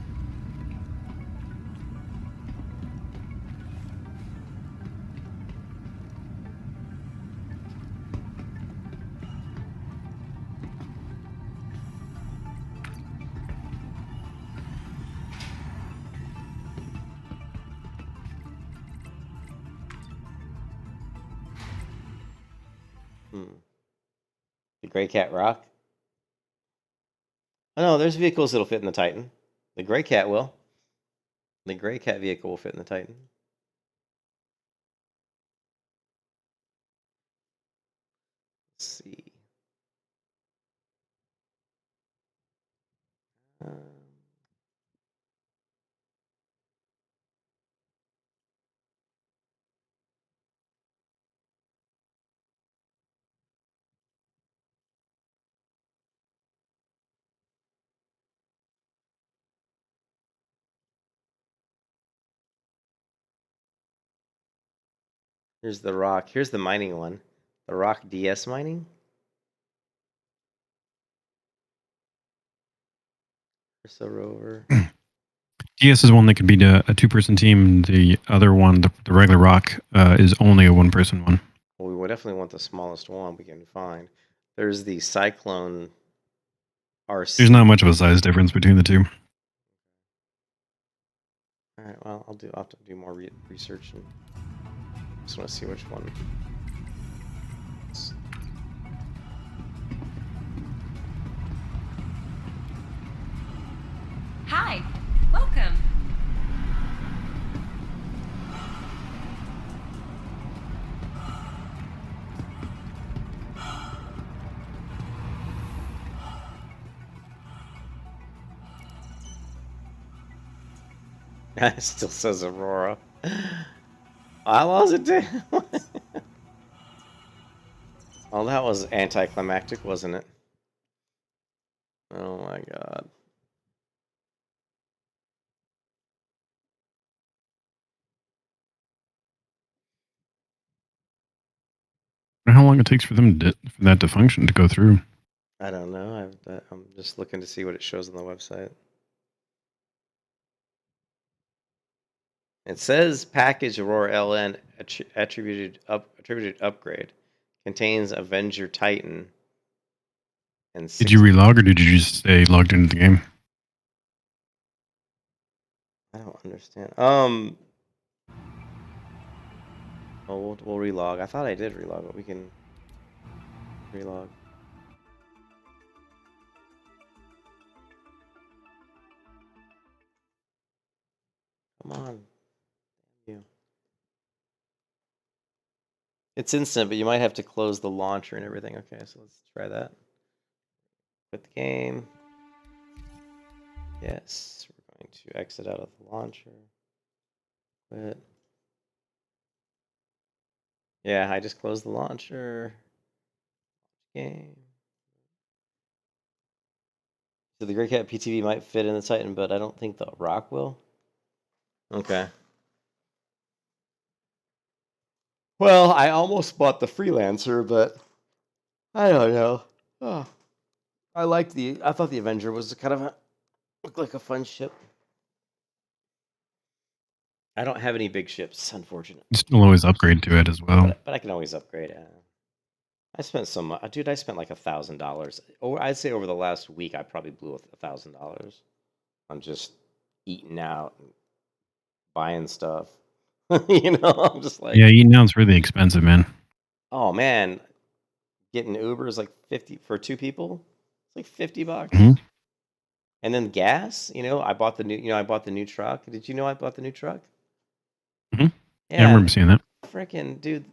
The Gray Cat Rock? Oh no, there's vehicles that'll fit in the Titan. The Gray Cat will. The Gray Cat vehicle will fit in the Titan. Let's see. Here's the rock. Here's the mining one. The rock DS mining. Ursa Rover. DS is one that could be a two-person team. The other one, the regular rock, is only a one-person one. Well, we would definitely want the smallest one we can find. There's the Cyclone RC. There's not much of a size difference between the two. All right. Well, I'll have to do more research and just want to see which one. Hi, welcome. It still says Aurora. How was it? Oh, that was anticlimactic, wasn't it? Oh my god. I wonder how long it takes for them for that to function, to go through. I don't know. I'm just looking to see what it shows on the website. It says package Aurora LN attributed upgrade contains Avenger Titan. And Did you relog or did you just stay logged into the game? I don't understand. Oh, we'll relog. I thought I did relog, but we can relog. Come on. Damn you. It's instant, but you might have to close the launcher and everything. Okay, so let's try that. Quit the game. Yes, we're going to exit out of the launcher. Quit. Yeah, I just closed the launcher. Game. So the Grey Cat PTV might fit in the Titan, but I don't think the Rock will. Okay. Well, I almost bought the Freelancer, but I don't know. Oh. I thought the Avenger was kind of looked like a fun ship. I don't have any big ships, unfortunately. You still always upgrade to it as well. But I can always upgrade. I spent some, dude. I spent like $1,000. Or I'd say over the last week, I probably blew $1,000 on just eating out and buying stuff. I'm just like, Yeah, eating out's really expensive, man. oh man, getting Uber is like 50 for two people. It's like $50. Mhm. And then gas. I bought the new truck. Did you know I bought the new truck? Mhm. Yeah, I Yeah, remember seeing that. freaking dude,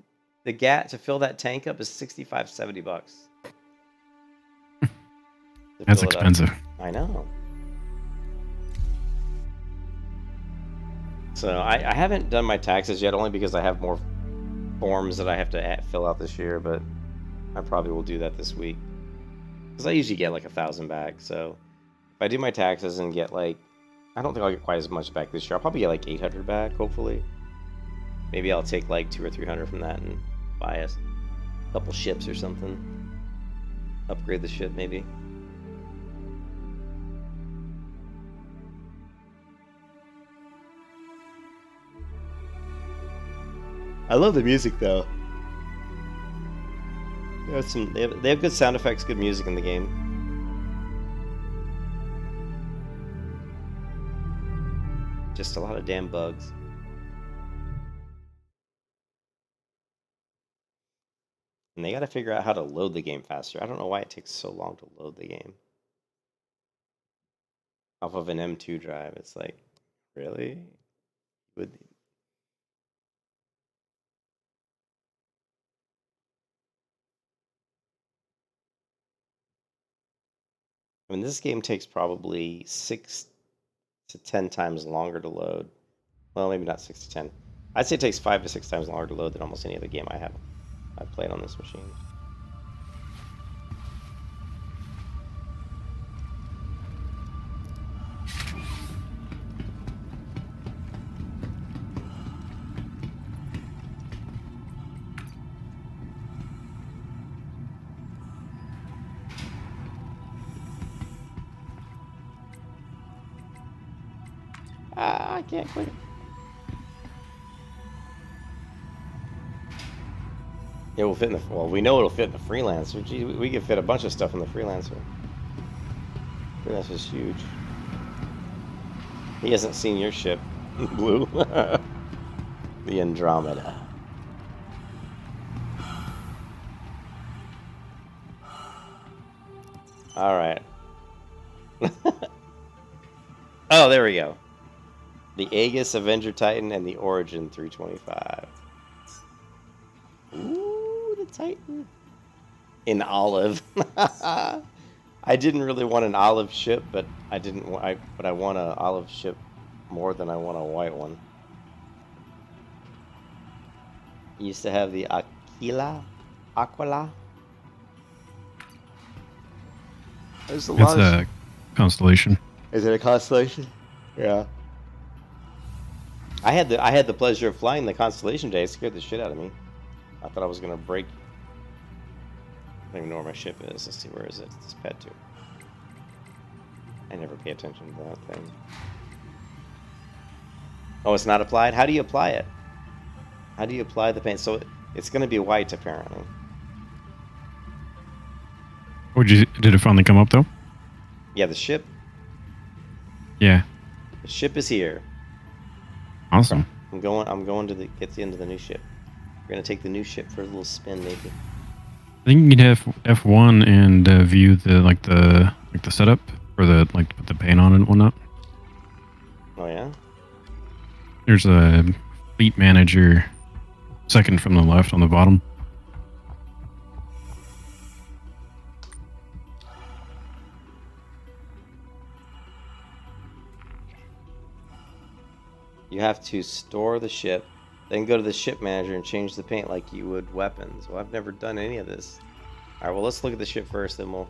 the gas to fill that tank up is $65-$70 to That's fill it up. expensive. I know. So I haven't done my taxes yet, only because I have more forms that I have to fill out this year. But I probably will do that this week because I usually get like 1,000 back. So if I do my taxes and get like, I don't think I'll get quite as much back this year. I'll probably get like 800 back, hopefully. Maybe I'll take like 200 or 300 from that and buy a couple ships or something. Upgrade the ship, maybe. I love the music though. They have good sound effects, good music in the game. Just a lot of damn bugs. And they got to figure out how to load the game faster. I don't know why it takes so long to load the game. Off of an M2 drive, it's like, really? I mean, this game takes probably 6 to 10 times longer to load. Well, maybe not 6 to 10. I'd say it takes 5 to 6 times longer to load than almost any other game I've played on this machine. I can't quit. It will fit in the, well, we know it'll fit in the Freelancer. Gee, we can fit a bunch of stuff in the Freelancer. Freelancer's huge. He hasn't seen your ship, Blue. The Andromeda. All right. Oh, there we go. The Aegis, Avenger Titan, and the Origin 325. Ooh, the Titan. In olive. I didn't really want an olive ship, but I want an olive ship more than I want a white one. You used to have the Aquila. There's a lot It's a constellation. Is it a constellation? Yeah. I had the pleasure of flying the Constellation today. It scared the shit out of me. I thought I was gonna break. I don't even know where my ship is. Let's see, where is it? It's pad 2. I never pay attention to that thing. Oh, it's not applied? How do you apply it? How do you apply the paint? So it's gonna be white apparently. Did it finally come up though? Yeah, the ship. Yeah. The ship is here. Awesome. I'm going to get into the new ship. We're gonna take the new ship for a little spin, maybe. I think you can have F1 and view the setup for put the paint on it and whatnot. Oh yeah. There's a fleet manager, second from the left on the bottom. You have to store the ship, then go to the ship manager and change the paint like you would weapons. Well, I've never done any of this. All right, well, let's look at the ship first, then we'll...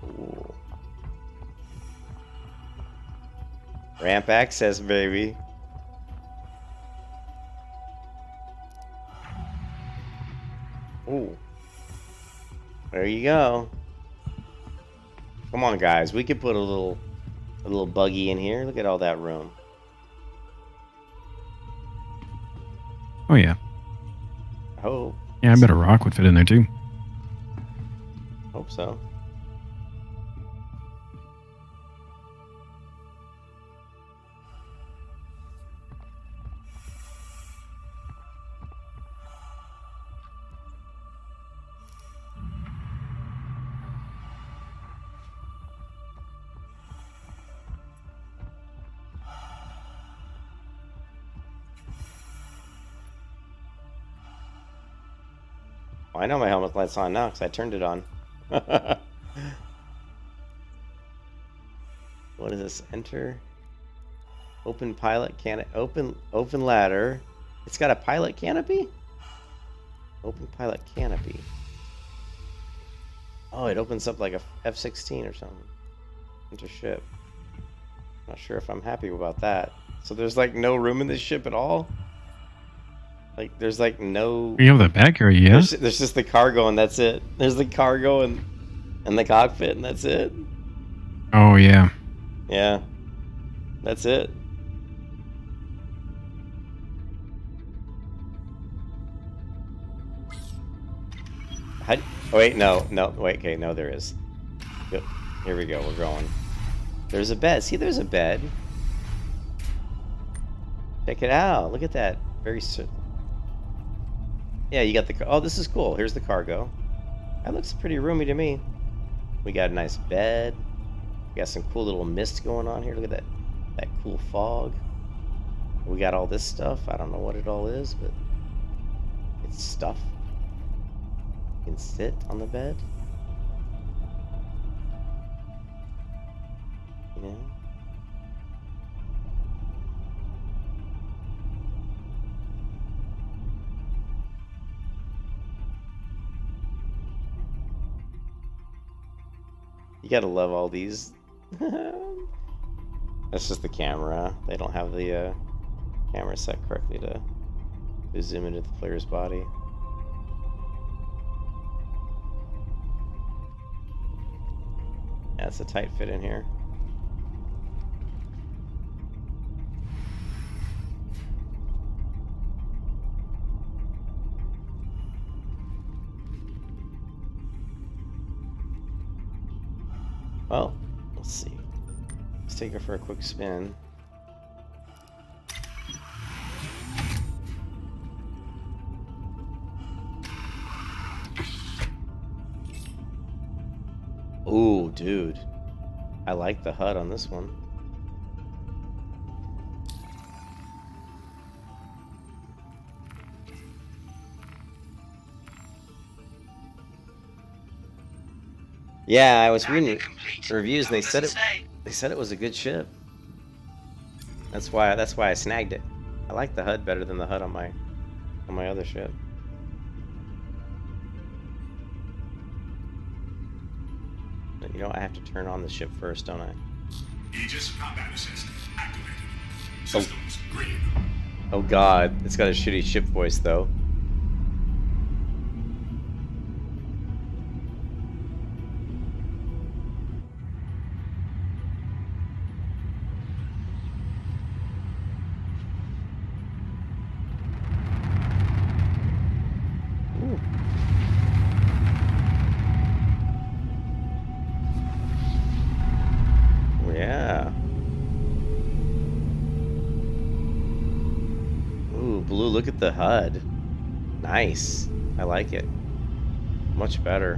Ooh. Ramp access, baby. Ooh. There you go. Come on, guys. We could put a little buggy in here. Look at all that room. Oh yeah. Oh. Yeah, I bet a rock would fit in there too. hope so. Well, I know my helmet light's on now because I turned it on. What is this? Enter. Open pilot canopy. Open ladder. It's got a pilot canopy? Open pilot canopy. Oh, it opens up like a F-16 or something. Enter ship. Not sure if I'm happy about that. So there's like no room in this ship at all? Like, there's like no... You have the back area, yeah? There's just the cargo and that's it. There's the cargo and the cockpit and that's it. Oh, yeah. Yeah. That's it. Oh, wait, no. Wait, okay, no, there is. Good. Here we go, we're going. There's a bed. See, there's a bed. Check it out. Look at that. Very... Yeah, you got the... Oh, this is cool. Here's the cargo. That looks pretty roomy to me. We got a nice bed. We got some cool little mist going on here. Look at that cool fog. We got all this stuff. I don't know what it all is, but it's stuff. You can sit on the bed. Yeah. You gotta love all these. That's just the camera. They don't have the camera set correctly to zoom into the player's body. Yeah, it's a tight fit in here. Well, let's see. Let's take her for a quick spin. Ooh, dude. I like the HUD on this one. Yeah, I was reading reviews and they said it was a good ship. That's why I snagged it. I like the HUD better than the HUD on my other ship. But you know, I have to turn on the ship first, don't I? Aegis combat assist activated. Systems green. Oh god, it's got a shitty ship voice though. Yeah. Ooh, blue, look at the HUD. Nice. I like it. Much better.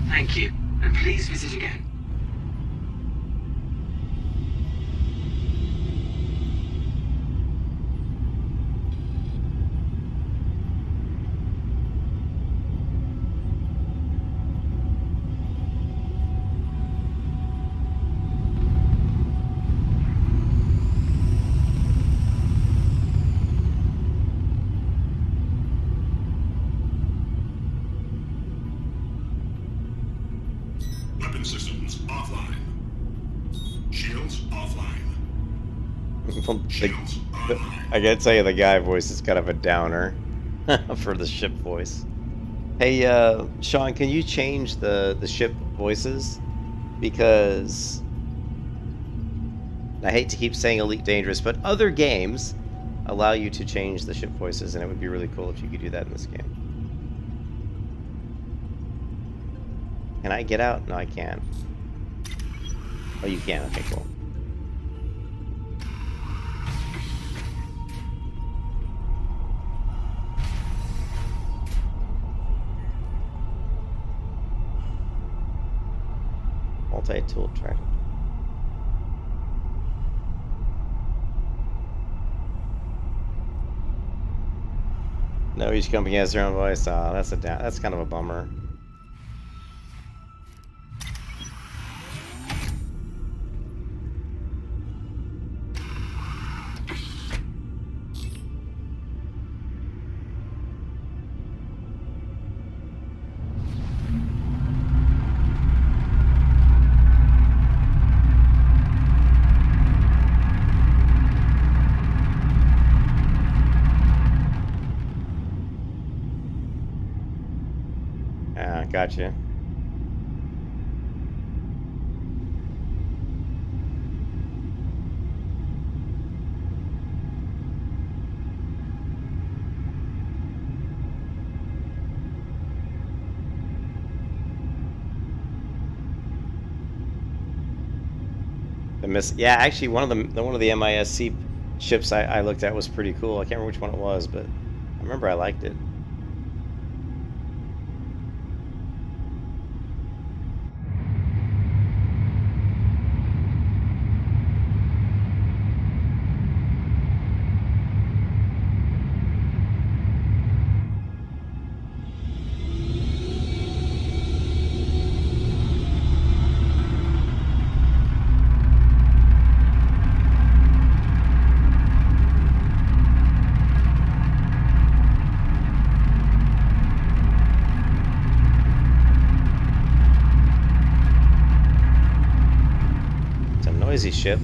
Thank you, and please visit again. Weapon systems offline. Shields offline. Shields online. I gotta tell you, the guy voice is kind of a downer for the ship voice. Hey, Sean, can you change the ship voices? Because I hate to keep saying Elite Dangerous, but other games allow you to change the ship voices, and it would be really cool if you could do that in this game. Can I get out? No, I can't. Oh, you can. Okay, cool. Multi-tool track. No, each company has their own voice. That's kind of a bummer. Gotcha. Yeah, actually, one of the MISC ships I looked at was pretty cool. I can't remember which one it was, but I remember I liked it. Noisy ship.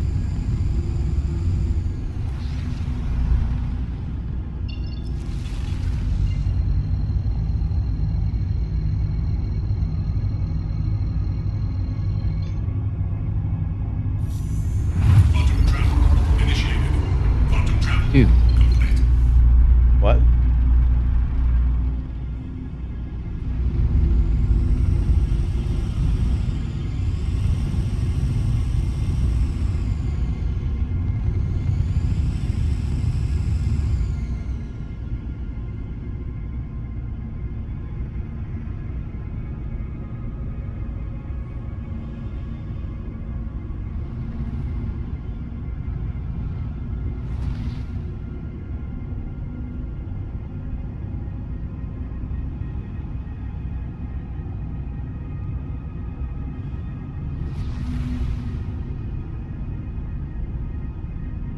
Dude. What?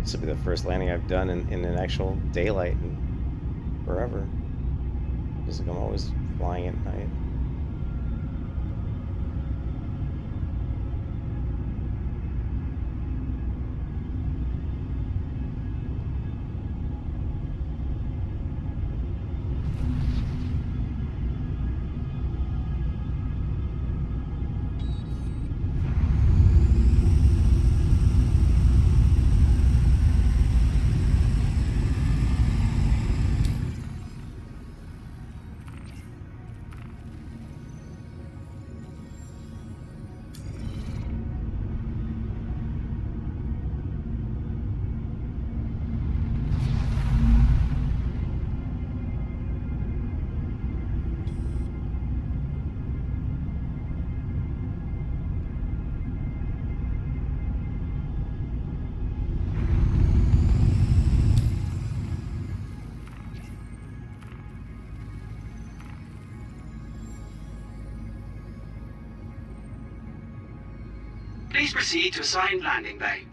This will be the first landing I've done in an actual daylight in forever. Because I'm always flying at night. Please proceed to assigned landing bay.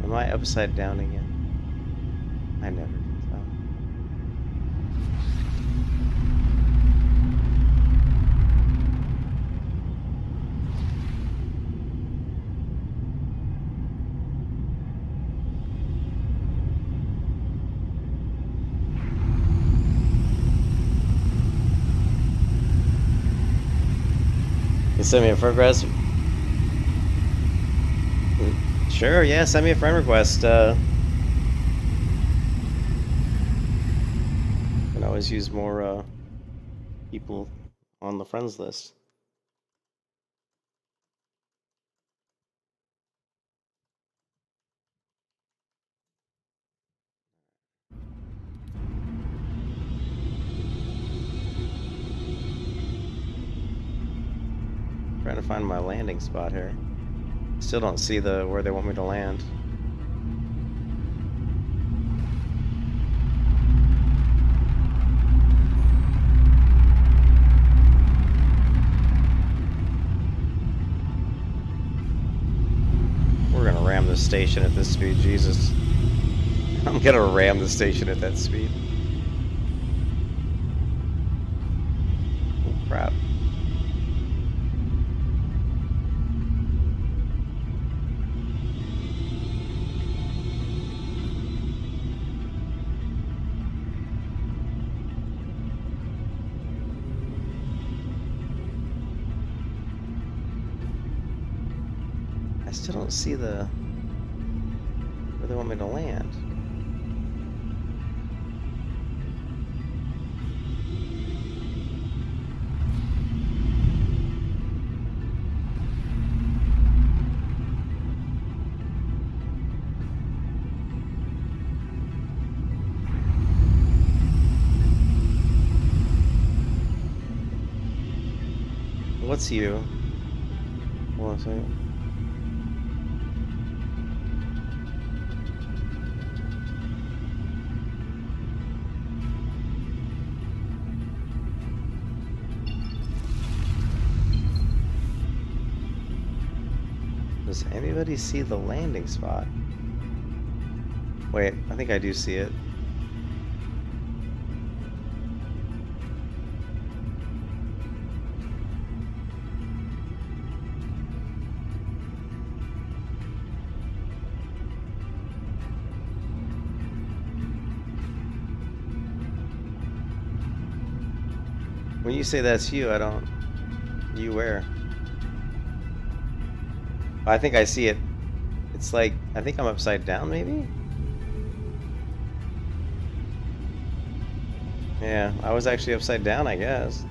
Am I upside down again? I never can tell. You send me a friend request? Sure, yeah, send me a friend request. Can always use more people on the friends list. Trying to find my landing spot here. Still don't see where they want me to land. We're gonna ram the station at this speed, Jesus. I'm gonna ram the station at that speed. Oh crap. I still don't see where they want me to land. What's you? Hold on a second. Does anybody see the landing spot? Wait, I think I do see it. When you say that's you, I don't... You where? I think I see it. It's like, I think I'm upside down, maybe? Yeah, I was actually upside down, I guess.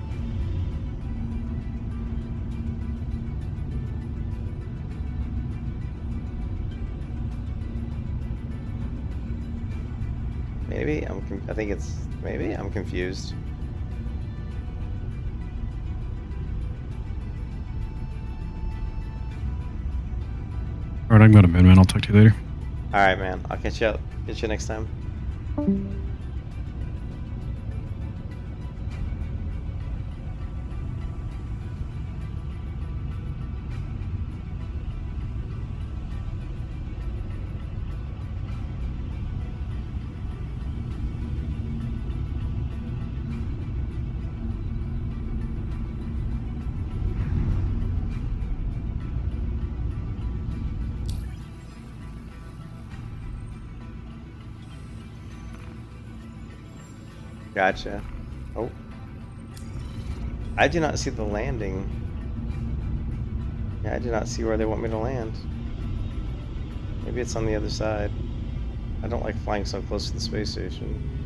Maybe? I think it's... Maybe? I'm confused. Alright, I'm going to bed, man. I'll talk to you later. Alright, man. I'll catch you up. Catch you next time. Gotcha. Oh. I do not see the landing. Yeah, I do not see where they want me to land. Maybe it's on the other side. I don't like flying so close to the space station.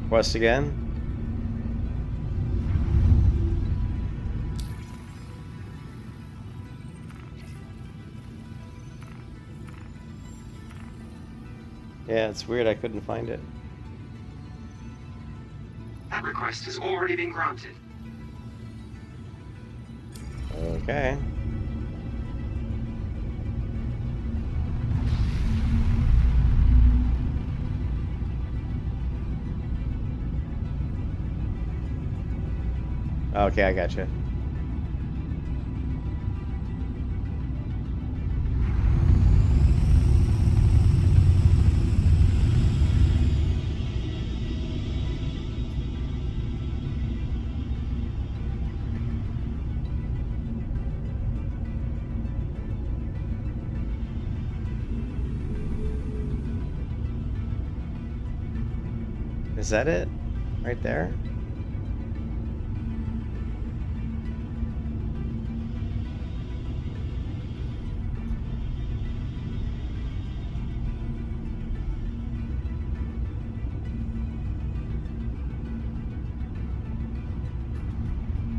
Quest again? Yeah, it's weird I couldn't find it. That request has already been granted. Okay. Okay, I gotcha. Is that it? Right there?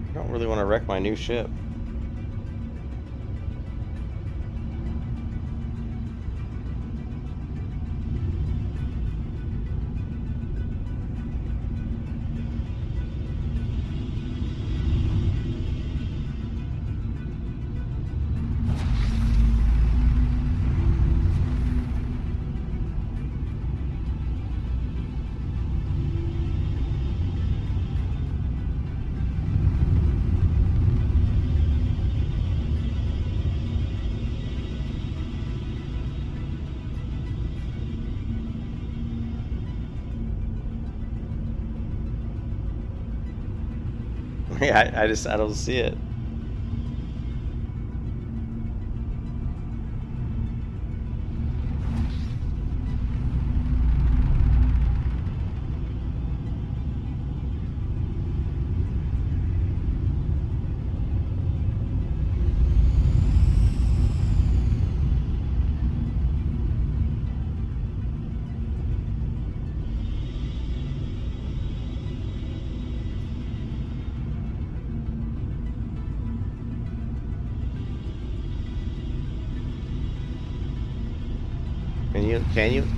I don't really want to wreck my new ship. Yeah, I don't see it.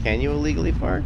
Can you illegally park?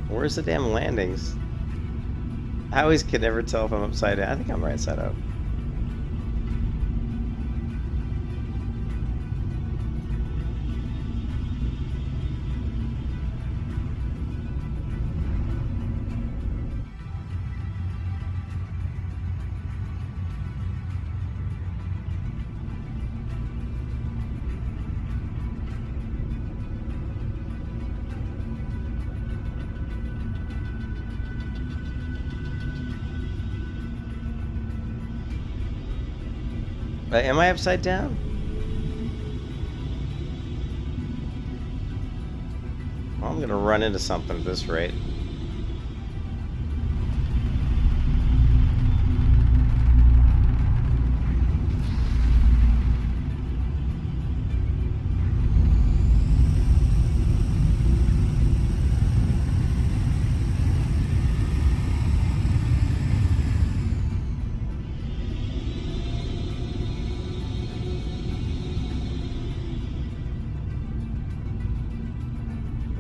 Where's the damn landings? I always can never tell if I'm upside down. I think I'm right side up. Am I upside down? I'm gonna run into something at this rate.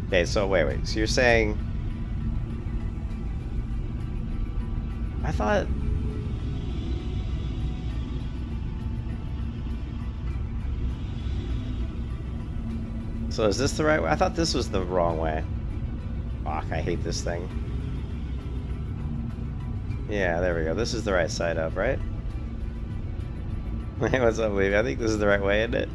Okay, so wait. So you're saying... I thought... So is this the right way? I thought this was the wrong way. Fuck, I hate this thing. Yeah, there we go. This is the right side up, right? Wait, what's up, Leave? I think this is the right way, isn't it?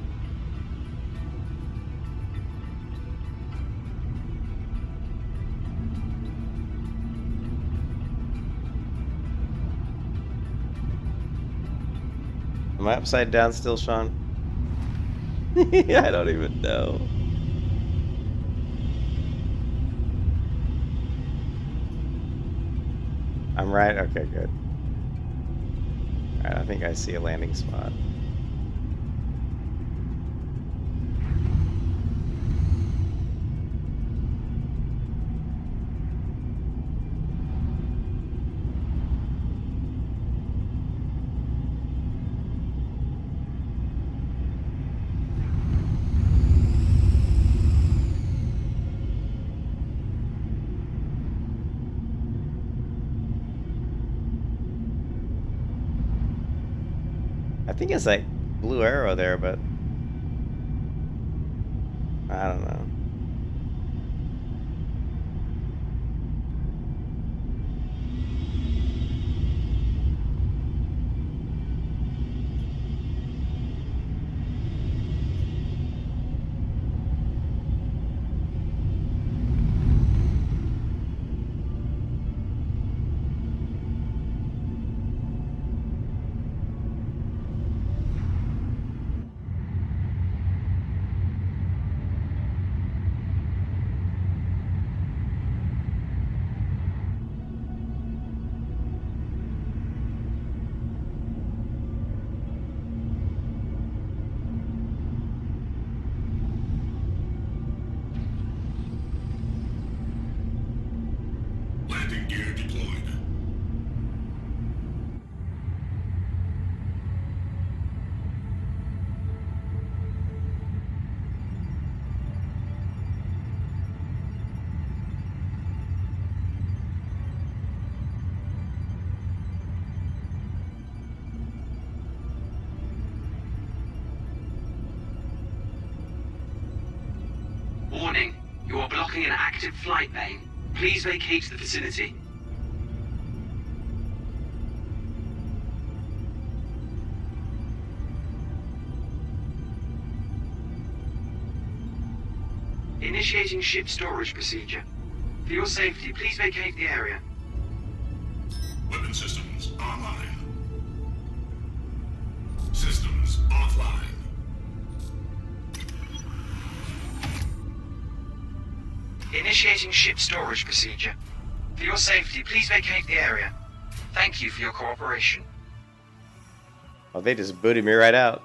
Am I upside down still, Sean? I don't even know. I'm right? Okay, good. Alright, I think I see a landing spot. I think it's like blue arrow there, but I don't know. Landing gear deployed. Warning, you are blocking an active flight lane. Please vacate the vicinity. Initiating ship storage procedure. For your safety, please vacate the area. Weapon systems online. Systems offline. Initiating ship storage procedure. For your safety, please vacate the area. Thank you for your cooperation. Oh, they just booted me right out.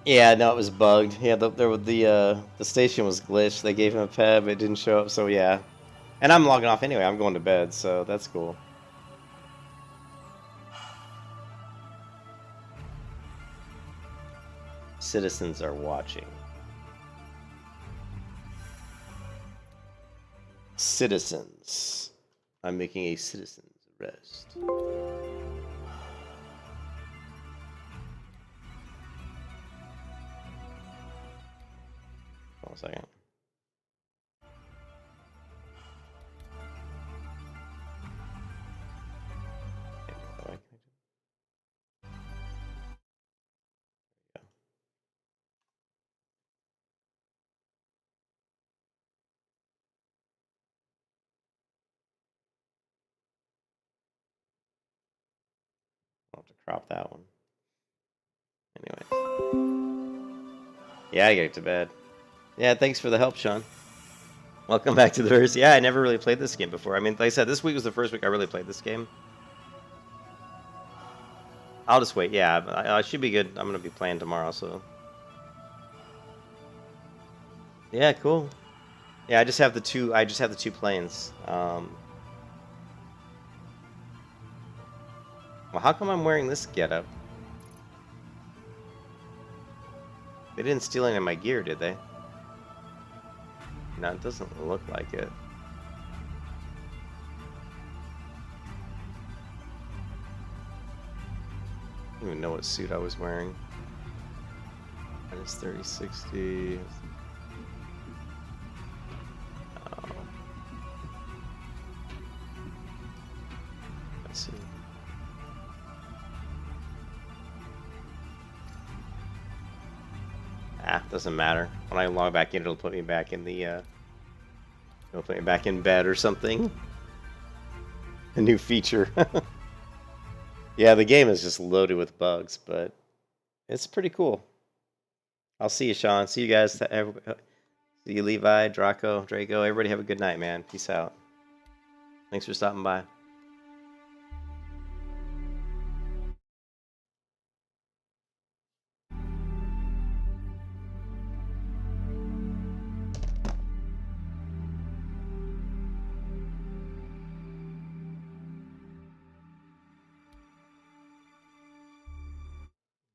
Yeah, no, it was bugged. Yeah, the station was glitched. They gave him a PEB, it didn't show up, so yeah. And I'm logging off anyway. I'm going to bed, so that's cool. Citizens are watching. Citizens. I'm making a citizen's arrest. Hold on a second. Crop that one. Anyway. Yeah, I gotta get to bed. Yeah, thanks for the help, Sean. Welcome back to the verse. Yeah, I never really played this game before. I mean, like I said, this week was the first week I really played this game. I'll just wait. Yeah, I should be good. I'm gonna be playing tomorrow, so. Yeah, cool. Yeah, I just have the two. I just have the two planes. Well, how come I'm wearing this getup? They didn't steal any of my gear, did they? No, it doesn't look like it. I don't even know what suit I was wearing. Minus 3060. Oh. Let's see. Doesn't matter. When I log back in, it'll put me back in the, it'll put me back in bed or something. A new feature. Yeah, the game is just loaded with bugs, but it's pretty cool. I'll see you, Sean. See you guys. See you, Levi, Draco. Everybody have a good night, man. Peace out. Thanks for stopping by.